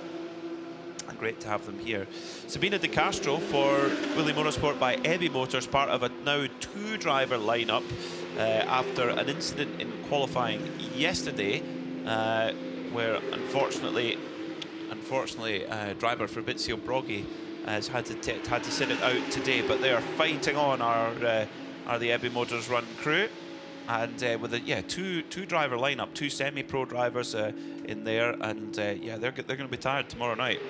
And great to have them here. Sabina De Castro for Willie Motorsport by Ebby Motors, part of a now 2-driver lineup after an incident in qualifying yesterday, where unfortunately, driver Fabrizio Broggi has had to sit it out today. But they are fighting on are the Ebby Motors Run crew, and with a 2-driver lineup, 2 semi-pro drivers in there, and they're going to be tired tomorrow night.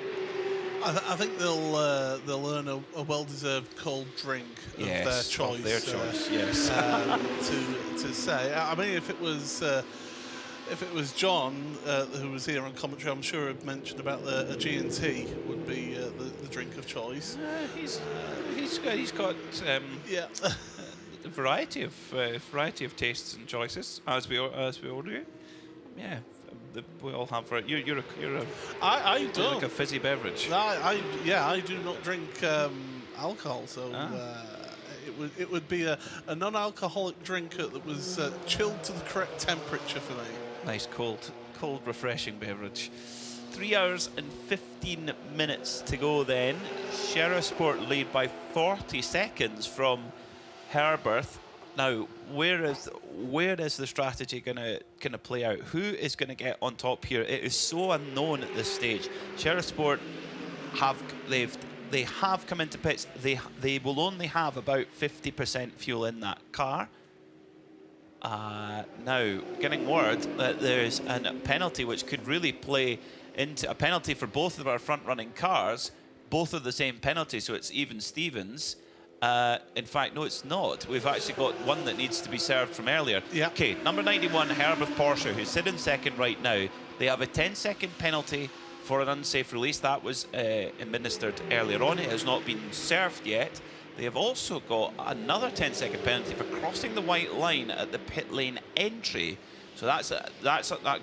I think they'll earn a well-deserved cold drink of their choice.
Yes.
To say, I mean, if it was John who was here on commentary, I'm sure he'd mentioned about a G&T would be the drink of choice.
He's got a variety of tastes and choices, as we all do. Yeah, we all have for it. You're a
I
you're
don't.
like a fizzy beverage.
I do not drink alcohol, so it would be a non-alcoholic drink that was chilled to the correct temperature for me.
Nice cold, refreshing beverage. 3 hours and 15 minutes to go then. Sport lead by 40 seconds from Herberth. Now, where is the strategy gonna play out? Who is gonna get on top here? It is so unknown at this stage. Sport they have come into pits. They will only have about 50% fuel in that car. Now, getting word that there's a penalty which could really play into a penalty for both of our front-running cars. Both are the same penalty, so it's even Stevens. In fact, no, it's not. We've actually got one that needs to be served from earlier.
Yeah.
Okay, number 91, Herbert Porsche, who's sitting second right now. They have a 10-second penalty for an unsafe release. That was administered earlier on. It has not been served yet. They have also got another 10-second penalty for crossing the white line at the pit lane entry. So that's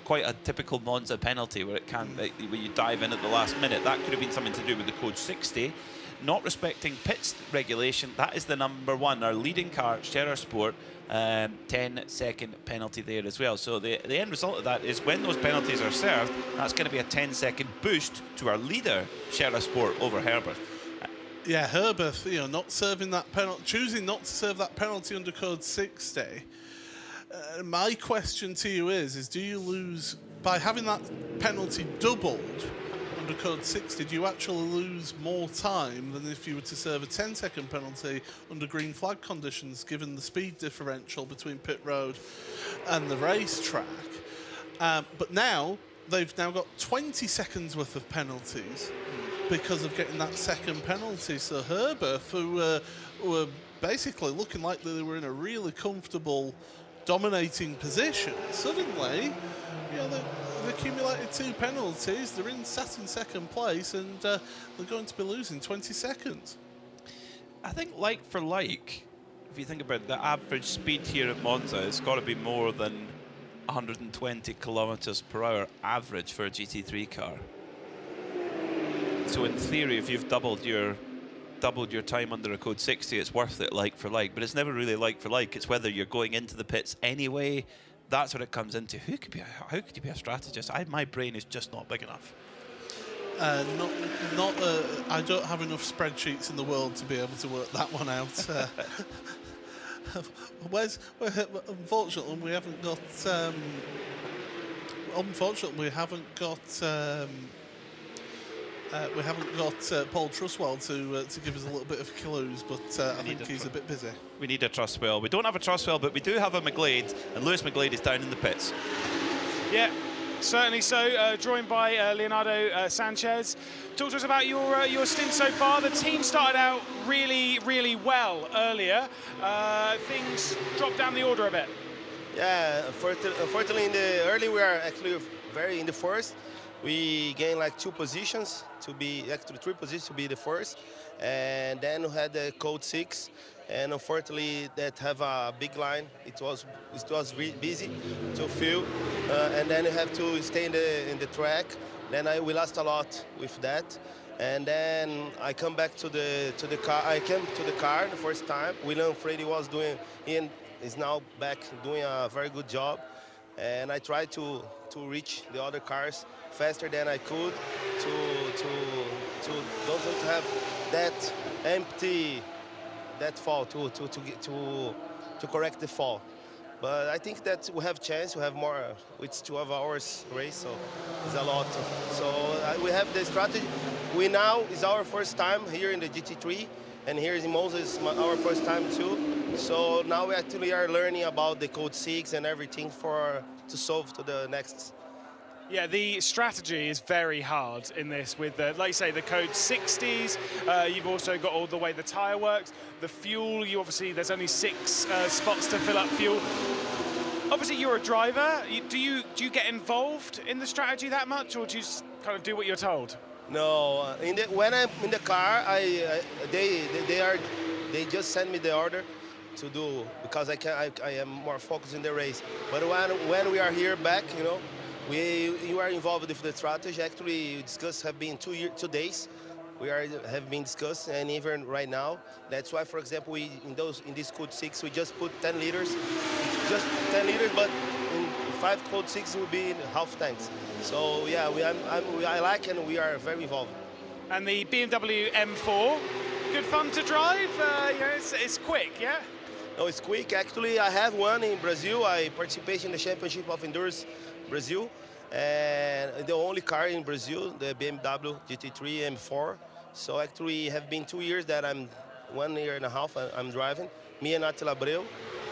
quite a typical Monza penalty where where you dive in at the last minute. That could have been something to do with the code 60. Not respecting pits regulation, that is the number one, our leading car, Sport, 10-second penalty there as well. So the end result of that is when those penalties are served, that's going to be a 10-second boost to our leader, Sport, over Herbert.
Yeah, Herbert, not serving that penalty, choosing not to serve that penalty under code 60. My question to you is do you lose, by having that penalty doubled under code 60, do you actually lose more time than if you were to serve a 10-second penalty under green flag conditions, given the speed differential between pit road and the racetrack? But now, they've now got 20 seconds worth of penalties because of getting that second penalty. So Herbert, who were basically looking like they were in a really comfortable dominating position, suddenly they've accumulated 2 penalties. They're sat in second place, and they're going to be losing 20 seconds.
I think like for like, if you think about the average speed here at Monza, it's got to be more than 120 kilometers per hour average for a GT3 car. So in theory, if you've doubled your time under a code 60, it's worth it like for like. But it's never really like for like. It's whether you're going into the pits anyway. That's what it comes into. How could you be a strategist? My brain is just not big enough.
I don't have enough spreadsheets in the world to be able to work that one out. Unfortunately, we haven't got. We haven't got Paul Trustwell to give us a little bit of clues, but I think he's a bit busy.
We need a Trustwell. We don't have a Trustwell, but we do have a McGlade, and Lewis McGlade is down in the pits.
Yeah, certainly so. Joined by Leonardo Sanchez. Talk to us about your stint so far. The team started out really, really well earlier. Things dropped down the order a bit.
Yeah, unfortunately in the early we are actually very in the first. We gained like 2 positions to be, actually 3 positions to be the first. And then we had the code 6. And unfortunately that have a big line. It was really busy to fill. And then you have to stay in the track. Then we lost a lot with that. And then I come back to the car. I came to the car the first time. William Freddy was doing, he is now back doing a very good job. And I tried to reach the other cars faster than I could to don't have that empty fall to correct the fall. But I think that we have chance. We have more. It's 12 hours race, so it's a lot. So we have the strategy. We now is our first time here in the GT3, and here in Monza is our first time too. So now we actually are learning about the code 6 and everything to solve to the next.
Yeah, the strategy is very hard in this with, like you say, the code 60s. You've also got all the way the tyre works. The fuel, there's only 6 spots to fill up fuel. Obviously, you're a driver. Do you get involved in the strategy that much, or do you just kind of do what you're told?
No, when I'm in the car, they just send me the order to do, because I am more focused in the race. But when we are here back, You are involved with the strategy. Actually, we discussed have been 2 days. Have been discussed, and even right now. That's why, for example, in this code 6 we just put 10 liters, but in 5 code 6 will be in half tanks. So yeah, I like, and we are very involved.
And the BMW M4, good fun to drive. It's quick, yeah.
No, it's quick. Actually, I have one in Brazil. I participated in the Championship of Endurance Brazil, and the only car in Brazil, the BMW GT3 M4. So actually, it have been 2 years that 1 year and a half I'm driving. Me and Attila Abreu.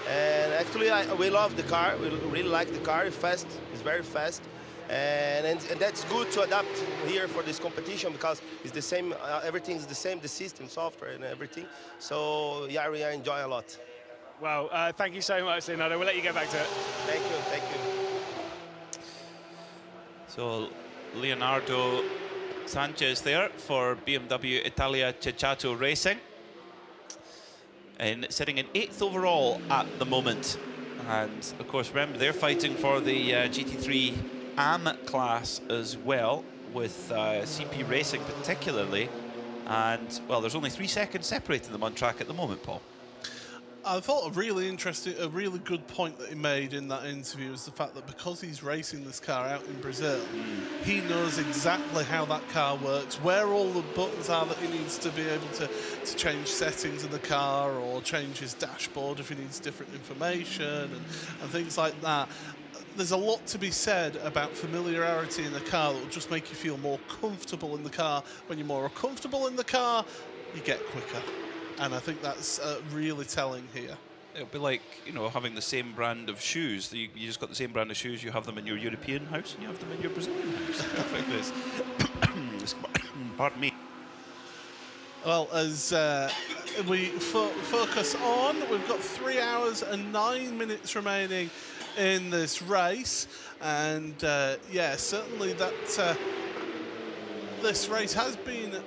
And actually, we love the car. We really like the car. It's fast. It's very fast. And that's good to adapt here for this competition because it's the same. Everything is the same. The system, software, and everything. So yeah, we enjoy a lot.
Well, thank you so much, Leonardo. We'll let you get back to it.
Thank you. Thank you.
So Leonardo Sanchez there for BMW Italia Ceccato Racing, and sitting in 8th overall at the moment. And of course, remember, they're fighting for the GT3 AM class as well, with CP Racing particularly. And well, there's only 3 seconds separating them on track at the moment, Paul.
I thought a really good point that he made in that interview is the fact that because he's racing this car out in Brazil, he knows exactly how that car works, where all the buttons are that he needs to be able to change settings in the car or change his dashboard if he needs different information and things like that. There's a lot to be said about familiarity in a car that will just make you feel more comfortable in the car. When you're more comfortable in the car, you get quicker. And I think that's really telling here.
It'll be like, having the same brand of shoes. You just got the same brand of shoes. You have them in your European house and you have them in your Brazilian house. Pardon me.
Well, as we focus on, we've got 3 hours and 9 minutes remaining in this race. And yeah, certainly that this race has been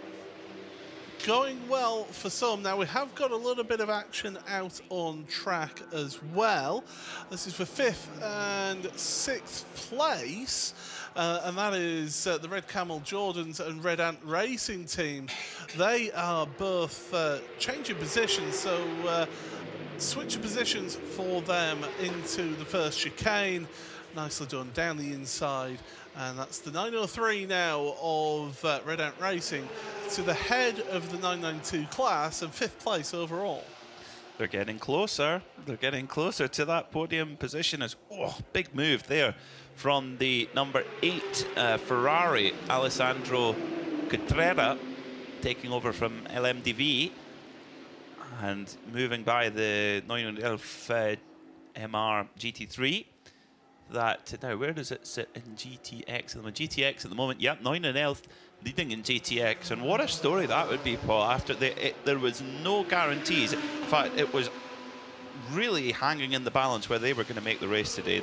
going well for some. Now we have got a little bit of action out on track as well. This is for 5th and 6th place, and that is the Red Camel Jordans and Red Ant Racing team. They are both changing positions, so switch of positions for them into the first chicane. Nicely done down the inside. And that's the 903 now of Red Ant Racing to the head of the 992 class and 5th place overall.
They're getting closer. They're getting closer to that podium position. Big move there from the number 8 Ferrari, Alessandro Cotrera, taking over from LMDV and moving by the 911 MR GT3. Now, where does it sit in GTX? GTX at the moment, yep, 911th, leading in GTX. And what a story that would be, Paul, after there was no guarantees. In fact, it was really hanging in the balance where they were going to make the race today.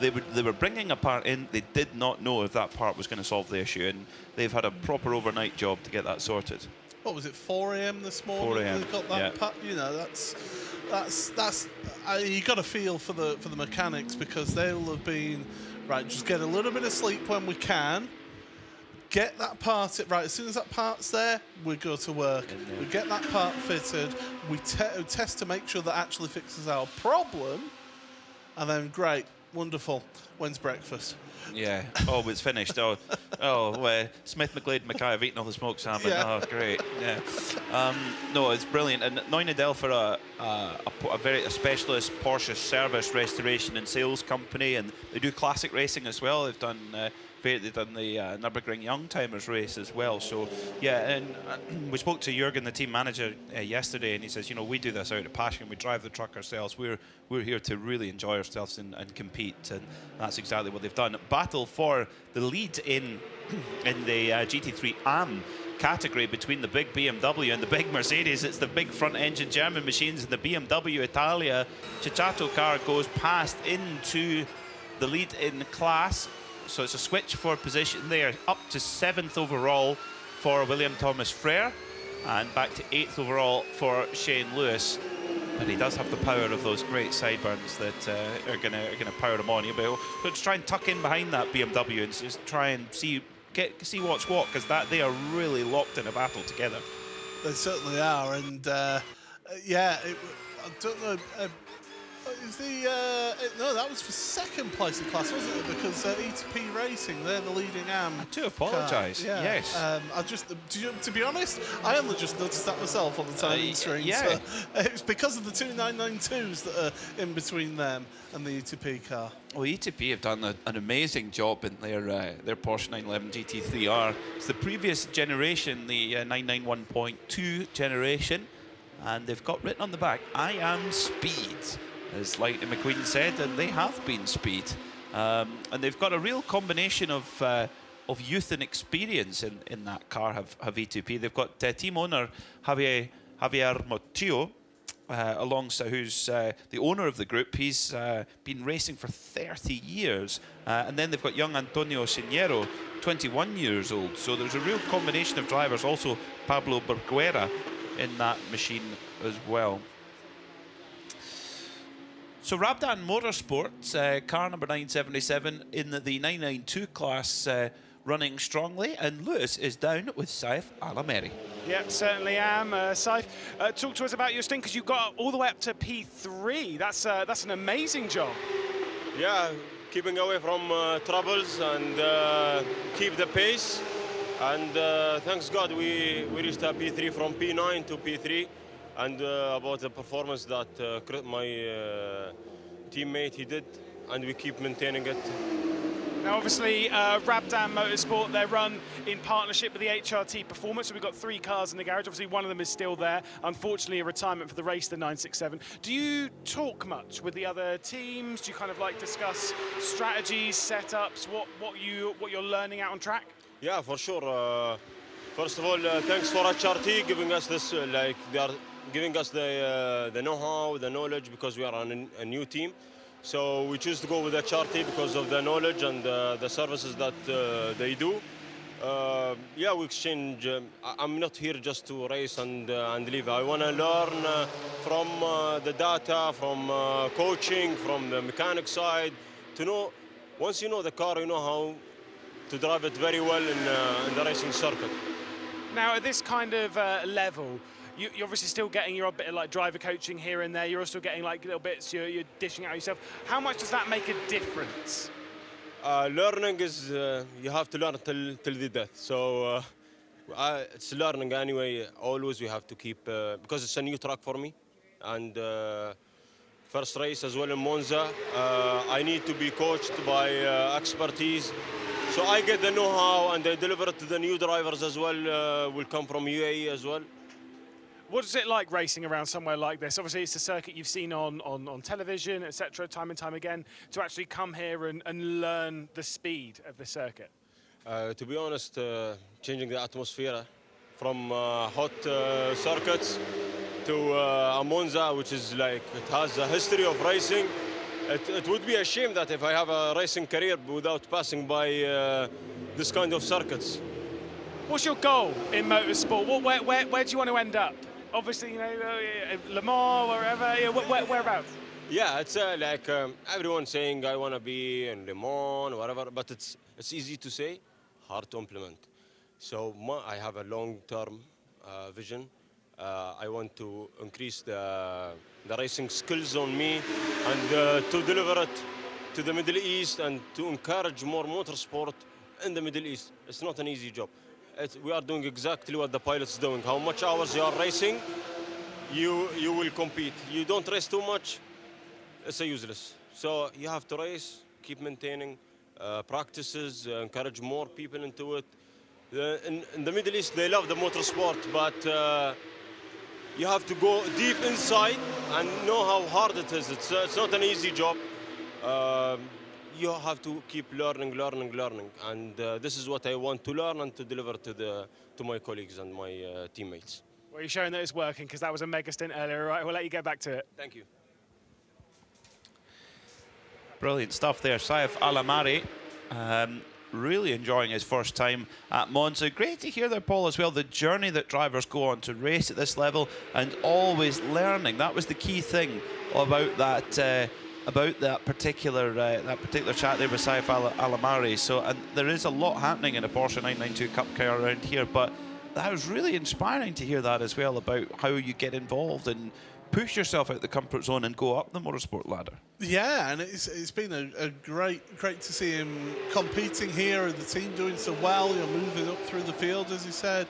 They were bringing a part in. They did not know if that part was going to solve the issue, and they've had a proper overnight job to get that sorted.
What was it, 4 a.m. this morning?
4 a.m.
They got that part, that's you got to feel for the mechanics, because they'll have been right. Just get a little bit of sleep when we can. Get that part right. As soon as that part's there, we go to work. We get that part fitted. We test to make sure that actually fixes our problem, and then great, wonderful. When's breakfast?
Yeah. Oh, it's finished. Smith, McGlade, Mackay have eaten all the smoked salmon. Yeah. Oh, great. Yeah. No, it's brilliant. And 911 for a specialist Porsche service, restoration and sales company, and they do classic racing as well. They've done the Nürburgring Youngtimers race as well. So yeah, and we spoke to Jürgen, the team manager, yesterday, and he says, we do this out of passion. We drive the truck ourselves. We're here to really enjoy ourselves and compete, and that's exactly what they've done. Battle for the lead in the GT3 AM category between the big BMW and the big Mercedes. It's the big front engine German machines, and the BMW Italia Ceccato car goes past into the lead in class. So it's a switch for position there, up to 7th overall for William Thomas Frere, and back to 8th overall for Shane Lewis. but he does have the power of those great sideburns that are gonna power him on. He'll be able to try and tuck in behind that BMW and just try and see what's what, because they are really locked in a battle together.
They certainly are, and yeah, I don't know. Is no, that was for second place in class, wasn't it? Because E2P Racing, they're the leading AM.
I do apologise.
Yeah.
Yes.
To be honest, I only just noticed that myself on the timing screen.
yeah.
So it's because of the two 992s that are in between them and the E2P car.
Well, E2P have done an amazing job in their Porsche 911 GT3R. It's the previous generation, the 991.2 generation, and they've got written on the back, "I am speed," as Lightning McQueen said, and they have been speed. And they've got a real combination of youth and experience in that car, have E2P. They've got team owner Javier Motillo, alongside, who's the owner of the group. He's been racing for 30 years. And then they've got young Antonio Sinero, 21 years old. So there's a real combination of drivers. Also Pablo Berguera in that machine as well. So Rabdan Motorsports, car number 977 in the 992 class, running strongly, and Lewis is down with Saif Alameri.
Yep, certainly am. Saif, talk to us about your stint, because you got all the way up to P3. That's an amazing job.
Yeah, keeping away from troubles and keep the pace. And thanks God we reached a P3 from P9 to P3. And about the performance that my teammate he did, and we keep maintaining it.
Now, obviously, Rabdan Motorsport, they run in partnership with the HRT Performance. So we've got 3 cars in the garage. Obviously, one of them is still there. Unfortunately, a retirement for the race, the 967. Do you talk much with the other teams? Do you kind of like discuss strategies, setups, what you're learning out on track?
Yeah, for sure. First of all, thanks for HRT giving us this. They are giving us the know-how, the knowledge, because we are on a new team. So we choose to go with HRT because of the knowledge and the services that they do. Yeah, we exchange. I'm not here just to race and leave. I want to learn from the data, from coaching, from the mechanic side, to know. Once you know the car, you know how to drive it very well in the racing circuit.
Now, at this kind of level, you're obviously still getting your bit of like driver coaching here and there. You're also getting like little bits you're dishing out yourself. How much does that make a difference?
Learning is you have to learn till the death. So it's learning anyway. Always we have to keep because it's a new track for me, and first race as well in Monza. I need to be coached by expertise. So I get the know-how and I deliver it to the new drivers as well. Will come from UAE as well.
What is it like racing around somewhere like this? Obviously, it's a circuit you've seen on television, etc., time and time again. To actually come here and learn the speed of the circuit.
To be honest, changing the atmosphere from hot circuits to a Monza, which is like, it has a history of racing. It would be a shame that if I have a racing career without passing by this kind of circuits.
What's your goal in motorsport? Where do you want to end up? Obviously, you know, Le Mans, wherever, whereabouts?
Yeah, it's like everyone saying I want to be in Le Mans, whatever, but it's easy to say, hard to implement. So I have a long-term vision. I want to increase the racing skills on me and to deliver it to the Middle East and to encourage more motorsport in the Middle East. It's not an easy job. We are doing exactly what the pilot's doing. How much hours you are racing, you will compete. You don't race too much, it's useless. So you have to race, keep maintaining practices, encourage more people into it. In the Middle East, they love the motorsport, but you have to go deep inside and know how hard it is. It's not an easy job. You have to keep learning, and this is what I want to learn and to deliver to my colleagues and my teammates.
Well, you're showing that it's working, because that was a mega stint earlier. Right, we'll let you get back to it.
Thank you.
Brilliant stuff there, Saif Alamari. really enjoying his first time at Monza. Great to hear there, Paul, as well, the journey that drivers go on to race at this level and always learning. That was the key thing about that particular chat there with Saif Alamari. So, and there is a lot happening in a Porsche 992 Cup car around here, but that was really inspiring to hear that as well, about how you get involved and push yourself out the comfort zone and go up the motorsport ladder.
Yeah, and it's been a great to see him competing here, and the team doing so well. You're moving up through the field, as he said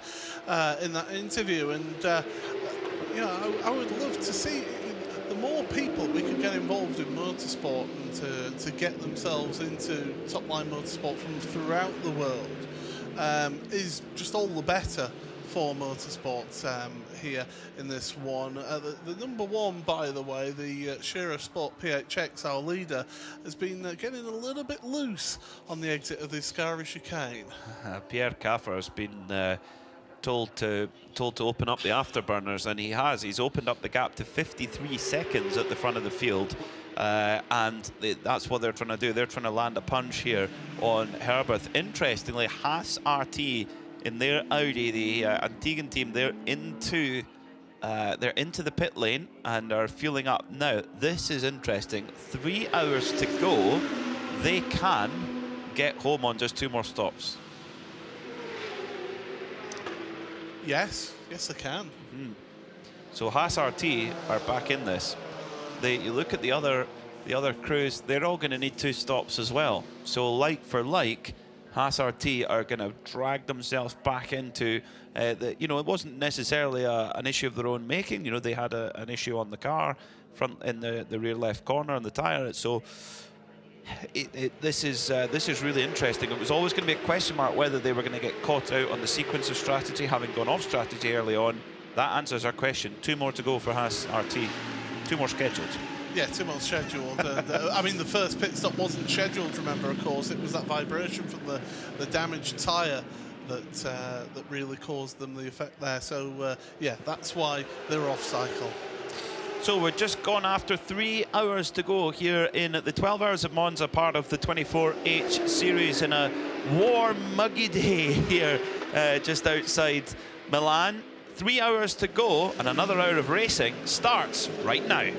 in that interview. And I would love to see the more people we can get involved in motorsport and to get themselves into top-line motorsport from throughout the world is just all the better for motorsports here in this one. The number one, by the way, the Shearer Sport PHX, our leader, has been getting a little bit loose on the exit of the Scari chicane.
Pierre Caffer has been told to open up the afterburners, and he has. He's opened up the gap to 53 seconds at the front of the field. And that's what they're trying to do. They're trying to land a punch here on Herberth. Interestingly, Haas RT in their Audi, the Antiguan team, they're into the pit lane and are fueling up. Now, this is interesting. 3 hours to go. They can get home on just 2 more stops.
Yes, they can.
So Haas RT are back in this. You look at the other crews, they're all going to need 2 stops as well. So like for like, Haas RT are going to drag themselves back into it wasn't necessarily an issue of their own making. They had an issue on the car front in the rear left corner on the tyre. So this is really interesting. It was always going to be a question mark whether they were going to get caught out on the sequence of strategy, having gone off strategy early on. That answers our question. 2 more to go for Haas RT. 2 more scheduled.
Yeah, 2 more scheduled. And, the first pit stop wasn't scheduled, remember, of course. It was that vibration from the damaged tyre that really caused them the effect there. So, that's why they're off cycle.
So we're just gone after 3 hours to go here in the 12 Hours of Monza, part of the 24H series, in a warm, muggy day here just outside Milan. 3 hours to go, and another hour of racing starts right now.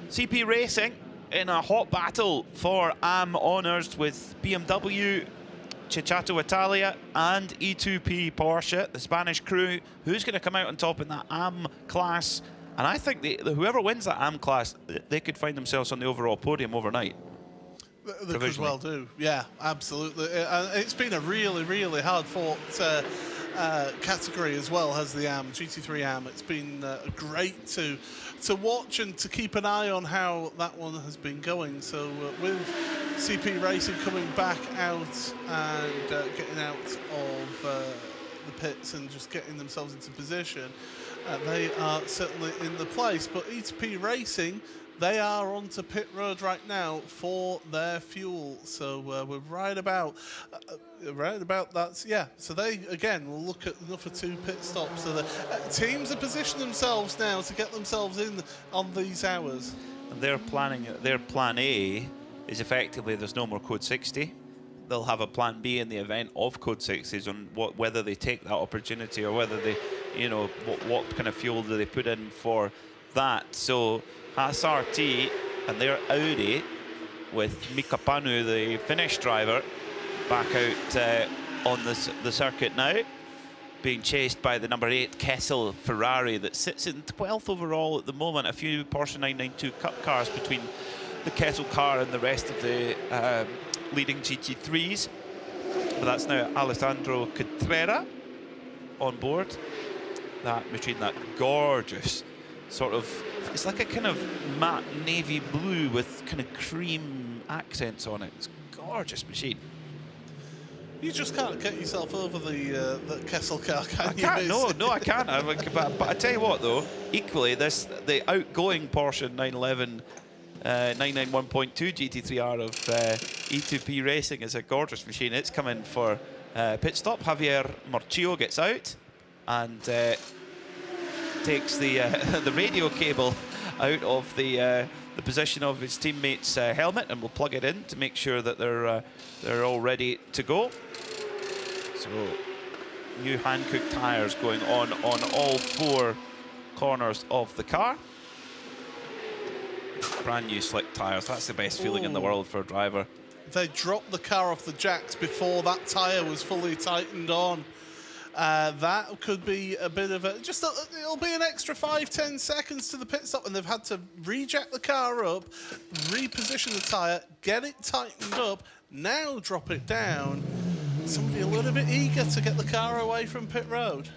CP Racing in a hot battle for AM honours with BMW, Ceccato Italia and E2P Porsche, the Spanish crew. Who's going to come out on top in that AM class? And I think whoever wins that AM class, they could find themselves on the overall podium overnight.
They could well do, yeah, absolutely. It's been a really, really hard-fought category as well, has the AM, GT3 AM. It's been great to watch and to keep an eye on how that one has been going. So with CP Racing coming back out and getting out of the pits and just getting themselves into position, they are certainly in the place. But E2P Racing, they are onto pit road right now for their fuel. So we're right about that. Yeah. So they again will look at another 2 pit stops. So the teams are positioning themselves now to get themselves in on these hours.
And their plan A is effectively there's no more Code 60. They'll have a plan B in the event of Code 60s on whether they take that opportunity or whether they, what kind of fuel do they put in for that. So Haas RT and their Audi with Mika Panu, the Finnish driver, back out on the circuit now, being chased by the number 8 Kessel Ferrari that sits in 12th overall at the moment. A few Porsche 992 Cup cars between the Kessel car and the rest of the leading GT3s. But that's now Alessandro Cotrera on board. That machine, that gorgeous sort of, it's like a kind of matte navy blue with kind of cream accents on it. It's a gorgeous machine.
You just can't get yourself over the Kessel car, can you?
I can't, no, I can't. But I tell you what, though, equally, the outgoing Porsche 911 991.2 GT3R of E2P Racing is a gorgeous machine. It's coming for pit stop. Javier Morchillo gets out and takes the radio cable out of the position of his teammate's helmet, and we'll plug it in to make sure that they're all ready to go. So new Hankook tyres going on all 4 corners of the car. Brand new slick tyres. That's the best feeling in the world for a driver.
They dropped the car off the jacks before that tyre was fully tightened on. That could be a bit of it'll be an extra 5-10 seconds to the pit stop, and they've had to rejack the car up, reposition the tyre, get it tightened up, now drop it down. Somebody a little bit eager to get the car away from pit road.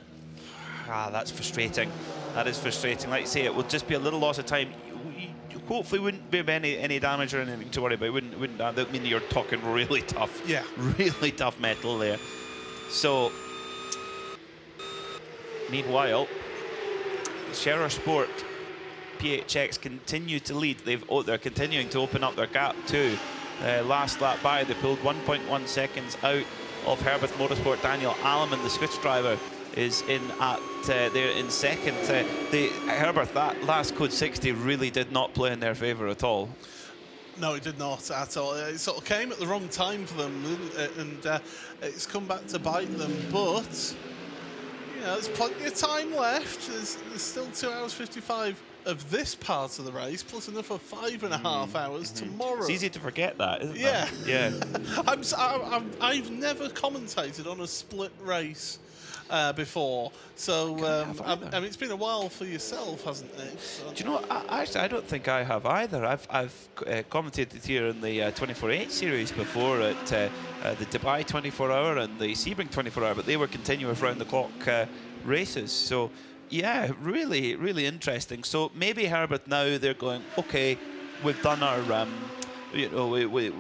That's frustrating. That is frustrating. Like I say, it will just be a little loss of time. Hopefully wouldn't be any damage or anything to worry about. Wouldn't that mean you're talking really tough?
Yeah.
Really tough metal there. So, meanwhile, Scherer Sport PHX continue to lead. They're continuing to open up their gap too. Last lap by, they pulled 1.1 seconds out of Herbert Motorsport. Daniel Alleman, the Switch driver, is in at there in second. Herbert, that last code 60 really did not play in their favour at all.
No, it did not at all. It sort of came at the wrong time for them, didn't it? And it's come back to bite them. But there's plenty of time left. There's still 2 hours 55 of this part of the race, plus another 5.5 hours tomorrow.
It's easy to forget that, isn't it?
Yeah.
Yeah.
I've never commentated on a split race before, so I mean, it's been a while for yourself, hasn't it? So.
Do you know what? Actually, I don't think I have either. I've commentated here in the 24/8 series before at the Dubai 24-hour and the Sebring 24-hour, but they were continuous round-the-clock races. So, yeah, really, really interesting. So maybe Herbert now they're going, okay, we've done our, we're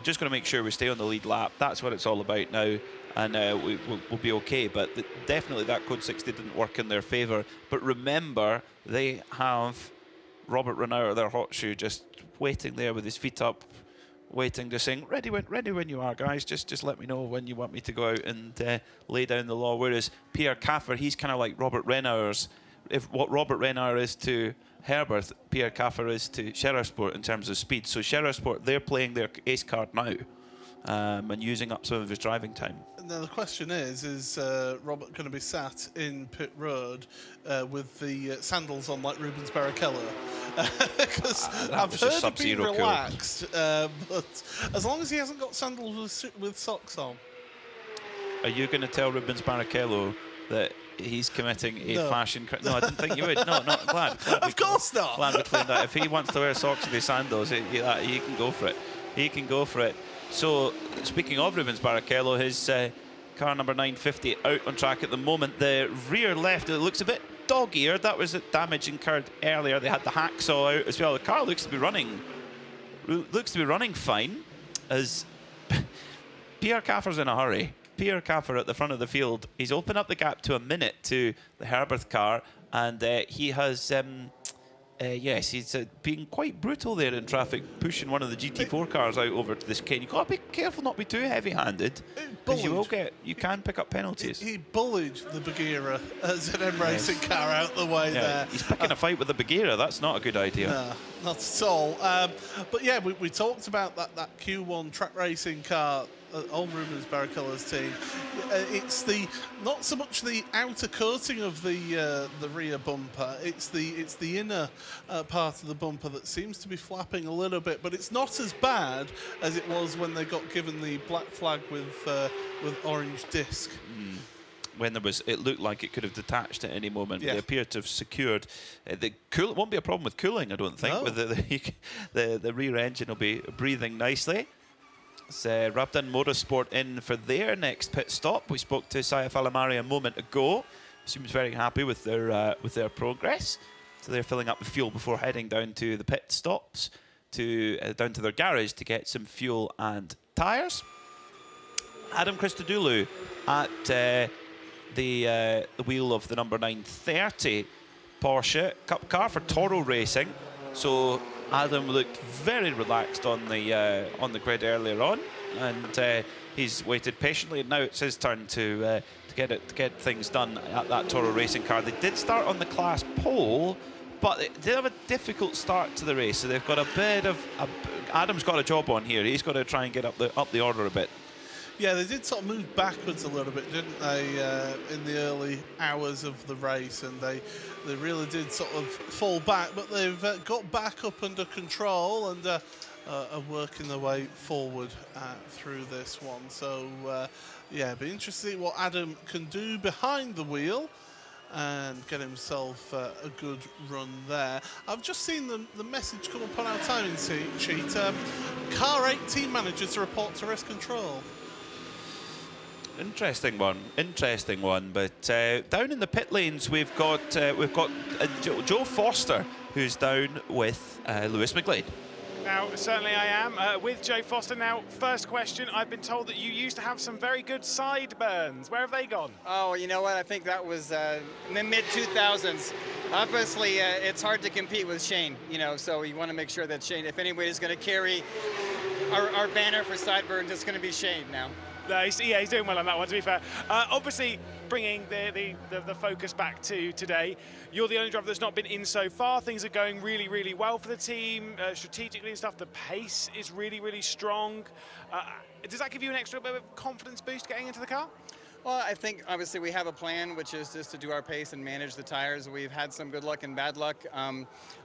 just going to make sure we stay on the lead lap. That's what it's all about now. And we'll be okay, but definitely that code 60 didn't work in their favour. But remember, they have Robert Renauer, their hot shoe, just waiting there with his feet up, waiting, just saying, ready when you are, guys. Just let me know when you want me to go out and lay down the law. Whereas Pierre Caffer, he's kind of like Robert Renauer's. If what Robert Renauer is to Herbert, Pierre Caffer is to Scherer Sport in terms of speed. So Scherer Sport, they're playing their ace card now. And using up some of his driving time.
Now the question is Robert going to be sat in pit road with the sandals on like Rubens Barrichello? Because I've heard him being relaxed, but as long as he hasn't got sandals with socks on.
Are you going to tell Rubens Barrichello that he's committing a fashion crime? No, I didn't think you would. No, glad
of course not.
Glad we cleaned that. If he wants to wear socks with his sandals, he can go for it. He can go for it. So, speaking of Rubens Barrichello, his car number 950 out on track at the moment. The rear left, it looks a bit dog-eared. That was a damage incurred earlier. They had the hacksaw out as well. The car looks to be running fine, as Pierre Caffer's in a hurry. Pierre Caffer at the front of the field. He's opened up the gap to a minute to the Herbert car, and he has... yes, he's being quite brutal there in traffic, pushing one of the GT4 cars out over to this chicane. You've got to be careful not to be too heavy-handed, because you can pick up penalties.
He bullied the Bagheera as an M Racing car out the way there.
He's picking a fight with the Bagheera. That's not a good idea.
No, not at all. But yeah, we talked about that Q1 track racing car on Rubens Barrichello's team. It's not so much the outer coating of the rear bumper. It's the inner part of the bumper that seems to be flapping a little bit, but it's not as bad as it was when they got given the black flag with orange disc.
When it looked like it could have detached at any moment.
Yeah.
They appear to have secured. It won't be a problem with cooling, I don't think.
No.
With the rear engine will be breathing nicely. It's Rabdan Motorsport in for their next pit stop. We spoke to Saif Alamari a moment ago. Seems very happy with their progress. So they're filling up the fuel before heading down to the pit stops, down to their garage to get some fuel and tyres. Adam Christodoulou at the wheel of the number 930 Porsche Cup car for Toro Racing. So Adam looked very relaxed on the grid earlier on, and he's waited patiently. And now it's his turn to get things done at that Toro Racing car. They did start on the class pole, but they have a difficult start to the race, so they've got a bit of... Adam's got a job on here. He's got to try and get up the order a bit.
Yeah, they did sort of move backwards a little bit, didn't they, in the early hours of the race, and they really did sort of fall back, but they've got back up under control and are working their way forward through this one. So, yeah, it'll be interesting to see what Adam can do behind the wheel and get himself a good run there. I've just seen the message come up on our timing sheet. Car 8 team manager to report to race control.
Interesting one. But down in the pit lanes, we've got Joe Foster, who's down with Lewis McGlade.
Now, certainly I am with Joe Foster. Now, first question, I've been told that you used to have some very good sideburns. Where have they gone?
Oh, you know what? I think that was in the mid-2000s. Obviously, it's hard to compete with Shane, you know, so you want to make sure that Shane, if anybody's going to carry our banner for sideburns, it's going to be Shane now.
No, he's doing well on that one, to be fair. Obviously, bringing the focus back to today, you're the only driver that's not been in so far. Things are going really, really well for the team, strategically and stuff. The pace is really, really strong. Does that give you an extra bit of confidence boost getting into the car?
Well, I think obviously we have a plan, which is just to do our pace and manage the tires. We've had some good luck and bad luck.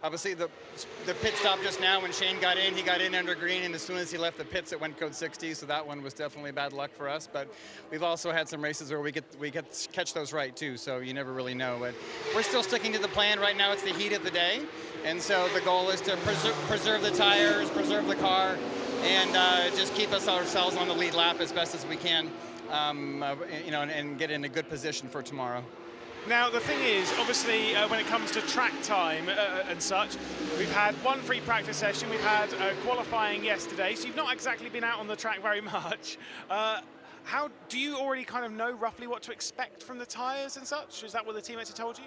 Obviously, the pit stop just now, when Shane got in, he got in under green, and as soon as he left the pits, it went code 60, so that one was definitely bad luck for us. But we've also had some races where we get to catch those right, too, so you never really know. But we're still sticking to the plan. Right now, it's the heat of the day, and so the goal is to preserve the tires, preserve the car, and just keep ourselves on the lead lap as best as we can. You know, and get in a good position for tomorrow.
Now, the thing is, obviously, when it comes to track time and such, we've had one free practice session, we've had qualifying yesterday, so you've not exactly been out on the track very much. How do you already kind of know roughly what to expect from the tyres and such? Is that what the teammates have told you?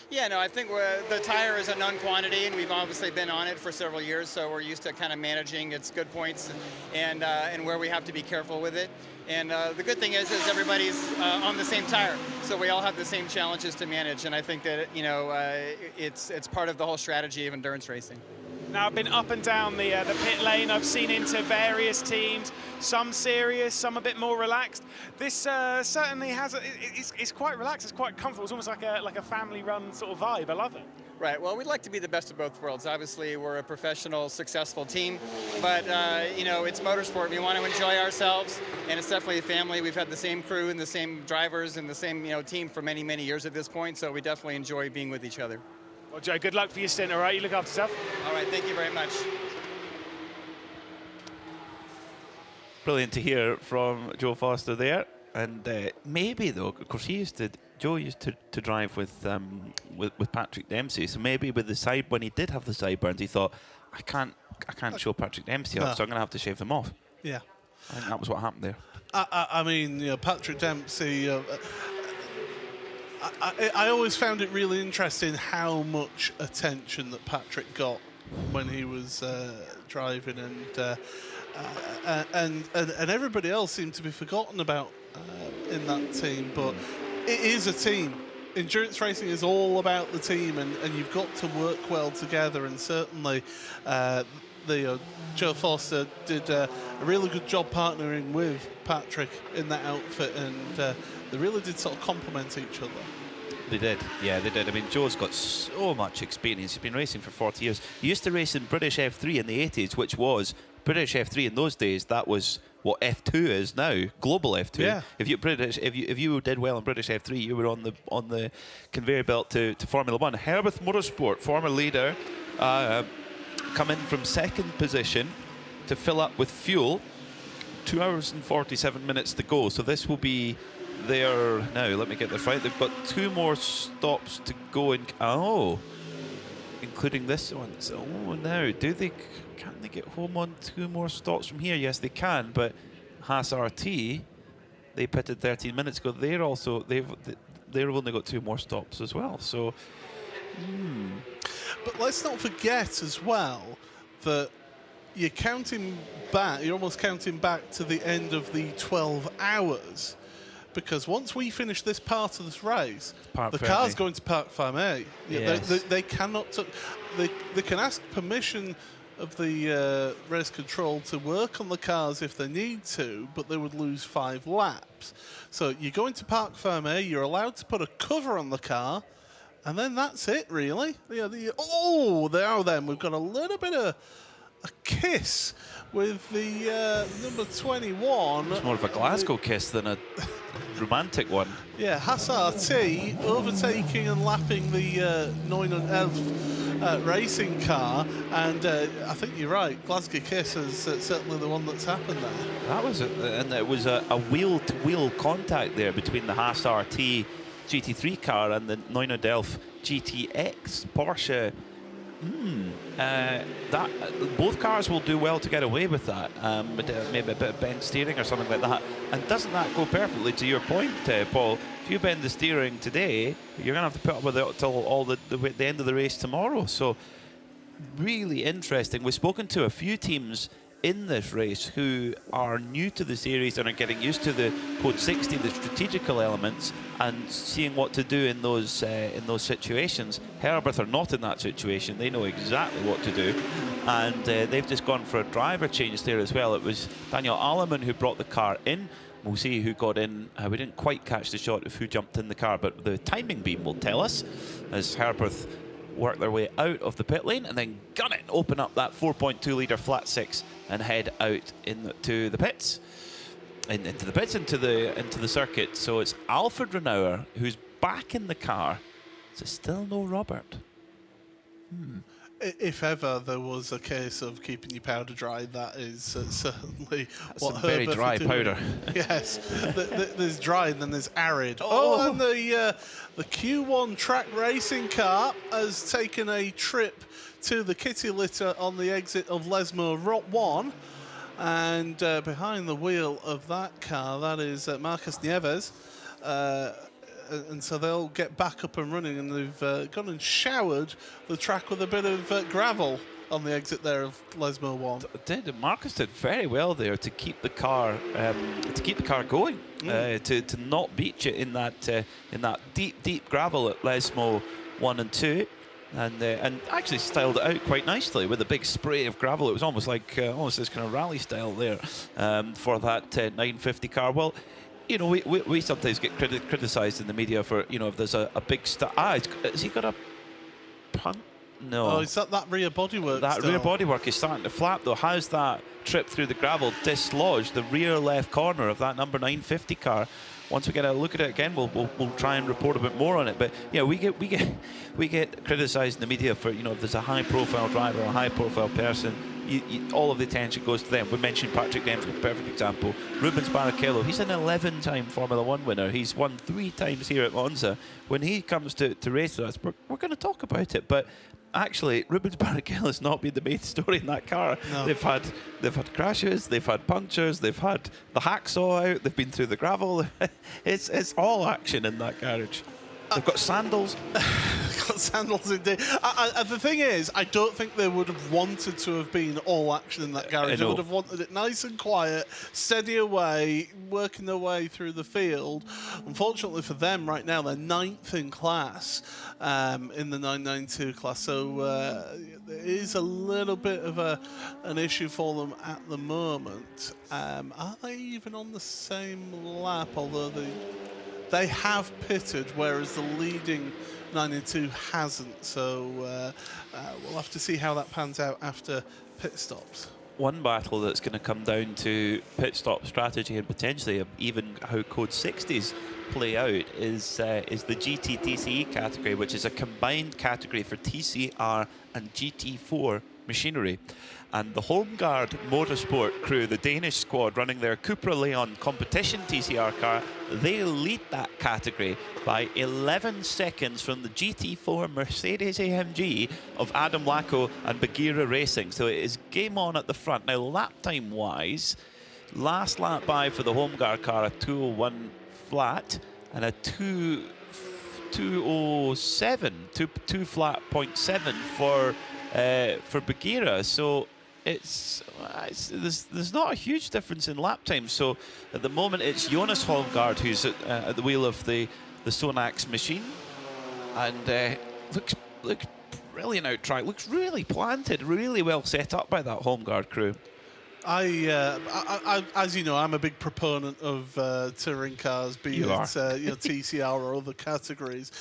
Yeah, no, I think the tire is a known quantity, and we've obviously been on it for several years, so we're used to kind of managing its good points and where we have to be careful with it. And the good thing is everybody's on the same tire, so we all have the same challenges to manage. And I think that it's part of the whole strategy of endurance racing.
Now, I've been up and down the pit lane. I've seen into various teams, some serious, some a bit more relaxed. This certainly has it's quite relaxed. It's quite comfortable. It's almost like a family-run sort of vibe. I love it.
Right, well, we'd like to be the best of both worlds. Obviously, we're a professional, successful team, but, you know, it's motorsport. We want to enjoy ourselves, and it's definitely a family. We've had the same crew and the same drivers and the same, you know, team for many, many years at this point, so we definitely enjoy being with each other.
Well, Joe, good luck for your stint, all right? You look after yourself.
All right, thank you very much.
Brilliant to hear from Joe Foster there. And maybe, though, of course, Joe used to drive with Patrick Dempsey, so maybe with the side, when he did have the sideburns, he thought, I can't show Patrick Dempsey up, so I'm going to have to shave them off.
Yeah.
I think that was what happened there.
I mean, you know, Patrick Dempsey, I always found it really interesting how much attention that Patrick got when he was driving, and everybody else seemed to be forgotten about in that team. But it is a team. Endurance racing is all about the team, and you've got to work well together. And certainly, Joe Foster did a really good job partnering with Patrick in that outfit, and they really did sort of complement each other.
They did, yeah, they did. I mean, Joe's got so much experience. He's been racing for 40 years. He used to race in British F3 in the 80s, which was British F3 in those days. That was what F2 is now, global F2. Yeah. If you did well in British F3, you were on the conveyor belt to Formula One. Herbert Motorsport, former leader, come in from second position to fill up with fuel. 2 hours and 47 minutes to go. So this will be their, now let me get this right, they've got 2 more stops to go, including this one. So now, can they get home on 2 more stops from here? Yes, they can, but Haas RT, they pitted 13 minutes ago. They've only got 2 more stops as well. So,
But let's not forget as well that you're almost counting back to the end of the 12 hours. because once we finish this part of this race,
Parc
the
Fermé.
car's going to Parc Fermé.
Yes.
They cannot. They can ask permission of the race control to work on the cars if they need to, but they would lose 5 laps. So you go into Parc Fermé, you're allowed to put a cover on the car, and then that's it, really. There then, we've got a little bit of a kiss with the number 21.
It's more of a Glasgow kiss than a romantic one.
Yeah, Hassar T overtaking and lapping the 911 racing car, and I think you're right. Glasgow Kiss is certainly the one that's happened there.
That was and it was a wheel-to-wheel contact there between the Haas RT GT3 car and the 911 GTX Porsche. Both cars will do well to get away with that, but maybe a bit of bent steering or something like that. And doesn't that go perfectly to your point, Paul? If you bend the steering today, you're going to have to put up with it till the end of the race tomorrow. So really interesting. We've spoken to a few teams in this race who are new to the series and are getting used to the Code 60, the strategical elements, and seeing what to do in those situations. Herbert are not in that situation. They know exactly what to do, and they've just gone for a driver change there as well. It was Daniel Alleman who brought the car in. We'll see who got in. We didn't quite catch the shot of who jumped in the car, but the timing beam will tell us as Herbert work their way out of the pit lane and then gun it, open up that 4.2 litre flat six and head out into the pits, into the circuit. So it's Alfred Renauer who's back in the car. So still no Robert.
If ever there was a case of keeping your powder dry, that is certainly what
some very
Herbert
dry
are doing.
powder.
Yes, there's dry and then there's arid. And the Q1 track racing car has taken a trip to the kitty litter on the exit of Lesmo 1, and behind the wheel of that car, that is Marcus Nieves. And so they'll get back up and running, and they've gone and showered the track with a bit of gravel on the exit there of Lesmo 1.
Marcus did very well there to keep the car going, to not beat you in that deep gravel at Lesmo 1 and 2. And actually styled it out quite nicely with a big spray of gravel. It was almost like this kind of rally style there for that 950 car. Well, you know, we sometimes get criticised in the media for, you know, if there's a big star. Has he got a punt? No.
Oh, is that rear bodywork?
That rear bodywork is starting to flap though. How's that trip through the gravel dislodged the rear left corner of that number 950 car? Once we get a look at it again, we'll try and report a bit more on it. But yeah, we get criticised in the media for, you know, if there's a high-profile driver or a high-profile person, all of the attention goes to them. We mentioned Patrick Dempsey, a perfect example. Rubens Barrichello, he's an 11-time Formula 1 winner. He's won 3 times here at Monza. When he comes to race with us, we're going to talk about it. But actually, Rubens Barrichello has not been the main story in that car. No. They've had crashes, they've had punctures, they've had the hacksaw out, they've been through the gravel. It's all action in that garage. They've got sandals.
Got sandals indeed. The thing is, I don't think they would have wanted to have been all action in that garage. They would have wanted it nice and quiet, steady away, working their way through the field. Unfortunately for them, right now they're 9th in class in the 992 class. So there is a little bit of an issue for them at the moment. Are they even on the same lap? Although they have pitted, whereas the leading 992 hasn't. So we'll have to see how that pans out after pit stops.
One battle that's going to come down to pit stop strategy and potentially even how Code 60s play out is the GT TCE category, which is a combined category for TCR and GT4 machinery. And the Home Guard Motorsport crew, the Danish squad running their Cupra Leon competition TCR car, they lead that category by 11 seconds from the GT4 Mercedes AMG of Adam Lacko and Bagheera Racing. So it is game on at the front. Now, lap time wise, last lap by for the Home Guard car, a 2:01 flat and a 2:07, 2 flat 0.7 for Bagheera. So there's not a huge difference in lap time. So at the moment it's Jonas Holmgaard who's at the wheel of the Sonax machine, and looks brilliant out track. Looks really planted, really well set up by that Holmgaard crew.
I as you know, I'm a big proponent of touring cars, be it TCR or other categories.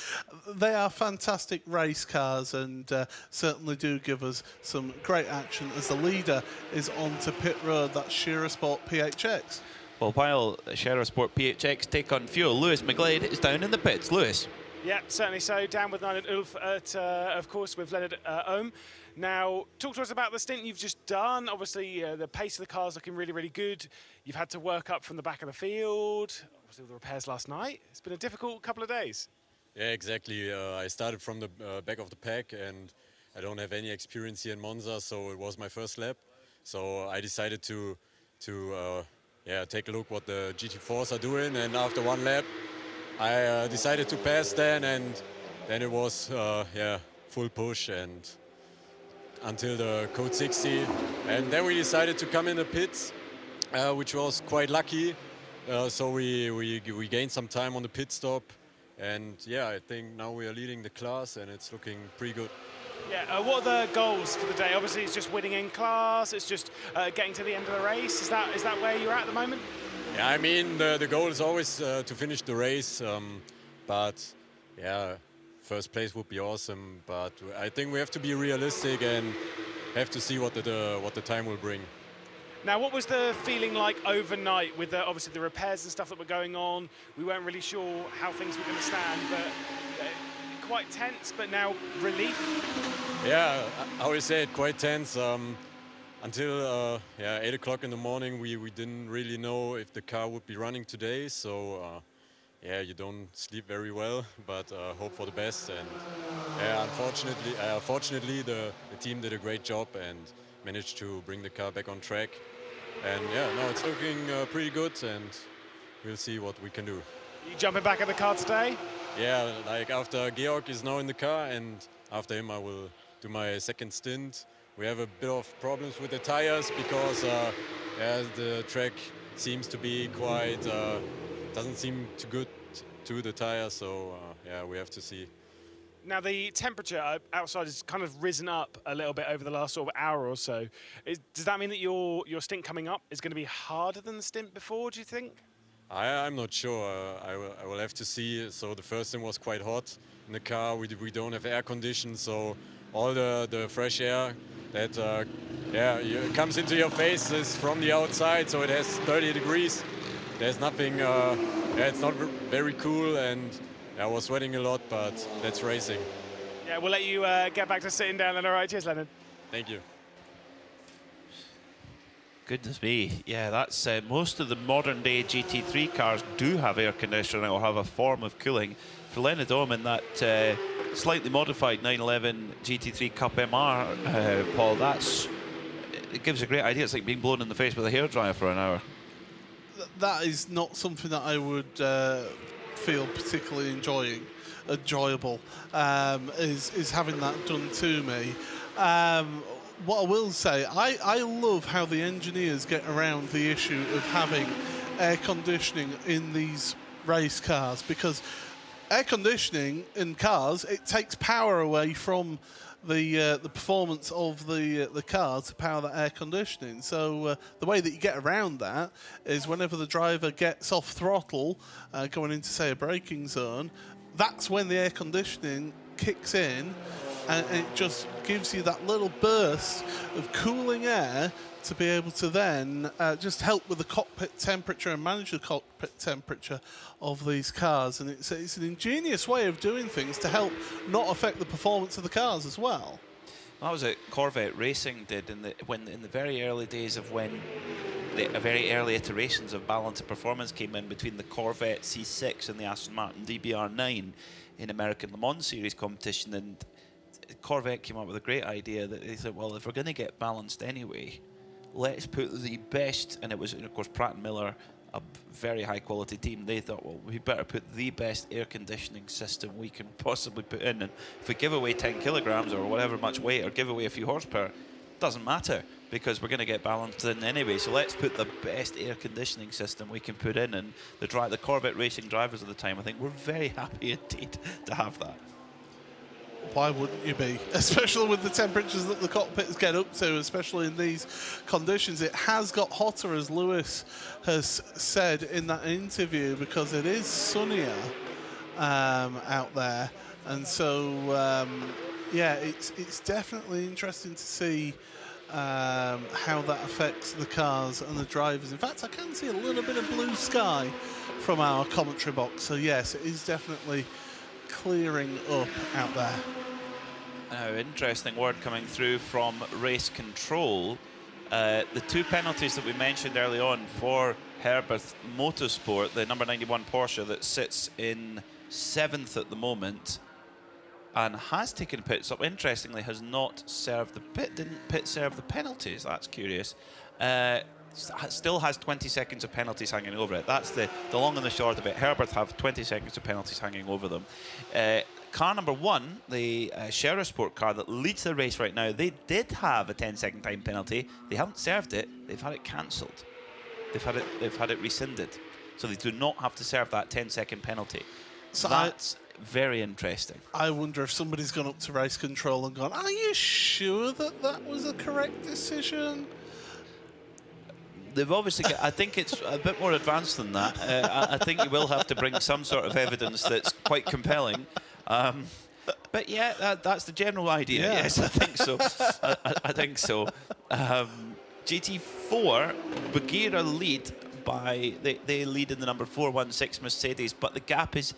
They are fantastic race cars and certainly do give us some great action as the leader is onto pit road. That's Shearer Sport PHX.
Well, while Shearer Sport PHX take on fuel, Lewis McGlade is down in the pits. Lewis.
Yeah, certainly so. Down with Nyland Ulf at, of course, with Leonard Ohm. Now, talk to us about the stint you've just done. Obviously, the pace of the car's looking really, really good. You've had to work up from the back of the field. Obviously, the repairs last night. It's been a difficult couple of days.
Yeah, exactly. I started from the back of the pack, and I don't have any experience here in Monza, so it was my first lap. So I decided to take a look what the GT4s are doing, and after one lap, I decided to pass then, and then it was full push and until the code 60, and then we decided to come in the pits, which was quite lucky. So we gained some time on the pit stop, and yeah, I think now we are leading the class, and it's looking pretty good.
Yeah, what are the goals for the day? Obviously, it's just winning in class. It's just getting to the end of the race. Is that where you're at the moment?
Yeah, I mean, the goal is always to finish the race, but yeah, first place would be awesome. But I think we have to be realistic and have to see what the time will bring.
Now, what was the feeling like overnight with obviously the repairs and stuff that were going on? We weren't really sure how things were going to stand, but quite tense, but now relief?
Yeah, I always say it, quite tense. Until 8 o'clock in the morning, we didn't really know if the car would be running today. So you don't sleep very well, but hope for the best. And fortunately, the team did a great job and managed to bring the car back on track. And it's looking pretty good, and we'll see what we can do.
You jumping back in the car today?
Yeah, like after Georg is now in the car, and after him I will do my second stint. We have a bit of problems with the tires because the track seems to be quite, doesn't seem too good to the tires, so we have to see.
Now the temperature outside has kind of risen up a little bit over the last sort of hour or so. Does that mean that your stint coming up is going to be harder than the stint before, do you think?
I'm not sure. I will have to see. So the first stint was quite hot in the car. We don't have air conditions, so all the fresh air that comes into your face is from the outside, so it has 30 degrees. There's nothing, it's not very cool, and I was sweating a lot, but that's racing.
Yeah, we'll let you get back to sitting down then. All right, cheers, Leonard.
Thank you.
Goodness me, yeah, that's most of the modern day GT3 cars do have air conditioning or have a form of cooling. For Leonard Ohm in that slightly modified 911 GT3 Cup MR, Paul, it gives a great idea. It's like being blown in the face with a hairdryer for an hour.
That is not something that I would feel particularly enjoyable, is having that done to me. What I will say, I love how the engineers get around the issue of having air conditioning in these race cars, because air conditioning in cars, it takes power away from the performance of the car to power the air conditioning. So the way that you get around that is whenever the driver gets off throttle, going into, say, a braking zone, that's when the air conditioning kicks in, and it just gives you that little burst of cooling air to be able to then just help with the cockpit temperature and manage the cockpit temperature of these cars. And it's an ingenious way of doing things to help not affect the performance of the cars as well.
That was what Corvette Racing did in the very early days of when the very early iterations of balance of performance came in between the Corvette C6 and the Aston Martin DBR9 in American Le Mans Series competition. And Corvette came up with a great idea that they said, well, if we're going to get balanced anyway, let's put the best, and it was, of course, Pratt & Miller, a very high-quality team. They thought, well, we better put the best air conditioning system we can possibly put in. And if we give away 10 kilograms or whatever much weight or give away a few horsepower, doesn't matter. because we're going to get balanced in anyway. So let's put the best air conditioning system we can put in. And the Corvette racing drivers at the time, I think, were very happy indeed to have that.
Why wouldn't you be? Especially with the temperatures that the cockpits get up to, especially in these conditions. It has got hotter, as Lewis has said in that interview, because it is sunnier out there. And so, yeah, it's definitely interesting to see how that affects the cars and the drivers. In fact, I can see a little bit of blue sky from our commentary box. So, yes, it is definitely clearing up out there.
Now, interesting word coming through from race control. The 2 penalties that we mentioned early on for Herbert Motorsport, the number 91 Porsche that sits in 7th at the moment and has taken pit stop, interestingly has not served the pit, didn't pit serve the penalties. That's curious. Still has 20 seconds of penalties hanging over it. That's the long and the short of it. Herbert have 20 seconds of penalties hanging over them. Car number 1, the Scherer Sport car that leads the race right now, they did have a 10-second time penalty. They haven't served it. They've had it cancelled. They've had it rescinded. So they do not have to serve that 10-second penalty. So that's very interesting.
I wonder if somebody's gone up to race control and gone, are you sure that that was a correct decision?
They've obviously got, I think it's a bit more advanced than that. I think you will have to bring some sort of evidence that's quite compelling. But yeah, that's the general idea. Yeah. Yes, I think so. I think so. GT4, Bagheera lead by, they lead in the number 416 Mercedes, but the gap is,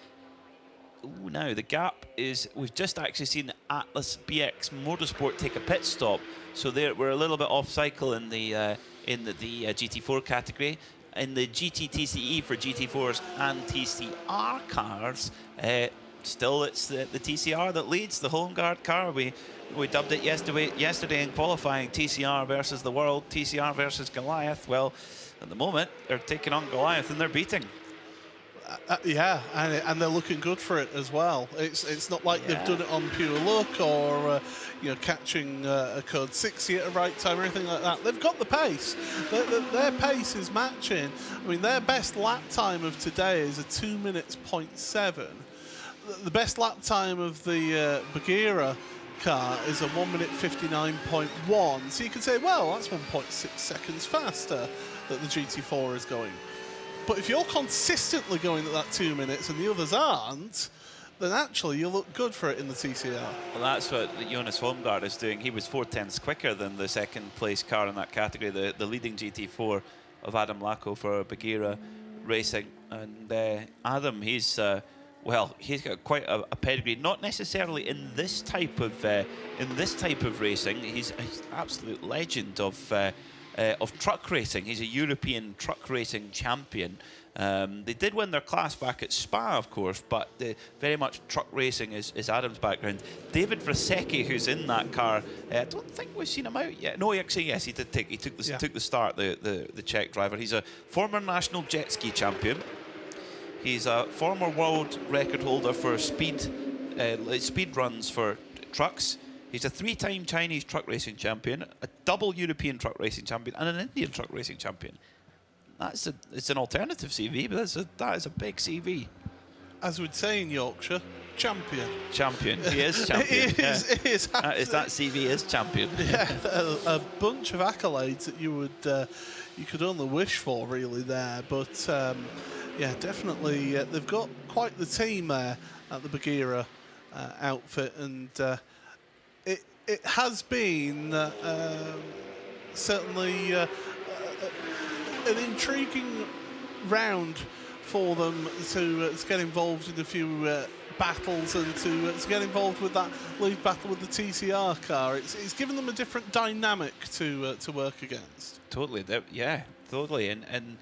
the gap is, we've just actually seen Atlas BX Motorsport take a pit stop, so we're a little bit off cycle in the GT4 category. In the GT-TCE for GT4s and TCR cars, still it's the TCR that leads, the home guard car. We dubbed it yesterday in qualifying, TCR versus the world, TCR versus Goliath. Well, at the moment, they're taking on Goliath and they're beating.
Yeah, and they're looking good for it as well. It's not like they've done it on pure luck or catching a code 60 at the right time or anything like that. They've got the pace. Their pace is matching. I mean, their best lap time of today is a 2 minutes 0.7. The best lap time of the Bagheera car is a 1 minute 59.1. So you could say, well, that's 1.6 seconds faster that the GT4 is going. But if you're consistently going at that 2 minutes and the others aren't, then actually you look good for it in the TCR.
Well, that's what Jonas Holmgaard is doing. He was 4/10ths quicker than the second place car in that category, the leading GT4 of Adam Lacko for Bagheera Racing. And Adam, he's got quite a pedigree, not necessarily in this type of racing. He's an absolute legend of truck racing. He's a European truck racing champion. They did win their class back at Spa, of course, but very much truck racing is Adam's background. David Vrasecki, who's in that car, I don't think we've seen him out yet. No, actually, yes, he did took the start, the Czech driver. He's a former national jet ski champion. He's a former world record holder for speed runs for trucks. He's a 3-time Chinese truck racing champion, a double European truck racing champion, and an Indian truck racing champion. It's an alternative CV, but that is a big CV.
As we'd say in Yorkshire, champion.
Champion. He is champion. That CV is champion.
Yeah, a bunch of accolades that you could only wish for, really, there. But yeah, definitely, they've got quite the team there at the Bagheera outfit, and it has been certainly an intriguing round for them to get involved in a few battles and to get involved with that lead battle with the TCR car. It's given them a different dynamic to work against.
Totally, yeah, totally. And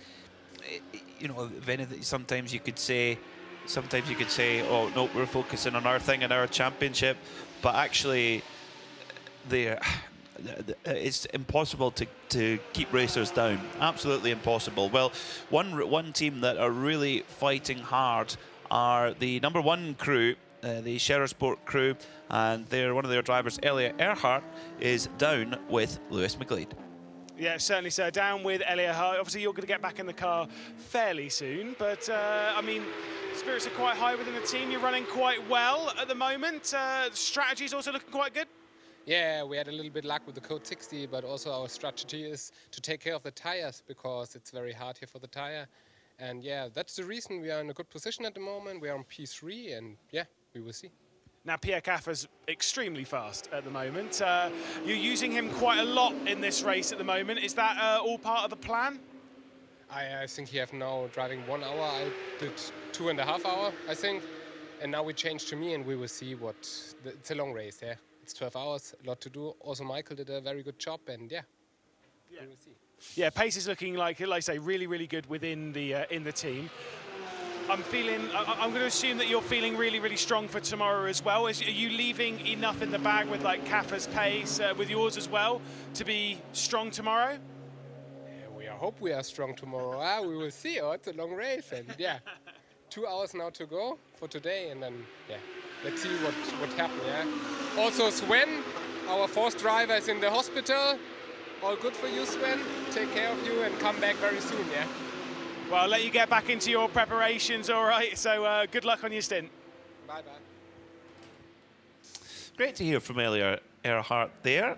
if anything, sometimes you could say, oh no, we're focusing on our thing and our championship, but actually, it's impossible to keep racers down. Absolutely impossible. Well, one team that are really fighting hard are the number 1 crew, the Scherer Sport crew, and one of their drivers, Elliot Earhart, is down with Lewis McGlade.
Yeah, certainly, sir. Down with Elliot Hart. Obviously, you're going to get back in the car fairly soon, but I mean, spirits are quite high within the team. You're running quite well at the moment. Strategy is also looking quite good.
Yeah, we had a little bit luck with the Code 60, but also our strategy is to take care of the tires because it's very hard here for the tire. And yeah, that's the reason we are in a good position at the moment. We are on P3, and yeah, we will see.
Now, Pierre Caffer's extremely fast at the moment. You're using him quite a lot in this race at the moment. Is that all part of the plan?
I think he have now driving 1 hour. I did 2.5 hours, I think. And now we change to me, and we will see what... It's a long race, yeah. It's 12 hours, a lot to do. Also, Michael did a very good job, and yeah, we will see.
Yeah, pace is looking like I say, really, really good within the in the team. I'm going to assume that you're feeling really, really strong for tomorrow as well. Are you leaving enough in the bag with like Caffer's pace, with yours as well, to be strong tomorrow?
Yeah, hope we are strong tomorrow. We will see. Oh, it's a long race, and yeah, 2 hours now to go for today, and then yeah, let's see what happens. Yeah. Also, Sven, our fourth driver, is in the hospital. All good for you, Sven. Take care of you and come back very soon. Yeah.
Well, I'll let you get back into your preparations, all right? So good luck on your stint.
Bye-bye.
Great to hear from Elliot Earhart there.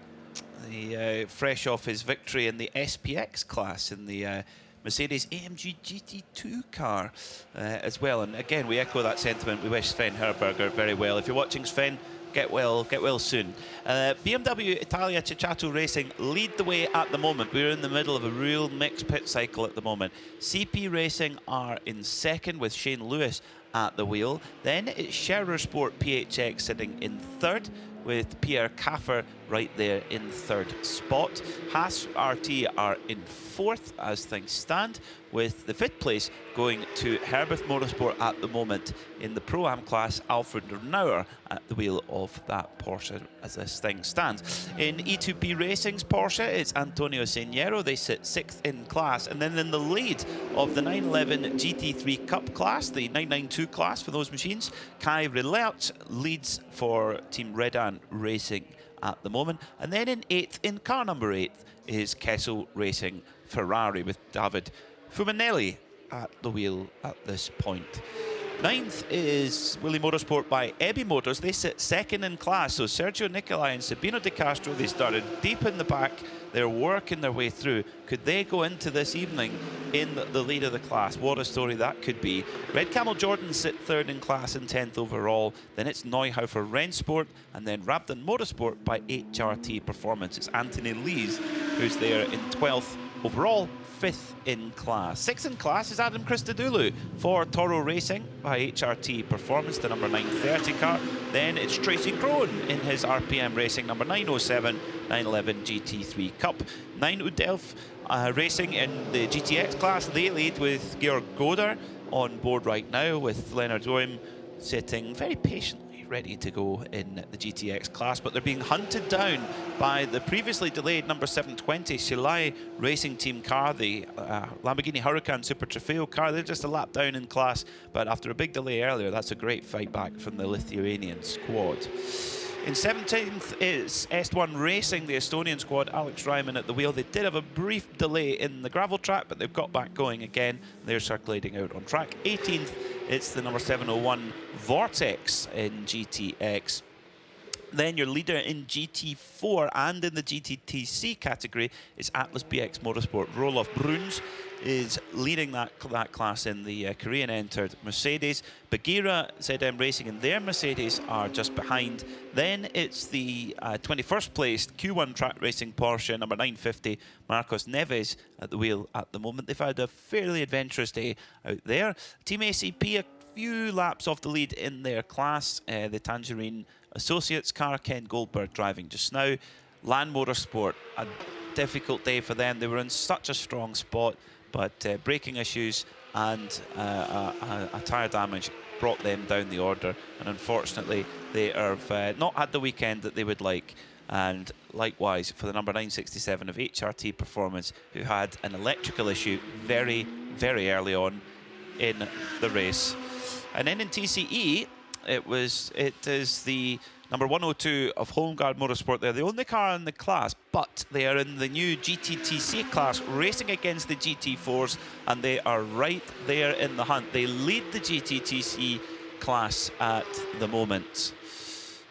Fresh off his victory in the SPX class in the Mercedes AMG GT2 car as well. And again, we echo that sentiment. We wish Sven Herberger very well. If you're watching, Sven, get well soon. BMW Italia Ceccato Racing lead the way at the moment. We're in the middle of a real mixed pit cycle at the moment. CP Racing are in second with Shane Lewis at the wheel. Then it's Scherer Sport PHX sitting in third with Pierre Caffer right there in third spot. Haas RT are in fourth as things stand, with the fifth place going to Herbert Motorsport at the moment. In the Pro-Am class, Alfred Nauer at the wheel of that Porsche as this thing stands. In E2P Racing's Porsche, it's Antonio Señero. They sit sixth in class. And then in the lead of the 911 GT3 Cup class, the 992 class for those machines, Kai Rilert leads for Team Redan Racing at the moment. And then in eighth, in car number 8, is Kessel Racing Ferrari with David Fumanelli at the wheel at this point. Ninth is Willie Motorsport by Ebby Motors. They sit second in class. So Sergio Nicolai and Sabino De Castro, they started deep in the back. They're working their way through. Could they go into this evening in the lead of the class? What a story that could be. Red Camel Jordan sit third in class and 10th overall. Then it's Neuhofer Rennsport and then Rabden Motorsport by HRT Performance. It's Anthony Lees who's there in 12th overall. 5th in class. 6th in class is Adam Christodoulou for Toro Racing by HRT Performance, the number 930 car. Then it's Tracy Crone in his RPM Racing number 907 911 GT3 Cup. 9 Udelf Racing in the GTX class. They lead with Georg Goder on board right now, with Leonard Oim sitting very patiently ready to go in the GTX class, but they're being hunted down by the previously delayed number 720 Silai Racing Team car, the Lamborghini Huracan Super Trofeo car. They're just a lap down in class, but after a big delay earlier, that's a great fight back from the Lithuanian squad. In 17th is S1 Racing, the Estonian squad, Alex Ryman at the wheel. They did have a brief delay in the gravel track, but they've got back going again. They're circulating out on track. 18th, it's the number 701 Vortex in GTX. Then your leader in GT4 and in the GTTC category is Atlas BX Motorsport. Rolof Bruns is leading that class in the Korean-entered Mercedes. Bagheera ZM Racing and their Mercedes are just behind. Then it's the 21st placed Q1 Track Racing Porsche number 950, Marcos Neves at the wheel at the moment. They've had a fairly adventurous day out there. Team ACP a few laps off the lead in their class. The Tangerine Associates car, Ken Goldberg driving just now. Land Motorsport, a difficult day for them. They were in such a strong spot, but braking issues and a tyre damage brought them down the order, and unfortunately they have not had the weekend that they would like. And likewise for the number 967 of HRT Performance, who had an electrical issue very, very early on in the race. And then in TCE, it is the number 102 of Holmgard Motorsport. They're the only car in the class, but they are in the new GTTC class, racing against the GT4s, and they are right there in the hunt. They lead the GTTC class at the moment.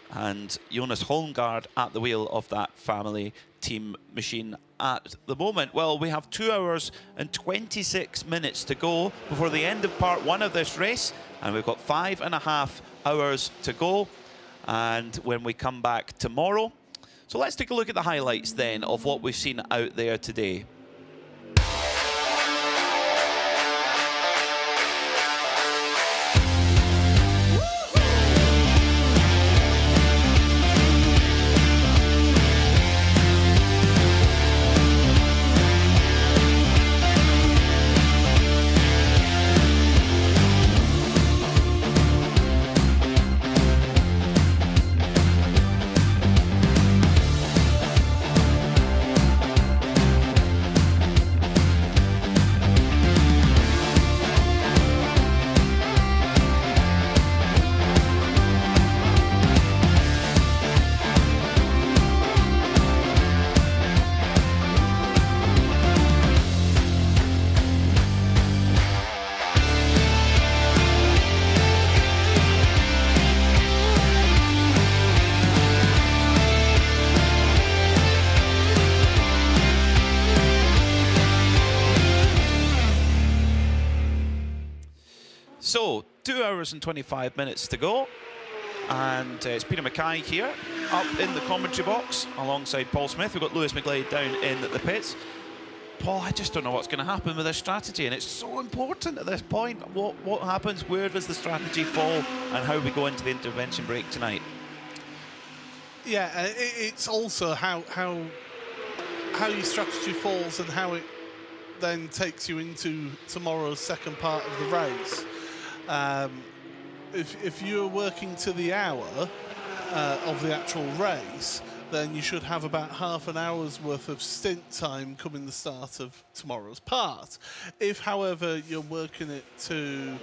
And Jonas Holmgard at the wheel of that family team machine at the moment. Well, we have 2 hours and 26 minutes to go before the end of part 1 of this race, and we've got 5.5 hours to go. And when we come back tomorrow, so let's take a look at the highlights then of what we've seen out there today. So, 2 hours and 25 minutes to go, and it's Peter Mackay here up in the commentary box alongside Paul Smith. We've got Lewis McGlade down in the pits. Paul, I just don't know what's going to happen with this strategy, and it's so important at this point. What happens? Where does the strategy fall, and how we go into the intervention break tonight?
Yeah, it's also how your strategy falls and how it then takes you into tomorrow's second part of the race. If you're working to the hour of the actual race, then you should have about half an hour's worth of stint time coming the start of tomorrow's part. If, however, you're working it to,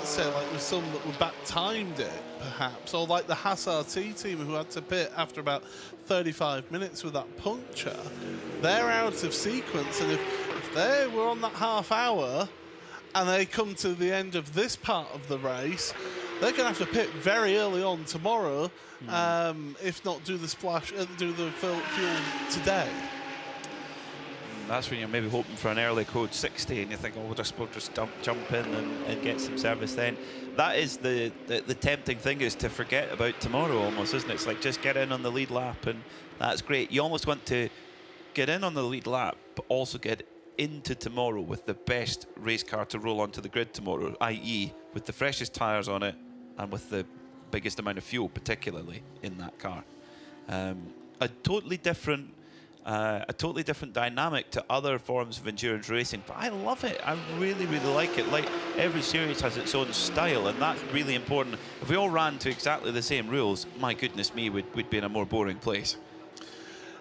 say, like with some that were back-timed it, perhaps, or like the Haas RT team who had to pit after about 35 minutes with that puncture, they're out of sequence, and if they were on that half hour and they come to the end of this part of the race, they're going to have to pit very early on tomorrow, if not do the fuel today.
That's when you're maybe hoping for an early code 60, and you think, oh, we'll just jump in and get some service then. That is the tempting thing, is to forget about tomorrow almost, isn't it? It's like, just get in on the lead lap, and that's great. You almost want to get in on the lead lap, but also get into tomorrow with the best race car to roll onto the grid tomorrow, i.e. with the freshest tyres on it and with the biggest amount of fuel, particularly in that car. A totally different dynamic to other forms of endurance racing, but I love it. I really, really like it. Like, every series has its own style, and that's really important. If we all ran to exactly the same rules, my goodness me, we'd be in a more boring place.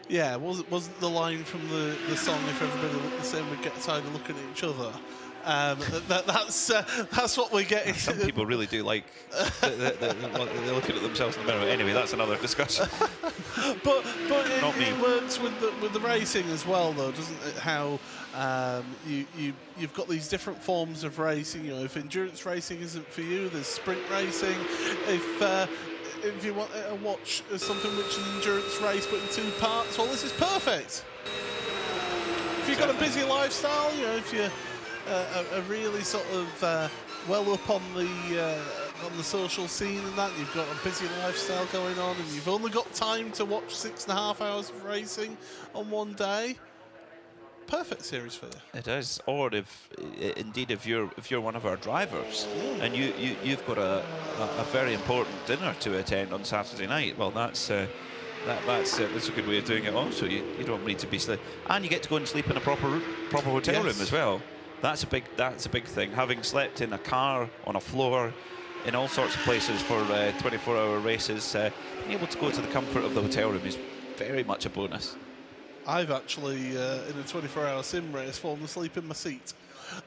Yeah, wasn't the line from the song, if everybody looked the same, we'd get tired of looking at each other. That's what we're getting.
Some people really do like they're looking at themselves in the mirror. Anyway, that's another discussion.
but it works with the racing as well, though, doesn't it? How you've got these different forms of racing. You know, if endurance racing isn't for you, there's sprint racing. If you want to watch something which is an endurance race but in 2 parts, well, this is perfect. If you've got a busy lifestyle, you know, if you're a really sort of well up on the social scene and that, you've got a busy lifestyle going on, and you've only got time to watch 6.5 hours of racing on one day, perfect series for you.
It is. Or if you're one of our drivers and you've got a very important dinner to attend on Saturday night, well, that's a good way of doing it. Also, you don't need to be sleep, and you get to go and sleep in a proper hotel room as well. That's a big thing. Having slept in a car, on a floor, in all sorts of places for 24-hour races, being able to go to the comfort of the hotel room is very much a bonus.
I've actually, in a 24-hour sim race, fallen asleep in my seat.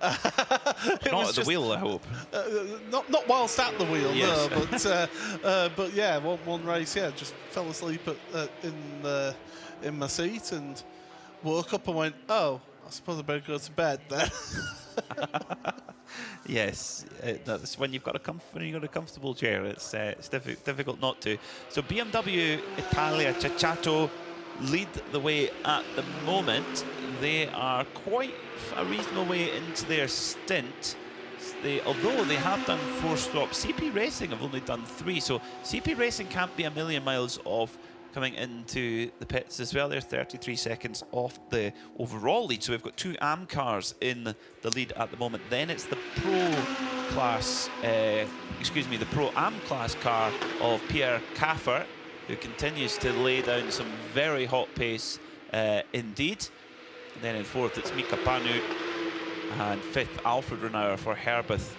Not at the wheel, I hope.
Not whilst at the wheel,
yes.
no. But yeah, one race, yeah, just fell asleep in my seat and woke up and went, oh, I suppose I better go to bed then.
Yes, that's when you've got a comfortable chair. It's difficult not to. So BMW Italia Ceccato lead the way at the moment. They are quite a reasonable way into their stint. Although they have done 4 stops, CP Racing have only done 3. So CP Racing can't be a million miles off coming into the pits as well. They're 33 seconds off the overall lead. So we've got 2 AM cars in the lead at the moment. Then it's the Pro class, the Pro AM class car of Pierre Caffer, who continues to lay down some very hot pace indeed. And then in 4th it's Mika Panu, and 5th Alfred Renauer for Herbeth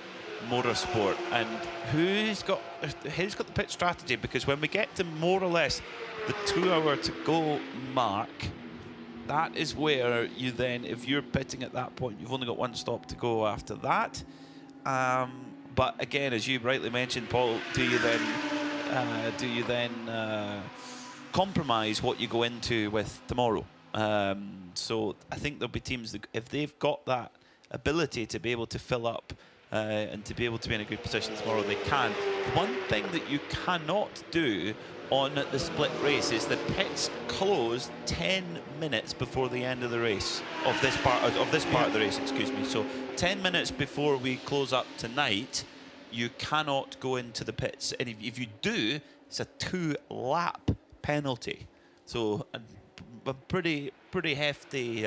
Motorsport. And who's got the pit strategy? Because when we get to more or less the 2 hour to go mark, that is where you then, if you're pitting at that point, you've only got 1 stop to go after that. But again, as you rightly mentioned, Paul, do you then compromise what you go into with tomorrow? So I think there'll be teams that, if they've got that ability to be able to fill up and to be able to be in a good position tomorrow, they can. One thing that you cannot do on the split race is the pits close 10 minutes before the end of the race, of this part of the race, excuse me. So 10 minutes before we close up tonight, you cannot go into the pits, and if you do, it's a 2-lap penalty. So a pretty hefty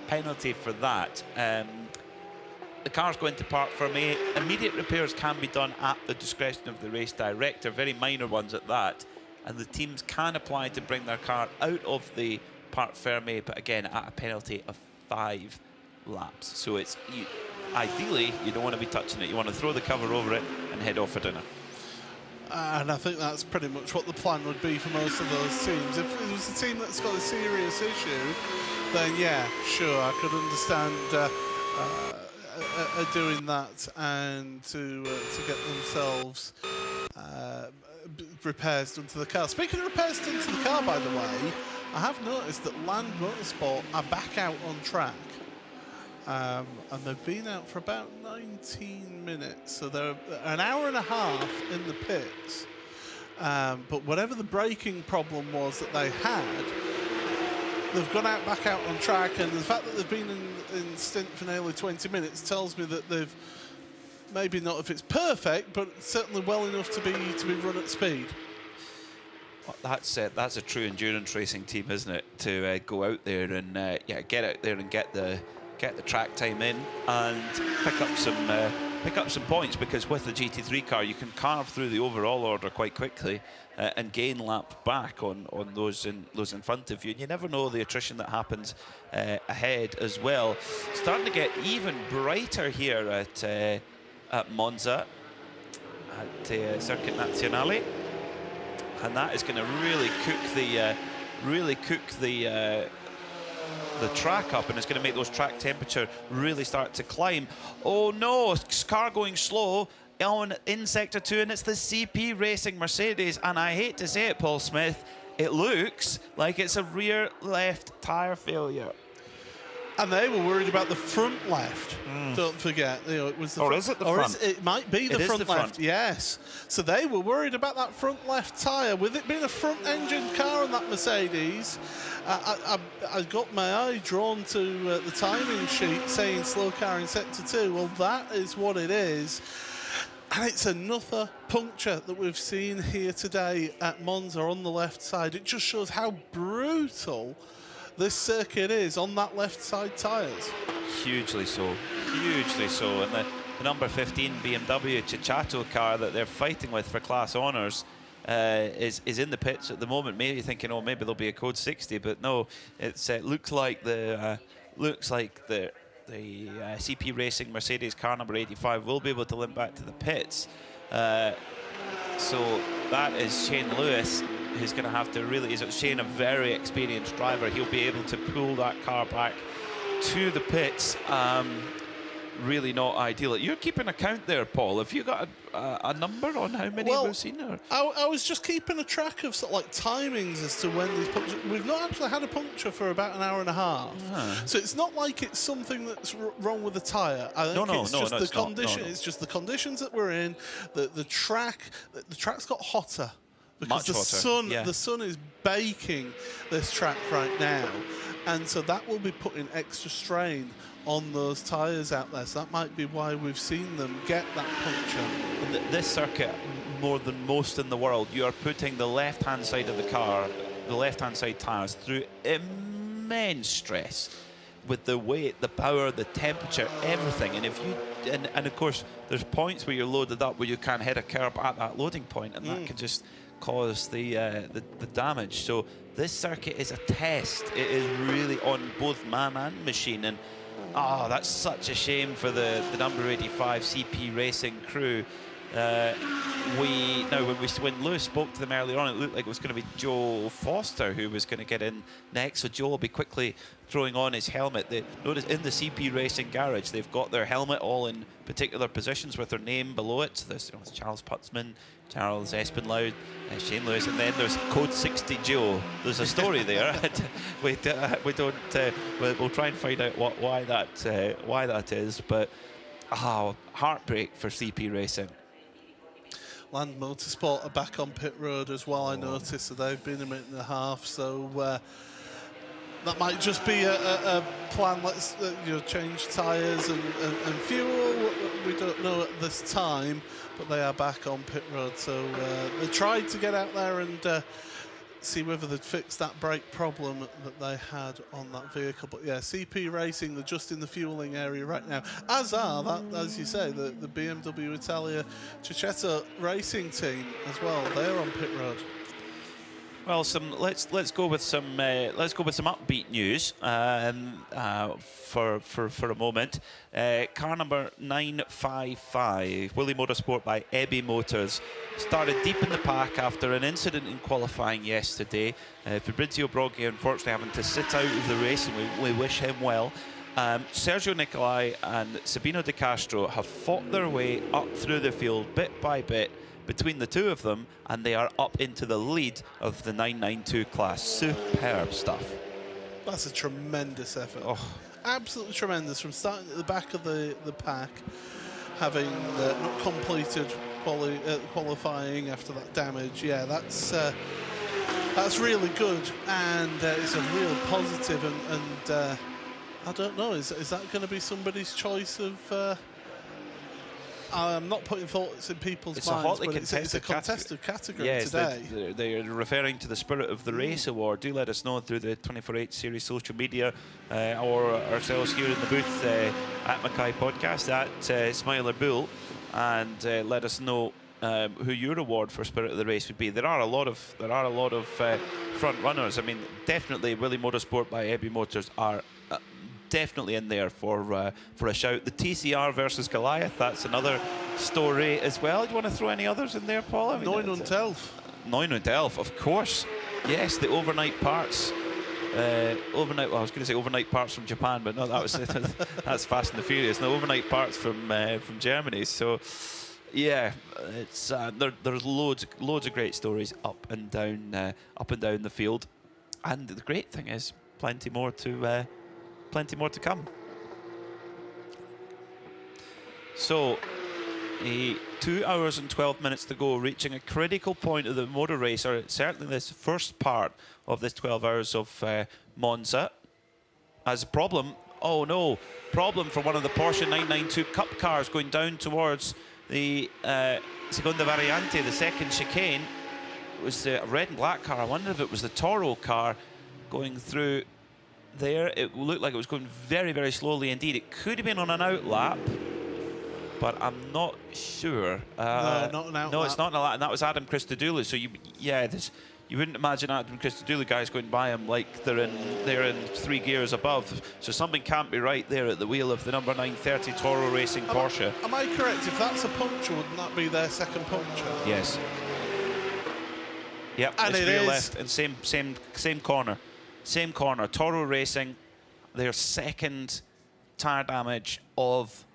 penalty for that. The car's going to park for me. Immediate repairs can be done at the discretion of the race director, very minor ones at that, and the teams can apply to bring their car out of the Parc Fermé, but again at a penalty of 5 laps. So it's ideally you don't want to be touching it. You want to throw the cover over it and head off for dinner.
And I think that's pretty much what the plan would be for most of those teams. If it was a team that's got a serious issue, then yeah, sure, I could understand doing that and to get themselves repairs done to the car. Speaking of repairs done to the car, by the way, I have noticed that Land Motorsport are back out on track. And they've been out for about 19 minutes, so they're an hour and a half in the pits. But whatever the braking problem was that they had, they've gone back out on track, and the fact that they've been in stint for nearly 20 minutes tells me that they've, maybe not if it's perfect, but certainly well enough to be run at speed.
Well, that's a true endurance racing team, isn't it? To go out there and get out there and get the track time in and pick up some points, because with the GT3 car you can carve through the overall order quite quickly and gain laps back on those in front of you, and you never know the attrition that happens ahead as well. Starting to get even brighter here at Monza, at Circuit Nazionale, and that is going to really cook the track up, and it's going to make those track temperature really start to climb. Oh no, car going slow in Sector 2, and it's the CP Racing Mercedes, and I hate to say it, Paul Smith, it looks like it's a rear left tyre failure.
And they were worried about the front left. Don't forget, it was the
front. Or is it the front?
It might be the front left. Yes. So they were worried about that front left tyre. With it being a front-engine car on that Mercedes, I got my eye drawn to the timing sheet saying slow car in Sector 2. Well, that is what it is. And it's another puncture that we've seen here today at Monza on the left side. It just shows how brutal this circuit is on that left side tyres.
Hugely so, hugely so. And the number 15 BMW Ceccato car that they're fighting with for class honours is in the pits at the moment. Maybe thinking, oh, maybe there'll be a code 60, but no, it looks like the CP Racing Mercedes car number 85 will be able to limp back to the pits. So that is Shane Lewis, who's going to have to really, Shane, a very experienced driver, he'll be able to pull that car back to the pits really not ideal. You're keeping a count there, Paul. Have you got a number on how many we've seen? Or?
I was just keeping a track of sort of like timings as to when these punctures. We've not actually had a puncture for about an hour and a half, so it's not like it's something that's wrong with the tyre. I think it's just the condition. It's just the conditions that we're in. The track's got hotter. Because the sun is baking this track right now, and so that will be putting extra strain on those tyres out there. So that might be why we've seen them get that puncture.
In this circuit, more than most in the world, you are putting the left-hand side of the car, the left-hand side tyres, through immense stress with the weight, the power, the temperature, everything. And if you and of course, there's points where you're loaded up where you can't hit a curb at that loading point, and that can just cause the damage. So this circuit is a test. It is really on both man and machine, and that's such a shame for the number 85 CP Racing crew. When Lewis spoke to them earlier on, it looked like it was going to be Joe Foster who was going to get in next. So Joe will be quickly throwing on his helmet. Notice in the CP Racing garage, they've got their helmet all in particular positions with their name below it. So there's Charles Putzman, Charles Espinlaud, Shane Lewis, and then there's Code 60 Joe. There's a story there. We'll try and find out why that is. But heartbreak for CP Racing.
Land Motorsport are back on pit road as well, I noticed, so they've been a minute and a half, so that might just be a plan. Let's change tyres and fuel. We don't know at this time, but they are back on pit road, so they tried to get out there and see whether they'd fix that brake problem that they had on that vehicle. But yeah, CP Racing, they're just in the fueling area right now, as you say, the BMW Italia Cecchetto racing team as well. They're on pit road.
Well, let's go with some upbeat news for a moment. Car number 955, Willie Motorsport by Ebby Motors, started deep in the pack after an incident in qualifying yesterday. Fabrizio Broggi unfortunately having to sit out of the race, and we wish him well. Sergio Nicolai and Sabino De Castro have fought their way up through the field bit by bit between the two of them, and they are up into the lead of the 992 class. Superb stuff.
That's a tremendous effort. Absolutely tremendous, from starting at the back of the pack, having not completed qualifying after that damage. Yeah, that's really good, and it's a real positive. And I don't know, is that going to be somebody's choice of? I'm not putting thoughts in people's minds, but it's a contested category today.
They're referring to the Spirit of the Race Award. Do let us know through the 24/8 series social media or ourselves here in the booth at Mackay Podcast at Smiler Bull, and let us know who your award for Spirit of the Race would be. There are a lot of front runners. I mean, definitely Willie Motorsport by Ebby Motors are definitely in there for a shout. The TCR versus Goliath, that's another story as well. Do you want to throw any others in there, Paul?
9
Elf, of course. Yes, the overnight parts. I was going to say overnight parts from Japan, but no, that's Fast and the Furious. No, overnight parts from Germany. So, yeah, it's there's loads of great stories up and down the field, and the great thing is plenty more to come. So, 2 hours and 12 minutes to go, reaching a critical point of the motor race, or certainly this first part of this 12 hours of Monza. As a problem, problem for one of the Porsche 992 Cup cars going down towards the Seconda Variante, the second chicane. It was the red and black car. I wonder if it was the Toro car going through there. It looked like it was going very, very slowly indeed. It could have been on an outlap, but I'm not sure.
No, not an outlap.
No, it's not an outlap, and that was Adam Christodoulou. So you wouldn't imagine Adam Christodoulou guys going by him like they're in 3 gears above. So something can't be right there at the wheel of the number 930 Toro Racing Porsche.
Am I correct? If that's a puncture, wouldn't that be their second puncture?
Yes. Yep.
And
it's
it
rear
is.
left and same corner. Same corner. Toro Racing, their second tyre damage of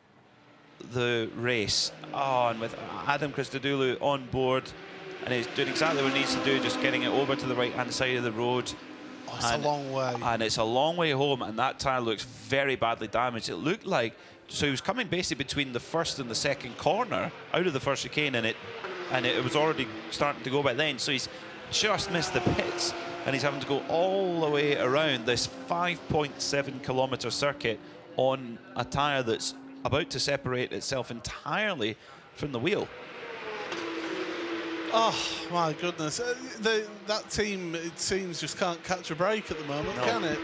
the race. Oh, and with Adam Christodoulou on board, and he's doing exactly what he needs to do, just getting it over to the right-hand side of the road.
Oh, it's a long way.
And it's a long way home, and that tyre looks very badly damaged. It looked like, so he was coming basically between the first and the second corner, out of the first chicane, and it was already starting to go by then. So he's just missed the pits, and he's having to go all the way around this 5.7 kilometre circuit on a tyre that's about to separate itself entirely from the wheel.
Oh my goodness! That team, it seems, just can't catch a break at the moment, can it?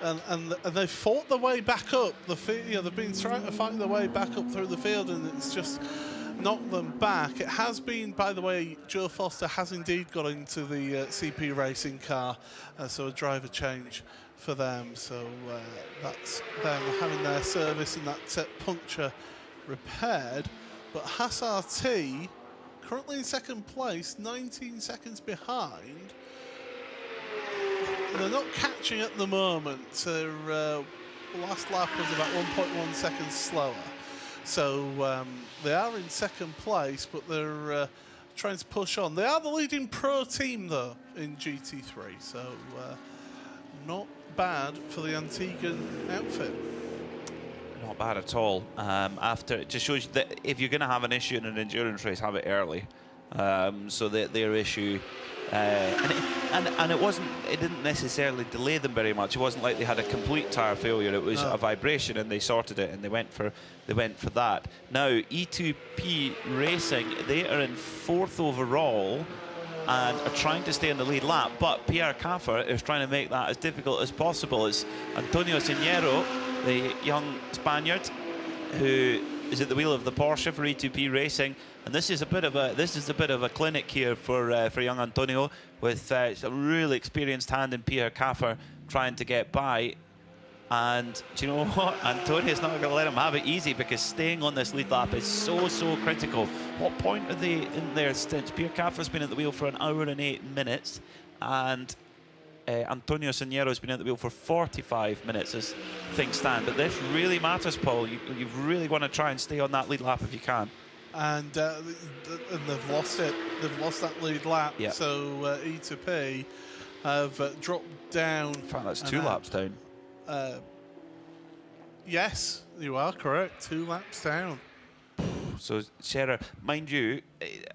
And they've fought their way back up the field. They've been trying to fight their way back up through the field, and it's just knocked them back. It has been, by the way, Joe Foster has indeed got into the CP racing car, so a driver change for them. So that's them having their service and that puncture repaired. But Hassar T, currently in second place, 19 seconds behind. They're not catching at the moment. Their last lap was about 1.1 seconds slower. So they are in second place, but they're trying to push on. They are the leading pro team, though, in GT3. So not bad for the Antiguan outfit.
Not bad at all. After it just shows you that if you're going to have an issue in an endurance race, have it early. So their issue, and it wasn't. It didn't necessarily delay them very much. It wasn't like they had a complete tyre failure. It was a vibration, and they sorted it, and they went for that. Now E2P Racing, they are in 4th overall, and are trying to stay in the lead lap. But Pierre Caffer is trying to make that as difficult as possible. It's Antonio Señero, the young Spaniard, who is at the wheel of the Porsche for E2P Racing, and this is a bit of a clinic here for young Antonio, with a really experienced hand in Pierre Caffer trying to get by. And do you know what? Antonio's not going to let him have it easy, because staying on this lead lap is so critical. What point are they in their stints? Pierre Caffer's been at the wheel for 1 hour and 8 minutes, and Antonio Señero's been at the wheel for 45 minutes as things stand. But this really matters, Paul. You really want to try and stay on that lead lap if you can.
And they've lost it. They've lost that lead lap.
Yep.
So E2P have dropped down. In
fact, that's 2 laps down.
Yes, you are correct. 2 laps down.
So Scherer, mind you, it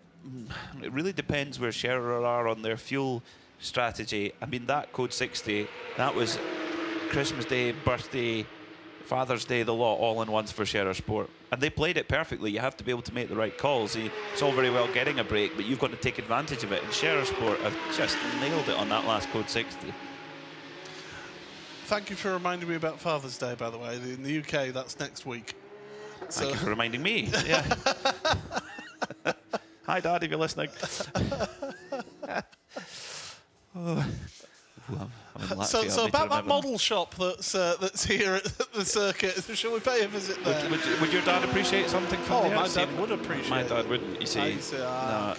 really depends where Scherer are on their fuel strategy. I mean, that Code 60, that was Christmas Day, birthday, Father's Day, the lot all in once for Scherer Sport. And they played it perfectly. You have to be able to make the right calls. It's all very well getting a break, but you've got to take advantage of it. And Scherer Sport have just nailed it on that last Code 60.
Thank you for reminding me about Father's Day, by the way. In the UK, that's next week.
Thank you for reminding me. Yeah. Hi, Dad, if you're listening.
So about that model shop that's here at the circuit, shall we pay a visit there?
Would your dad appreciate something from the
my dad would appreciate it.
My dad wouldn't, you see.
Okay.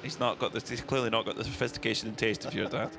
He's clearly not got the sophistication and taste of your dad.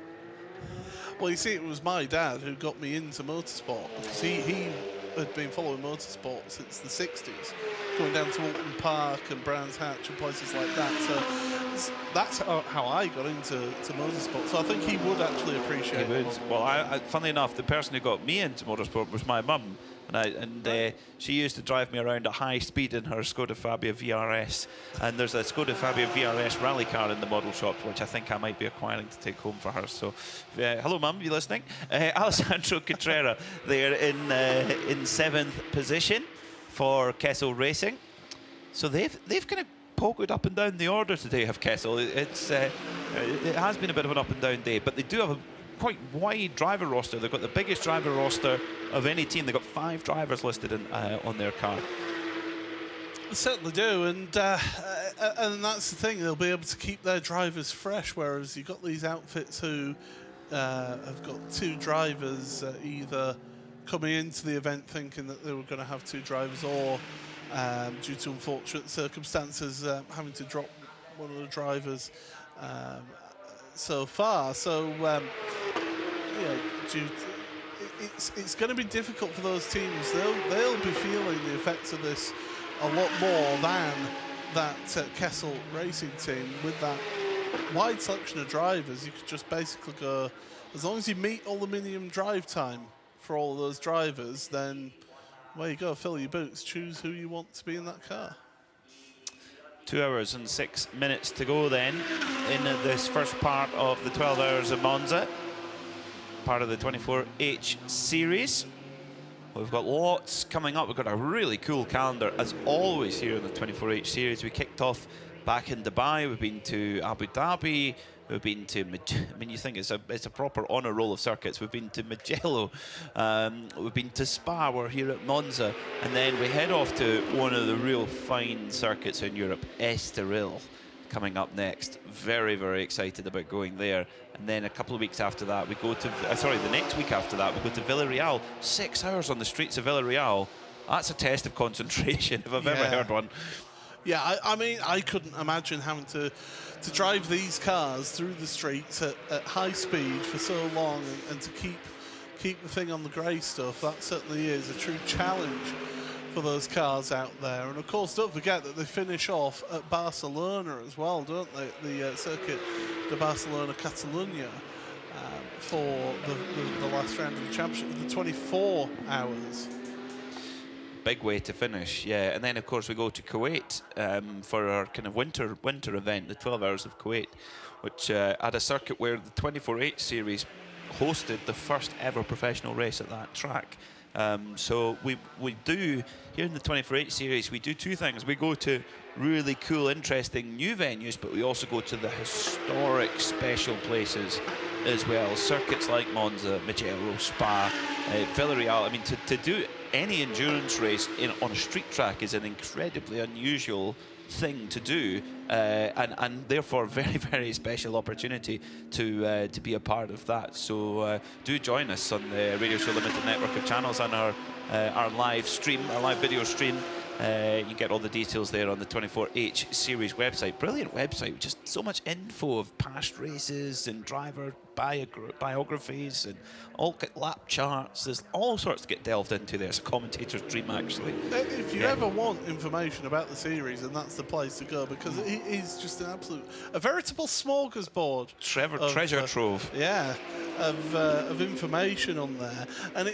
Well, you see, it was my dad who got me into motorsport, because he had been following motorsport since the 60s, going down to Alton Park and Brands Hatch and places like that. So that's how I got into motorsport. So I think he would actually appreciate it.
Well, funnily enough, the person who got me into motorsport was my mum. And she used to drive me around at high speed in her Skoda Fabia VRS. And there's a Skoda Fabia VRS rally car in the model shop, which I think I might be acquiring to take home for her. So, hello, Mum, you listening? Alessandro Cotrera there in 7th position for Kessel Racing. So they've kind of poked up and down the order today, have Kessel. It has been a bit of an up and down day, but they do have a quite wide driver roster. They've got the biggest driver roster of any team. They've got 5 drivers listed on their car.
They certainly do, and that's the thing. They'll be able to keep their drivers fresh, whereas you've got these outfits who have got 2 drivers either coming into the event thinking that they were going to have 2 drivers, or due to unfortunate circumstances having to drop one of the drivers so far. So it's going to be difficult for those teams. They'll be feeling the effects of this a lot more than that Kessel Racing team. With that wide selection of drivers, you could just basically go, as long as you meet all the minimum drive time for all of those drivers, then there you go, fill your boots, choose who you want to be in that car.
2 hours and 6 minutes to go then in this first part of the 12 hours of Monza, part of the 24H series. We've got lots coming up. We've got a really cool calendar, as always, here in the 24H series. We kicked off back in Dubai. We've been to Abu Dhabi. We've been to, I mean, you think it's a proper honour roll of circuits. We've been to Mugello. We've been to Spa. We're here at Monza. And then we head off to one of the real fine circuits in Europe, Estoril, coming up next. Very, very excited about going there. And then a couple of weeks after that, we go to, the next week after that, we go to Villarreal. 6 hours on the streets of Villarreal. That's a test of concentration, if I've ever heard one.
Yeah, I mean, I couldn't imagine having to drive these cars through the streets at high speed for so long and to keep the thing on the grey stuff. That certainly is a true challenge for those cars out there. And of course, don't forget that they finish off at Barcelona as well, don't they? The Circuit de Barcelona Catalunya for the last round of the championship, the 24 hours.
Big way to finish, yeah. And then, of course, we go to Kuwait for our kind of winter event, the 12 Hours of Kuwait, which at a circuit where the 24H series hosted the first ever professional race at that track. So we do, here in the 24H series, we do two things. We go to really cool, interesting new venues, but we also go to the historic special places as well. Circuits like Monza, Mugello, Spa, Villarreal. I mean, to do any endurance race on a street track is an incredibly unusual thing to do, and therefore very, very special opportunity to be a part of that. So do join us on the Radio Show Limited network of channels and our live stream, our live video stream. You get all the details there on the 24H series website. Brilliant website, just so much info of past races and driver biographies and all lap charts. There's all sorts to get delved into there. It's a commentator's dream, actually.
If you ever want information about the series, then that's the place to go, because it is just a veritable smorgasbord.
Treasure trove.
Yeah, of information on there, and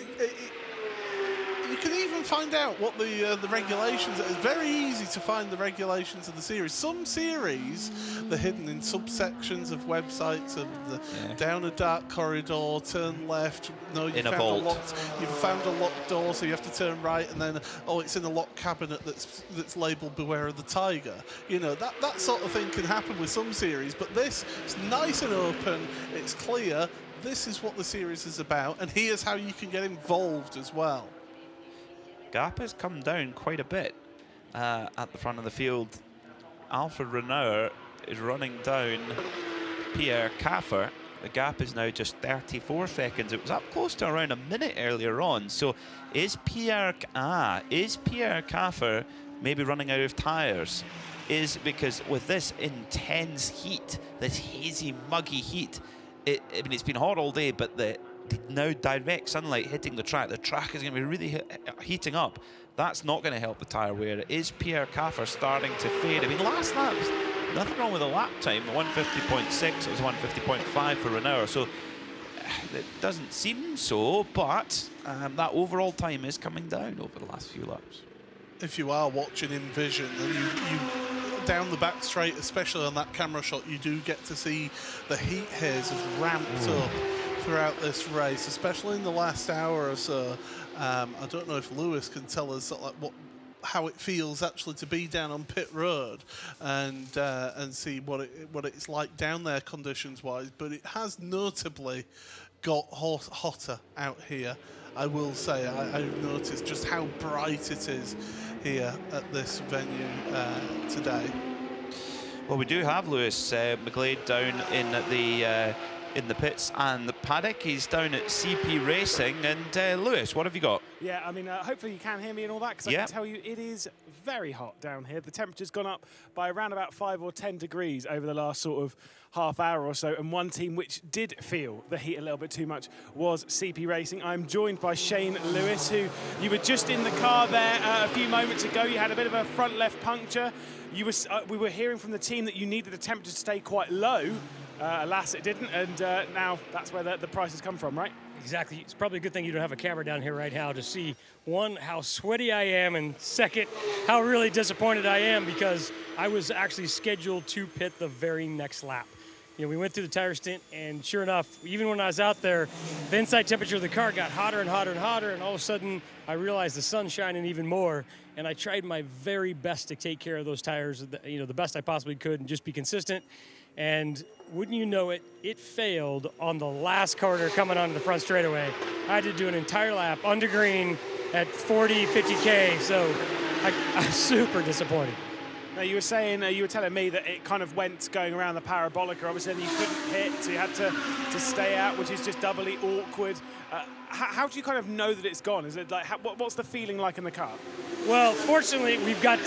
you can even find out what the regulations are. It's very easy to find the regulations of the series. Some series, they're hidden in subsections of websites, of down a dark corridor, turn left. No, you found a locked door, so you have to turn right, and then it's in a locked cabinet that's labelled "Beware of the Tiger." You know, that sort of thing can happen with some series, but this is nice and open. It's clear. This is what the series is about, and here's how you can get involved as well.
Gap has come down quite a bit at the front of the field. Alfred Renauer is running down Pierre Caffer. The gap is now just 34 seconds. It was up close to around a minute earlier on. So is Pierre Caffer maybe running out of tyres? Because with this intense heat, this hazy, muggy heat, it's been hot all day, but the now direct sunlight hitting the track is going to be really heating up. That's not going to help the tyre wear. Is Pierre Caffer starting to fade? I mean, last lap, nothing wrong with the lap time. 150.6, it was 150.5 for Renauer, so it doesn't seem so, but that overall time is coming down over the last few laps.
If you are watching in vision, then you down the back straight, especially on that camera shot, you do get to see the heat haze has ramped up throughout this race, especially in the last hour or so. I don't know if Lewis can tell us how it feels actually to be down on pit road and see what it's like down there conditions wise, but it has notably got hotter out here. I will say I've noticed just how bright it is here at this venue today.
Well, we do have Lewis McGlade down in the pits, and the paddock. He's down at CP Racing. And Lewis, what have you got?
Yeah, I mean, hopefully you can hear me and all that, because I can tell you it is very hot down here. The temperature's gone up by around about 5 or 10 degrees over the last sort of half hour or so, and one team which did feel the heat a little bit too much was CP Racing. I'm joined by Shane Lewis, who you were just in the car there a few moments ago. You had a bit of a front left puncture. We were hearing from the team that you needed the temperature to stay quite low. Alas, it didn't, and now that's where the prices come from, right?
Exactly. It's probably a good thing you don't have a camera down here right now to see, one, how sweaty I am, and second, how really disappointed I am, because I was actually scheduled to pit the very next lap. You know, we went through the tire stint, and sure enough, even when I was out there, the inside temperature of the car got hotter and hotter and hotter, and all of a sudden, I realized the sun's shining even more, and I tried my very best to take care of those tires, you know, the best I possibly could, and just be consistent. And wouldn't you know it, it failed on the last corner coming onto the front straightaway. I had to do an entire lap under green at 40, 50K, so I'm super disappointed.
Now, you were saying, you were telling me that it kind of went going around the parabolic, obviously, and you couldn't hit, so you had to stay out, which is just doubly awkward. How do you kind of know that it's gone? Is it like, what's the feeling like in the car?
Well, fortunately, we've got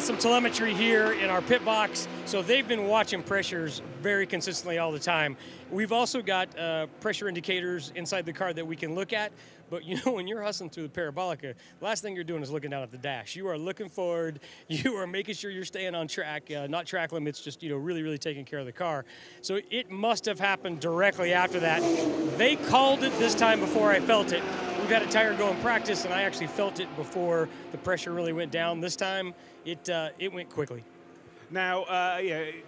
some telemetry here in our pit box, so they've been watching pressures very consistently all the time. We've also got pressure indicators inside the car that we can look at, but you know, when you're hustling through the Parabolica, the last thing you're doing is looking down at the dash. You are looking forward, you are making sure you're staying on track, not track limits, just, you know, really, really taking care of the car. So it must have happened directly after that. They called it this time before I felt it. We've had a tire go in practice, and I actually felt it before the pressure really went down. This time, it went quickly.
Now,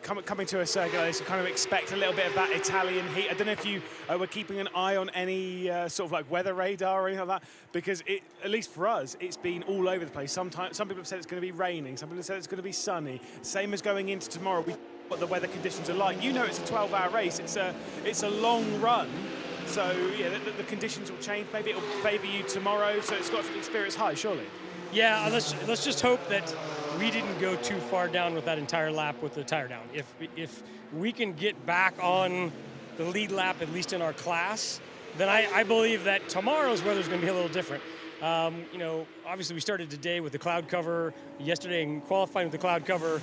coming to a circuit, you kind of expect a little bit of that Italian heat. I don't know if you were keeping an eye on any sort of like weather radar or anything like that, because at least for us, it's been all over the place. Some people have said it's going to be raining. Some people have said it's going to be sunny. Same as going into tomorrow. What the weather conditions are like. You know, it's a 12-hour race. It's a long run. So yeah, the conditions will change. Maybe it'll favour you tomorrow. So it's got to be experience high, surely.
Yeah, let's just hope that we didn't go too far down with that entire lap with the tire down. If we can get back on the lead lap, at least in our class, then I believe that tomorrow's weather is going to be a little different. You know, obviously we started today with the cloud cover. Yesterday in qualifying with the cloud cover,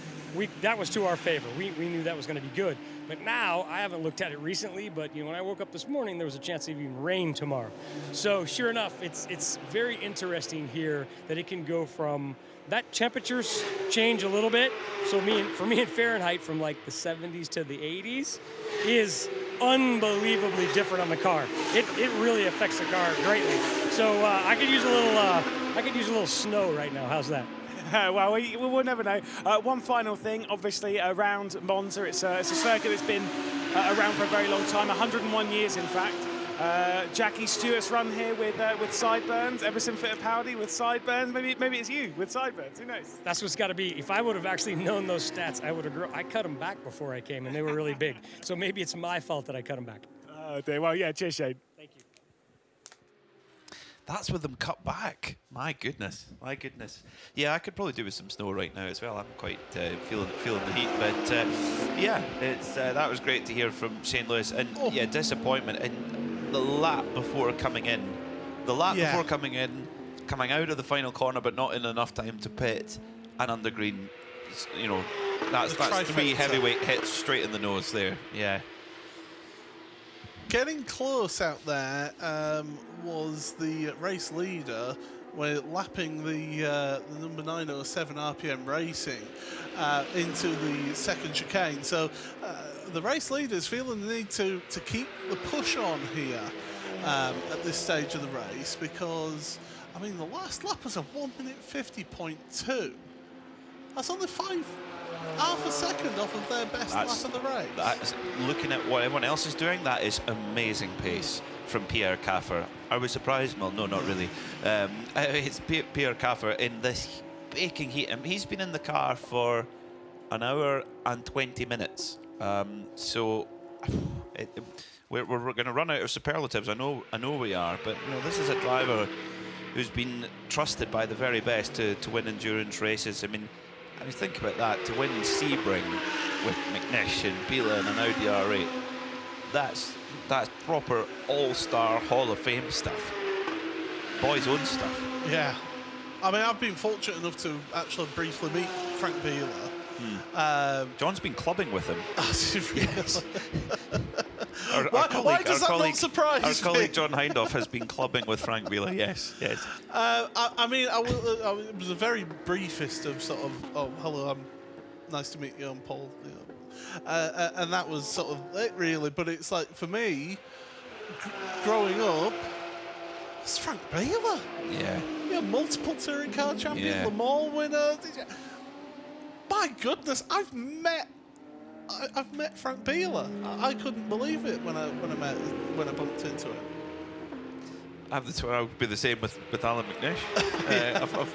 that was to our favor. We knew that was going to be good. But now, I haven't looked at it recently, but you know, when I woke up this morning, there was a chance of even rain tomorrow. So sure enough, it's very interesting here that it can go from that temperatures change a little bit. So for me in Fahrenheit, from like the 70s to the 80s is unbelievably different on the car. It really affects the car greatly. So I could use a little snow right now. How's that?
Well, we'll never know. One final thing, obviously, around Monza. It's a circuit that's been around for a very long time, 101 years, in fact. Jackie Stewart's run here with sideburns. Emerson Fittipaldi with sideburns. Maybe it's you with sideburns. Who knows?
That's what's got to be. If I would have actually known those stats, I cut them back before I came, and they were really big. So maybe it's my fault that I cut them back.
Oh, dear. Well, yeah, cheers, Shane.
Thank you.
That's with them cut back. My goodness. Yeah, I could probably do with some snow right now as well. I'm quite feeling the heat. But yeah, that was great to hear from Shane Lewis. And yeah, disappointment in the lap before coming in. Coming out of the final corner, but not in enough time to pit and under green. You know, that's 3 heavyweight hits straight in the nose there. Yeah.
Getting close out there was the race leader, when lapping the number 907 RPM Racing into the second chicane. So the race leader's feeling the need to keep the push on here at this stage of the race, because, I mean, the last lap was a 1:50.2. That's only half a second off of their best lap of the race.
Looking at what everyone else is doing, that is amazing pace from Pierre Caffer. I was surprised. Well, no, not really. It's Pierre Caffer in this baking heat. He's been in the car for an hour and 20 minutes. So we're going to run out of superlatives. I know we are. But you know, this is a driver who's been trusted by the very best to win endurance races. I mean, think about that, to win Sebring with McNish and Biela and an Audi R8. That's proper all-star Hall of Fame stuff. Boys' own stuff.
Yeah. I mean, I've been fortunate enough to actually briefly meet Frank Beeler.
John's been clubbing with him.
Yes.
Our
Why does that not surprise me?
Our colleague John Hindhoff has been clubbing with Frank Wheeler. Yes.
I mean, it was a very briefest of sort of, oh, hello, nice to meet you, I'm Paul. You know. And that was sort of it, really. But it's like, for me, growing up, it's Frank Beeler.
Yeah.
Yeah, multiple touring car champion,
Yeah.
Le Mans winner. My goodness, I've met Frank Beeler. I couldn't believe it when I bumped into him.
I would be the same with Alan McNish.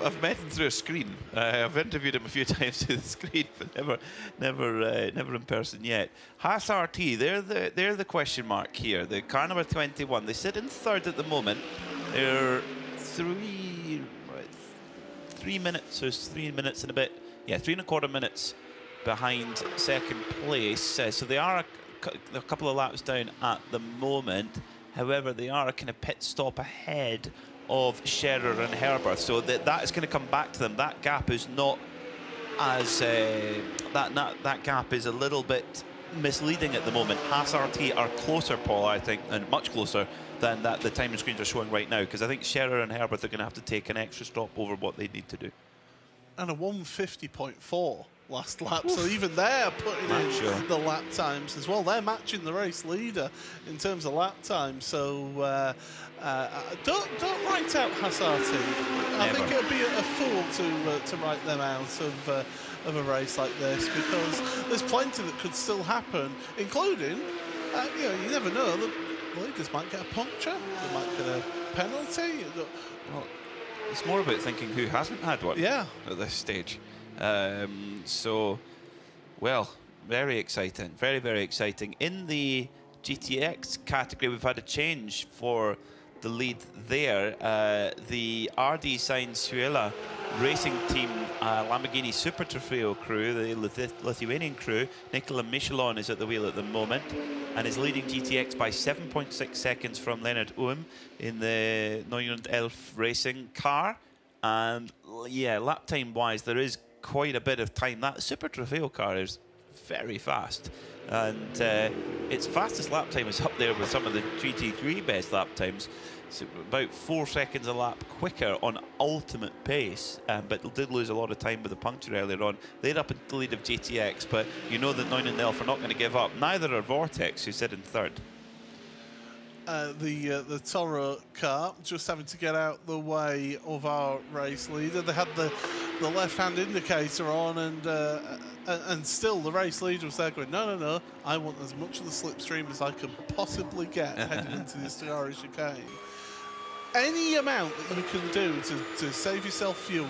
I've met him through a screen. I've interviewed him a few times through the screen, but never in person yet. Haas RT, they're the question mark here. The car number 21. They sit in third at the moment. They're 3 minutes or 3 minutes and a bit. Yeah, 3.25 minutes behind second place. So they are a couple of laps down at the moment. However, they are a kind of pit stop ahead of Scherer and Herbert, so that is going to come back to them. That gap is not as that gap is a little bit misleading at the moment. Haas RT are closer, Paul, I think, and much closer than that the timing screens are showing right now, because I think Scherer and Herbert are going to have to take an extra stop over what they need to do.
And a 150.4 last lap, so even they're putting in the lap times as well. They're matching the race leader in terms of lap time, so don't write out Haas RT. I think it'd be a fool to write them out of a race like this, because there's plenty that could still happen, including, you never know, the leaders might get a puncture, they might get a penalty.
Well, it's more about thinking who hasn't had one at this stage. So, well, very exciting, very, very exciting. In the GTX category, we've had a change for the lead there. The RD Sainz-Suela racing team, Lamborghini Super Trofeo crew, the Lithuanian crew, Nicola Michelon is at the wheel at the moment and is leading GTX by 7.6 seconds from Leonard Ohm in the 911 racing car. And yeah, lap time wise, there is quite a bit of time. That Super Trofeo car is very fast, and its fastest lap time is up there with some of the GT3 best lap times. So about 4 seconds a lap quicker on ultimate pace, but it did lose a lot of time with the puncture earlier on. They're up in the lead of GTX, but you know that 911 are not going to give up. Neither are Vortex, who sit in third.
The Toro car just having to get out the way of our race leader. They had the left-hand indicator on, and still the race leader was there going, no, I want as much of the slipstream as I can possibly get heading into the Astagari chicane. Any amount that you can do to save yourself fuel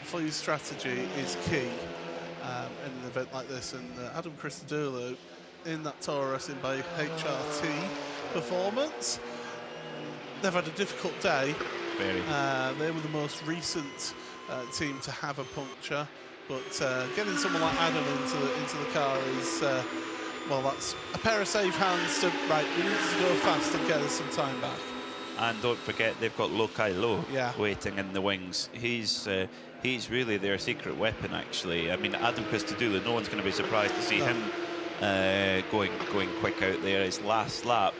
for your strategy is key in an event like this. And Adam Christodoulou in that Toro Racing by HRT performance. They've had a difficult day.
Very.
They were the most recent team to have a puncture, but getting someone like Adam into the car is well, that's a pair of safe hands to right. We need to go fast and get us some time back.
And don't forget, they've got Lokai Lo waiting in the wings. He's really their secret weapon, actually. I mean, Adam Christodoulou, no one's going to be surprised to see him going quick out there. His last lap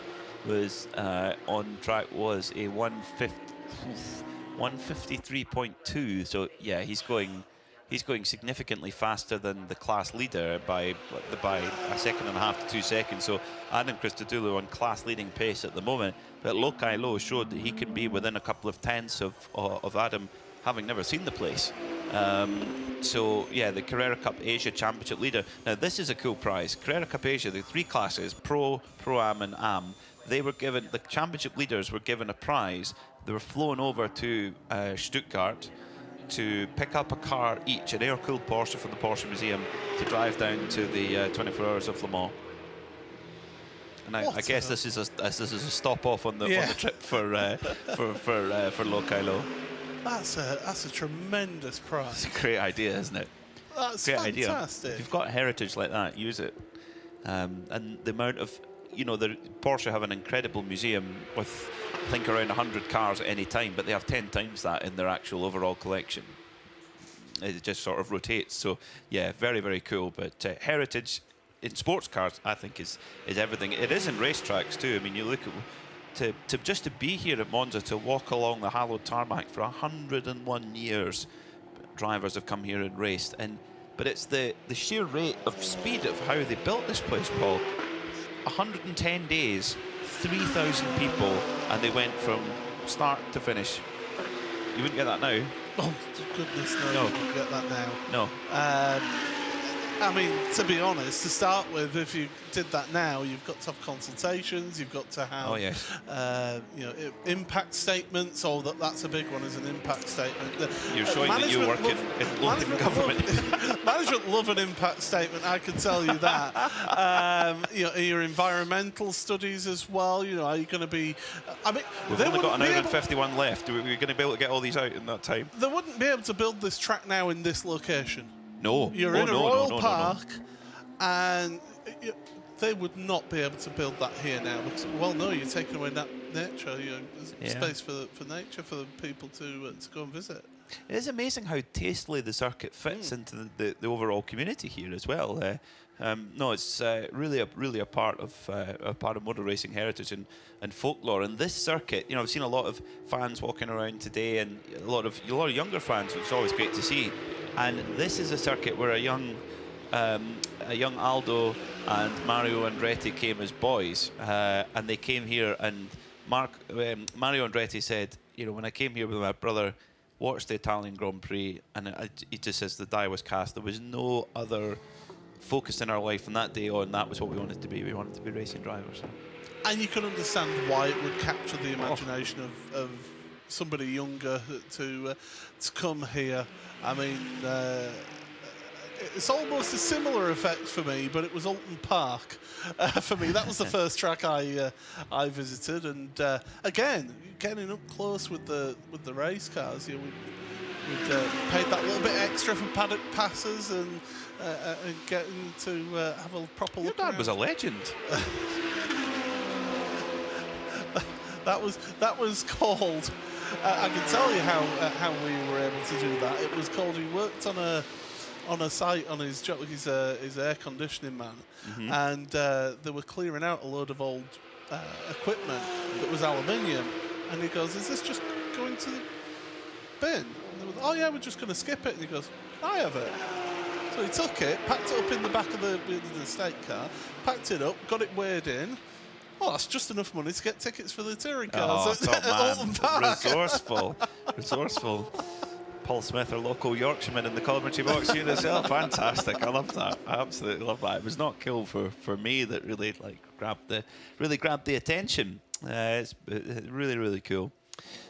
was on track was a 153.2. So yeah, he's going significantly faster than the class leader by a second and a half to 2 seconds. So Adam Christodoulou on class leading pace at the moment, but Lokai Lo showed that he can be within a couple of tenths of Adam, having never seen the place. So yeah, the Carrera Cup Asia Championship leader. Now this is a cool prize. Carrera Cup Asia, the 3 classes, Pro, Pro-Am and Am. They were given, the championship leaders were given a prize. They were flown over to Stuttgart to pick up a car each, an air-cooled Porsche from the Porsche Museum, to drive down to the 24 Hours of Le Mans. And I guess this is a stop off on the trip for Lokai Lo.
That's a tremendous prize.
It's a great idea, isn't it?
That's
great
fantastic.
idea. If you've got heritage like that, use it. And the amount of you know, Porsche have an incredible museum with, I think, around 100 cars at any time, but they have 10 times that in their actual overall collection. It just sort of rotates. So, yeah, very, very cool. But heritage in sports cars, I think, is everything. It is in racetracks too. I mean, you look at to be here at Monza, to walk along the hallowed tarmac for 101 years. Drivers have come here and raced, but it's the sheer rate of speed of how they built this place, Paul. 110 days, 3,000 people, and they went from start to finish. You wouldn't get that now.
Oh, goodness, no, you wouldn't get that now.
No.
I mean, to be honest, to start with, if you did that now, you've got to have consultations, you've got to have, you know, impact statements. Oh, that's a big one, is an impact statement.
You're showing that you work in local government.
Management love an impact statement, I can tell you that. You know, your environmental studies as well. You know, are you going to be? I mean,
we've only got an hour and 51 left. We're going to be able to get all these out in that time.
They wouldn't be able to build this track now in this location.
No.
You're in a Royal Park, and they would not be able to build that here now because, well, no, you're taking away that nature. You know, there's space for nature for the people to go and visit.
It is amazing how tastefully the circuit fits into the overall community here as well. No, it's really a part of motor racing heritage and folklore. And this circuit, you know, I've seen a lot of fans walking around today, and a lot of younger fans, which is always great to see. And this is a circuit where a young Aldo and Mario Andretti came as boys, and they came here. And Mario Andretti said, you know, when I came here with my brother, watched the Italian Grand Prix, and he just says the die was cast. There was no other focus in our life from that day on. That was what we wanted to be. We wanted to be racing drivers.
And you can understand why it would capture the imagination of somebody younger to come here. I mean, it's almost a similar effect for me, but it was Alton Park for me. That was the first track I visited, and again, getting up close with the race cars. You know, we'd paid that little bit extra for paddock passes and getting to have a proper look.
Your dad was a legend.
That was called. I can tell you how we were able to do that. It was called. He worked on a site on his job. He's his air conditioning man, and they were clearing out a load of old equipment that was aluminium. And he goes, "Is this just going to the bin?" And they were, "Oh yeah, we're just going to skip it." And he goes, "Can I have it?" So he took it, packed it up in the back of the estate car, packed it up, got it weighed in. Oh, that's just enough money to get tickets for the touring cars at Alton Park.
Resourceful. Paul Smith, our local Yorkshireman in the commentary box here as well. Fantastic. I love that. I absolutely love that. It was not cool for me that really grabbed the attention. It's really, really cool.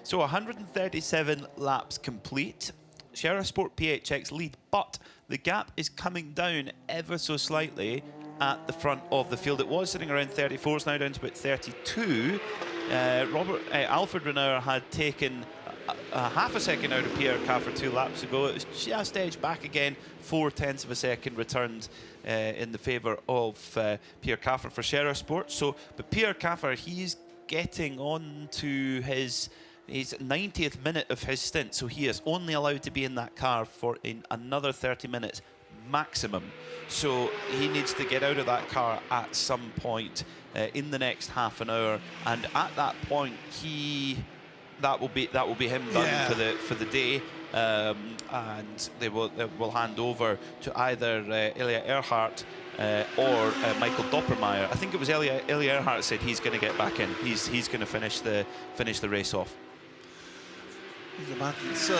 So 137 laps complete. Shera Sport PHX lead, but the gap is coming down ever so slightly at the front of the field. It was sitting around 34, it's now down to about 32. Alfred Renauer had taken a half a second out of Pierre Caffer 2 laps ago. It was just edged back again, 0.4 of a second returned in the favour of Pierre Caffer for Shera Sport. But Pierre Caffer, he's getting on to his 90th minute of his stint, so he is only allowed to be in that car for another 30 minutes maximum. So he needs to get out of that car at some point in the next half an hour, and at that point that will be him done for the day, and they will hand over to either Ilya Earhart or Michael Doppermeier. I think it was Ilya Earhart said he's going to get back in. He's going to finish the race off.
So,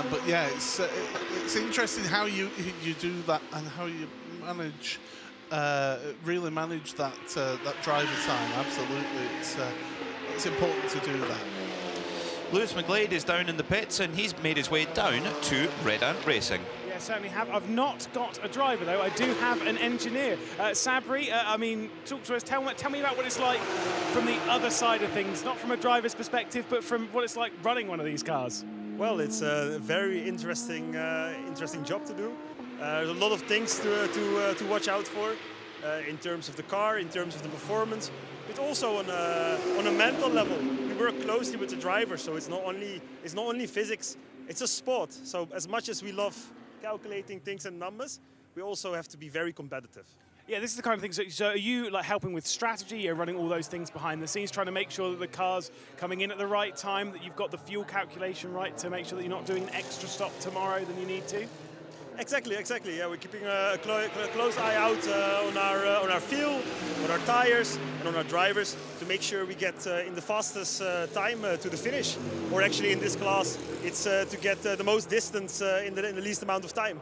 but yeah, it's interesting how you do that and how you manage really manage that driver time. Absolutely, it's important to do that.
Lewis McGlade is down in the pits, and he's made his way down to Red Ant Racing.
Yeah, I certainly have. I've not got a driver, though. I do have an engineer. Sabri, I mean, talk to us. Tell me about what it's like from the other side of things, not from a driver's perspective, but from what it's like running one of these cars.
Well, it's a very interesting job to do. There's a lot of things to watch out for. in terms of the car, in terms of the performance, but also on a mental level. We work closely with the driver, so it's not only physics, it's a sport. So as much as we love calculating things and numbers, we also have to be very competitive.
Yeah, this is the kind of thing. So are you like helping with strategy? You're running all those things behind the scenes, trying to make sure that the car's coming in at the right time, that you've got the fuel calculation right to make sure that you're not doing an extra stop tomorrow than you need to?
Exactly. Yeah, we're keeping a close eye out on our fuel, on our tires, and on our drivers to make sure we get in the fastest time to the finish. Or actually, in this class, it's to get the most distance in the least amount of time.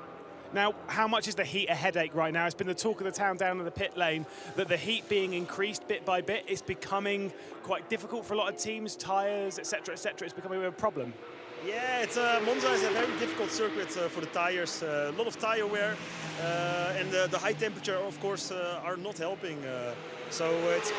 Now, how much is the heat a headache right now? It's been the talk of the town down in the pit lane that the heat being increased bit by bit is becoming quite difficult for a lot of teams, tyres, etc., etc. It's becoming a problem.
Yeah, Monza is a very difficult circuit for the tires. A lot of tire wear, and the high temperature, of course, are not helping. So it's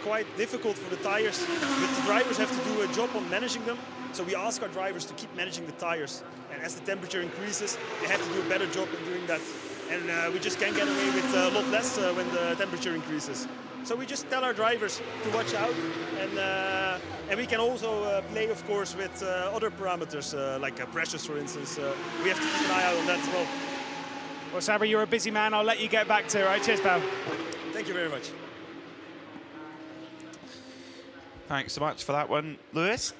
quite difficult for the tires. But the drivers have to do a job on managing them. So we ask our drivers to keep managing the tires. And as the temperature increases, they have to do a better job in doing that. And we just can't get away with a lot less when the temperature increases. So we just tell our drivers to watch out. And we can also play, of course, with other parameters, like pressures, for instance. We have to keep an eye out on that as well.
Well, Sabri, you're a busy man. I'll let you get back to it. Right? Cheers, pal.
Thank you very much.
Thanks so much for that one, Lewis.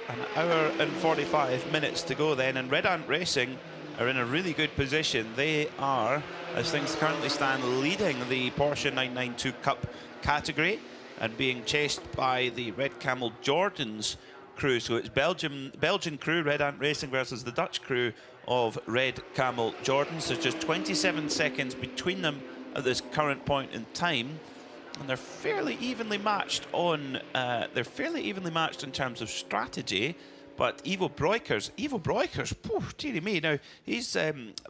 An hour and 45 minutes to go then, and Red Ant Racing are in a really good position. They are, as things currently stand, leading the Porsche 992 Cup category and being chased by the Red Camel Jordans crew. So it's Belgian crew, Red Ant Racing, versus the Dutch crew of Red Camel Jordans. There's just 27 seconds between them at this current point in time. And they're fairly evenly matched on. They're fairly evenly matched in terms of strategy, but Ivo Breukers, dearie me. Now he's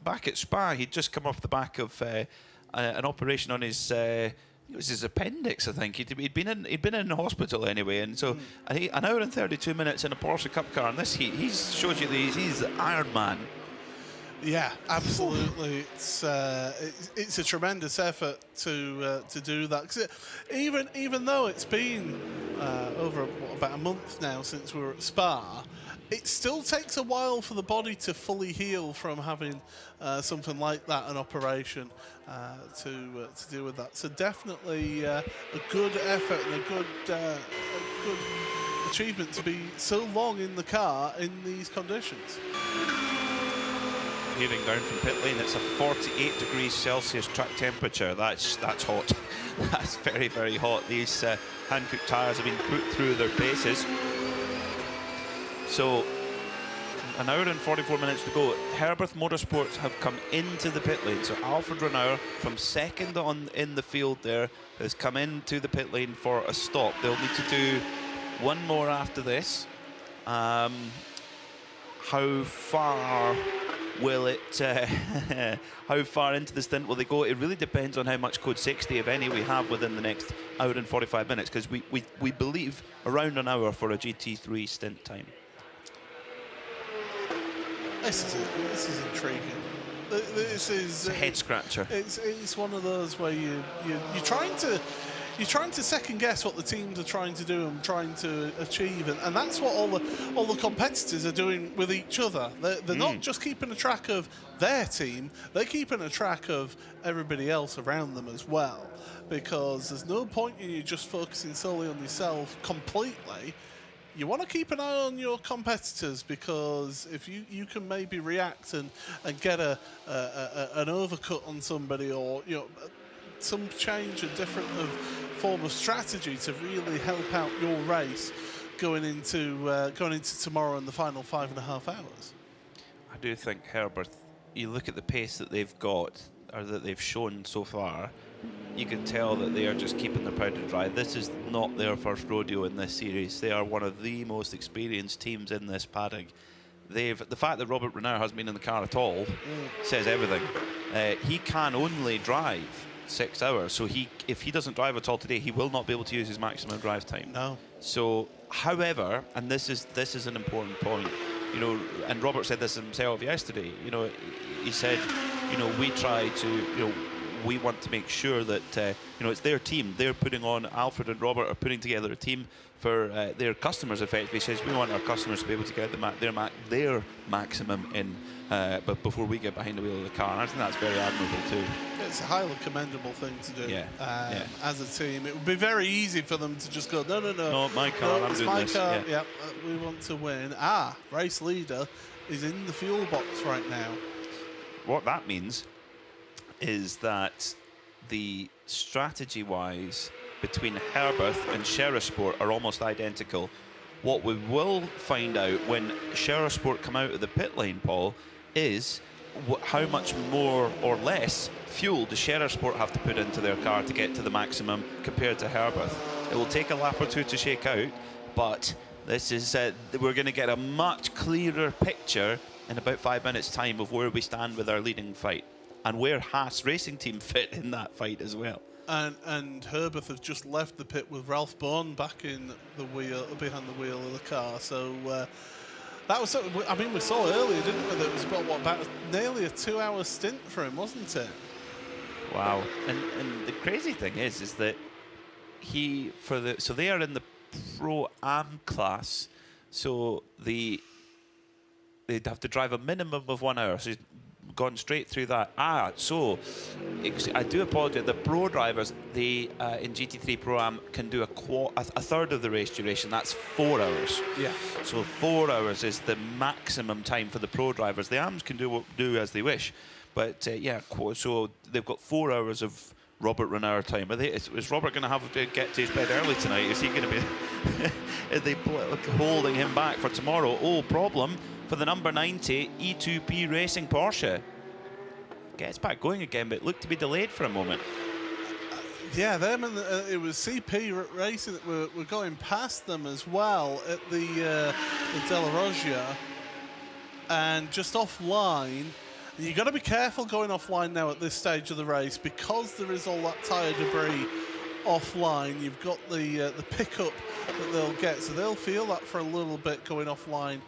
back at Spa. He'd just come off the back of an operation on his. It was his appendix, I think. He'd been in hospital anyway, and so an hour and 32 minutes in a Porsche Cup car in this heat. He's showed you he's the Iron Man.
Yeah, absolutely. It's a tremendous effort to do that. 'Cause even though it's been over about a month now since we were at Spa, it still takes a while for the body to fully heal from having something like that, an operation, to deal with that. So definitely a good effort and a good achievement to be so long in the car in these conditions.
Hearing down from pit lane, it's a 48 degrees Celsius track temperature. That's hot. That's very, very hot. These Hankook tyres have been put through their paces. So an hour and 44 minutes to go. Herberth Motorsports have come into the pit lane. So Alfred Renauer, from second on in the field there, has come into the pit lane for a stop. They'll need to do one more after this. How far will it, how far into the stint will they go? It really depends on how much code 60, if any, we have within the next hour and 45 minutes, because we believe around an hour for a GT3 stint time.
This is intriguing. This is
a head scratcher.
It's one of those where you're trying to second guess what the teams are trying to do and trying to achieve, and that's what all the competitors are doing with each other. They're not just keeping a track of their team; they're keeping a track of everybody else around them as well. Because there's no point in you just focusing solely on yourself completely. You want to keep an eye on your competitors, because if you can maybe react and get an overcut on somebody, or some change, a different form of strategy to really help out your race going into tomorrow in the final 5.5 hours.
I do think Herbert, you look at the pace that they've got, or that they've shown so far, you can tell that they are just keeping their powder dry. This is not their first rodeo in this series. They are one of the most experienced teams in this paddock. The fact that Robert Renauer hasn't been in the car at all says everything. He can only drive 6 hours, so if he doesn't drive at all today, he will not be able to use his maximum drive time.
No.
So, however, and this is an important point, and Robert said this himself yesterday. He said, we try to, we want to make sure that it's their team. They're putting on, Alfred and Robert are putting together a team for their customers. Effectively, says we want our customers to be able to get their maximum in, but before we get behind the wheel of the car. And I think that's very admirable too.
It's a highly commendable thing to do.
Yeah.
As a team, it would be very easy for them to just go, no,
not my car. I'm
it's
doing
my
this.
car.
Yeah.
We want to win. Race leader is in the fuel box right now.
What that means is that the strategy-wise between Herberth and Sherasport are almost identical. What we will find out when Sherasport come out of the pit lane, Paul, is how much more or less fuel does Sherasport have to put into their car to get to the maximum compared to Herberth. It will take a lap or two to shake out, but this is we're going to get a much clearer picture in about 5 minutes' time of where we stand with our leading fight and where Haas Racing Team fit in that fight as well.
And Herberth have just left the pit with Ralph Bourne back in the wheel, behind the wheel of the car. So that was, I mean, we saw earlier, didn't we, that it was about nearly a 2-hour stint for him, wasn't it?
Wow. And the crazy thing is that so they are in the Pro-Am class, so they'd have to drive a minimum of 1 hour. So he's gone straight through that. So I do apologize. The pro drivers, in GT3 Pro-Am can do a third of the race duration. That's 4 hours.
Yeah.
So 4 hours is the maximum time for the pro drivers. The AMs can do as they wish, but so they've got 4 hours of Robert Renauer time. Is Robert going to have to get to his bed early tonight? Is he going to be? Are they holding him back for tomorrow? Oh, problem for the number 90 E2P Racing Porsche. Gets back going again, but looked to be delayed for a moment.
Yeah, them and it was CP Racing that were going past them as well at the De La Roggia, and just offline. You've got to be careful going offline now at this stage of the race because there is all that tyre debris offline. You've got the pickup that they'll get, so they'll feel that for a little bit going offline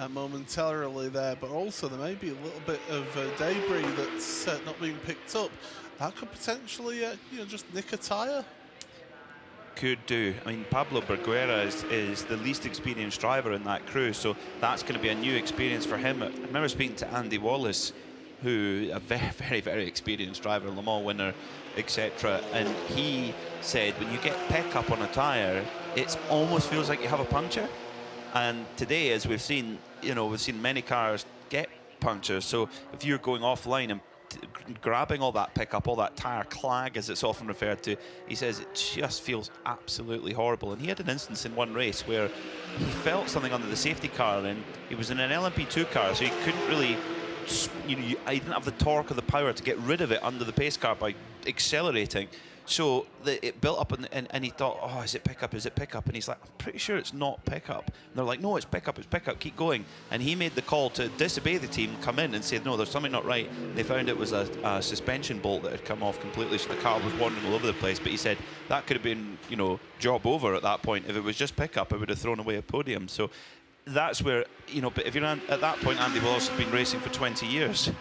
momentarily there, but also there may be a little bit of debris that's not being picked up. That could potentially just nick a tyre.
Could do. I mean, Pablo Berguera is the least experienced driver in that crew, so that's going to be a new experience for him. I remember speaking to Andy Wallace, who a very, very, very experienced driver, Le Mans winner, etc. And he said when you get pickup on a tyre, it almost feels like you have a puncture. And today, as we've seen many cars get punctures. So if you're going offline and grabbing all that pickup, all that tyre clag, as it's often referred to, he says it just feels absolutely horrible. And he had an instance in one race where he felt something under the safety car, and he was in an LMP2 car, so he couldn't really. He didn't have the torque or the power to get rid of it under the pace car by accelerating. So it built up, and he thought, oh, is it pickup? Is it pickup? And he's like, I'm pretty sure it's not pickup. And they're like, no, it's pickup, keep going. And he made the call to disobey the team, come in and say, no, there's something not right. They found it was a suspension bolt that had come off completely, so the car was wandering all over the place. But he said that could have been, job over at that point. If it was just pickup, it would have thrown away a podium. So that's where, but if you're at that point, Andy Wallace has been racing for 20 years.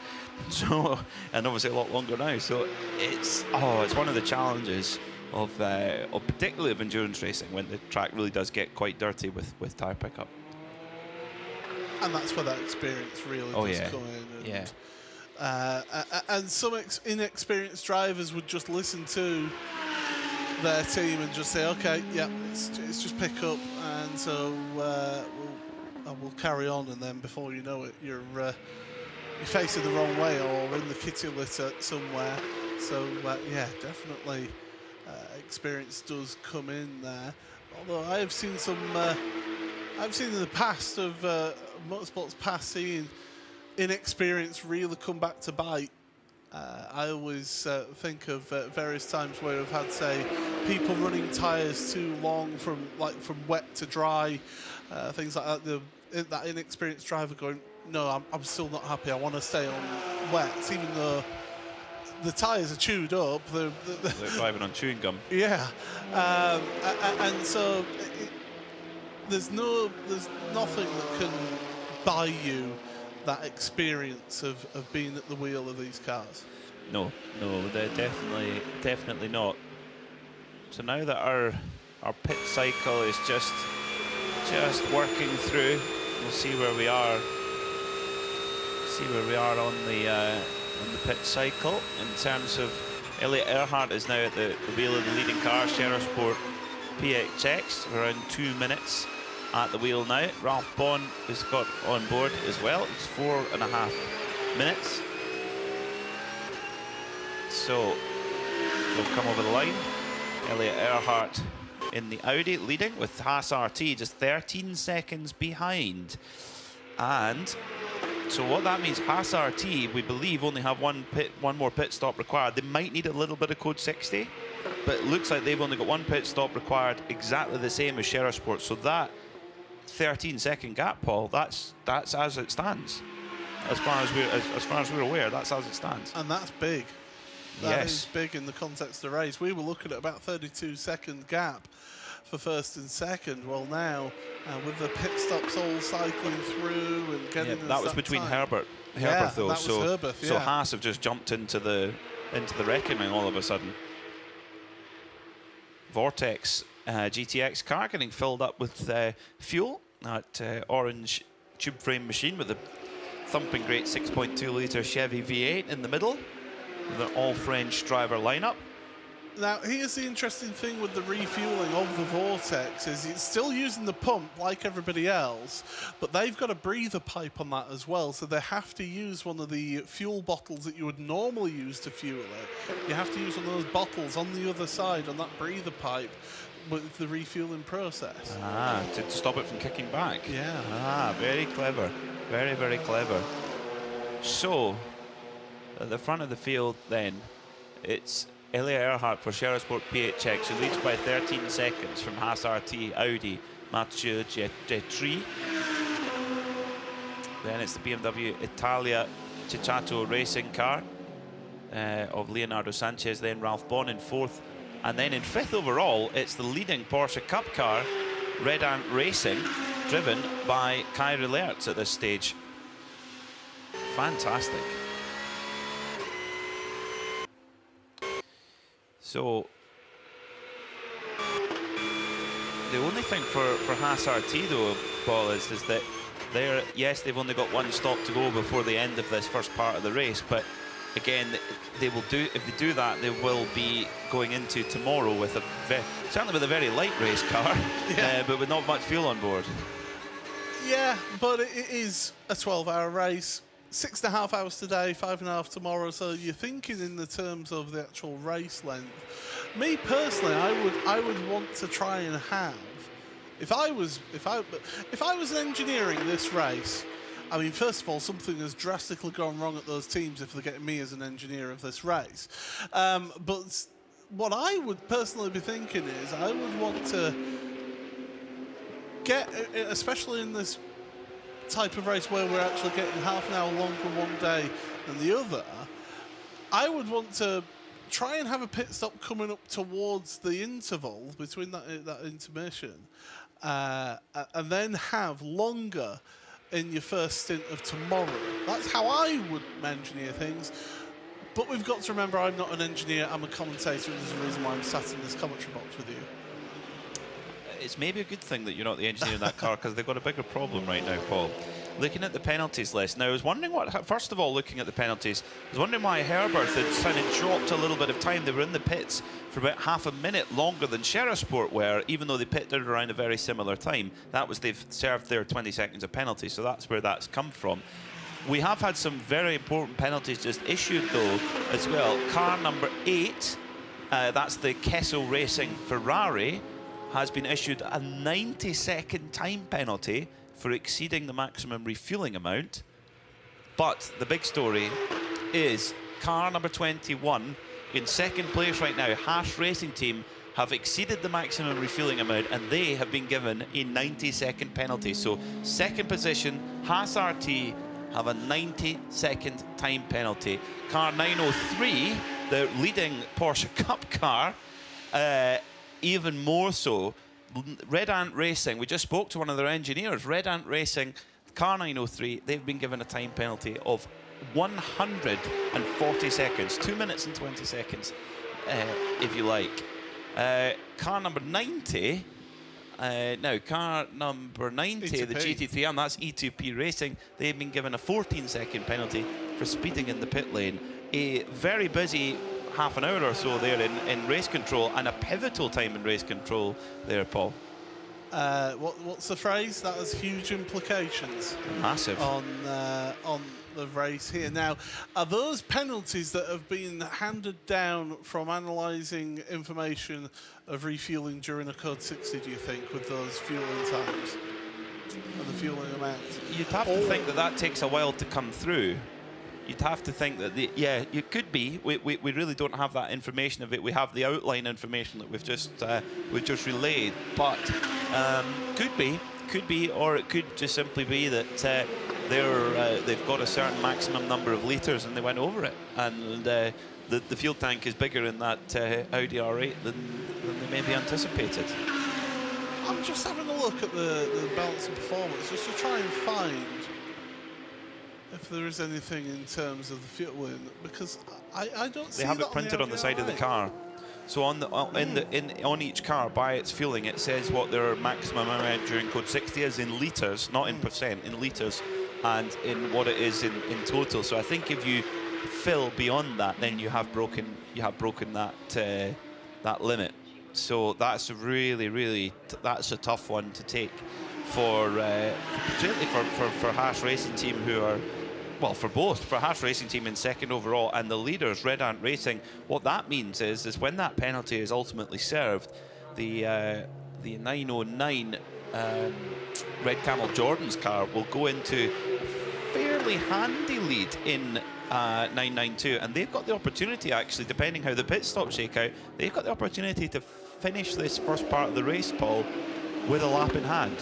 So, and obviously a lot longer now. So it's one of the challenges of particularly of endurance racing when the track really does get quite dirty with tyre pickup.
And that's where that experience really does come in. And, and some inexperienced drivers would just listen to their team and just say, okay, it's just pick up, and so we'll carry on, and then before you know it, you're facing the wrong way or in the kitty litter somewhere. So definitely experience does come in there. Although I have seen I've seen in the past of motorsports past seeing inexperience really come back to bite. I always think of various times where I've had, say, people running tyres too long from wet to dry, things like that. That inexperienced driver going, no, I'm still not happy. I want to stay on wets, even though the tyres are chewed up. They're
driving on chewing gum.
Yeah, and so there's nothing that can buy you that experience of being at the wheel of these cars.
No, they're definitely not. So now that our pit cycle is just working through, we'll see where we are. See where we are on the pit cycle in terms of Elliot Earhart is now at the wheel of the leading car, Sport PHX, around 2 minutes at the wheel now. Ralph Bond has got on board as well. It's 4.5 minutes. So we'll come over the line. Elliot Earhart in the Audi leading with Haas RT just 13 seconds behind. And so what that means, Haas RT, we believe, only have one more pit stop required. They might need a little bit of code 60, but it looks like they've only got one pit stop required, exactly the same as Sport. So that 13-second gap, Paul, that's as it stands. As far as we're aware, that's as it stands.
And that's big. That is big in the context of the race. We were looking at about 32-second gap for first and second. Well, now with the pit stops all cycling through and getting
that was between
time.
Herbert though.
That was Herbert,
so Haas have just jumped into the reckoning all of a sudden. Vortex GTX car getting filled up with fuel at orange tube frame machine with a thumping great 6.2 litre Chevy V8 in the middle with an all French driver lineup.
Now, here's the interesting thing with the refueling of the Vortex is it's still using the pump like everybody else, but they've got a breather pipe on that as well, so they have to use one of the fuel bottles that you would normally use to fuel it. You have to use one of those bottles on the other side on that breather pipe with the refueling process.
To stop it from kicking back.
Yeah.
Very clever. Very, very clever. So, at the front of the field then, it's Elliot Earhart for Sport PHX, who leads by 13 seconds from Haas RT Audi Mathieu Getri. Then it's the BMW Italia Cicciato racing car of Leonardo Sanchez, then Ralph Bon in fourth. And then in fifth overall, it's the leading Porsche Cup car, Red Ant Racing, driven by Kai Lertz at this stage. Fantastic. So, the only thing for Haas RT though, Paul, is that they've only got one stop to go before the end of this first part of the race, but again, they will do, if they do that, they will be going into tomorrow with certainly with a very light race car, but with not much fuel on board.
Yeah, but it is a 12-hour race. 6.5 hours today, 5.5 tomorrow. So you're thinking in the terms of the actual race length. Me personally, I would want to try and have. If I was engineering this race, I mean, first of all, something has drastically gone wrong at those teams if they're getting me as an engineer of this race. But what I would personally be thinking is I would want to get, especially in this type of race where we're actually getting half an hour longer one day than the other, I would want to try and have a pit stop coming up towards the interval between that intermission, and then have longer in your first stint of tomorrow. That's how I would engineer things. But we've got to remember, I'm not an engineer, I'm a commentator, and there's a reason why I'm sat in this commentary box with you.
It's maybe a good thing that you're not the engineer in that car, because they've got a bigger problem right now, Paul. Looking at the penalties list now, I was wondering first of all, looking at the penalties, I was wondering why Herbert had dropped a little bit of time. They were in the pits for about half a minute longer than Sport were, even though they pitted around a very similar time. They've served their 20 seconds of penalty, so that's where that's come from. We have had some very important penalties just issued though as well. Car number 8, that's the Kessel Racing Ferrari, has been issued a 90-second time penalty for exceeding the maximum refueling amount. But the big story is car number 21 in second place right now. Haas Racing Team have exceeded the maximum refueling amount and they have been given a 90-second penalty. So second position, Haas RT have a 90-second time penalty. Car 903, the leading Porsche Cup car, even more so. Red Ant Racing, we just spoke to one of their engineers. Red Ant Racing Car 903, they've been given a time penalty of 140 seconds, 2 minutes and 20 seconds, if you like. Car number 90, car number 90,
E2P.
the GT3, and that's E2P Racing, they've been given a 14-second penalty for speeding in the pit lane. A very busy half an hour or so there in race control, and a pivotal time in race control there, Paul.
What's the phrase? That has huge implications.
Massive.
On the race here. Now, are those penalties that have been handed down from analysing information of refueling during a Code 60, do you think, with those fueling times and the fueling amounts?
You'd have to think that takes a while to come through. You'd have to think that, it could be. We really don't have that information of it. We have the outline information that we've just relayed, but could be, or it could just simply be that they've got a certain maximum number of litres and they went over it, and the fuel tank is bigger in that Audi R8 than they maybe anticipated.
I'm just having a look at the balance of performance just to try and find if there is anything in terms of the fueling, because I don't see
they have
that
it printed on the side of the
RI.
car. So on each car, by its fueling, it says what their maximum amount during Code 60 is in litres, not in percent, in litres, and in what it is in total. So I think if you fill beyond that, then you have broken that limit. So that's really that's a tough one to take for particularly for Haas Racing Team, who are, well, for Haas Racing Team in second overall, and the leaders, Red Ant Racing. What that means is when that penalty is ultimately served, the 909 Red Camel Jordan's car will go into a fairly handy lead in 992, and they've got the opportunity, actually, depending how the pit stops shake out, they've got the opportunity to finish this first part of the race, Paul, with a lap in hand.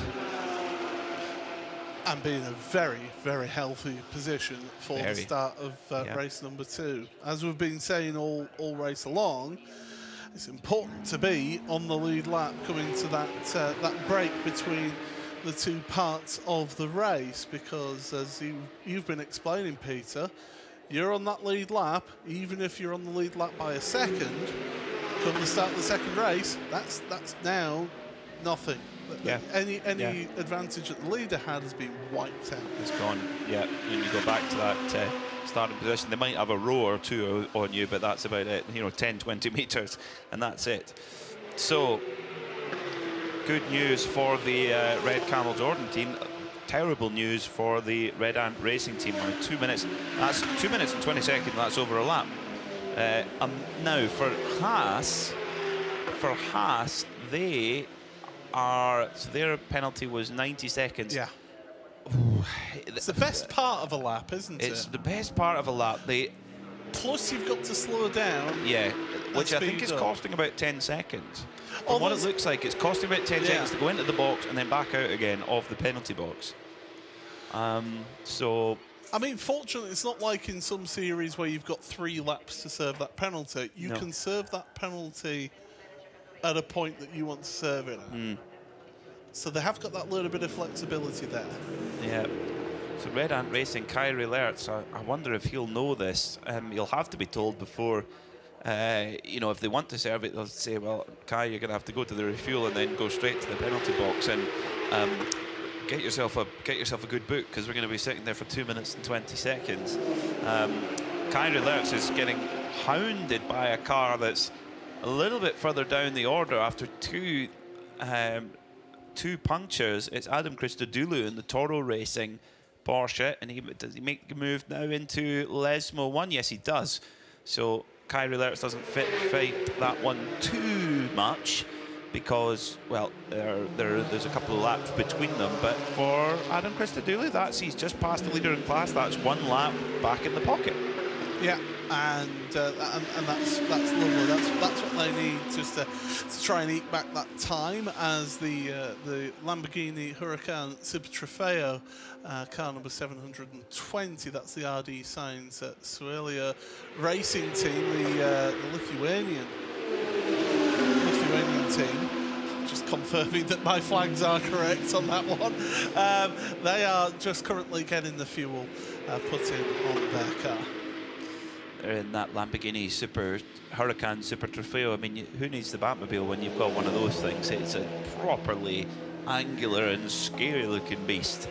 And be in a very healthy position for the start of race number 2. As we've been saying all race along, it's important to be on the lead lap coming to that break between the two parts of the race, because as you've been explaining, Peter, you're on that lead lap. Even if you're on the lead lap by a second, come the start of the second race, that's now nothing.
Yeah.
Any advantage that the leader had has been wiped out.
It's gone. Yeah, and you go back to that starting position. They might have a row or two on you, but that's about it. 10, 20 metres, and that's it. So, good news for the Red Camel Jordan team. Terrible news for the Red Ant Racing Team. 2 minutes. That's 2 minutes and 20 seconds. That's over a lap. Now for Haas, they are. So their penalty was 90 seconds.
Yeah. It's the best part of a lap, isn't it?
It's the best part of a lap.
Plus, you've got to slow down.
Yeah, which I think
speed
is
up.
costing about 10 seconds. From what it looks like, it's costing about 10 seconds to go into the box and then back out again of the penalty box. So,
I mean, fortunately, it's not like in some series where you've got 3 laps to serve that penalty. You can serve that penalty at a point that you want to serve it at. So they have got that little bit of flexibility there.
Yeah. So Red Ant Racing, Kyrie Lertz, I wonder if he'll know this. He'll have to be told before, if they want to serve it, they'll say, well, Kai, you're going to have to go to the refuel and then go straight to the penalty box and get yourself a good book, because we're going to be sitting there for 2 minutes and 20 seconds. Kyrie Lertz is getting hounded by a car that's a little bit further down the order after two punctures. It's Adam Christodoulou in the Toro Racing Porsche, and does he make the move now into Lesmo 1? Yes, he does. So Kyrie Lertz doesn't fight that one too much, because, well, there's a couple of laps between them. But for Adam Christodoulou, he's just past the leader in class. That's 1 lap back in the pocket.
Yeah, and that's lovely. That's what they need, just to try and eke back that time, as the Lamborghini Huracan Super Trofeo, car number 720. That's the RD Sainz Suelia Racing Team, the Lithuanian team. just confirming that my flags are correct on that one. They are just currently getting the fuel put in on their car.
They're in that Lamborghini Huracan Super Trofeo. I mean, who needs the Batmobile when you've got one of those things? It's a properly angular and scary-looking beast.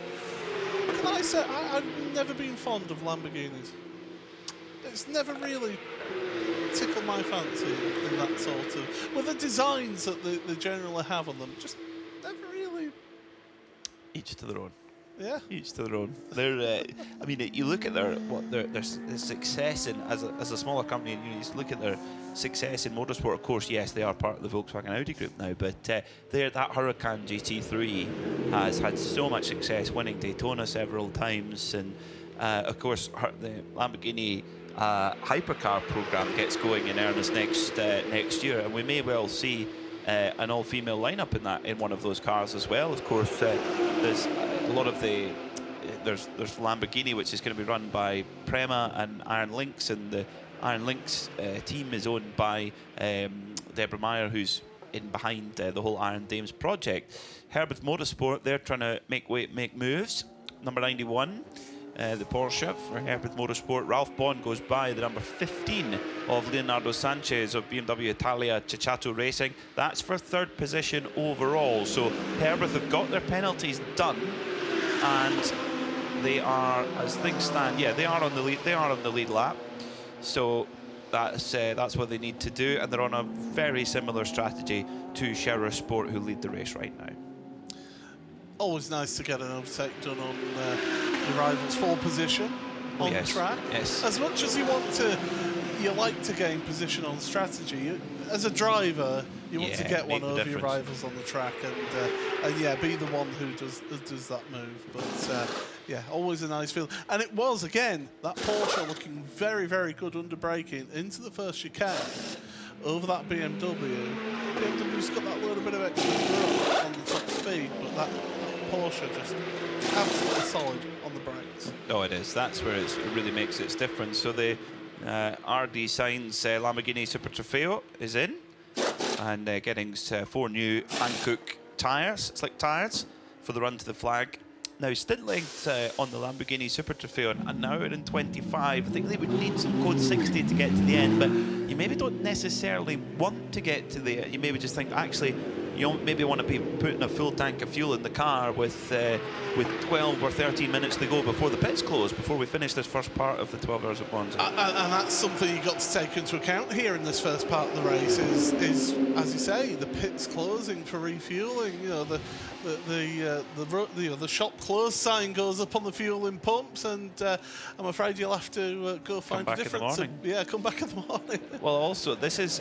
Can I say, I've never been fond of Lamborghinis. It's never really tickled my fancy in that sort of... Well, the designs that they generally have on them, just never really...
Each to their own.
Yeah.
Each to their own. They're, I mean, you look at their success in as a smaller company, and you just look at their success in motorsport. Of course, yes, they are part of the Volkswagen Audi group now, but that Huracan GT3 has had so much success, winning Daytona several times, and of course, the Lamborghini hypercar program gets going in earnest next year, and we may well see an all-female lineup in one of those cars as well. Of course, there's a lot of there's Lamborghini, which is going to be run by Prema and Iron Lynx, and the Iron Lynx team is owned by Deborah Meyer, who's in behind the whole Iron Dames project. Herbert Motorsport, they're trying to make moves. Number 91. The Porsche for Herbert Motorsport. Ralph Bond goes by the number 15 of Leonardo Sanchez of BMW Italia Ceccato Racing. That's for third position overall. So Herbert have got their penalties done, and they are, as things stand, yeah, they are on the lead. They are on the lead lap. So that's what they need to do, and they're on a very similar strategy to Scherer Sport, who lead the race right now.
Always nice to get an overtake done on your rival's full position on the track.
Yes.
As much as you like to gain position on strategy, as a driver, you want to get one over your rivals on the track, and yeah, be the one who does that move. But yeah, always a nice feel. And it was, again, that Porsche looking very, very good under braking into the first chicane over that BMW. BMW's got that little bit of extra grip on the top speed, but that Porsche just absolutely solid on the brakes.
Oh, it is. That's where it really makes its difference. So the RD Sainz Lamborghini Super Trofeo is in, and getting 4 new Hankook tyres, slick tyres, for the run to the flag. Now, stint length on the Lamborghini Super Trofeo, an hour and 25. I think they would need some code 60 to get to the end, but you maybe don't necessarily want to get to the end. You maybe just think, actually, you maybe want to be putting a full tank of fuel in the car with 12 or 13 minutes to go before the pits close, before we finish this first part of the 12 hours of Monza.
And that's something you've got to take into account here in this first part of the race is as you say, the pits closing for refueling. You know, the shop close sign goes up on the fueling pumps, and I'm afraid you'll have to go find a different. Yeah, come back in the morning.
Well, also, it's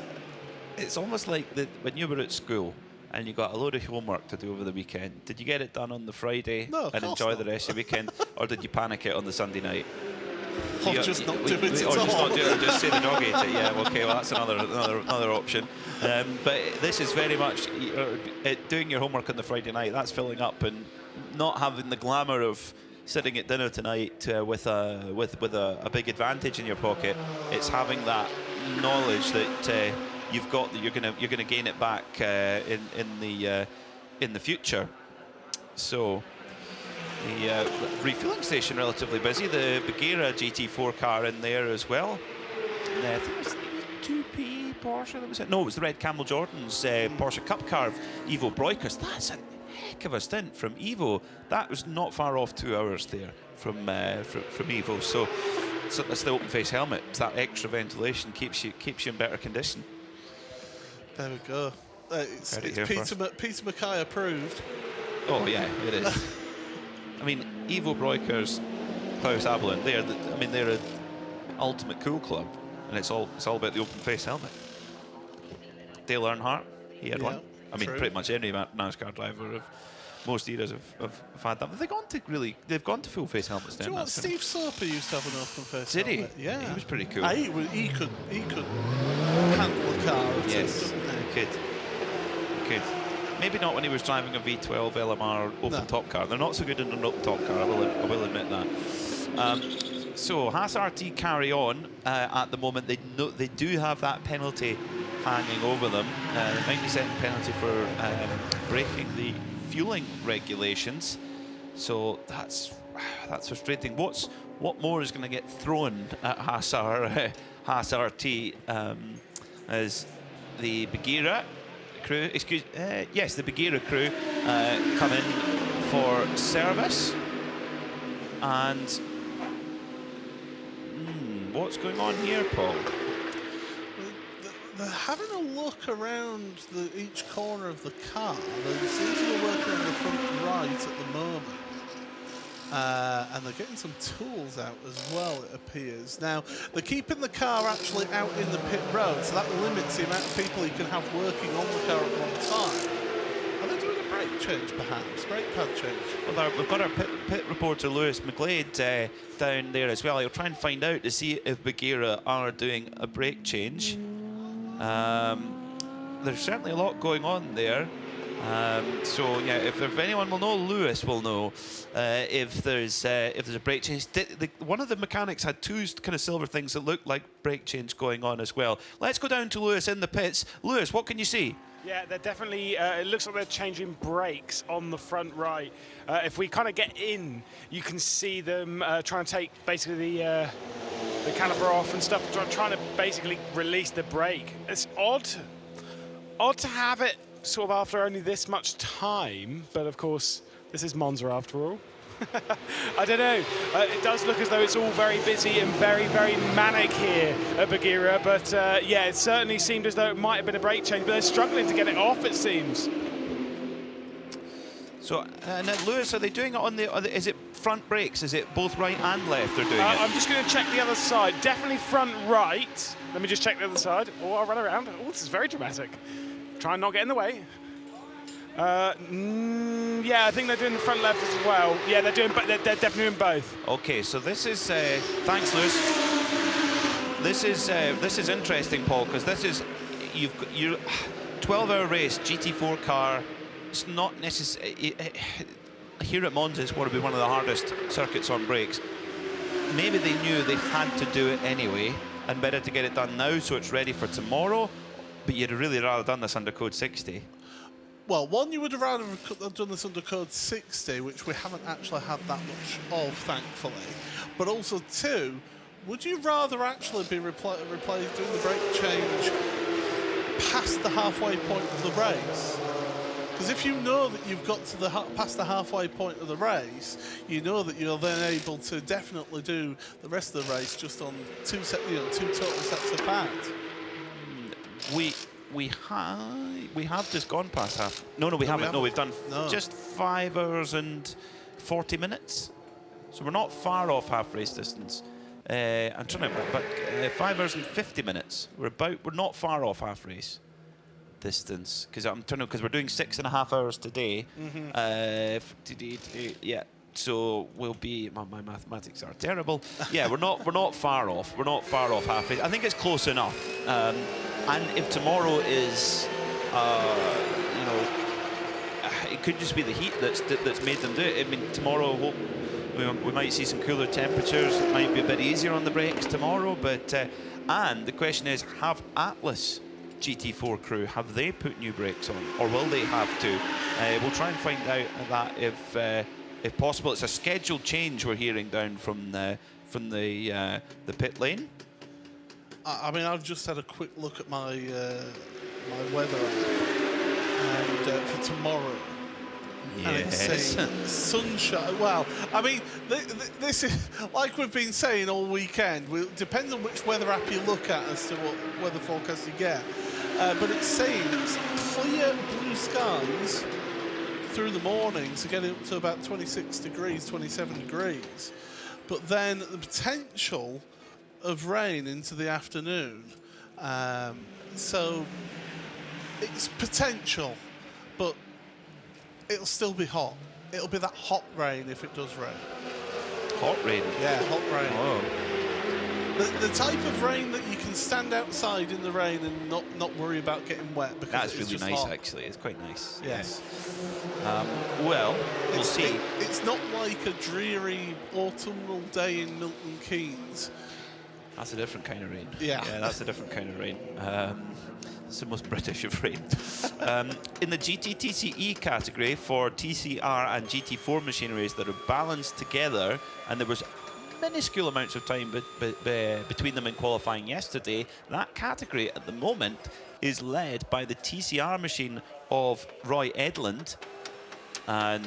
almost like when you were at school and you got a load of homework to do over the weekend. Did you get it done on the Friday and enjoy the rest of the weekend, or did you panic it on the Sunday night?
Or just not do it at all.
Or just not do it, or just say the dog ate it. Yeah, okay, well, that's another option. But this is very much doing your homework on the Friday night. That's filling up, and not having the glamour of sitting at dinner tonight with a big advantage in your pocket. It's having that knowledge that you've got, that you're gonna gain it back in the future. So the refueling station relatively busy. The Bagheera GT4 car in there as well. And I think it was the 2P Porsche that was it. No, it was the red Camel Jordan's Porsche Cup car of Ivo Breukers. That's a heck of a stint from Ivo. That was not far off 2 hours there from Ivo. So that's the open face helmet. It's that extra ventilation keeps you in better condition.
There we go. It's Peter Mackay approved.
Oh yeah, it is. I mean, Ivo Breukers, Klaus Abelin, they're an ultimate cool club, and it's all about the open face helmet. Dale Earnhardt, he had one. I mean, pretty much any NASCAR driver of most eras have had that. But they've gone to full face helmets now.
Do you know what? Steve Soper used to have an open face
helmet.
Did he? Yeah.
He was pretty cool.
He could handle a car.
Yes, he could. Maybe not when he was driving a V12 LMR open top car. They're not so good in an open top car, I will admit that. So Haas RT carry on at the moment. They do have that penalty hanging over them. They might be setting penalty for breaking the fueling regulations. So that's frustrating. What more is going to get thrown at Haas RT as the Bagheera crew, the Bagheera crew come in for service. And what's going on here, Paul?
They're having a look around each corner of the car. They seem to be working on the front right at the moment. And they're getting some tools out as well, it appears. Now, they're keeping the car actually out in the pit road, so that limits the amount of people you can have working on the car at one time. Are they doing a brake change, perhaps? Brake pad change?
Well, we've got our pit reporter, Lewis McGlade, down there as well. He'll try and find out to see if Bagheera are doing a brake change. There's certainly a lot going on there. So yeah, if anyone will know, Lewis will know if there's a brake change. One of the mechanics had two kind of silver things that looked like brake change going on as well. Let's go down to Lewis in the pits. Lewis, what can you see?
Yeah, they're definitely, it looks like they're changing brakes on the front right. If we kind of get in, you can see them trying to take basically the caliper off and stuff, trying to basically release the brake. It's odd to have it sort of after only this much time, but of course, this is Monza after all. I don't know. It does look as though it's all very busy and very, very manic here at Bagheera, but yeah, it certainly seemed as though it might have been a brake change, but they're struggling to get it off, it seems.
So, and Lewis, are they doing it on is it front brakes? Is it both right and left they're doing it?
I'm just going to check the other side. Definitely front right. Let me just check the other side. Oh, I'll run around. Oh, this is very dramatic. Try and not get in the way. Yeah, I think they're doing the front left as well. Yeah, they're definitely doing both.
Okay, so this is thanks, Lewis. This is interesting, Paul, because this is your 12-hour race GT4 car. It's not necessary here at Monza. It's going to be one of the hardest circuits on brakes. Maybe they knew they had to do it anyway, and better to get it done now so it's ready for tomorrow. But you'd really rather done this under Code 60.
Well, one, you would have rather have done this under Code 60, which we haven't actually had that much of, thankfully. But also, two, would you rather actually be doing the brake change past the halfway point of the race? Because if you know that you've got to past the halfway point of the race, you know that you're then able to definitely do the rest of the race just on two total sets of pads.
We have just gone past half. No, we haven't. No, we've done just 5 hours and 40 minutes. So we're not far off half race distance. I'm trying to, but 5 hours and 50 minutes. We're not far off half race distance because we're doing 6.5 hours today. Today, yeah. So we'll be. My mathematics are terrible. Yeah, we're not far off. We're not far off half race. I think it's close enough. And if tomorrow is, it could just be the heat that's made them do it. I mean, tomorrow we might see some cooler temperatures. It might be a bit easier on the brakes tomorrow. But and the question is, have Atlas GT4 crew, have they put new brakes on, or will they have to? We'll try and find out that if possible. It's a scheduled change we're hearing down from the pit lane.
I mean, I've just had a quick look at my my weather app, and for tomorrow.
Yes.
And it's saying sunshine. Well, I mean, this is like we've been saying all weekend. It depends on which weather app you look at as to what weather forecast you get. But it's saying it's clear blue skies through the morning, so getting up to about 26 degrees, 27 degrees. But then the potential of rain into the afternoon. So it's potential, but it'll still be hot. It'll be that hot rain if it does rain.
Hot rain?
Yeah, hot rain.
Oh.
The type of rain that you can stand outside in the rain and not worry about getting wet. Because
that's
it's
really
just
nice,
hot.
actually. It's quite nice.
Yes.
Well, we'll see.
It's not like a dreary autumnal day in Milton Keynes.
That's a different kind of rain.
Yeah.
That's a different kind of rain. It's the most British of rain. In the GT-TCE category for TCR and GT4 machineries that are balanced together, and there was minuscule amounts of time between them in qualifying yesterday, that category at the moment is led by the TCR machine of Roy Edlund, and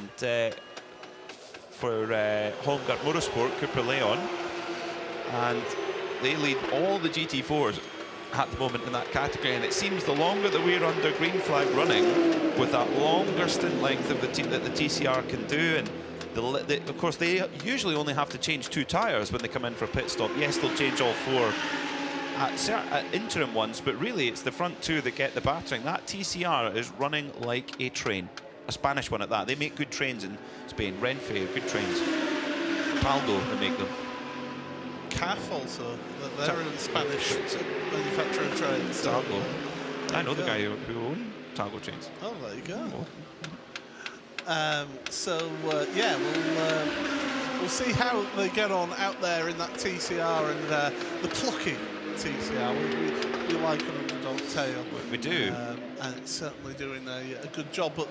for Holmgart Motorsport, Cooper Leon, and they lead all the GT4s at the moment in that category, and it seems the longer that we're under green flag running, with that longer stint length of that the TCR can do, and of course they usually only have to change 2 tyres when they come in for a pit stop. Yes, they'll change all 4 at interim ones, but really it's the front 2 that get the battering. That TCR is running like a train, a Spanish one at that. They make good trains in Spain. Renfe, good trains. Paldo, they make them.
CAF also, they're in Spanish manufacturer trains.
Talgo. I know the guy who owns Talgo trains.
Oh, there you go.
Oh.
Yeah, we'll see how they get on out there in that TCR and the plucky TCR. We like an underdog tail.
We do.
And it's certainly doing a good job. But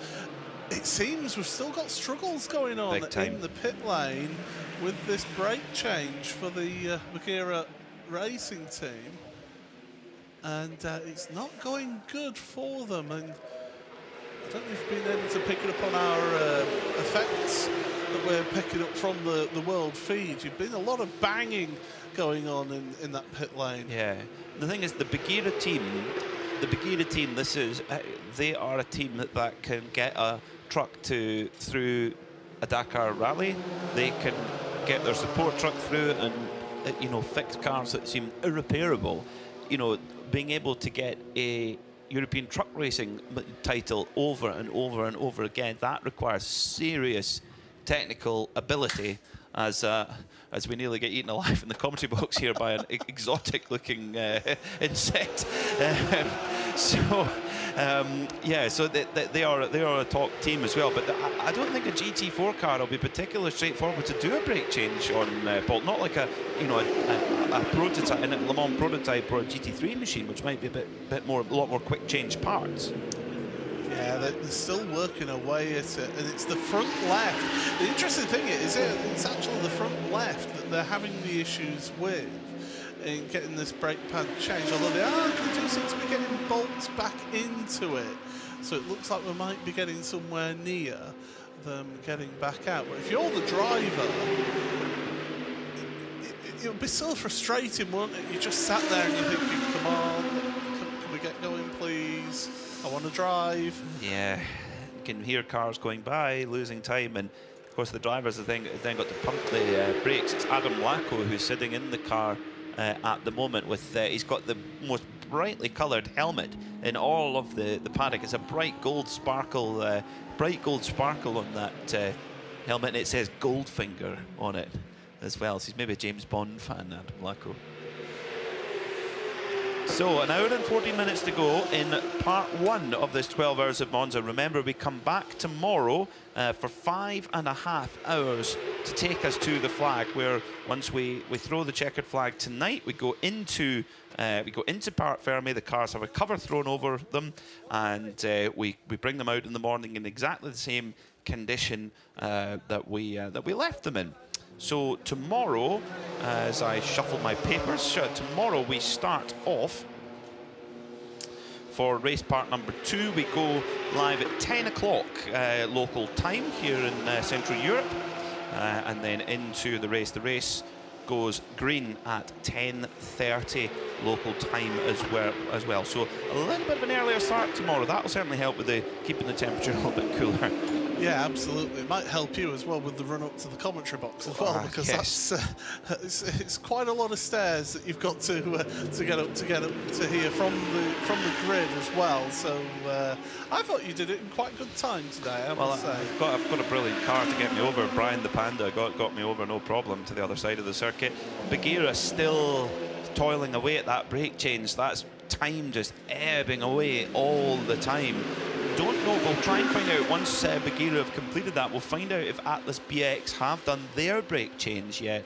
it seems we've still got struggles going on in the pit lane with this brake change for the Bagheera racing team. And it's not going good for them. And I don't know if you've been able to pick it up on our effects that we're picking up from the world feed. You've been a lot of banging going on in that pit lane.
Yeah. The thing is, the Bagheera team, this is, they are a team that can get a truck through a Dakar rally. They can get their support truck through and, fix cars that seem irreparable. Being able to get a European truck racing title over and over and over again, that requires serious technical ability, as we nearly get eaten alive in the commentary box here by an exotic-looking insect. So they are a top team as well. But I don't think a GT4 car will be particularly straightforward to do a brake change on, Paul. Not like a prototype, a Le Mans prototype or a GT3 machine, which might be a lot more quick change parts.
Yeah, they're still working away at it, and it's the front left. The interesting thing is it's actually the front left that they're having the issues with in getting this brake pad changed, although they do seem to be getting bolts back into it. So it looks like we might be getting somewhere near them getting back out. But if you're the driver, it would be so frustrating, wouldn't it? You just sat there and you're thinking, come on, can we get going, please? I want to drive.
Yeah, you can hear cars going by, losing time, and of course the drivers have then got to pump the brakes. It's Adam Lacko who's sitting in the car at the moment with, he's got the most brightly coloured helmet in all of the paddock. It's a bright gold sparkle on that helmet, and it says Goldfinger on it as well. So he's maybe a James Bond fan, Adam Lacko. So, an hour and 14 minutes to go in part 1 of this 12 hours of Monza. Remember, we come back tomorrow for 5.5 hours to take us to the flag, where once we throw the checkered flag tonight, we go into Parc Fermé. The cars have a cover thrown over them, and we bring them out in the morning in exactly the same condition that we left them in. So tomorrow, as I shuffle my papers, tomorrow we start off for race part number 2. We go live at 10 o'clock local time here in Central Europe, and then into the race. The race goes green at 10:30 local time as well. So a little bit of an earlier start tomorrow. That will certainly help with keeping the temperature a little bit cooler.
Yeah, absolutely. It might help you as well with the run up to the commentary box as well, because
yes.
it's quite a lot of stairs that you've got to get up to here from the grid as well. So I thought you did it in quite good time today, I must say.
I've got a brilliant car to get me over. Brian the Panda got me over no problem to the other side of the circuit. Bagheera still toiling away at that brake change. That's time just ebbing away all the time. Don't know. We'll try and find out once Bagheera have completed that. We'll find out if Atlas BX have done their brake change yet.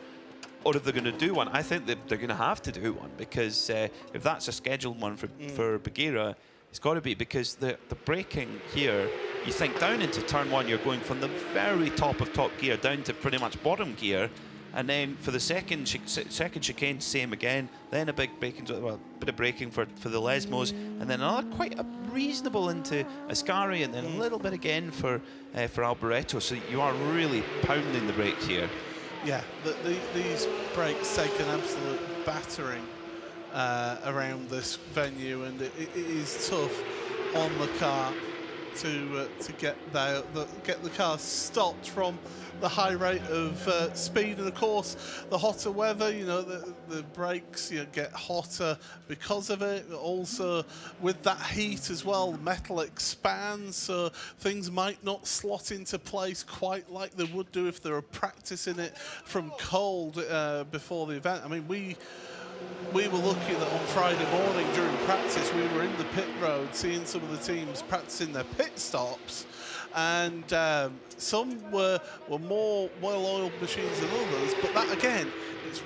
or if they're going to do one. I think that they're going to have to do one, because if that's a scheduled one for Bagheera, it's got to be, because the braking here, you think down into turn 1, you're going from the very top of top gear down to pretty much bottom gear, and then for the second chicane, same again. Then a big braking, well, bit of braking for the Lesmos, and then another quite a reasonable into Ascari, and then a little bit again for Alboreto. So you are really pounding the brakes here.
Yeah, these brakes take an absolute battering around this venue, and it is tough on the car to get the car stopped from the high rate of speed. And of course, the hotter weather, you know, the brakes get hotter because of it. Also, with that heat as well, the metal expands, so things might not slot into place quite like they would do if they were practicing it from cold before the event. I mean, we were lucky that on Friday morning during practice we were in the pit road seeing some of the teams practicing their pit stops, and some were more well-oiled machines than others, but that again, it was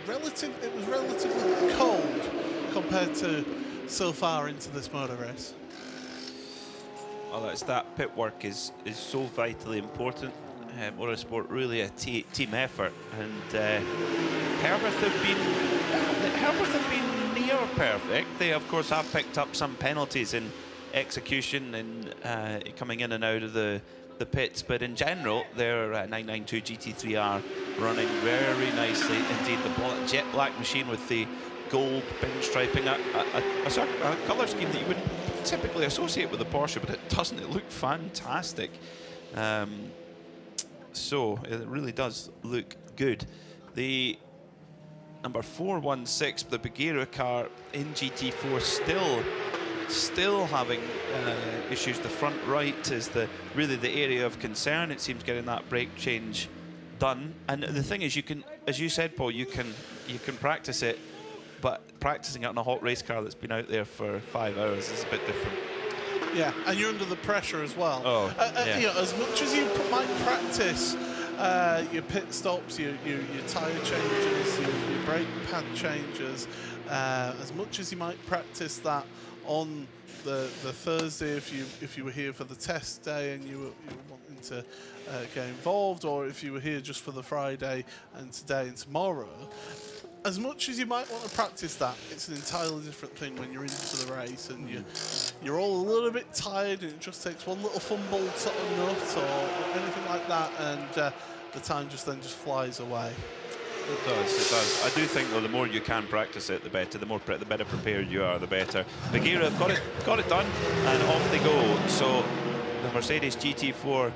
relatively cold compared to so far into this motor race.
Well, it's that pit work is so vitally important. Motorsport really a team effort, and Herbert have been near perfect. They of course have picked up some penalties in execution and coming in and out of the pits, but in general their 992 GT3R running very nicely indeed. The jet black machine with the gold pinstriping, a colour scheme that you wouldn't typically associate with a Porsche, but it doesn't. It looked fantastic. So it really does look good. The number 416, the Bagheera car in GT4, still having issues. The front right is really the area of concern. It seems getting that brake change done. And the thing is, you can, as you said, Paul, you can practice it, but practicing it on a hot race car that's been out there for 5 hours is a bit different.
Yeah, and you're under the pressure as well.
Oh, yeah.
You know, as much as you might practice your pit stops, your tyre changes, your brake pad changes, as much as you might practice that on the Thursday if you were here for the test day and you were wanting to get involved, or if you were here just for the Friday and today and tomorrow, as much as you might want to practice that, it's an entirely different thing when you're into the race and you're all a little bit tired, and it just takes one little fumbled sort of nut or anything like that, and the time just flies away.
It does. I do think, though, the more you can practice it, the better. The better prepared you are, the better. Bagheera have got it done, and off they go. So the Mercedes GT4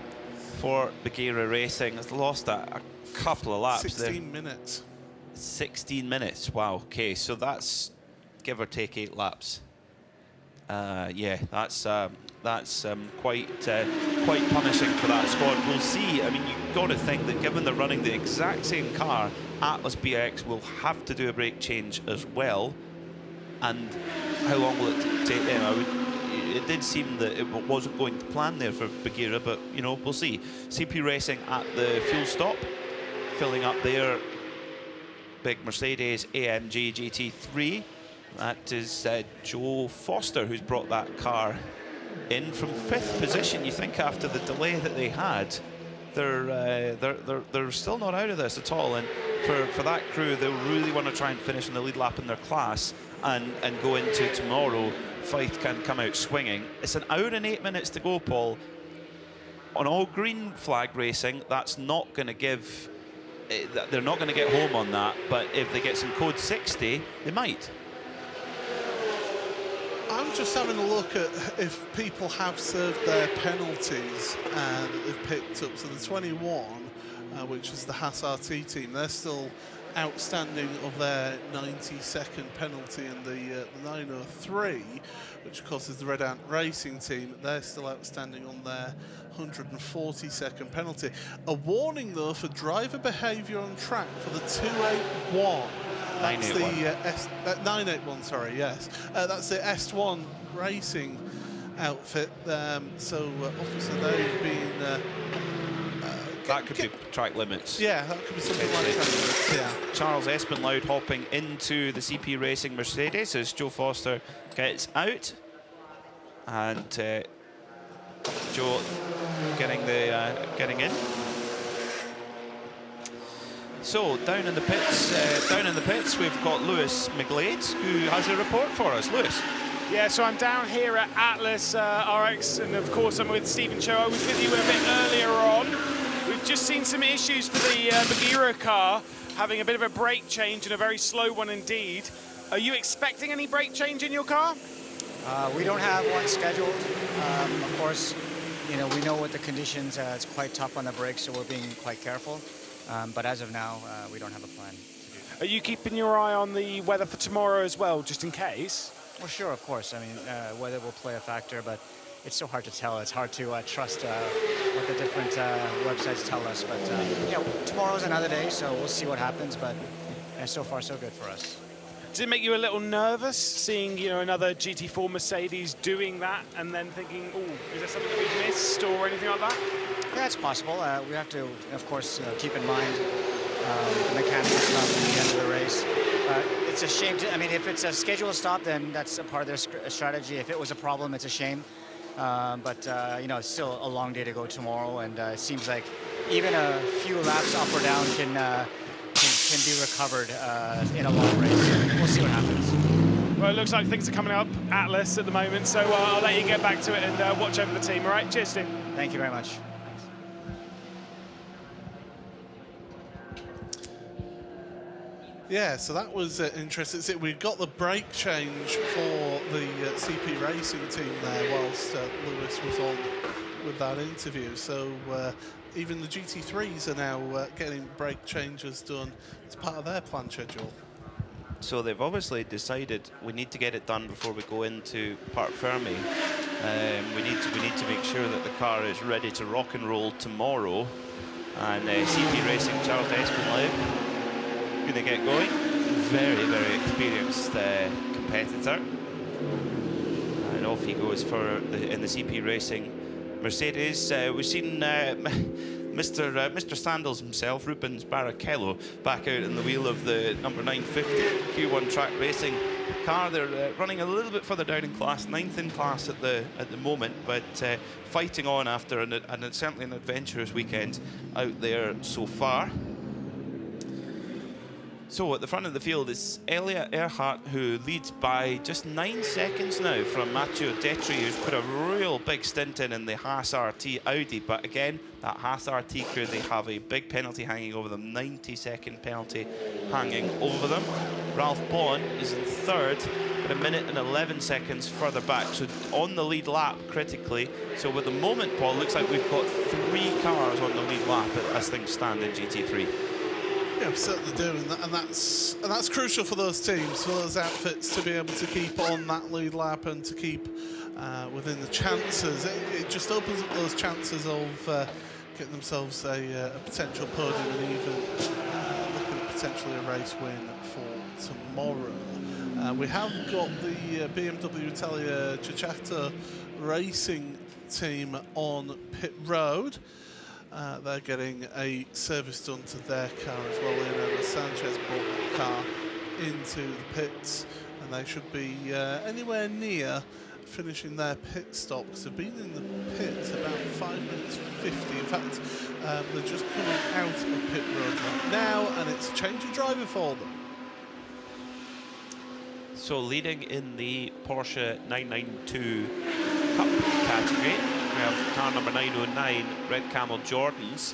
for Bagheera Racing has lost a couple of laps.
16 minutes.
16 minutes. Wow. Okay, so that's give or take 8 laps. Yeah, that's quite punishing for that squad. We'll see. I mean, you've got to think that given they're running the exact same car, Atlas BX will have to do a brake change as well. And how long will it take them? It did seem that it wasn't going to plan there for Bagheera, but you know, we'll see. CP Racing at the fuel stop, filling up their big Mercedes AMG GT3. That is Joe Foster who's brought that car in from 5th position. You think after the delay that they had, they're still not out of this at all. And for that crew, they really want to try and finish in the lead lap in their class and go into tomorrow. Fife can come out swinging. It's an hour and 8 minutes to go, Paul. On all green flag racing, that's not going to give. They're not going to get home on that. But if they get some code 60, they might.
I'm just having a look at if people have served their penalties that they've picked up. So the 21, which is the Haas RT team, they're still outstanding of their 90-second penalty, and the 903, which of course is the Red Ant Racing team, they're still outstanding on their 140-second penalty. A warning though for driver behaviour on track for the 281. That's 981. 981, sorry, yes. That's the S1 Racing outfit. So obviously they've been
that could be track limits.
Yeah, that could be something like that. Yeah.
Charles Espenlaud hopping into the CP Racing Mercedes as Joe Foster gets out, and Joe getting in. So down in the pits, we've got Lewis McGlade, who has a report for us. Lewis.
Yeah, so I'm down here at Atlas RX, and of course I'm with Stephen Cho. I was with you a bit earlier on. We've just seen some issues for the Bagheera car, having a bit of a brake change, and a very slow one indeed. Are you expecting any brake change in your car?
We don't have one scheduled. Of course, we know what the conditions. It's quite tough on the brakes, so we're being quite careful. But as of now, we don't have a plan to do that.
Are you keeping your eye on the weather for tomorrow as well, just in case?
Well, sure, of course. I mean, weather will play a factor, but it's so hard to tell. It's hard to trust what the different websites tell us. But yeah, tomorrow's another day, so we'll see what happens. But so far, so good for us.
Does it make you a little nervous seeing, another GT4 Mercedes doing that, and then thinking, oh, is there something that we've missed or anything like that?
Yeah, it's possible. We have to, of course, keep in mind the mechanical stuff at the end of the race. It's a shame. If it's a scheduled stop, then that's a part of their strategy. If it was a problem, it's a shame. But it's still a long day to go tomorrow, and it seems like even a few laps up or down can be recovered in a long race. We'll see what happens.
Well, it looks like things are coming up Atlas at the moment, so I'll let you get back to it and watch over the team. All right, cheers, Steve.
Thank you very much.
Yeah, so that was interesting. We've got the brake change for the CP Racing team there whilst Lewis was on with that interview. So even the GT3s are now getting brake changes done as part of their planned schedule.
So they've obviously decided we need to get it done before we go into Parc Fermé. We need to make sure that the car is ready to rock and roll tomorrow. And CP Racing, Charles Espenlaud, going to get going. Very, very experienced competitor. And off he goes in the CP Racing Mercedes. We've seen Mr. Sandals himself, Rubens Barrichello, back out in the wheel of the number 950 Q1 track racing car. They're running a little bit further down in class, 9th in class at the moment, but fighting on after and certainly an adventurous weekend out there so far. So at the front of the field is Elia Earhart, who leads by just 9 seconds now from Matteo Detri, who's put a real big stint in the Haas RT Audi. But again, that Haas RT crew, they have a big penalty hanging over them, 90-second penalty hanging over them. Ralph Bowen is in third, but a minute and 11 seconds further back, so on the lead lap critically. So at the moment, Paul, looks like we've got 3 cars on the lead lap as things stand in GT3.
Yeah, we certainly do, and that's crucial for those teams, for those outfits, to be able to keep on that lead lap and to keep within the chances. It just opens up those chances of getting themselves a potential podium and even looking at potentially a race win for tomorrow. We have got the BMW Italia Ceccato Racing team on pit road. They're getting a service done to their car as well. Leonardo Sanchez brought the car into the pits, and they should be anywhere near finishing their pit stop, because they've been in the pits about 5 minutes 50. In fact, they're just coming out of pit road right now, and it's a change of driver for them.
So leading in the Porsche 992 Cup category, we have car number 909, Red Camel Jordans.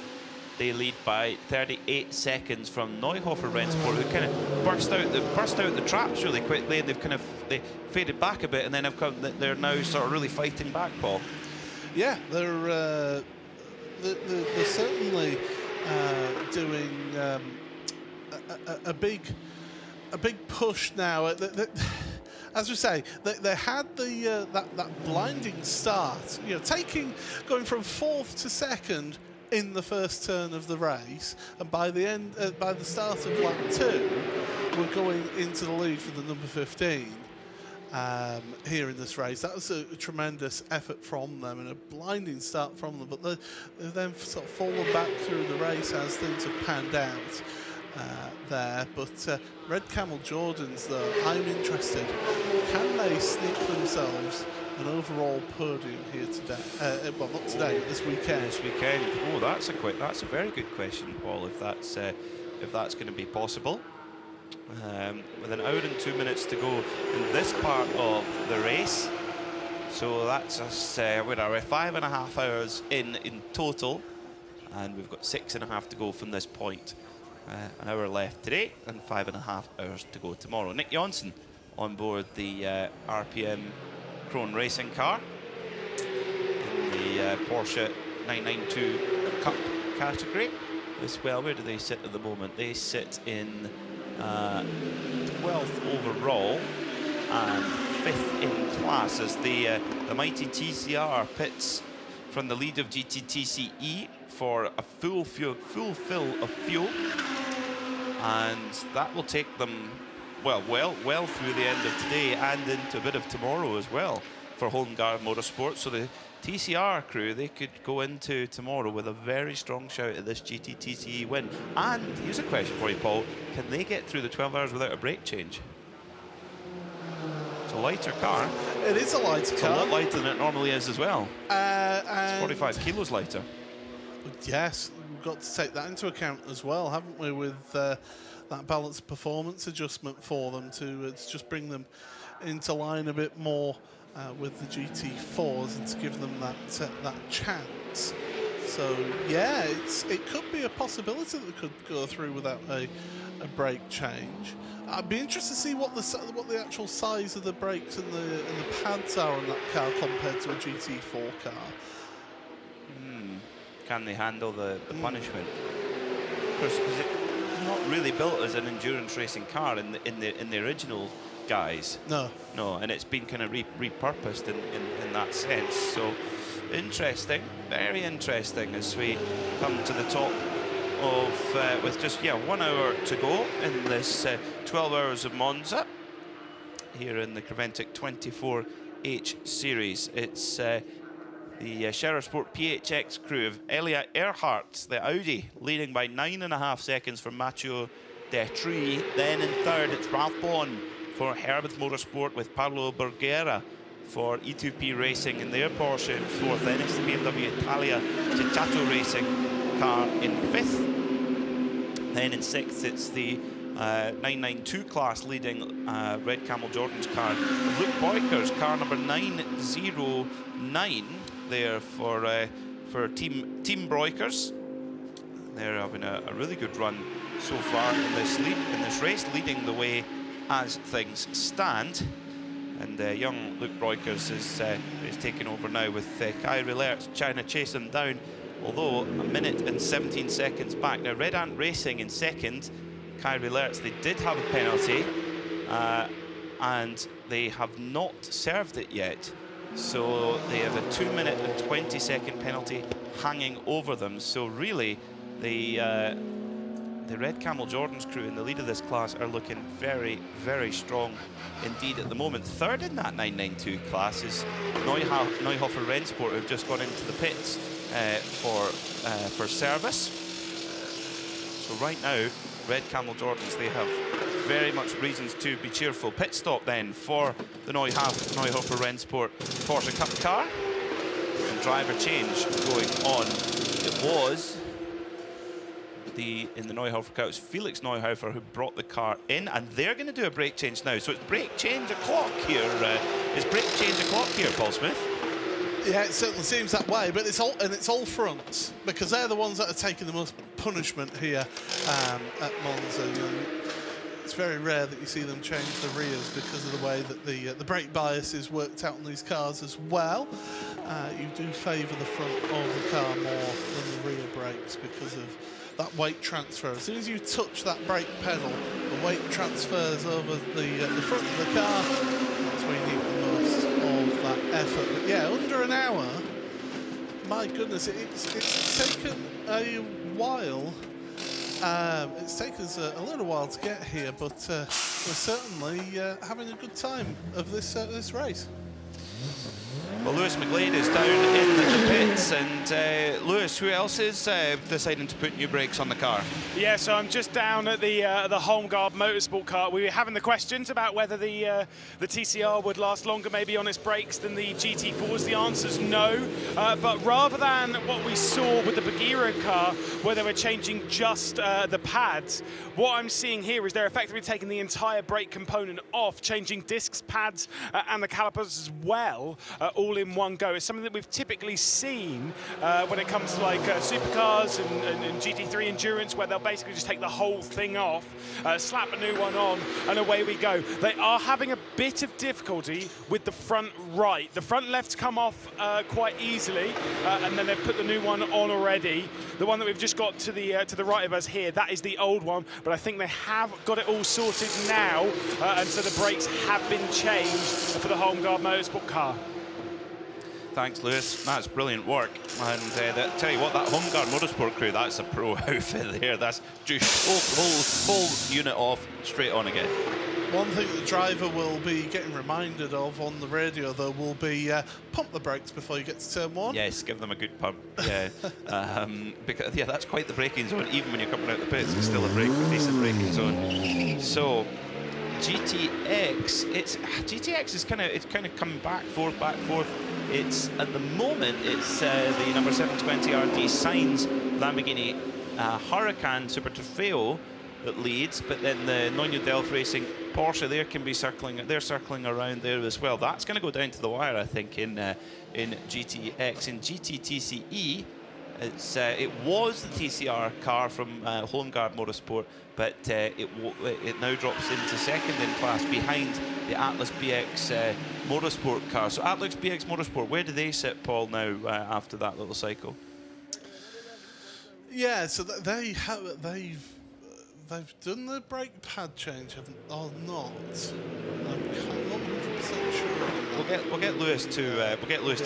They lead by 38 seconds from Neuhofer Rennsport, who kind of burst out the traps really quickly, and they faded back a bit, and then they're now sort of really fighting back, Paul.
Yeah, they're certainly doing a big push now. As we say, they had that blinding start, going from 4th to 2nd in the first turn of the race, and by the start of lap 2, we're going into the lead for the number 15. here in this race. That was a tremendous effort from them and a blinding start from them, but they've then sort of fallen back through the race as things have panned out there. But Red Camel Jordans, though, I'm interested. Can they sneak themselves an overall podium here today? Well, not today, but this weekend.
This weekend. Oh, that's a very good question, Paul. If that's going to be possible. With an hour and 2 minutes to go in this part of the race, so that's us. We're 5.5 hours in total, and we've got 6.5 to go from this point. An hour left today, and 5.5 hours to go tomorrow. Nick Jonsson on board the RPM Krone racing car in the Porsche 992 Cup category. Well, where do they sit at the moment? They sit in 12th overall and 5th in class as the mighty TCR pits from the lead of GTTCE for a full fill of fuel, and that will take them well through the end of today and into a bit of tomorrow as well for Holmgard Motorsport. So the TCR crew, they could go into tomorrow with a very strong shout at this GTTCE win. And here's a question for you, Paul. Can they get through the 12 hours without a brake change? It's a lighter car.
It is a lighter car.
It's a lot lighter than it normally is as well. It's 45 kilos lighter.
Yes, we've got to take that into account as well, haven't we, with that balanced performance adjustment for them to just bring them into line a bit more with the GT4s and to give them that chance. So yeah, it could be a possibility that they could go through without a brake change. I'd be interested to see what the actual size of the brakes and the pads are on that car compared to a GT4 car.
Can they handle the punishment? Of course, because it's not really built as an endurance racing car in the original guise. No, and it's been kind of repurposed in that sense. So interesting, very interesting as we come to the top of with just 1 hour to go in this 12 hours of Monza here in the Creventic 24H series. It's the Scherer Sport PHX crew of Elia Earhart, the Audi, leading by 9.5 seconds for Matteo Detri. Then in third, it's Ralph Bond for Herbert Motorsport with Paolo Borghera for E2P Racing in their Porsche in fourth. Then it's the BMW Italia Cicciato Racing car in fifth. Then in sixth, it's the 992 class leading Red Camel Jordan's car. Luke Boyker's car number 909 there for Team Breukers. They're having a really good run so far in this race, leading the way as things stand. And young Luke Breukers is taking over now with Kai Rillert's trying to chase him down, although a minute and 17 seconds back. Now Red Ant Racing in second, Kai Rillert's, they did have a penalty and they have not served it yet. So they have a 2 minute and 20 second penalty hanging over them. So really the Red Camel Jordan's crew in the lead of this class are looking very, very strong indeed at the moment. Third in that 992 class is Neuhofer Rennsport, who've just gone into the pits for service. So right now, Red Camel Jordans, they have very much reasons to be cheerful. Pit stop then for the Neuhofer Rennsport Porsche Cup car. And driver change going on. It was in the Neuhofer car, it was Felix Neuhofer who brought the car in, and they're going to do a brake change now. So it's brake change o'clock here. Is brake change o'clock here, Paul Smith?
Yeah, it certainly seems that way, but it's all fronts, because they're the ones that are taking the most punishment here at Monza. You know, it's very rare that you see them change the rears because of the way that the brake bias is worked out on these cars as well. You do favour the front of the car more than the rear brakes because of that weight transfer. As soon as you touch that brake pedal, the weight transfers over the front of the car. That's where you need the most of that effort. But yeah, under an hour, my goodness, it's taken a while It's taken us a little while to get here, but we're certainly having a good time of this race.
Well, Lewis McGlade is down in the pits, and Lewis, who else is deciding to put new brakes on the car?
Yeah, so I'm just down at the Holmgard Motorsport car. We were having the questions about whether the TCR would last longer maybe on its brakes than the GT4s. The answer's no, but rather than what we saw with the Bagheera car, where they were changing just the pads, what I'm seeing here is they're effectively taking the entire brake component off, changing discs, pads, and the calipers as well, all in one go. It's something that we've typically seen when it comes to like supercars and GT3 Endurance, where they'll basically just take the whole thing off, slap a new one on, and away we go. They are having a bit of difficulty with the front right. The front left's come off quite easily, and then they've put the new one on already. The one that we've just got to the right of us here, that is the old one, but I think they have got it all sorted now, and so the brakes have been changed for the Holmgard Motorsport car.
Thanks, Lewis. That's brilliant work. And tell you what, that Holmgard Motorsport crew, that's a pro outfit there. That's just whole unit off, straight on again.
One thing the driver will be getting reminded of on the radio, though, will be pump the brakes before you get to turn one.
Yes, give them a good pump. Yeah, because that's quite the braking zone. Even when you're coming out the pits, it's still a decent braking zone. So GTX, GTX is kind of coming back forth. It's at the moment it's the number 720 RD Sainz Lamborghini Huracan Super Trofeo that leads, but then the Noño Delf Racing Porsche there can be circling. They're circling around there as well. That's going to go down to the wire, I think, in GTX. In GTTCE, it was the TCR car from Holmgard Motorsport, but it now drops into second in class behind the Atlas BX Motorsport car. So Atlas BX Motorsport, where do they sit, Paul, now after that little cycle?
Yeah, so they've done the brake pad change, or not? I'm not 100% sure.
We'll get Lewis to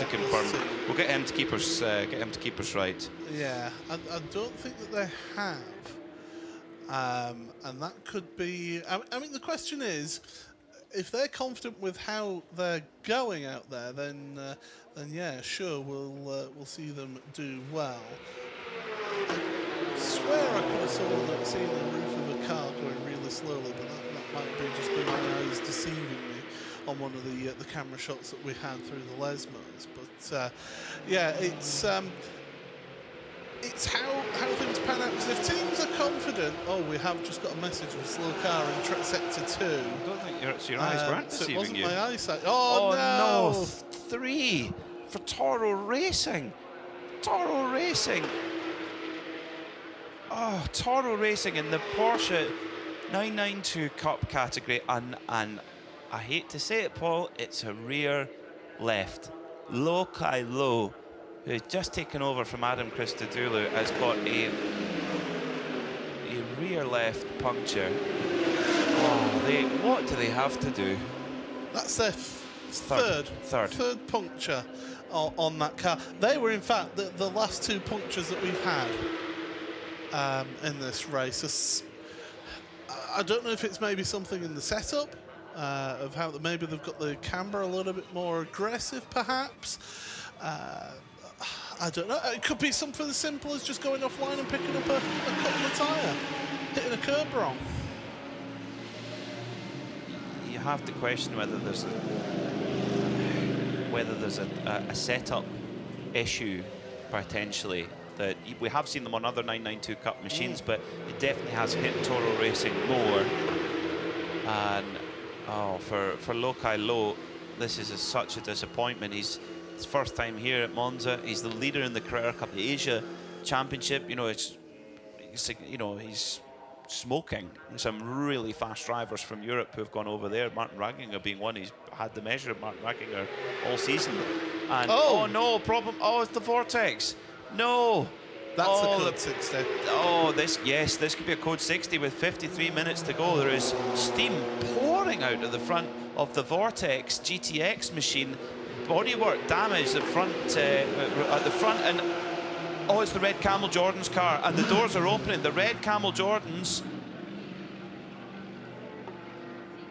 confirm. We'll get him to keep us right.
Yeah, I don't think that they have, and that could be. I mean, the question is, if they're confident with how they're going out there, then yeah, sure, we'll see them do well. I swear I could have seen the roof of a car going really slowly, but that might be just been my eyes deceiving me on one of the camera shots that we had through the Lesmos. But yeah, it's how things pan out. Because if teams are confident, we have just got a message of a slow car in sector 2.
I don't think your eyes weren't
so
deceiving
it wasn't
you.
my eyesight. Oh no!
3 for Toro Racing. Toro Racing. Oh, Toro Racing in the Porsche 992 Cup category, and I hate to say it, Paul, it's a rear left. Lokai Low, who's just taken over from Adam Christodoulou, has got a rear left puncture. Oh, what do they have to do?
That's their third puncture on that car. They were, in fact, the last 2 punctures that we've had in this race. I don't know if it's maybe something in the setup of how maybe they've got the camber a little bit more aggressive, perhaps. I don't know. It could be something as simple as just going offline and picking up a cut in the tyre, hitting a curb wrong.
You have to question whether there's a setup issue potentially. That we have seen them on other 992 Cup machines, but it definitely has hit Toro Racing more. And for Lokai Low, this is such a disappointment. He's his first time here at Monza. He's the leader in the Carrera Cup Asia Championship. He's smoking some really fast drivers from Europe who have gone over there. Martin Ragginger being one. He's had the measure of Martin Ragginger all season. And no problem. It's the Vortex. No.
That's a code 60.
This could be a code 60 with 53 minutes to go. There is steam pouring out of the front of the Vortex GTX machine. Bodywork damage at the front, and Oh, it's the red Camel Jordan's car, and the doors are opening. The red Camel Jordans.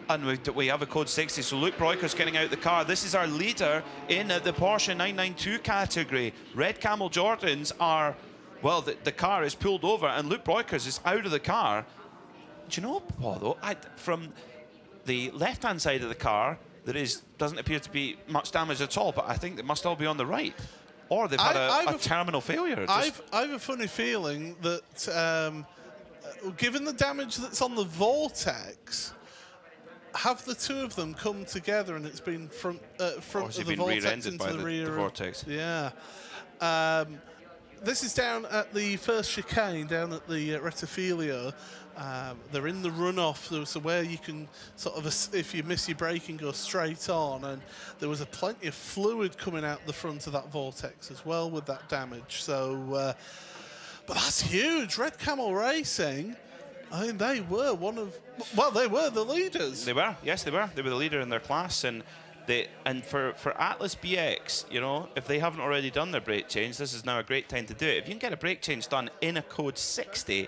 And we have a code 60, so Luke Broiker's getting out the car. This is our leader in the Porsche 992 category. Red Camel Jordans are, well, the car is pulled over, and Luke Broikers is out of the car. Do you know, Paul, though, from the left-hand side of the car, doesn't appear to be much damage at all, but I think it must all be on the right. Or they've had a terminal failure.
I have a funny feeling that, given the damage that's on the Vortex, have the two of them come together and it's been front of the Vortex into the rear?
The Vortex.
Yeah. This is down at the first chicane, down at the Rettifilio. They're in the runoff, so where you can sort of, if you miss your braking, go straight on. And there was plenty of fluid coming out the front of that Vortex as well with that damage. So, but that's huge. Red Camel Racing, I mean, they were they were the leaders.
They were, yes, they were. They were the leader in their class, and for Atlas BX, you know, if they haven't already done their brake change, this is now a great time to do it. If you can get a brake change done in a code 60,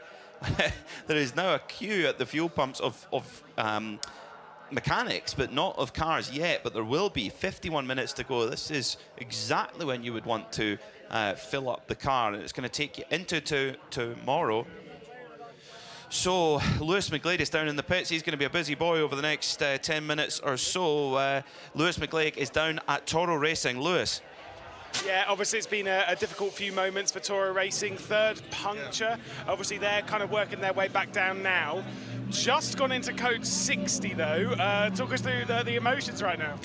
there is now a queue at the fuel pumps of mechanics, but not of cars yet. But there will be 51 minutes to go. This is exactly when you would want to fill up the car, and it's going to take you into tomorrow. So Lewis McGlade is down in the pits. He's going to be a busy boy over the next 10 minutes or so. Lewis McGlade is down at Toro Racing. Lewis.
Yeah, obviously it's been a difficult few moments for Toro Racing. Third puncture. Obviously they're kind of working their way back down now. Just gone into code 60 though. Talk us through the emotions right now.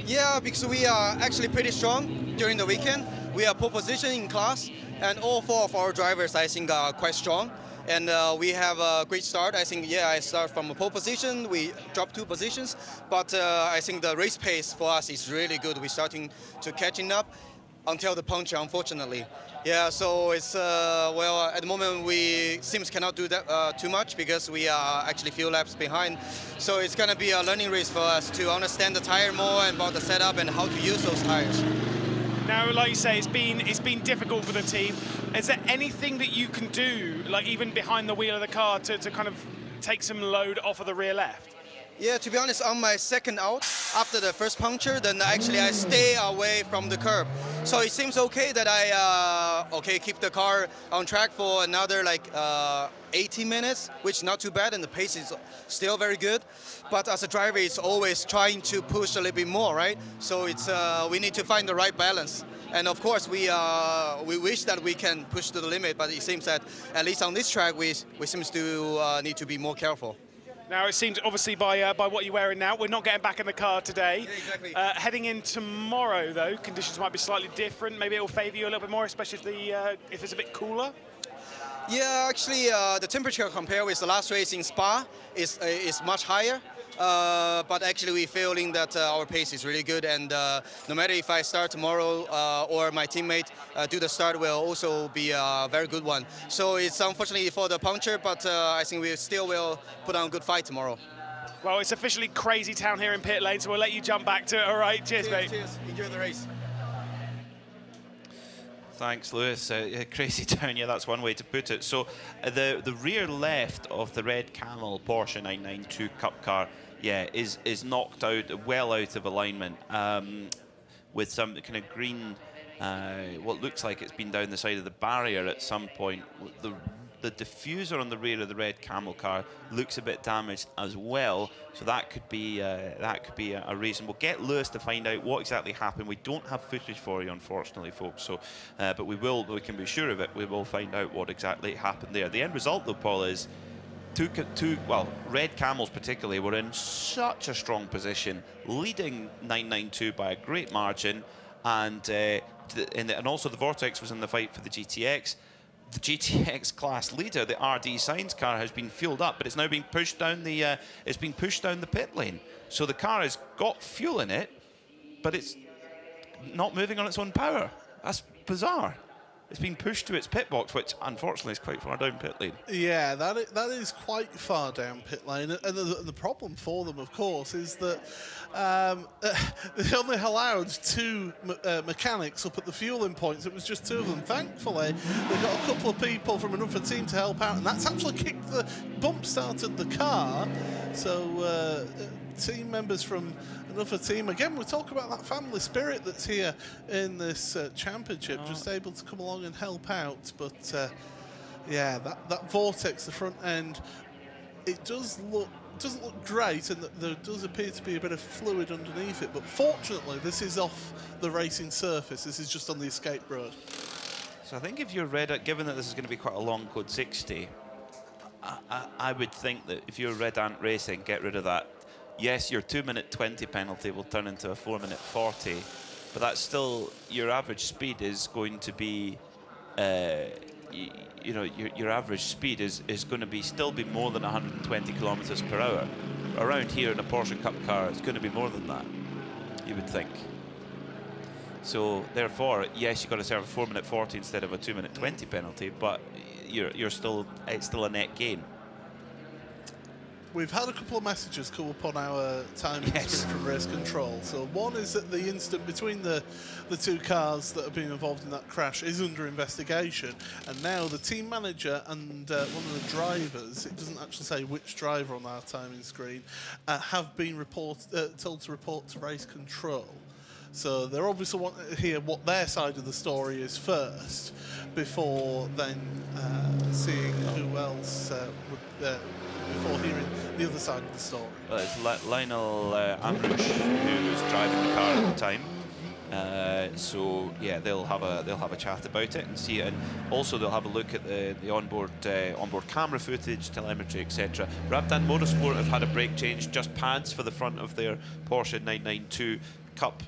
Yeah, because we are actually pretty strong during the weekend. We are pole position in class, and all four of our drivers, I think, are quite strong. And we have a great start. I think, I start from a pole position. We dropped 2 positions, but I think the race pace for us is really good. We're starting to catching up until the puncture, unfortunately. Yeah, so it's, at the moment we seems cannot do that too much because we are actually few laps behind. So it's gonna be a learning race for us to understand the tire more and about the setup and how to use those tires.
Now, like you say, it's been difficult for the team. Is there anything that you can do, like even behind the wheel of the car, to kind of take some load off of the rear left?
Yeah, to be honest, on my second out, after the first puncture, then actually I stay away from the curb. So it seems okay that I keep the car on track for another 80 minutes, which is not too bad, and the pace is still very good. But as a driver, it's always trying to push a little bit more, right? So it's we need to find the right balance. And of course, we wish that we can push to the limit, but it seems that at least on this track, we seem to need to be more careful.
Now, it seems, obviously, by what you're wearing now, we're not getting back in the car today.
Yeah, exactly.
Heading in tomorrow, though, conditions might be slightly different. Maybe it will favour you a little bit more, especially if it's a bit cooler.
Yeah, actually, the temperature compared with the last race in Spa is much higher. But actually, we're feeling that our pace is really good, and no matter if I start tomorrow or my teammate do the start, will also be a very good one. So it's unfortunately for the puncture, but I think we still will put on a good fight tomorrow.
Well, it's officially crazy town here in pit lane, so we'll let you jump back to it. All right, cheers, mate.
Cheers. Enjoy the race.
Thanks, Lewis. Crazy town, yeah, that's one way to put it. So the rear left of the red Camel Porsche 992 Cup car, yeah, is knocked out, well out of alignment, with some kind of green, what looks like it's been down the side of the barrier at some point. The diffuser on the rear of the red Camel car looks a bit damaged as well, so that could be a reason. We'll get Lewis to find out what exactly happened. We don't have footage for you, unfortunately, folks. So, but we can be sure of it. We will find out what exactly happened there. The end result, though, Paul, is red Camels particularly were in such a strong position, leading 992 by a great margin, and also the Vortex was in the fight for the GTX. The GTX class leader, the RD Sainz car, has been fueled up, but it's now being pushed down the pit lane. So the car has got fuel in it, but it's not moving on its own power. That's bizarre. it's been pushed to its pit box, which unfortunately is quite far down pit lane.
Yeah, that is quite far down pit lane, and the problem for them, of course, is that they only allowed 2 mechanics up at the fueling points. It was just 2 of them. Thankfully, they got a couple of people from another team to help out, and that's actually kicked the bump started the car. So team members from another team, again, we talk about that family spirit that's here in this championship, just able to come along and help out. But yeah, that vortex, the front end, it doesn't look great, and there does appear to be a bit of fluid underneath it. But fortunately, this is off the racing surface. This is just on the escape road.
So I think if you're Red, given that this is going to be quite a long code 60, I would think that if you're Red Ant Racing, get rid of that. Yes, your 2-minute 20 penalty will turn into a 4-minute 40, but that's still, your average speed is going to be, you know, your average speed is going to be still be more than 120 kilometers per hour. Around here in a Porsche Cup car, it's going to be more than that, you would think. So therefore, yes, you've got to serve a 4-minute 40 instead of a 2-minute 20 penalty, but it's still a net gain.
We've had a couple of messages come up on our timing screen from Race Control. So one is that the incident between the 2 cars that have been involved in that crash is under investigation, and now the team manager and one of the drivers, it doesn't actually say which driver on our timing screen, have been told to report to Race Control. So they're obviously wanting to hear what their side of the story is first, before then seeing who else before hearing the other side of the story.
Well, it's Lionel Amrouche who was driving the car at the time. So yeah, they'll have a chat about it and see it, and also they'll have a look at the onboard camera footage, telemetry, etc. Rabdan Motorsport have had a brake change, just pads for the front of their Porsche 992 Cup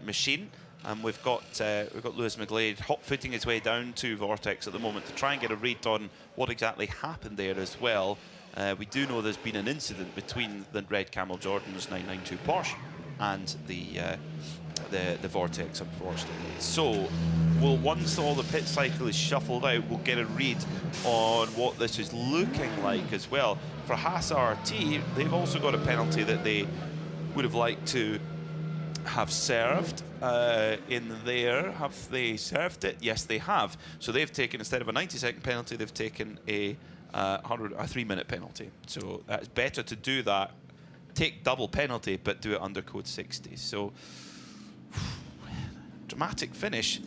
machine, and we've got Lewis McGlade hot-footing his way down to Vortex at the moment to try and get a read on what exactly happened there as well. We do know there's been an incident between the Red Camel Jordan's 992 Porsche and the Vortex, unfortunately. So, once all the pit cycle is shuffled out, we'll get a read on what this is looking like as well. For Haas RT, they've also got a penalty that they would have liked to have served in there. Have they served it? Yes, they have. So they've taken, instead of a 90-second penalty, they've taken a 3-minute penalty. So it's better to do that, take double penalty, but do it under code 60. So dramatic finish,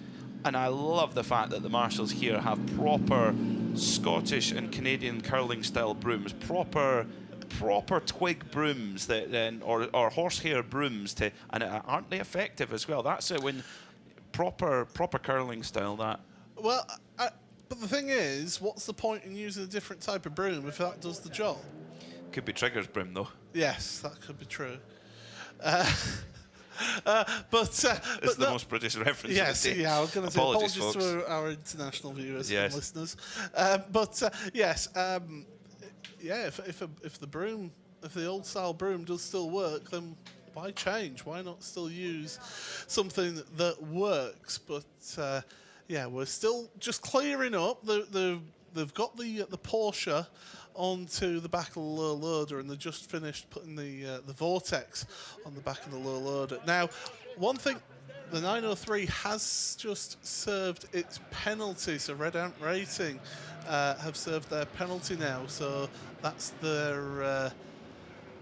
and I love the fact that the marshals here have proper Scottish and Canadian curling style brooms, proper twig brooms that or horsehair brooms, and aren't they effective as well? That's it, when proper curling style. That
well, but the thing is, what's the point in using a different type of broom if that does the job?
Could be Trigger's broom though.
Yes, that could be true. But
it's the most British reference.
Yes, yeah, I was going to say apologies to our international viewers and listeners. Yes. Yeah, if the old style broom does still work, then why change? Why not still use something that works? But yeah, we're still just clearing up. They've got the Porsche onto the back of the lower loader, and they've just finished putting the Vortex on the back of the lower loader. Now, one thing, the 903 has just served its penalty, so Red Ant Racing have served their penalty now, so that's their,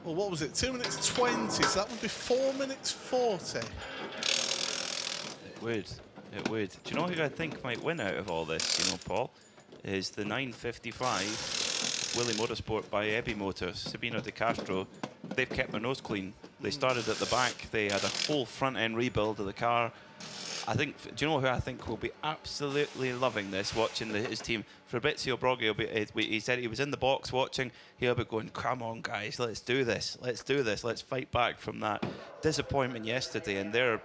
well, what was it, 2 minutes 20, so that would be 4 minutes 40.
It would. Do you know who I think might win out of all this, Paul? Is the 955 Willie Motorsport by Ebby Motors, Sabino De Castro. They've kept their nose clean. They started at the back. They had a whole front-end rebuild of the car. I think, do you know who I think will be absolutely loving this, watching his team? Fabrizio Broggi, he said he was in the box watching. He'll be going, come on, guys, let's do this. Let's do this. Let's fight back from that disappointment yesterday. And they're,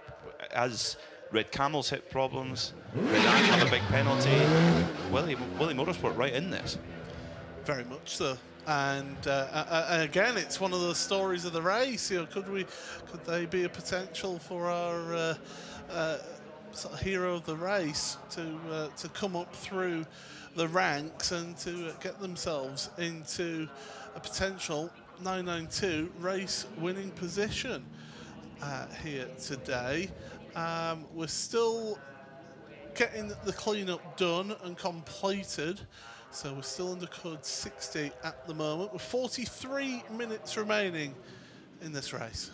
as Red Camels hit problems, Red Ant have a big penalty. Willie Motorsport right in this.
Very much so. And again, it's one of those stories of the race. Could they be a potential for our sort of hero of the race to come up through the ranks and to get themselves into a potential 992 race winning position here today. We're still getting the cleanup done and completed, so we're still under code 60 at the moment with 43 minutes remaining in this race.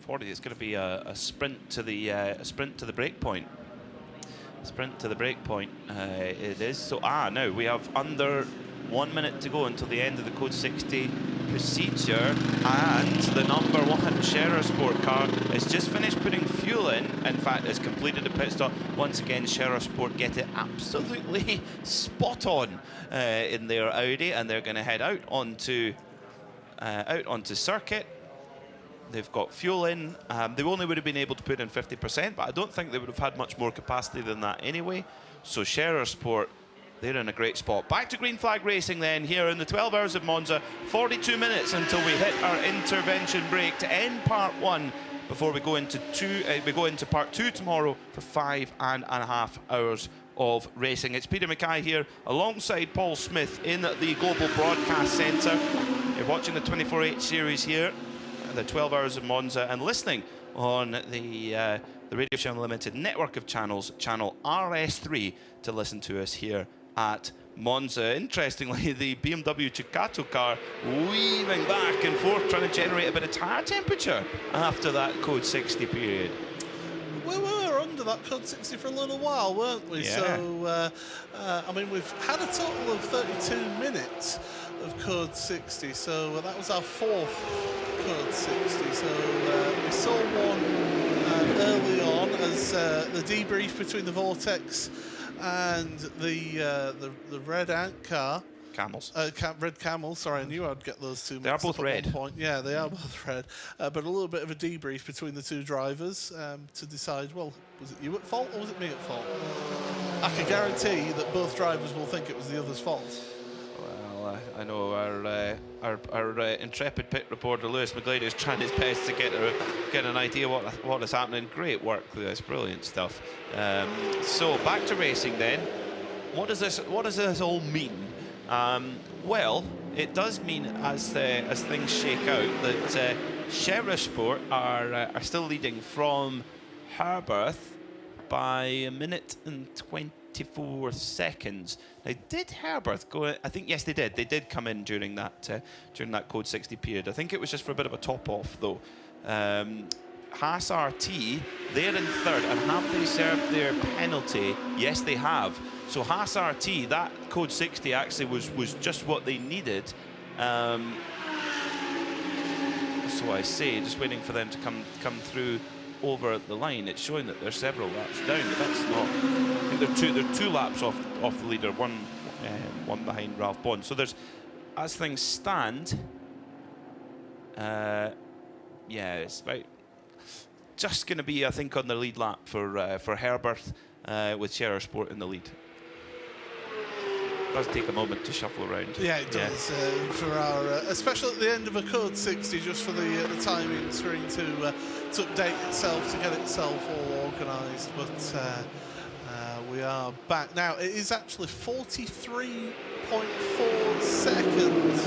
40. It's going to be a sprint to the break point. Sprint to the break point. It is. So now we have under 1 minute to go until the end of the code 60 procedure, and the number 1 Scherer Sport car has just finished putting fuel in. In fact, has completed the pit stop. Once again, Scherer Sport get it absolutely spot on in their Audi, and they're going to head out onto circuit. They've got fuel in. They only would have been able to put in 50%, but I don't think they would have had much more capacity than that anyway. So Scherer Sport, they're in a great spot. Back to green flag racing then, here in the 12 hours of Monza. 42 minutes until we hit our intervention break to end part 1 before we go into part 2 tomorrow for 5.5 hours of racing. It's Peter Mackay here alongside Paul Smith in the Global Broadcast Centre. You're watching the 24/8 series here, the 12 hours of Monza, and listening on the Radio Channel Limited network of channels, channel RS3, to listen to us here at Monza. Interestingly, the BMW Ceccato car weaving back and forth, trying to generate a bit of tyre temperature after that code 60 period.
We were under that code 60 for a little while, weren't we?
Yeah.
So, I mean, we've had a total of 32 minutes of code 60, so that was our 4th code 60. So we saw one early on as the debrief between the Vortex and the Red Ant car.
Camels.
Red Camel, sorry, I knew I'd get those two.
They are both red.
At one point. Yeah, they are both red. But a little bit of a debrief between the two drivers to decide, well, was it you at fault or was it me at fault? I can guarantee that both drivers will think it was the other's fault.
Well, I know our intrepid pit reporter Lewis McGlady is trying his best to get an idea what is happening. Great work, Lewis, brilliant stuff. So back to racing then. What does this all mean? Well, it does mean as things shake out that Scherer Sport are still leading from Herberth by 1 minute and 24 seconds. Now, did Herberth go? I think yes, they did. They did come in during that code 60 period. I think it was just for a bit of a top off though. Haas RT, they're in 3rd, and have they served their penalty? Yes, they have. So Haas RT, that code 60 actually was just what they needed. So I say, just waiting for them to come through over the line. It's showing that they're several laps down, but that's not. I think they're two laps off the leader, one behind Ralph Bond. So there's, as things stand, yeah, it's about just going to be, I think, on the lead lap for Herberth, with Scherer Sport in the lead. It does take a moment to shuffle around.
Yeah, it does. For our, especially at the end of a code 60, just for the timing screen to update itself, to get itself all organised. But we are back now. It is actually 43.4 seconds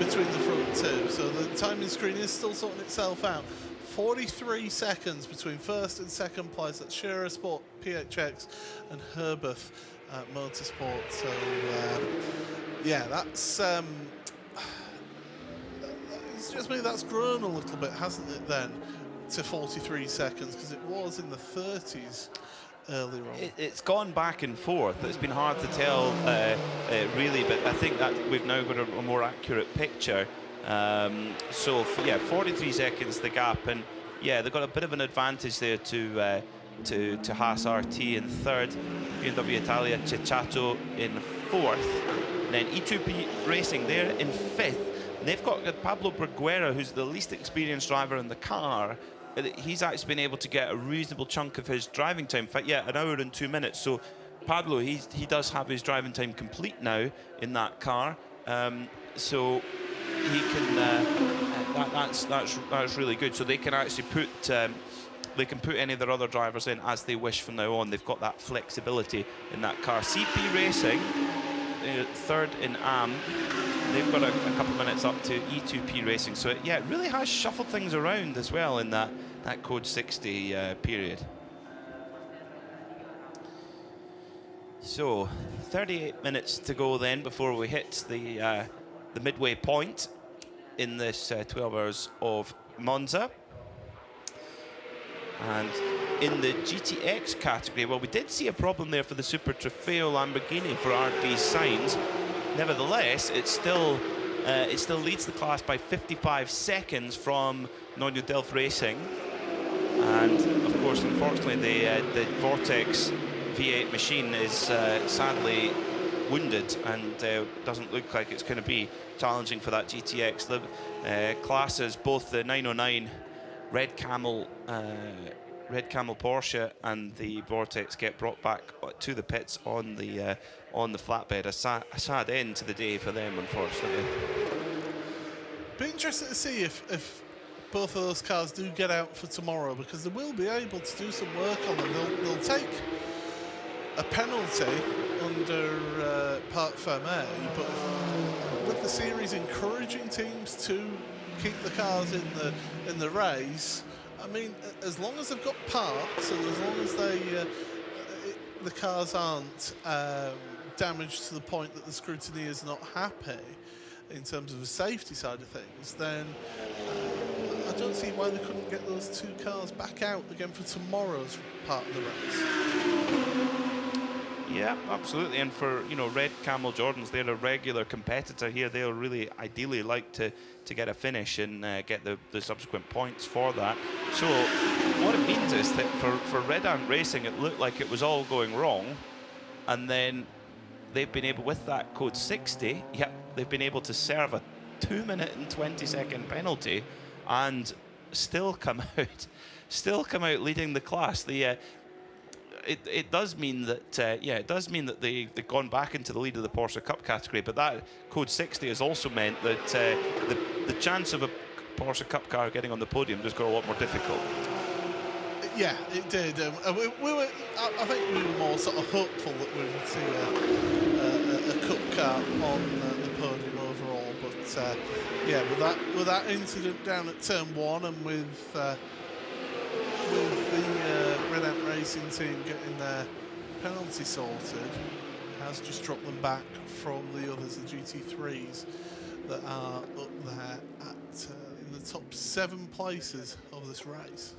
between the front two, so the timing screen is still sorting itself out. 43 seconds between 1st and 2nd place. That's Scherer Sport, PHX, and Herberth Motorsport. So yeah, that's it's just me. That's grown a little bit, hasn't it? Then to 43 seconds, because it was in the 30s earlier on.
It's gone back and forth. It's been hard to tell really, but I think that we've now got a more accurate picture. So yeah, 43 seconds the gap, and yeah, they've got a bit of an advantage there to Haas RT in 3rd, BMW Italia Ceccato in 4th, and then E2P Racing there in 5th. And they've got Pablo Berguera, who's the least experienced driver in the car. He's actually been able to get a reasonable chunk of his driving time. In fact, yeah, 1 hour and 2 minutes. So Pablo, he does have his driving time complete now in that car. So he can. That's really good. So they can actually put they can put any of their other drivers in as they wish from now on. They've got that flexibility in that car. CP Racing, third in AM. They've got a couple of minutes up to E2P Racing. So, yeah, it really has shuffled things around as well in that Code 60 period. So, 38 minutes to go then before we hit the midway point in this 12 hours of Monza. And in the GTX category, well, we did see a problem there for the Super Trofeo Lamborghini for RD Sainz. Nevertheless, it still leads the class by 55 seconds from Nono Delft Racing. And of course, unfortunately, the Vortex V8 machine is sadly wounded and doesn't look like it's going to be challenging for that GTX. The classes, both the 909 Red Camel Porsche and the Vortex, get brought back to the pits on the flatbed. A sad end to the day for them, unfortunately.
Be interested to see if both of those cars do get out for tomorrow, because they will be able to do some work on them. They'll take a penalty under Parc Fermé, but with the series encouraging teams to keep the cars in the race, I mean, as long as they've got parts and as long as the cars aren't damaged to the point that the scrutineer is not happy in terms of the safety side of things, then I don't see why they couldn't get those two cars back out again for tomorrow's part of the race.
Yeah, absolutely. And for, you know, Red Camel Jordans, they're a regular competitor here. They'll really ideally like to get a finish and get the subsequent points for that. So what it means is that for Red Ant Racing, it looked like it was all going wrong, and then they've been able, with that code 60, they've been able to serve a 2-minute and 20-second penalty and still come out leading the class. It does mean that it does mean that they've gone back into the lead of the Porsche Cup category, but that code 60 has also meant that the chance of a Porsche Cup car getting on the podium just got a lot more difficult.
Yeah, it did. I think we were more sort of hopeful that we would see a Cup car on the podium overall, but yeah, with that incident down at turn 1 and with the Red Ant Racing team getting their penalty sorted, has just dropped them back from the others, the GT3s that are up there in the top 7 places of this race.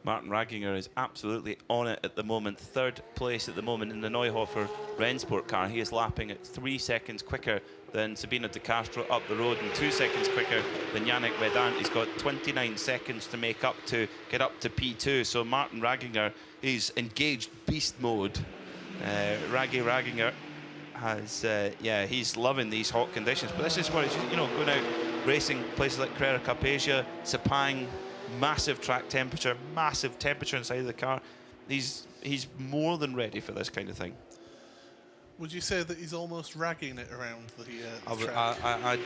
Martin Raginger is absolutely on it at the moment. 3rd place at the moment in the Neuhofer Rennsport car. He is lapping at 3 seconds quicker than Sabino De Castro up the road and 2 seconds quicker than Yannick Redant. He's got 29 seconds to get up to P2. So Martin Raginger is engaged beast mode. Raginger has, he's loving these hot conditions. But this is what he's, going out racing places like Carrera Cup Asia, Sepang, massive track temperature, massive temperature inside of the car. He's more than ready for this kind of thing.
Would you say that he's almost ragging it around the track?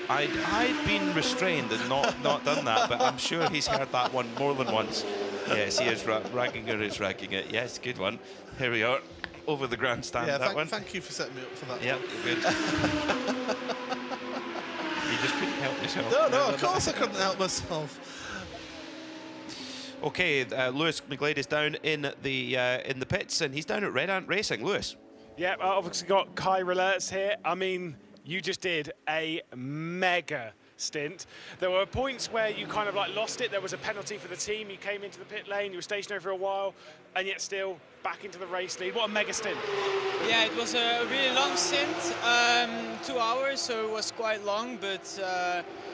I'd been restrained and not done that, but I'm sure he's heard that one more than once. Yes, he is ragging it. Yes, good one. Here we are, over the grandstand.
Yeah,
one.
Thank you for setting me up for that.
Yeah, good. You just couldn't help yourself.
No, of course I couldn't help myself.
Okay, Lewis McGlade is down in the pits, and he's down at Red Ant Racing. Lewis.
Yeah, obviously got Kai Roulets here. I mean, you just did a mega stint. There were points where you kind of like lost it. There was a penalty for the team. You came into the pit lane, you were stationary for a while, and yet still back into the race lead. What a mega stint.
Yeah, it was a really long stint, 2 hours, so it was quite long, but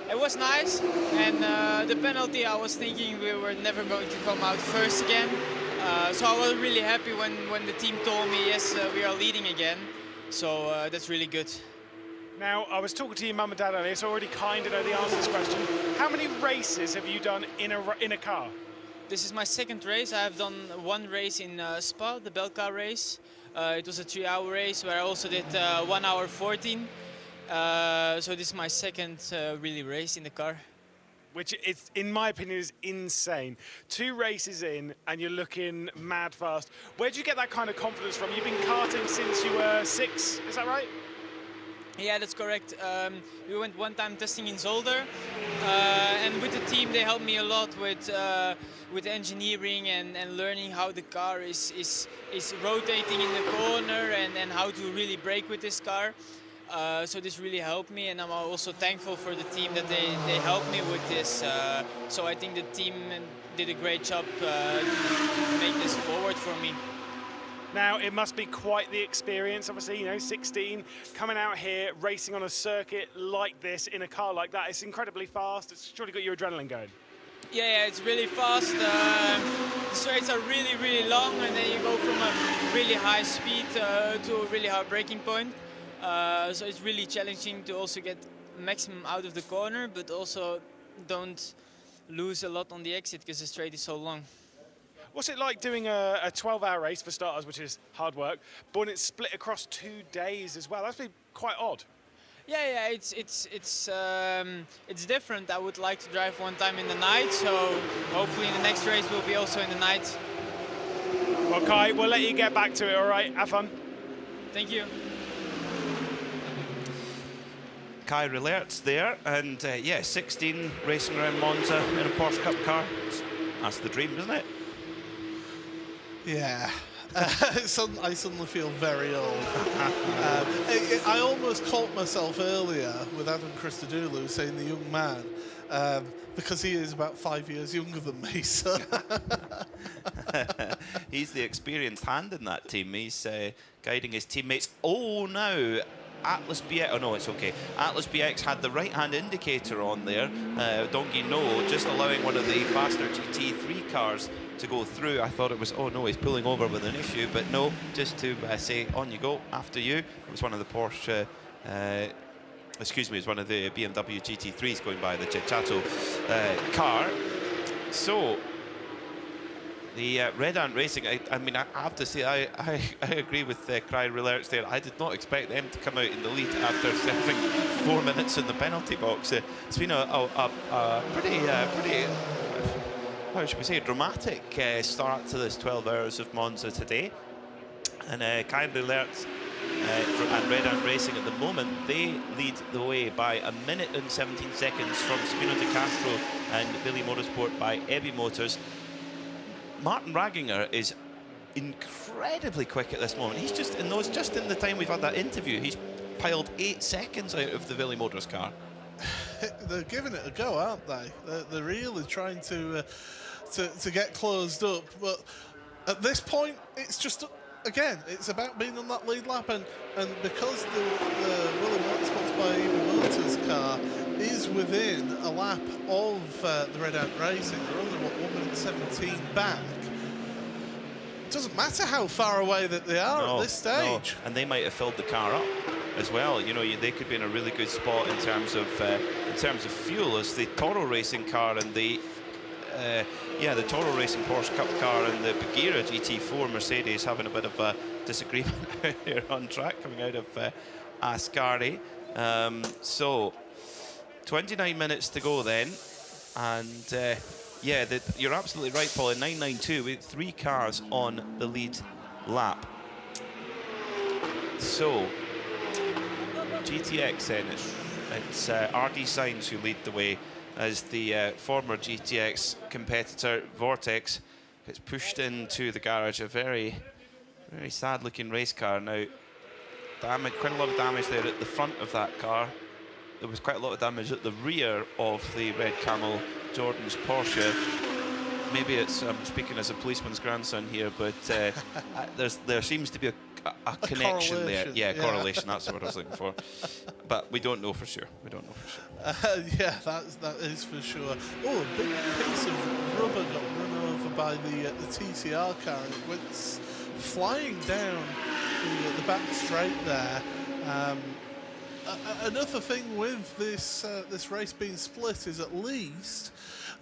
it was nice. And the penalty, I was thinking we were never going to come out first again. So I was really happy when the team told me, yes, we are leading again. So that's really good.
Now, I was talking to your mum and dad earlier, so I already kind of know the answer to this question. How many races have you done in a car?
This is my 2nd race. I have done 1 race in Spa, the Belka race. It was a 3-hour race where I also did 1 hour 14. So this is my 2nd really race in the car.
which is, in my opinion, is insane. 2 races in, and you're looking mad fast. Where do you get that kind of confidence from? You've been karting since you were 6, is that right?
Yeah, that's correct. We went one time testing in Zolder, and with the team they helped me a lot with engineering and learning how the car is rotating in the corner and how to really brake with this car. So this really helped me, and I'm also thankful for the team that they helped me with this. So I think the team did a great job to make this forward for me.
Now, it must be quite the experience, obviously, you know, 16, coming out here, racing on a circuit like this, in a car like that. It's incredibly fast. It's surely got your adrenaline going.
Yeah, it's really fast. The straights are really, really long, and then you go from a really high speed to a really hard braking point. So it's really challenging to also get maximum out of the corner, but also don't lose a lot on the exit because the straight is so long.
What's it like doing a 12-hour race for starters, which is hard work, but when it's split across 2 days as well? That's been quite odd.
Yeah, it's different. I would like to drive one time in the night, so hopefully in the next race we'll be also in the night.
Well, Kai, we'll let you get back to it, all right? Have fun.
Thank you.
Kai Relert's there, and yeah, 16 racing around Monza in a Porsche Cup car. That's the dream, isn't it?
Yeah. I suddenly feel very old. I almost caught myself earlier with Adam Christodoulou saying the young man, because he is about 5 years younger than me. So
he's the experienced hand in that team. He's guiding his teammates. Oh, now Atlas BX, oh no, it's okay. Atlas BX had the right-hand indicator on there. Donkey No, just allowing one of the faster GT3 cars to go through. I thought it was, oh no, he's pulling over with an issue, but no, just to say, on you go, after you. It was one of the Porsche, excuse me, it was one of the BMW GT3s going by, the Ceccato car. So, the Red Ant Racing, I mean, I have to say, I agree with Kai Relert's there. I did not expect them to come out in the lead after serving 4 minutes in the penalty box. It's been a pretty, how should we say, dramatic start to this 12 hours of Monza today. And Kai Relert and Red Ant Racing at the moment, they lead the way by 1 minute and 17 seconds from Spino de Castro and Billy Motorsport by Ebby Motors. Martin Raginger is incredibly quick at this moment. He's just in the time we've had that interview, he's piled 8 seconds out of the Billy Motors car.
They're giving it a go, aren't they? They're really trying to get closed up. But at this point, it's just, again, it's about being on that lead lap, and because the Willie Motorsports by Ebby Motors car is within a lap of the Red Ant Racing, they're only, what, 1 minute 17 back. It doesn't matter how far away that they are at this stage.
No. And they might have filled the car up as well. You know, they could be in a really good spot in terms of fuel, as the Toro Racing car and the the Toro Racing Porsche Cup car and the Bagheera GT4 Mercedes having a bit of a disagreement here on track coming out of Ascari. So 29 minutes to go then, and yeah, you're absolutely right, Paul. In 992, with 3 cars on the lead lap. So GTX then, it's RD Sainz who lead the way as the former GTX competitor Vortex gets pushed into the garage. A very, very sad-looking race car now. Quite a lot of damage there at the front of that car. There was quite a lot of damage at the rear of the Red Camel Jordan's Porsche. Maybe it's, I'm speaking as a policeman's grandson here, but there seems to be a connection there. Yeah, correlation, that's what I was looking for. But we don't know for sure. We don't know for sure.
Yeah, that is for sure. Oh, a big piece of rubber got run over by the TCR car, and it went flying down the back straight there. Another thing with this race being split is at least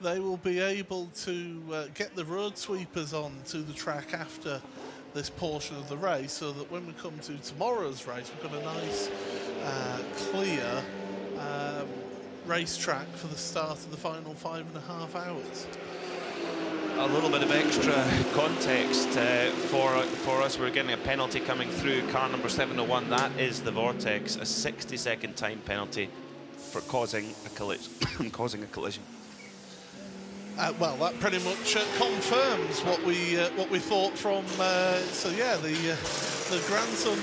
they will be able to get the road sweepers on to the track after this portion of the race, so that when we come to tomorrow's race, we've got a nice, clear racetrack for the start of the final 5.5 hours.
A little bit of extra context for us. We're getting a penalty coming through car number 701. That is the Vortex, a 60-second time penalty for causing a collision.
Well, that pretty much confirms what we thought from. So yeah, the grandson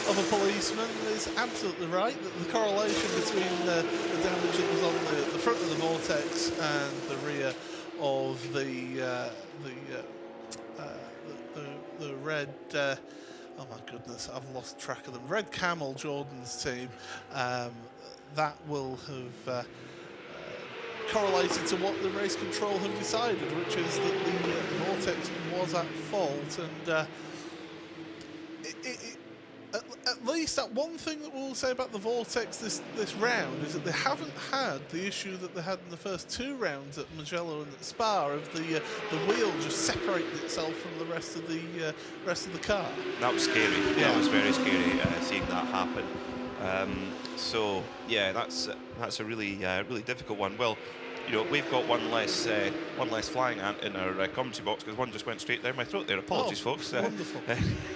of a policeman is absolutely right. The correlation between the damage that was on the front of the Vortex and the rear of the red. Oh my goodness, I've lost track of them. Red Camel, Jordan's team. That will have correlated to what the race control have decided, which is that the Vortex was at fault, and at least that one thing that we'll say about the Vortex this round is that they haven't had the issue that they had in the first 2 rounds at Mugello and at Spa of the wheel just separating itself from the rest of the car.
That was scary. Yeah. That was very scary seeing that happen. So yeah, that's a really difficult one. Well, you know, we've got one less flying ant in our commentary box because one just went straight down my throat there. Apologies, folks.
Wonderful.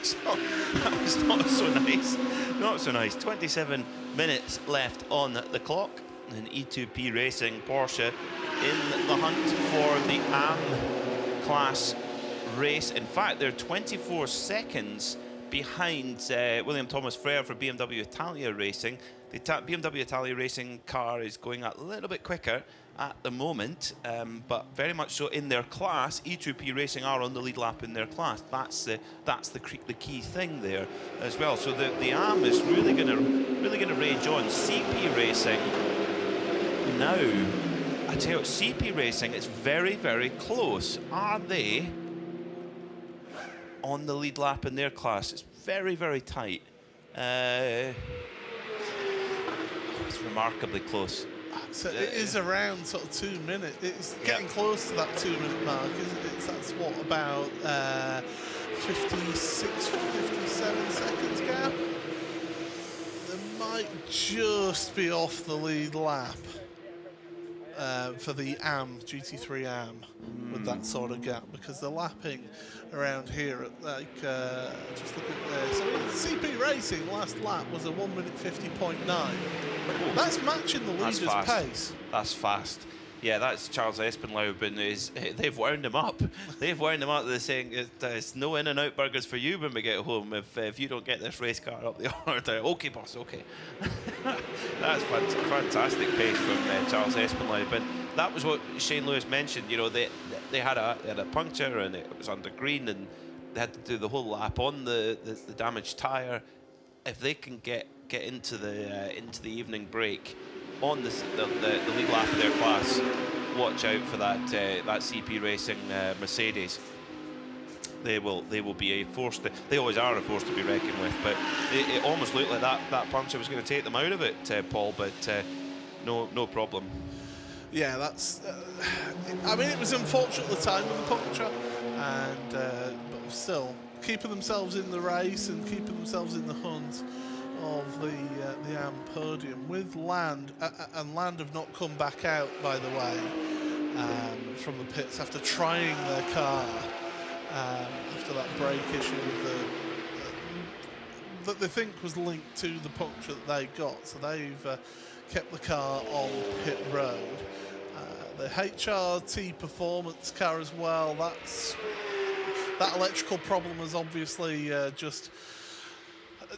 So that was not so nice. Not so nice. 27 minutes left on the clock. And E2P Racing Porsche in the hunt for the AM class race. In fact, they're 24 seconds behind William Thomas Frere for BMW Italia Racing. The BMW Italia Racing car is going a little bit quicker at the moment, but very much so in their class. E2P Racing are on the lead lap in their class. That's the key thing there as well. So the AM is really gonna rage on. CP Racing now, I tell you what, CP Racing is very, very close. Are they on the lead lap in their class? It's very, very tight. It's remarkably close.
So it is around sort of 2 minutes. It's getting close to that 2-minute mark, isn't it? That's what, about 56, 57 seconds gap? They might just be off the lead lap for the AM, GT3 AM, with that sort of gap, because they're lapping around here at like, just look at there. So CP Racing last lap was a 1 minute 50.9. That's matching the leader's pace.
That's fast. Yeah, that's Charles Espenlaub, and they've wound him up. They've wound him up. They're saying it's no In-N-Out burgers for you when we get home if you don't get this race car up the order. Okay, boss, okay. That's fantastic pace from Charles Espenlaub. And that was what Shane Lewis mentioned. You know, they had a puncture and it was under green, and they had to do the whole lap on the damaged tyre. If they can get into the evening break on the lead lap of their class, watch out for that CP Racing Mercedes. They will be a force. They always are a force to be reckoned with. But it almost looked like that puncture was going to take them out of it, Paul. But no problem.
Yeah, that's. I mean, it was unfortunate at the time with the puncture, and but still keeping themselves in the race and keeping themselves in the hunt of the AM podium with Land, and Land have not come back out, by the way, from the pits after trying their car after that brake issue that they think was linked to the puncture that they got. So they've kept the car on pit road. The HRT performance car as well, that electrical problem has obviously just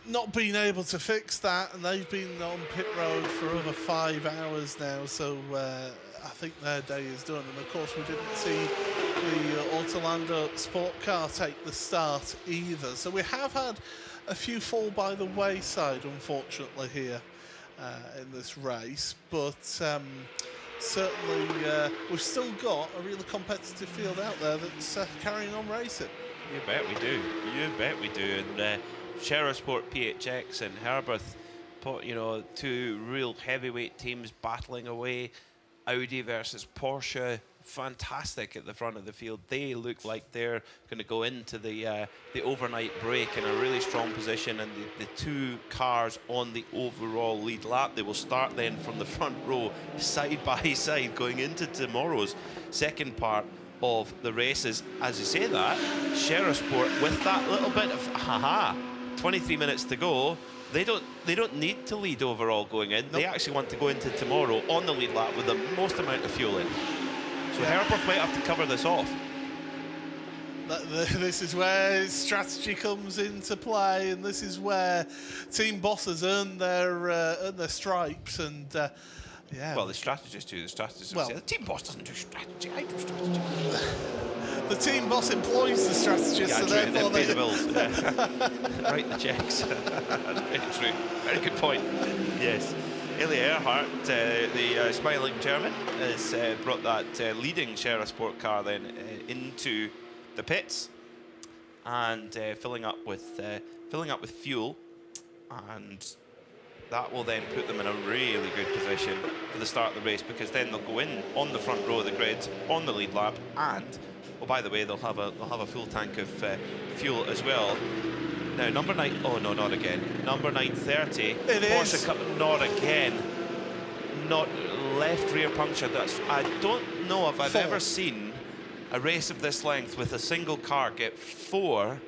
not been able to fix that, and they've been on pit road for over 5 hours now, so I think their day is done. And of course we didn't see the Autolanda sport car take the start either, so we have had a few fall by the wayside, unfortunately, here in this race, but certainly we've still got a really competitive field out there that's carrying on racing.
You bet we do. You bet we do. And Sherrowsport PHX and Herberth, you know, 2 real heavyweight teams battling away. Audi versus Porsche
fantastic at the front of the field. They look like they're going to go into the overnight break in a really strong position, and the two cars on the overall lead lap, they will start then from the front row side by side going into tomorrow's second part of the races. As you say that, Sport with that little bit of 23 minutes to go, they don't need to lead overall going in. They actually want to go into tomorrow on the lead lap with the most amount of fuel in. So Herberth might have to cover this off.
This is where strategy comes into play, and this is where team bosses earn their stripes. And yeah.
Well, the strategists do. The strategists say the team boss doesn't do strategy. I do strategy.
The team boss employs the strategist, so therefore
they pay the bills. Write the checks. That's very true. Very good point. Yes. Eli Earhart, the smiling German, has brought that leading Sport car then into the pits and filling up with fuel, and that will then put them in a really good position for the start of the race, because then they'll go in on the front row of the grid on the lead lap, and by the way, they'll have a full tank of fuel as well. Now, number 9, oh no, not again. Number 930, Porsche Cup, not again. Not left rear puncture. I don't know if I've ever seen a race of this length with a single car get 4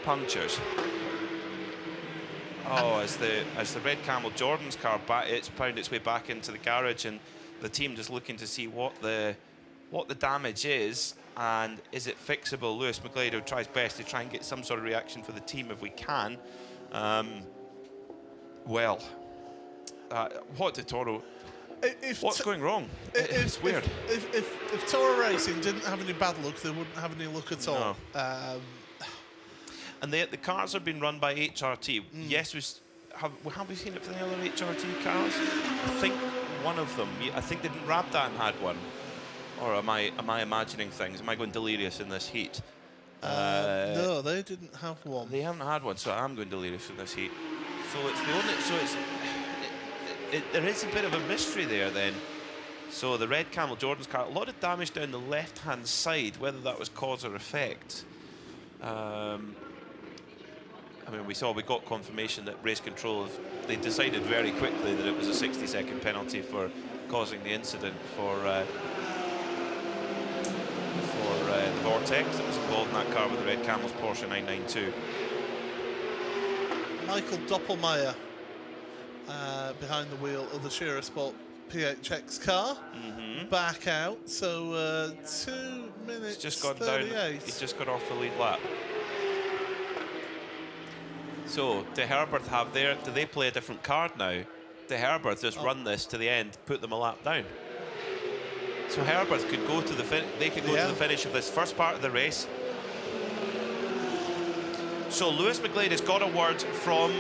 punctures. Oh, as the Red Camel Jordan's car it's found its way back into the garage, and the team just looking to see what the damage is. And is it fixable? Lewis McGlade will try his best to try and get some sort of reaction for the team if we can. What did Toro? What's going wrong? It's weird.
If Toro Racing didn't have any bad luck, they wouldn't have any luck at all.
No. And the cars have been run by HRT. Yes, have we seen it for the other HRT cars? I think one of them. I think didn't Rabdan had one. Or am I imagining things? Am I going delirious in this heat?
No, they didn't have one.
They haven't had one, so I'm going delirious in this heat. So it's the only. So there is a bit of a mystery there then. So the Red Camel Jordan's car, a lot of damage down the left-hand side. Whether that was cause or effect. I mean, we got confirmation that race control, they decided very quickly that it was a 60-second penalty for causing the incident for the Vortex that was involved in that car with the Red Camel's Porsche 992.
Michael Doppelmayr behind the wheel of the Sport PHX car, back out. So 2 minutes.
He's just gone
38.
down. He's just got off the lead lap. So, De Herberth have do they play a different card now? De Herberth just run this to the end, put them a lap down. So Herberth could go to the to the finish of this first part of the race. So Lewis McGlade has got a word from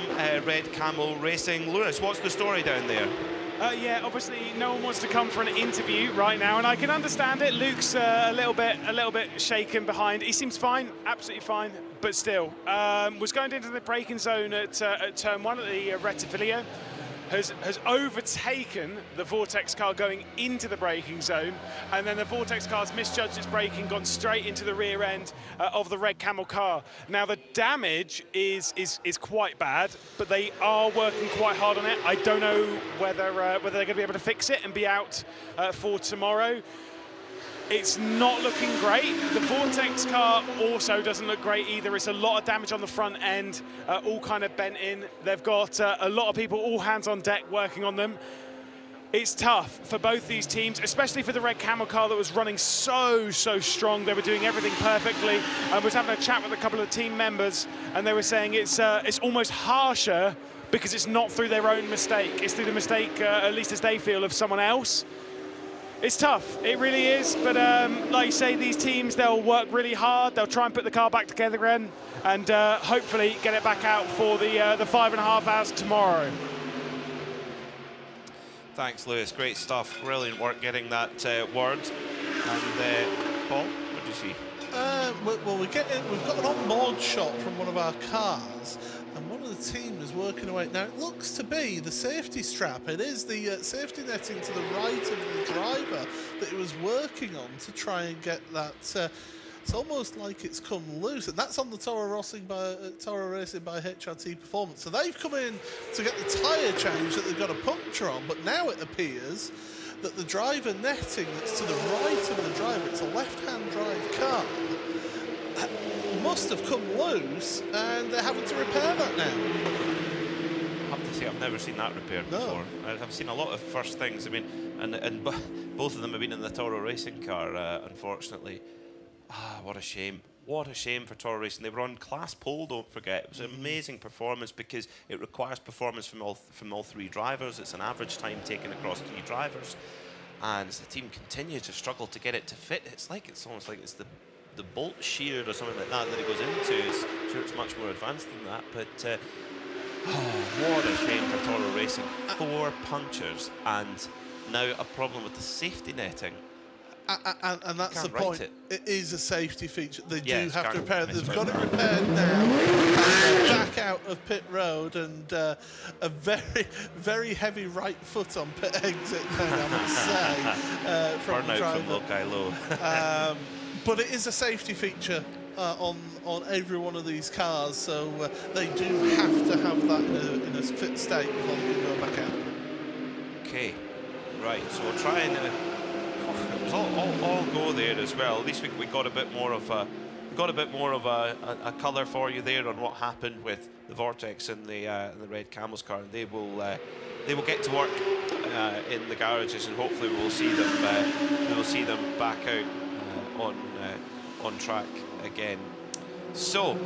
Red Camel Racing. Lewis, what's the story down there?
Yeah, obviously no one wants to come for an interview right now, and I can understand it. Luke's a little bit shaken behind. He seems fine, absolutely fine, but still was going into the braking zone at turn 1 at the Retifilia. Has overtaken the Vortex car going into the braking zone, and then the Vortex car's misjudged its braking, gone straight into the rear end of the Red Camel car. Now the damage is quite bad, but they are working quite hard on it. I don't know whether they're going to be able to fix it and be out for tomorrow. It's not looking great. The Vortex car also doesn't look great either. It's a lot of damage on the front end, all kind of bent in. They've got a lot of people, all hands on deck, working on them. It's tough for both these teams, especially for the Red Camel car that was running so strong. They were doing everything perfectly. I was having a chat with a couple of team members, and they were saying it's almost harsher because it's not through their own mistake. It's through the mistake, at least as they feel, of someone else. It's tough, it really is, but like you say, these teams, they'll work really hard, they'll try and put the car back together again, and hopefully get it back out for the 5.5 hours tomorrow.
Thanks, Lewis, great stuff, brilliant work getting that word. And Paul, what do you see?
Well, we've got an on-board shot from one of our cars, and one of the team is working away. Now it looks to be the safety strap. It is the safety netting to the right of the driver that he was working on to try and get that. It's almost like it's come loose, and that's on the Toro Racing by HRT Performance. So they've come in to get the tyre change that they've got a puncture on, but now it appears that the driver netting that's to the right of the driver, it's a left-hand drive car, must have come loose, and they're having to repair that now.
I have to say, I've never seen that repaired before. I've seen a lot of first things. I mean, and both of them have been in the Toro Racing car, unfortunately. What a shame. What a shame for Toro Racing. They were on class pole, don't forget. It was an amazing performance because it requires performance from all three drivers. It's an average time taken across three drivers. And as the team continues to struggle to get it to fit, it's almost like it's the bolt sheared or something like that it goes into. Sure, it's much more advanced than that, but what a shame for Toro Racing. 4 punctures and now a problem with the safety netting.
And that's the point. It is a safety feature. They do have to repair it. They've got it repaired now. Back out of pit road, and a very, very heavy right foot on pit exit now, I must say, from the driver.
From Lokai Low.
But it is a safety feature on every one of these cars, so they do have to have that in a fit state before they can go back out.
Okay, right. So we'll try and. It was all go there as well. At least we got a bit more of a colour for you there on what happened with the Vortex and the Red Camels car, and they will get to work in the garages, and hopefully we will see them back out on track again. So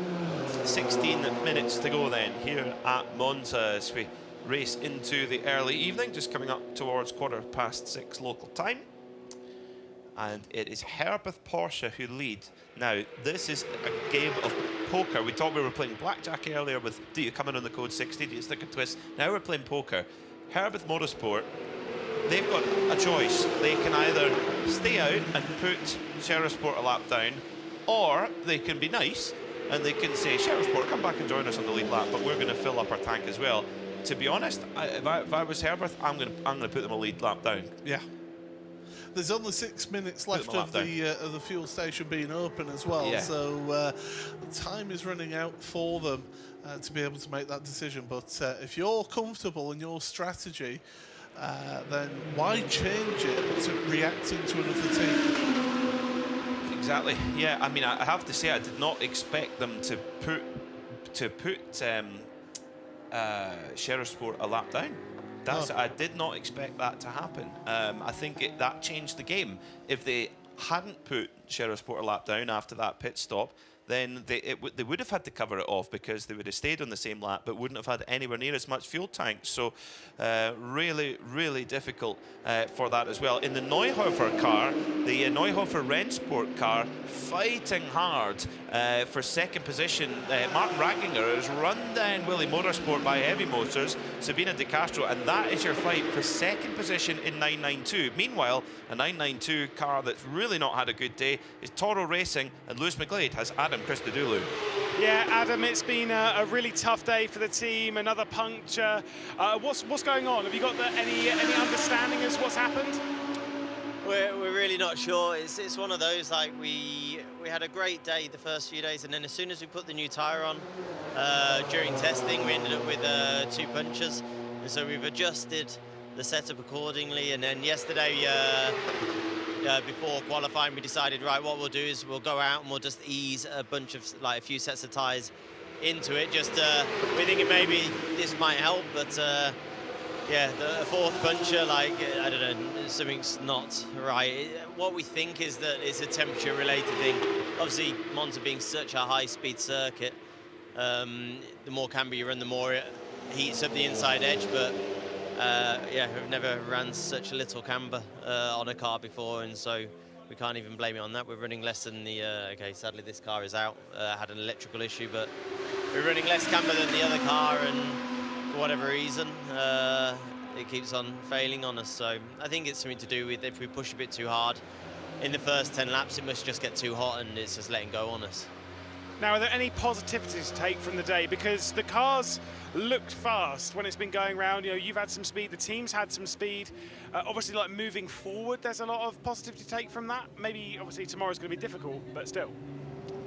16 minutes to go then here at Monza as we race into the early evening, just coming up towards 6:15 local time. And it is Herbert Porsche who lead. Now, this is a game of poker. We thought we were playing blackjack earlier with do you come in on the code 60, do you stick a twist? Now we're playing poker. Herbert Motorsport, they've got a choice. They can either stay out and put Sheriffsport a lap down, or they can be nice and they can say, Sheriffsport, come back and join us on the lead lap, but we're going to fill up our tank as well. To be honest, if I was Herbert, I'm going to put them a lead lap down.
Yeah. There's only 6 minutes left of the fuel station being open as well, so the time is running out for them to be able to make that decision. But if you're comfortable in your strategy, then why change it to reacting to another team?
Exactly. Yeah. I mean, I have to say, I did not expect them to put Sheriffsport a lap down. I did not expect that to happen. I think that changed the game. If they hadn't put Sheriffsport a lap down after that pit stop, then they would have had to cover it off because they would have stayed on the same lap but wouldn't have had anywhere near as much fuel tank. So really, really difficult for that as well. In the Neuhofer car, the Neuhofer Rennsport car, fighting hard for second position. Martin Ragginger has run down Willie Motorsport by Heavy Motors, Sabina De Castro, and that is your fight for second position in 992. Meanwhile, a 992 car that's really not had a good day is Toro Racing, and Lewis McGlade has Adam Christodoulou.
Yeah, Adam, it's been a really tough day for the team. Another puncture. What's going on? Have you got any understanding as what's happened?
We're really not sure. It's one of those, like we had a great day the first few days, and then as soon as we put the new tyre on during testing, we ended up with 2 punctures, and so we've adjusted the setup accordingly. And then yesterday, before qualifying, we decided, right, what we'll do is we'll go out and we'll just ease a few sets of tyres into it. Just we're thinking maybe this might help, but yeah, the 4th puncture, I don't know, something's not right. What we think is that it's a temperature-related thing. Obviously, Monza being such a high-speed circuit, the more camber you run, the more it heats up the inside edge. But yeah, we've never ran such a little camber on a car before, and so we can't even blame it on that. We're running less than the, okay, sadly this car is out, had an electrical issue, but we're running less camber than the other car, and for whatever reason, it keeps on failing on us. So I think it's something to do with if we push a bit too hard in the first 10 laps, it must just get too hot and it's just letting go on us.
Now, are there any positivities to take from the day? Because the cars looked fast when it's been going around. You know, you've had some speed, the team's had some speed. Obviously, like moving forward, there's a lot of positivity to take from that. Maybe, obviously, tomorrow's going to be difficult, but still.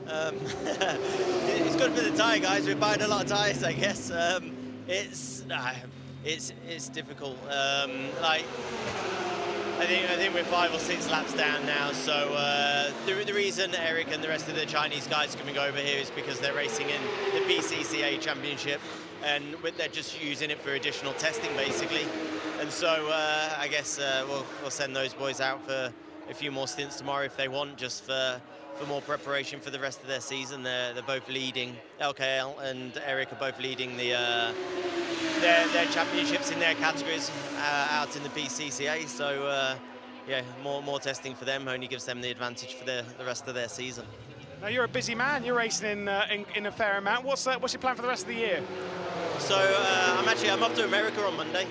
It's good for the tyre guys. We're buying a lot of tyres, I guess. It's difficult. Like, I think we're 5 or 6 laps down now. So the reason Eric and the rest of the Chinese guys are coming over here is because they're racing in the BCCA Championship, and they're just using it for additional testing, basically. And so I guess we'll send those boys out for a few more stints tomorrow if they want, just for more preparation for the rest of their season. They're both leading. LKL and Eric are both leading their championships in their categories out in the BCCA. So yeah, more testing for them only gives them the advantage for the rest of their season.
Now you're a busy man. You're racing in a fair amount. What's your plan for the rest of the year?
So I'm off to America on Monday.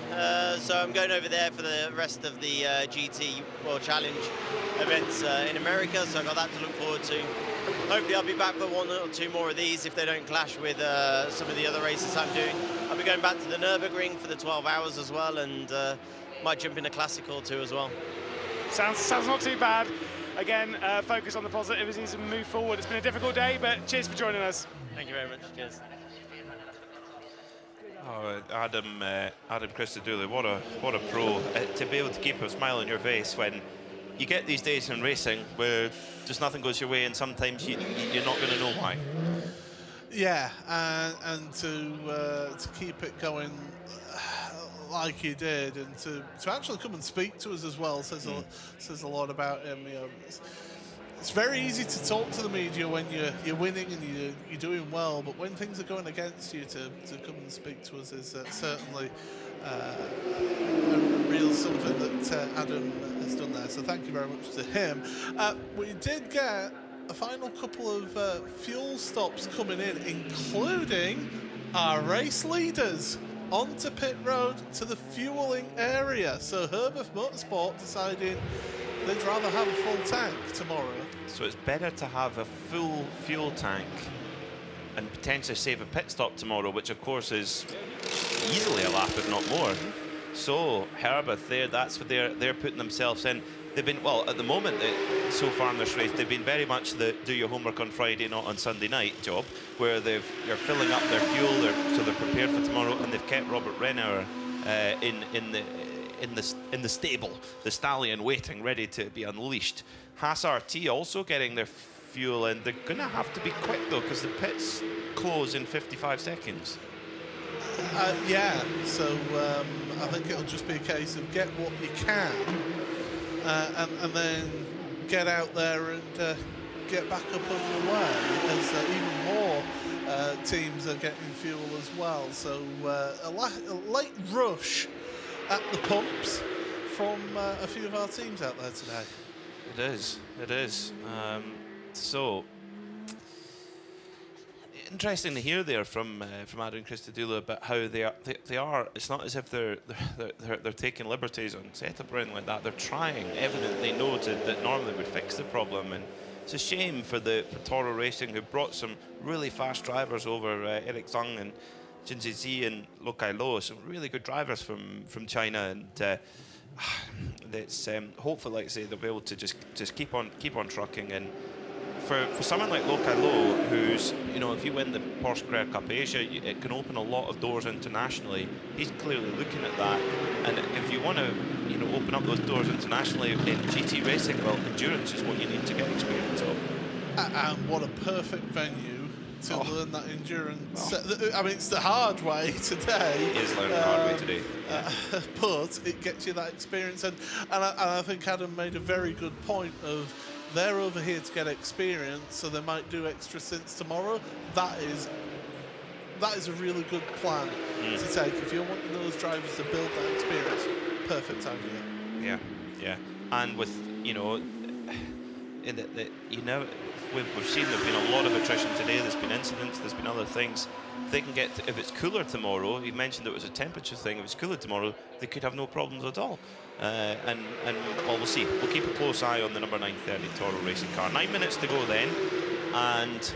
So I'm going over there for the rest of the GT World Challenge events in America. So I've got that to look forward to. Hopefully I'll be back for 1 or 2 more of these if they don't clash with some of the other races I'm doing. I'll be going back to the Nürburgring for the 12 hours as well, and might jump in a classic or 2 as well.
Sounds not too bad. Again, focus on the positivities and move forward. It's been a difficult day, but cheers for joining us.
Thank you very much. Cheers.
Oh, Adam Christodoulou, what a pro. To be able to keep a smile on your face when you get these days in racing where just nothing goes your way, and sometimes you're not going to know why.
Yeah, and to keep it going like he did, and to actually come and speak to us as well says a lot about him. You know, it's very easy to talk to the media when you're winning and you're doing well, but when things are going against you, to come and speak to us is certainly a real something that Adam has done there. So thank you very much to him. We did get a final couple of fuel stops coming in, including our race leaders onto pit road to the fueling area. So Herbert Motorsport decided they'd rather have a full tank tomorrow.
So it's better to have a full fuel tank and potentially save a pit stop tomorrow, which of course is easily a lap, if not more. So Herbert there, that's what they're putting themselves in. They've been, well, at the moment, so far in this race, they've been very much the do your homework on Friday, not on Sunday night job, where they're filling up their fuel, so they're prepared for tomorrow, and they've kept Robert Renauer in the stable, the stallion waiting, ready to be unleashed. Haas RT also getting their fuel in. They're going to have to be quick though, because the pits close in 55 seconds.
Yeah, so I think it'll just be a case of get what you can, and then get out there and get back up underway as even more teams are getting fuel as well. So a late rush at the pumps from a few of our teams out there today.
It is. So interesting to hear there from Adam Christodoulou about how they are. It's not as if they're taking liberties on setup or anything like that. They're trying. Evidently noted that normally would fix the problem, and it's a shame for Toro Racing, who brought some really fast drivers over, Eric Zhang and Jin Zizi and Lo Kai Lo, some really good drivers from China, and it's hopefully, like I say, they'll be able to just keep on trucking. And for someone like Lo Kai Lo, who's, you know, if you win the Porsche Carrera Cup Asia, it can open a lot of doors internationally. He's clearly looking at that, and if you want to, you know, open up those doors internationally in GT racing, well, endurance is what you need to get experience of.
And what a perfect venue to learn that endurance. I mean, it's the hard way today.
It is learning the hard way today.
But it gets you that experience, and I think Adam made a very good point of they're over here to get experience, so they might do extra stints tomorrow. That is a really good plan to take if you're wanting those drivers to build that experience. Perfect idea.
Yeah. And with, you know, we've seen there's been a lot of attrition today. There's been incidents. There's been other things. They can get, if it's cooler tomorrow. You mentioned it was a temperature thing. If it's cooler tomorrow, they could have no problems at all. And well, we'll see. We'll keep a close eye on the number 930 Toro Racing car. 9 minutes to go then, and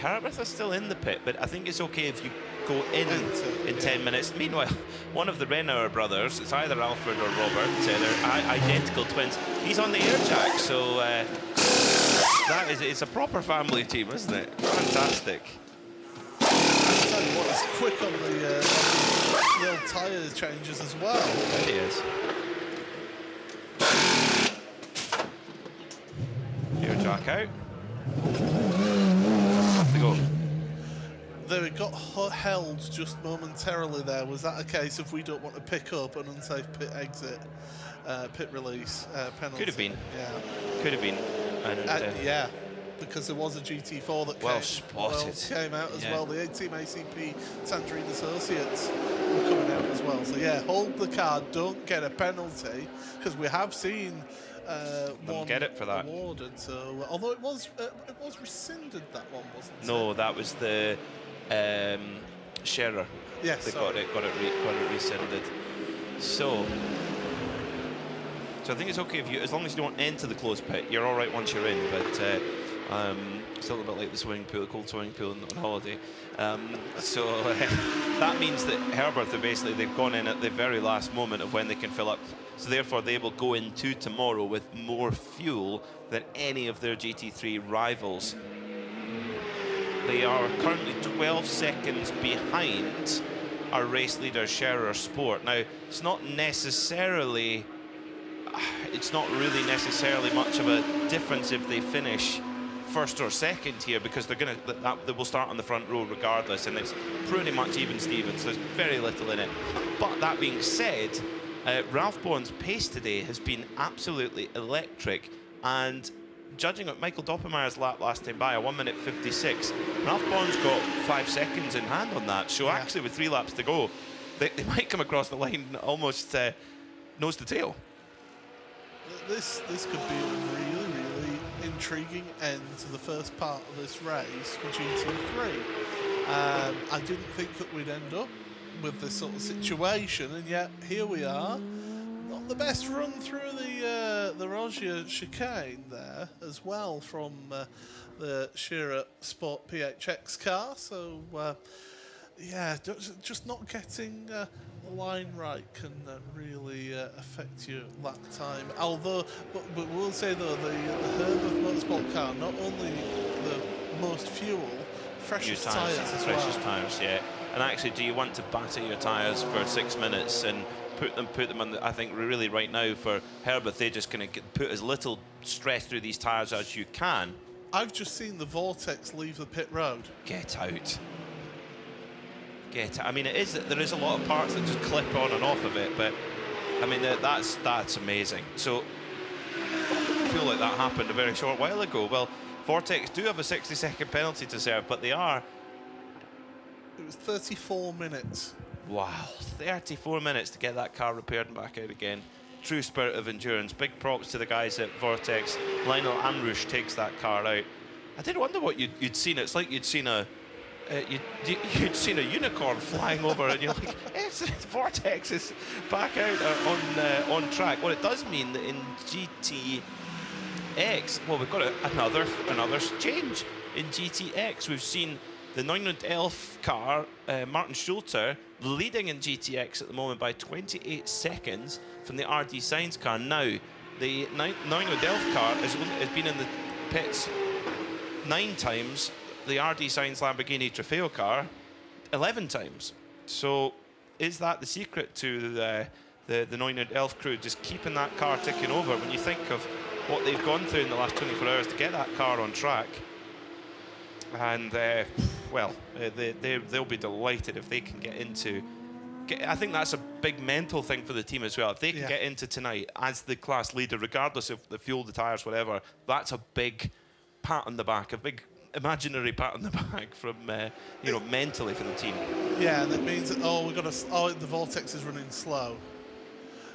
Herbert is still in the pit, but I think it's okay if you go in 10 minutes. Meanwhile, one of the Renauer brothers, it's either Alfred or Robert, they're identical twins. He's on the air jack, so it's a proper family team, isn't it? Fantastic.
It's quick on the old tyre changes as well.
There he is. Air jack out. Off they go.
They got held just momentarily there. Was that a case of we don't want to pick up an unsafe pit exit, pit release penalty?
Could have been.
Yeah.
Could have been. And,
yeah, because there was a GT4 that came out as well. The Team ACP Tangerine Associates were coming out as well. So yeah, hold the car, don't get a penalty, because we have seen one
get it for that.
awarded. So although it was rescinded, that one wasn't.
No, that was the Scherer.
Yes,
they got it rescinded. So I think it's okay if you, as long as you don't enter the closed pit, you're all right once you're in. But still a bit like the swimming pool, the cold swimming pool on holiday. So that means that Herbert, they've gone in at the very last moment of when they can fill up. So therefore, they will go into tomorrow with more fuel than any of their GT3 rivals. They are currently 12 seconds behind our race leader, Scherer Sport. Now, it's not really necessarily much of a difference if they finish first or second here, because they will start on the front row regardless, and it's pretty much even Stevens. There's very little in it. But that being said, Ralph Bowen's pace today has been absolutely electric, and judging at Michael Doppelmayer's lap last time by, a 1:56, Ralph Bowen's got 5 seconds in hand on that. So actually, with 3 laps to go, they might come across the line almost nose to tail.
This could be a really, really intriguing end to the first part of this race for GT3. I didn't think that we'd end up with this sort of situation, and yet here we are. Not the best run through the Rogier chicane there as well from the Scherer Sport PHX car. So yeah, just not getting the line right can really affect you that time. Although, but we'll say though, the Herbert Motorsport car, not only the most fuel, freshest tyres as well.
Freshest tyres, yeah. And actually, do you want to batter your tyres for 6 minutes and put them on? I think really right now for Herbert, they're just going to put as little stress through these tyres as you can.
I've just seen the Vortex leave the pit road.
Get out. I mean, there is a lot of parts that just clip on and off of it, but I mean that's amazing. So I feel like that happened a very short while ago. Well, Vortex do have a 60-second penalty to serve, but they are.
It was 34 minutes.
Wow, 34 minutes to get that car repaired and back out again. True spirit of endurance. Big props to the guys at Vortex. Lionel Amrush takes that car out. I did wonder what you'd seen. It's like you'd seen a unicorn flying over, and you're like, it's Vortex is back out on track. What it does mean that in GTX, well, we've got another change in GTX. We've seen the 911 car, Martin Schulter, leading in GTX at the moment by 28 seconds from the RD Sainz car. Now, the 911 car has been in the pits 9 times. The RD Sainz Lamborghini Trofeo car 11 times. So is that the secret to the 911 crew, just keeping that car ticking over? When you think of what they've gone through in the last 24 hours to get that car on track, and well, they'll be delighted if they can get into. I think that's a big mental thing for the team as well. If they can get into tonight as the class leader, regardless of the fuel, the tyres, whatever, that's a big pat on the back, a big imaginary pat on the back from mentally for the team.
Yeah, and it means that the Vortex is running slow.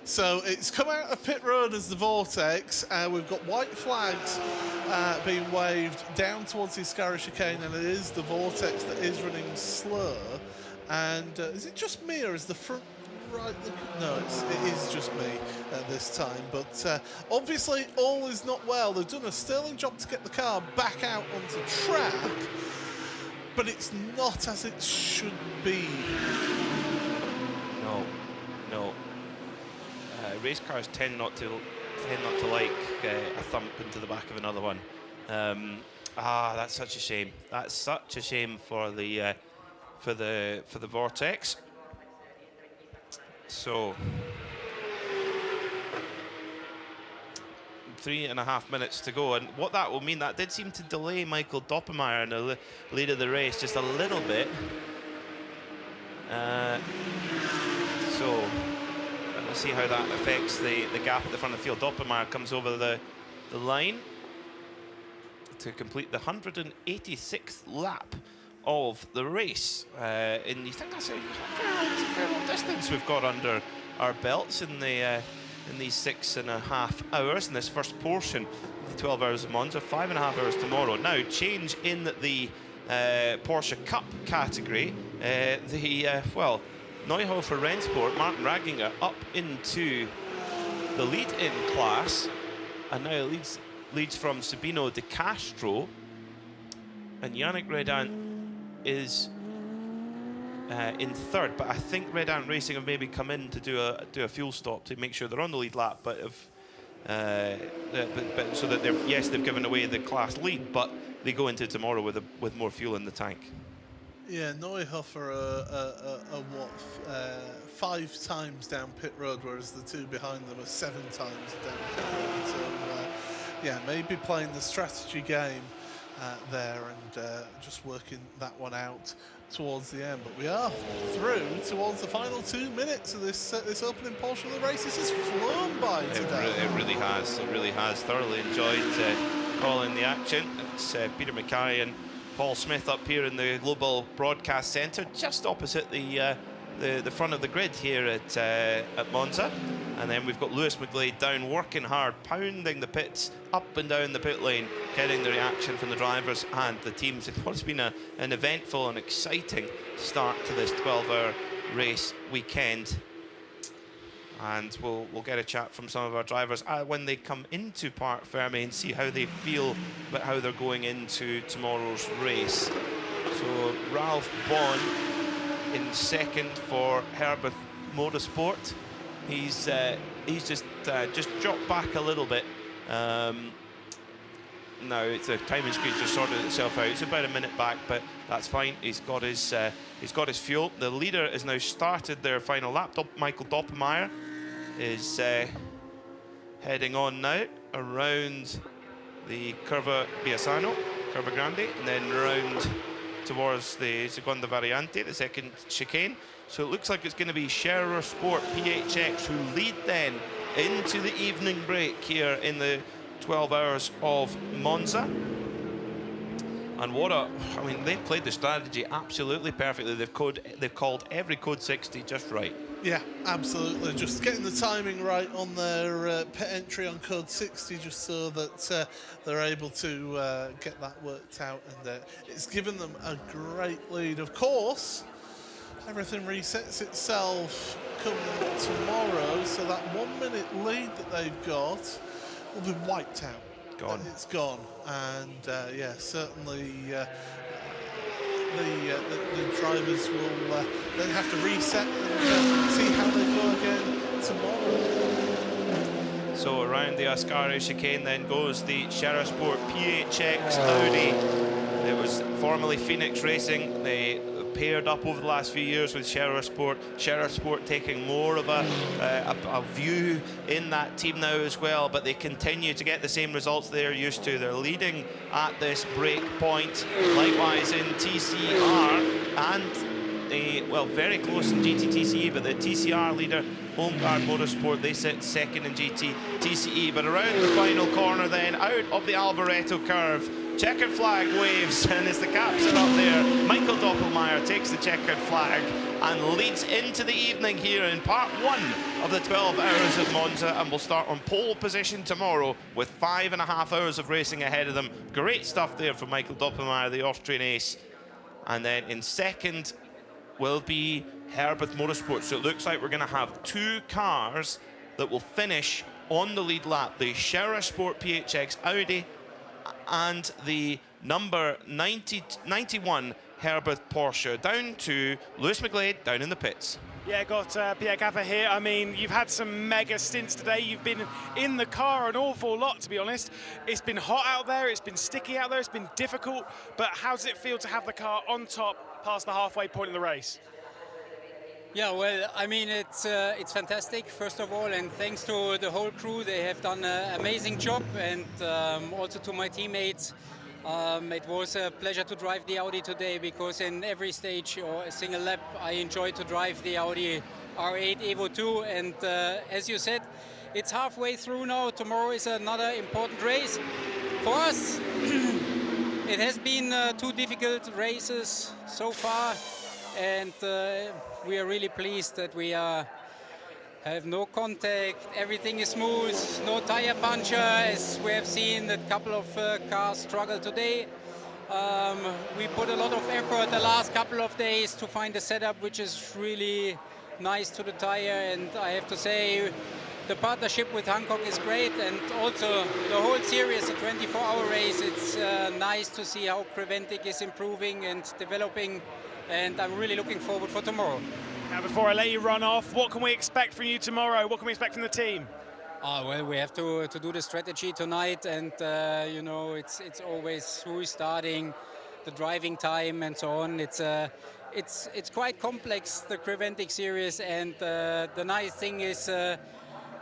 So it's come out of pit road as the Vortex. We've got white flags being waved down towards the Iscara chicane, and it is the Vortex that is running slow. And is it just me, or is the front right? No, it is just me this time. But obviously, all is not well. They've done a sterling job to get the car back out onto track. but it's not as it should be.
No. Race cars tend not to like a thump into the back of another one. That's such a shame. That's such a shame for the Vortex. So 3.5 minutes to go, and what that will mean, that did seem to delay Michael Doppelmayr in the lead of the race just a little bit. So let's see how that affects the gap at the front of the field. Doppelmayr comes over the line to complete the 186th lap of the race. And you think that's a fair old distance we've got under our belts in these 6.5 hours in this first portion of the 12 hours of Monza. 5.5 hours tomorrow. Now, change in the Porsche Cup category. Neuhofer Rennsport, Martin Ragginger up into the lead-in class, and now leads from Sabino De Castro, and Yannick Redant is in third, but I think Redant Racing have maybe come in to do a fuel stop to make sure they're on the lead lap, but so that they've given away the class lead, but they go into tomorrow with more fuel in the tank.
Yeah, Neuhofer are 5 times down pit road, whereas the two behind them are 7 times down pit road. So, maybe playing the strategy game there and just working that one out towards the end. But we are through towards the final 2 minutes of this opening portion of the race. This has flown by today.
It really has. It really has. Thoroughly enjoyed calling the action. It's Peter Mackay and Paul Smith up here in the Global Broadcast Centre, just opposite the front of the grid here at Monza. And then we've got Lewis McGlade down, working hard, pounding the pits up and down the pit lane, getting the reaction from the drivers and the teams. It's been an eventful and exciting start to this 12-hour race weekend. And we'll get a chat from some of our drivers when they come into Parc Fermé and see how they feel about how they're going into tomorrow's race. So Ralph Bon in second for Herbert Motorsport. He's just dropped back a little bit. Now the timing screen just sorted itself out. It's about a minute back, but that's fine. He's got his fuel. The leader has now started their final lap. Michael Doppelmayr is heading on now around the Curva Biasano, Curva Grande, and then round towards the Seconda Variante, the second chicane. So it looks like it's going to be Scherer Sport PHX who lead then into the evening break here in the 12 hours of Monza. And they've played the strategy absolutely perfectly. They've called every code 60 just right.
Yeah, absolutely. Just getting the timing right on their pit entry on code 60, just so that they're able to get that worked out, and it's given them a great lead. Of course, everything resets itself come tomorrow, so that 1 minute lead that they've got will be wiped out.
Gone.
It's gone, and certainly the drivers will then have to reset and see how they go again tomorrow.
So around the Ascari chicane then goes the Scherer Sport PHX Audi. It was formerly Phoenix Racing. They paired up over the last few years with Scherer Sport. Scherer Sport taking more of a view in that team now as well, but they continue to get the same results they're used to. They're leading at this break point. Likewise in TCR and very close in GT-TCE, but the TCR leader, Homeguard Motorsport, they sit second in GT-TCE. But around the final corner then, out of the Alboreto curve, checkered flag waves, and as the caps are up there, Michael Doppelmayr takes the checkered flag and leads into the evening here in part 1 of the 12 hours of Monza, and will start on pole position tomorrow with 5.5 hours of racing ahead of them. Great stuff there from Michael Doppelmayr, the Austrian ace. And then in second will be Herbert Motorsport. So it looks like we're going to have 2 cars that will finish on the lead lap. The Scherer Sport PHX Audi and the
number 91 Herbert Porsche, down to Lewis McGlade down in the pits.
Yeah, got Pierre Caffer here. I mean, you've had some mega stints today. You've been in the car an awful lot, to be honest. It's been hot out there, it's been sticky out there, it's been difficult, but how does it feel to have the car on top past the halfway point in the race?
Yeah, well, I mean, it's fantastic, first of all, and thanks to the whole crew. They have done an amazing job, and also to my teammates. It was a pleasure to drive the Audi today, because in every stage or a single lap I enjoyed to drive the Audi R8 Evo 2, and as you said, it's halfway through now. Tomorrow is another important race for us. It has been 2 difficult races so far, and we are really pleased that we have no contact, everything is smooth, no tire puncture, as we have seen that a couple of cars struggled today. We put a lot of effort the last couple of days to find a setup which is really nice to the tire, and I have to say the partnership with Hankook is great, and also the whole series, the 24-hour race, it's nice to see how Creventic is improving and developing, and I'm really looking forward for tomorrow.
Now, before I let you run off, what can we expect from you tomorrow? What can we expect from the team?
Well, we have to do the strategy tonight, and you know, it's always who is starting, the driving time, and so on. It's quite complex, the Creventic series, and the nice thing is,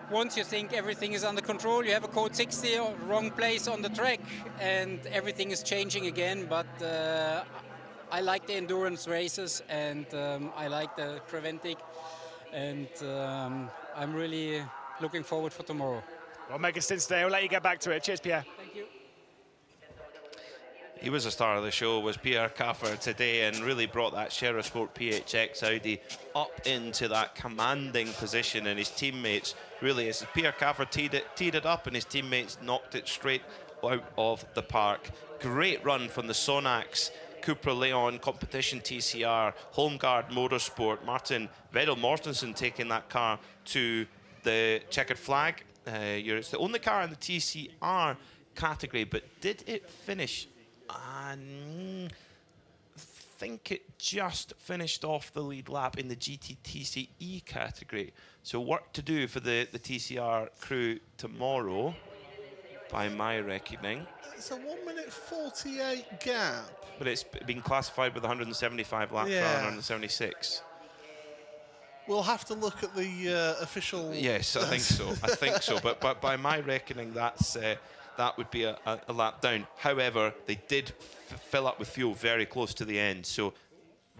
once you think everything is under control, you have a code 60, wrong place on the track, and everything is changing again. But I like the endurance races, and I like the Creventic, and I'm really looking forward for tomorrow.
Well, mega stints today. I'll let you get back to it. Cheers, Pierre.
Thank you.
He was the star of the show, was Pierre Caffer today, and really brought that Sport PHX Audi up into that commanding position, and his teammates really, as Pierre Caffer teed it up, and his teammates knocked it straight out of the park. Great run from the Sonax Cupra Leon Competition TCR, Holmgard Motorsport, Martin Vedel Mortensen taking that car to the checkered flag. It's the only car in the TCR category, but did it finish? I think it just finished off the lead lap in the GT/TCE category. So work to do for the TCR crew tomorrow, by my reckoning.
It's a 1 minute 48 gap.
But it's been classified with 175 laps rather than 176.
We'll have to look at the official...
Yes, I think so. I think so. But by my reckoning, that would be a lap down. However, they did fill up with fuel very close to the end, so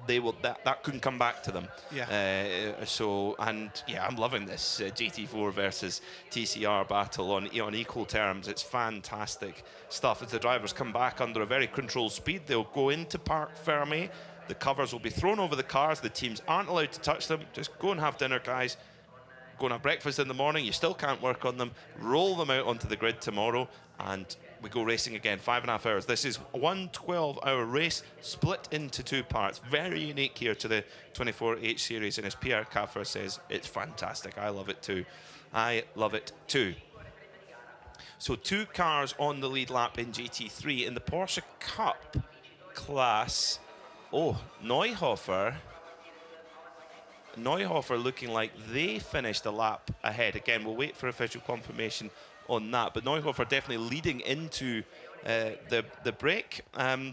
they will that couldn't come back to them.
Yeah.
I'm loving this GT4 versus TCR battle on equal terms. It's fantastic stuff. As the drivers come back under a very controlled speed, they'll go into Parc Fermé. The covers will be thrown over the cars. The teams aren't allowed to touch them. Just go and have dinner, guys. Go and have breakfast in the morning. You still can't work on them. Roll them out onto the grid tomorrow, and we go racing again. 5.5 hours. This is a 112-hour race split into 2 parts. Very unique here to the 24H series, and as Pierre Caffer says, it's fantastic. I love it too. I love it too. So 2 cars on the lead lap in GT3 in the Porsche Cup class. Oh, Neuhofer looking like they finished a lap ahead. Again, we'll wait for official confirmation on that, but Neuhofer definitely leading into the break.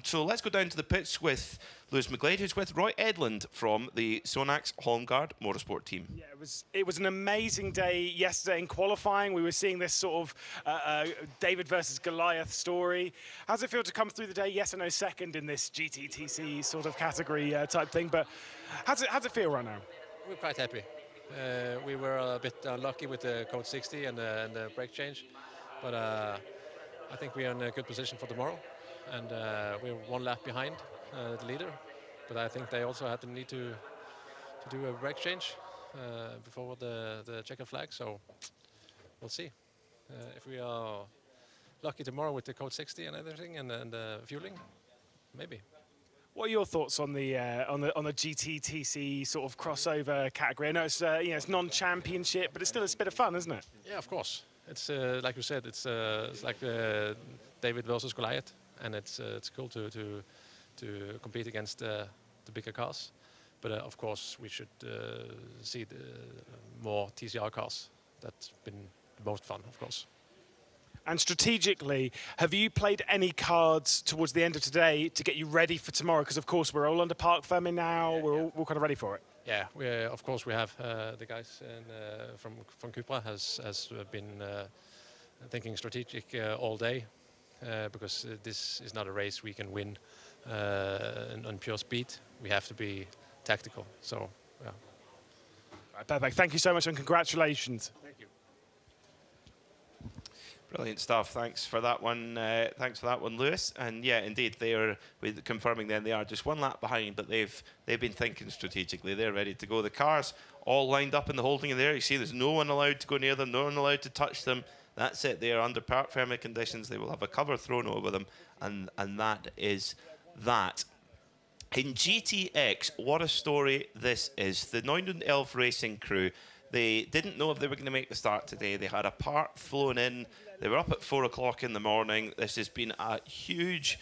So let's go down to the pits with Lewis McGlade, who's with Roy Edlund from the Sonax Holmgard Motorsport team.
Yeah, it was an amazing day yesterday in qualifying. We were seeing this sort of David versus Goliath story. How does it feel to come through the day? Yes, I know second in this GTTC sort of category type thing, but how's it feel right now?
We're quite happy. We were a bit unlucky with the code 60 and the brake change, but I think we're in a good position for tomorrow, and we're 1 lap behind the leader, but I think they also had the need to do a brake change before the checkered flag, so we'll see if we are lucky tomorrow with the code 60 and everything and the fueling, maybe.
What are your thoughts on the GTTC sort of crossover category? I know it's it's non-championship, but it's still a bit of fun, isn't it?
Yeah, of course. It's like you said, it's like David versus Goliath, and it's cool to compete against the bigger cars. But of course, we should see more TCR cars. That's been the most fun, of course.
And strategically, have you played any cards towards the end of today to get you ready for tomorrow? Because of course we're all under park firming now. We're all kind of ready for it.
Yeah, of course we have the guys from Cupra has been thinking strategic all day because this is not a race we can win on pure speed. We have to be tactical. So, yeah.
Right, perfect. Thank you so much and congratulations.
Thank you.
Brilliant stuff. Thanks for that one. Thanks for that one, Lewis. And yeah, indeed, they are confirming. Then they are just one lap behind, but they've been thinking strategically. They're ready to go. The cars all lined up in the holding there. You see, there's no one allowed to go near them. No one allowed to touch them. That's it. They are under park firming conditions. They will have a cover thrown over them, and that is that. In GTX, what a story this is. The 911 Racing crew. They didn't know if they were going to make the start today. They had a part flown in. They were up at 4 o'clock in the morning. This has been a huge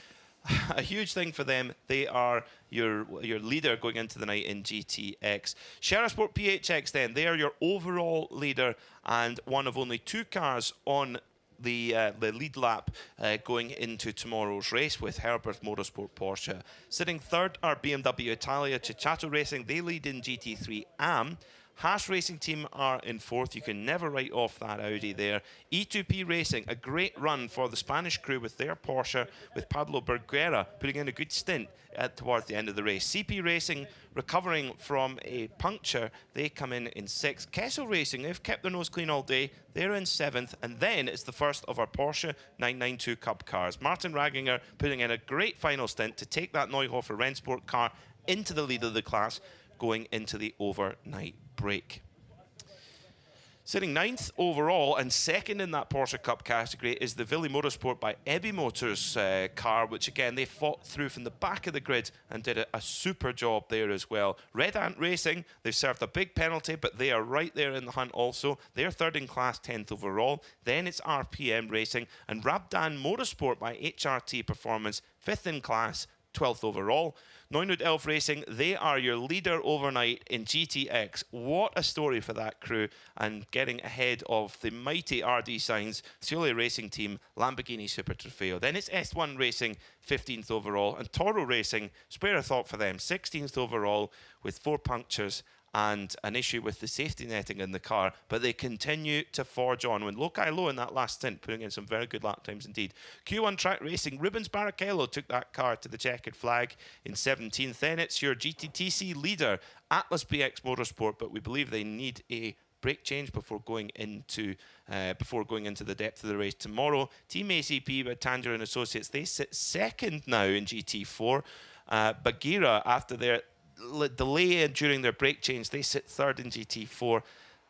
thing for them. They are your leader going into the night in GTX. Sport PHX then, they are your overall leader and one of only 2 cars on the lead lap going into tomorrow's race with Herbert Motorsport Porsche. Sitting third are BMW Italia Ceccato Racing. They lead in GT3 AM. Haas Racing Team are in 4th. You can never write off that Audi there. E2P Racing, a great run for the Spanish crew with their Porsche, with Pablo Berguera putting in a good stint towards the end of the race. CP Racing recovering from a puncture. They come in 6th. Kessel Racing, they've kept their nose clean all day. They're in 7th. And then it's the first of our Porsche 992 Cup cars. Martin Raginger putting in a great final stint to take that Neuhofer Rennsport car into the lead of the class going into the overnight break. Sitting 9th overall and 2nd in that Porsche Cup category is the Willy Motorsport by Ebby Motors car, which again they fought through from the back of the grid and did a super job there as well. Red Ant Racing, they've served a big penalty, but they are right there in the hunt also. They're 3rd in class, 10th overall. Then it's RPM Racing and Rabdan Motorsport by HRT Performance, 5th in class, 12th overall. 911 Racing, they are your leader overnight in GTX. What a story for that crew, and getting ahead of the mighty RD Sainz, Ciole Racing Team, Lamborghini Super Trofeo. Then it's S1 Racing, 15th overall, and Toro Racing, spare a thought for them, 16th overall with 4 punctures and an issue with the safety netting in the car, but they continue to forge on. When Lokai Low in that last stint, putting in some very good lap times indeed. Q1 Track Racing, Rubens Barrichello took that car to the checkered flag in 17th. Then it's your GTTC leader, Atlas BX Motorsport, but we believe they need a brake change before going into the depth of the race tomorrow. Team ACP by Tanger and Associates, they sit 2nd now in GT4. Bagheera, after their delay during their brake change, they sit 3rd in GT4.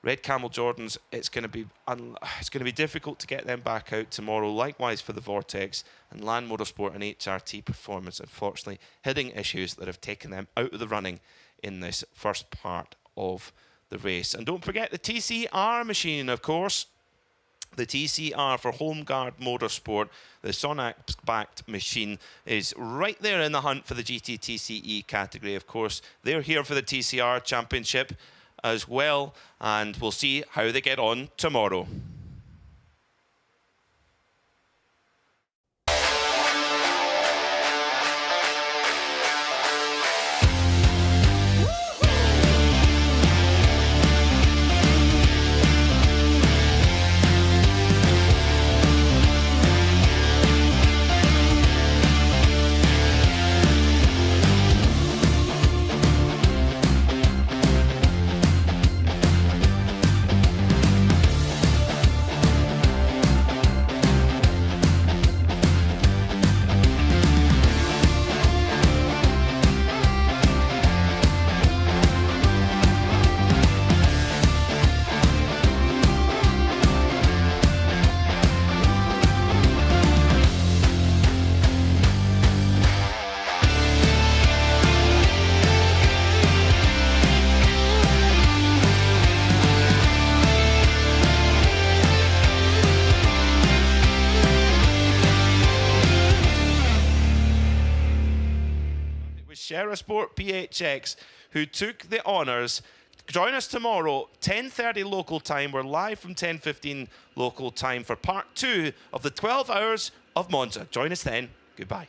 Red Camel Jordans, it's going to be difficult to get them back out tomorrow. Likewise for the Vortex and Land Motorsport and HRT Performance, unfortunately hitting issues that have taken them out of the running in this first part of the race. And don't forget the TCR machine, of course. The TCR for Home Guard Motorsport, the Sonax-backed machine, is right there in the hunt for the GTTCE category, of course. They're here for the TCR Championship as well, and we'll see how they get on tomorrow.
with Sport PHX, who took the honours. Join us tomorrow, 10:30 local time. We're live from 10:15 local time for part 2 of the 12 hours of Monza. Join us then. Goodbye.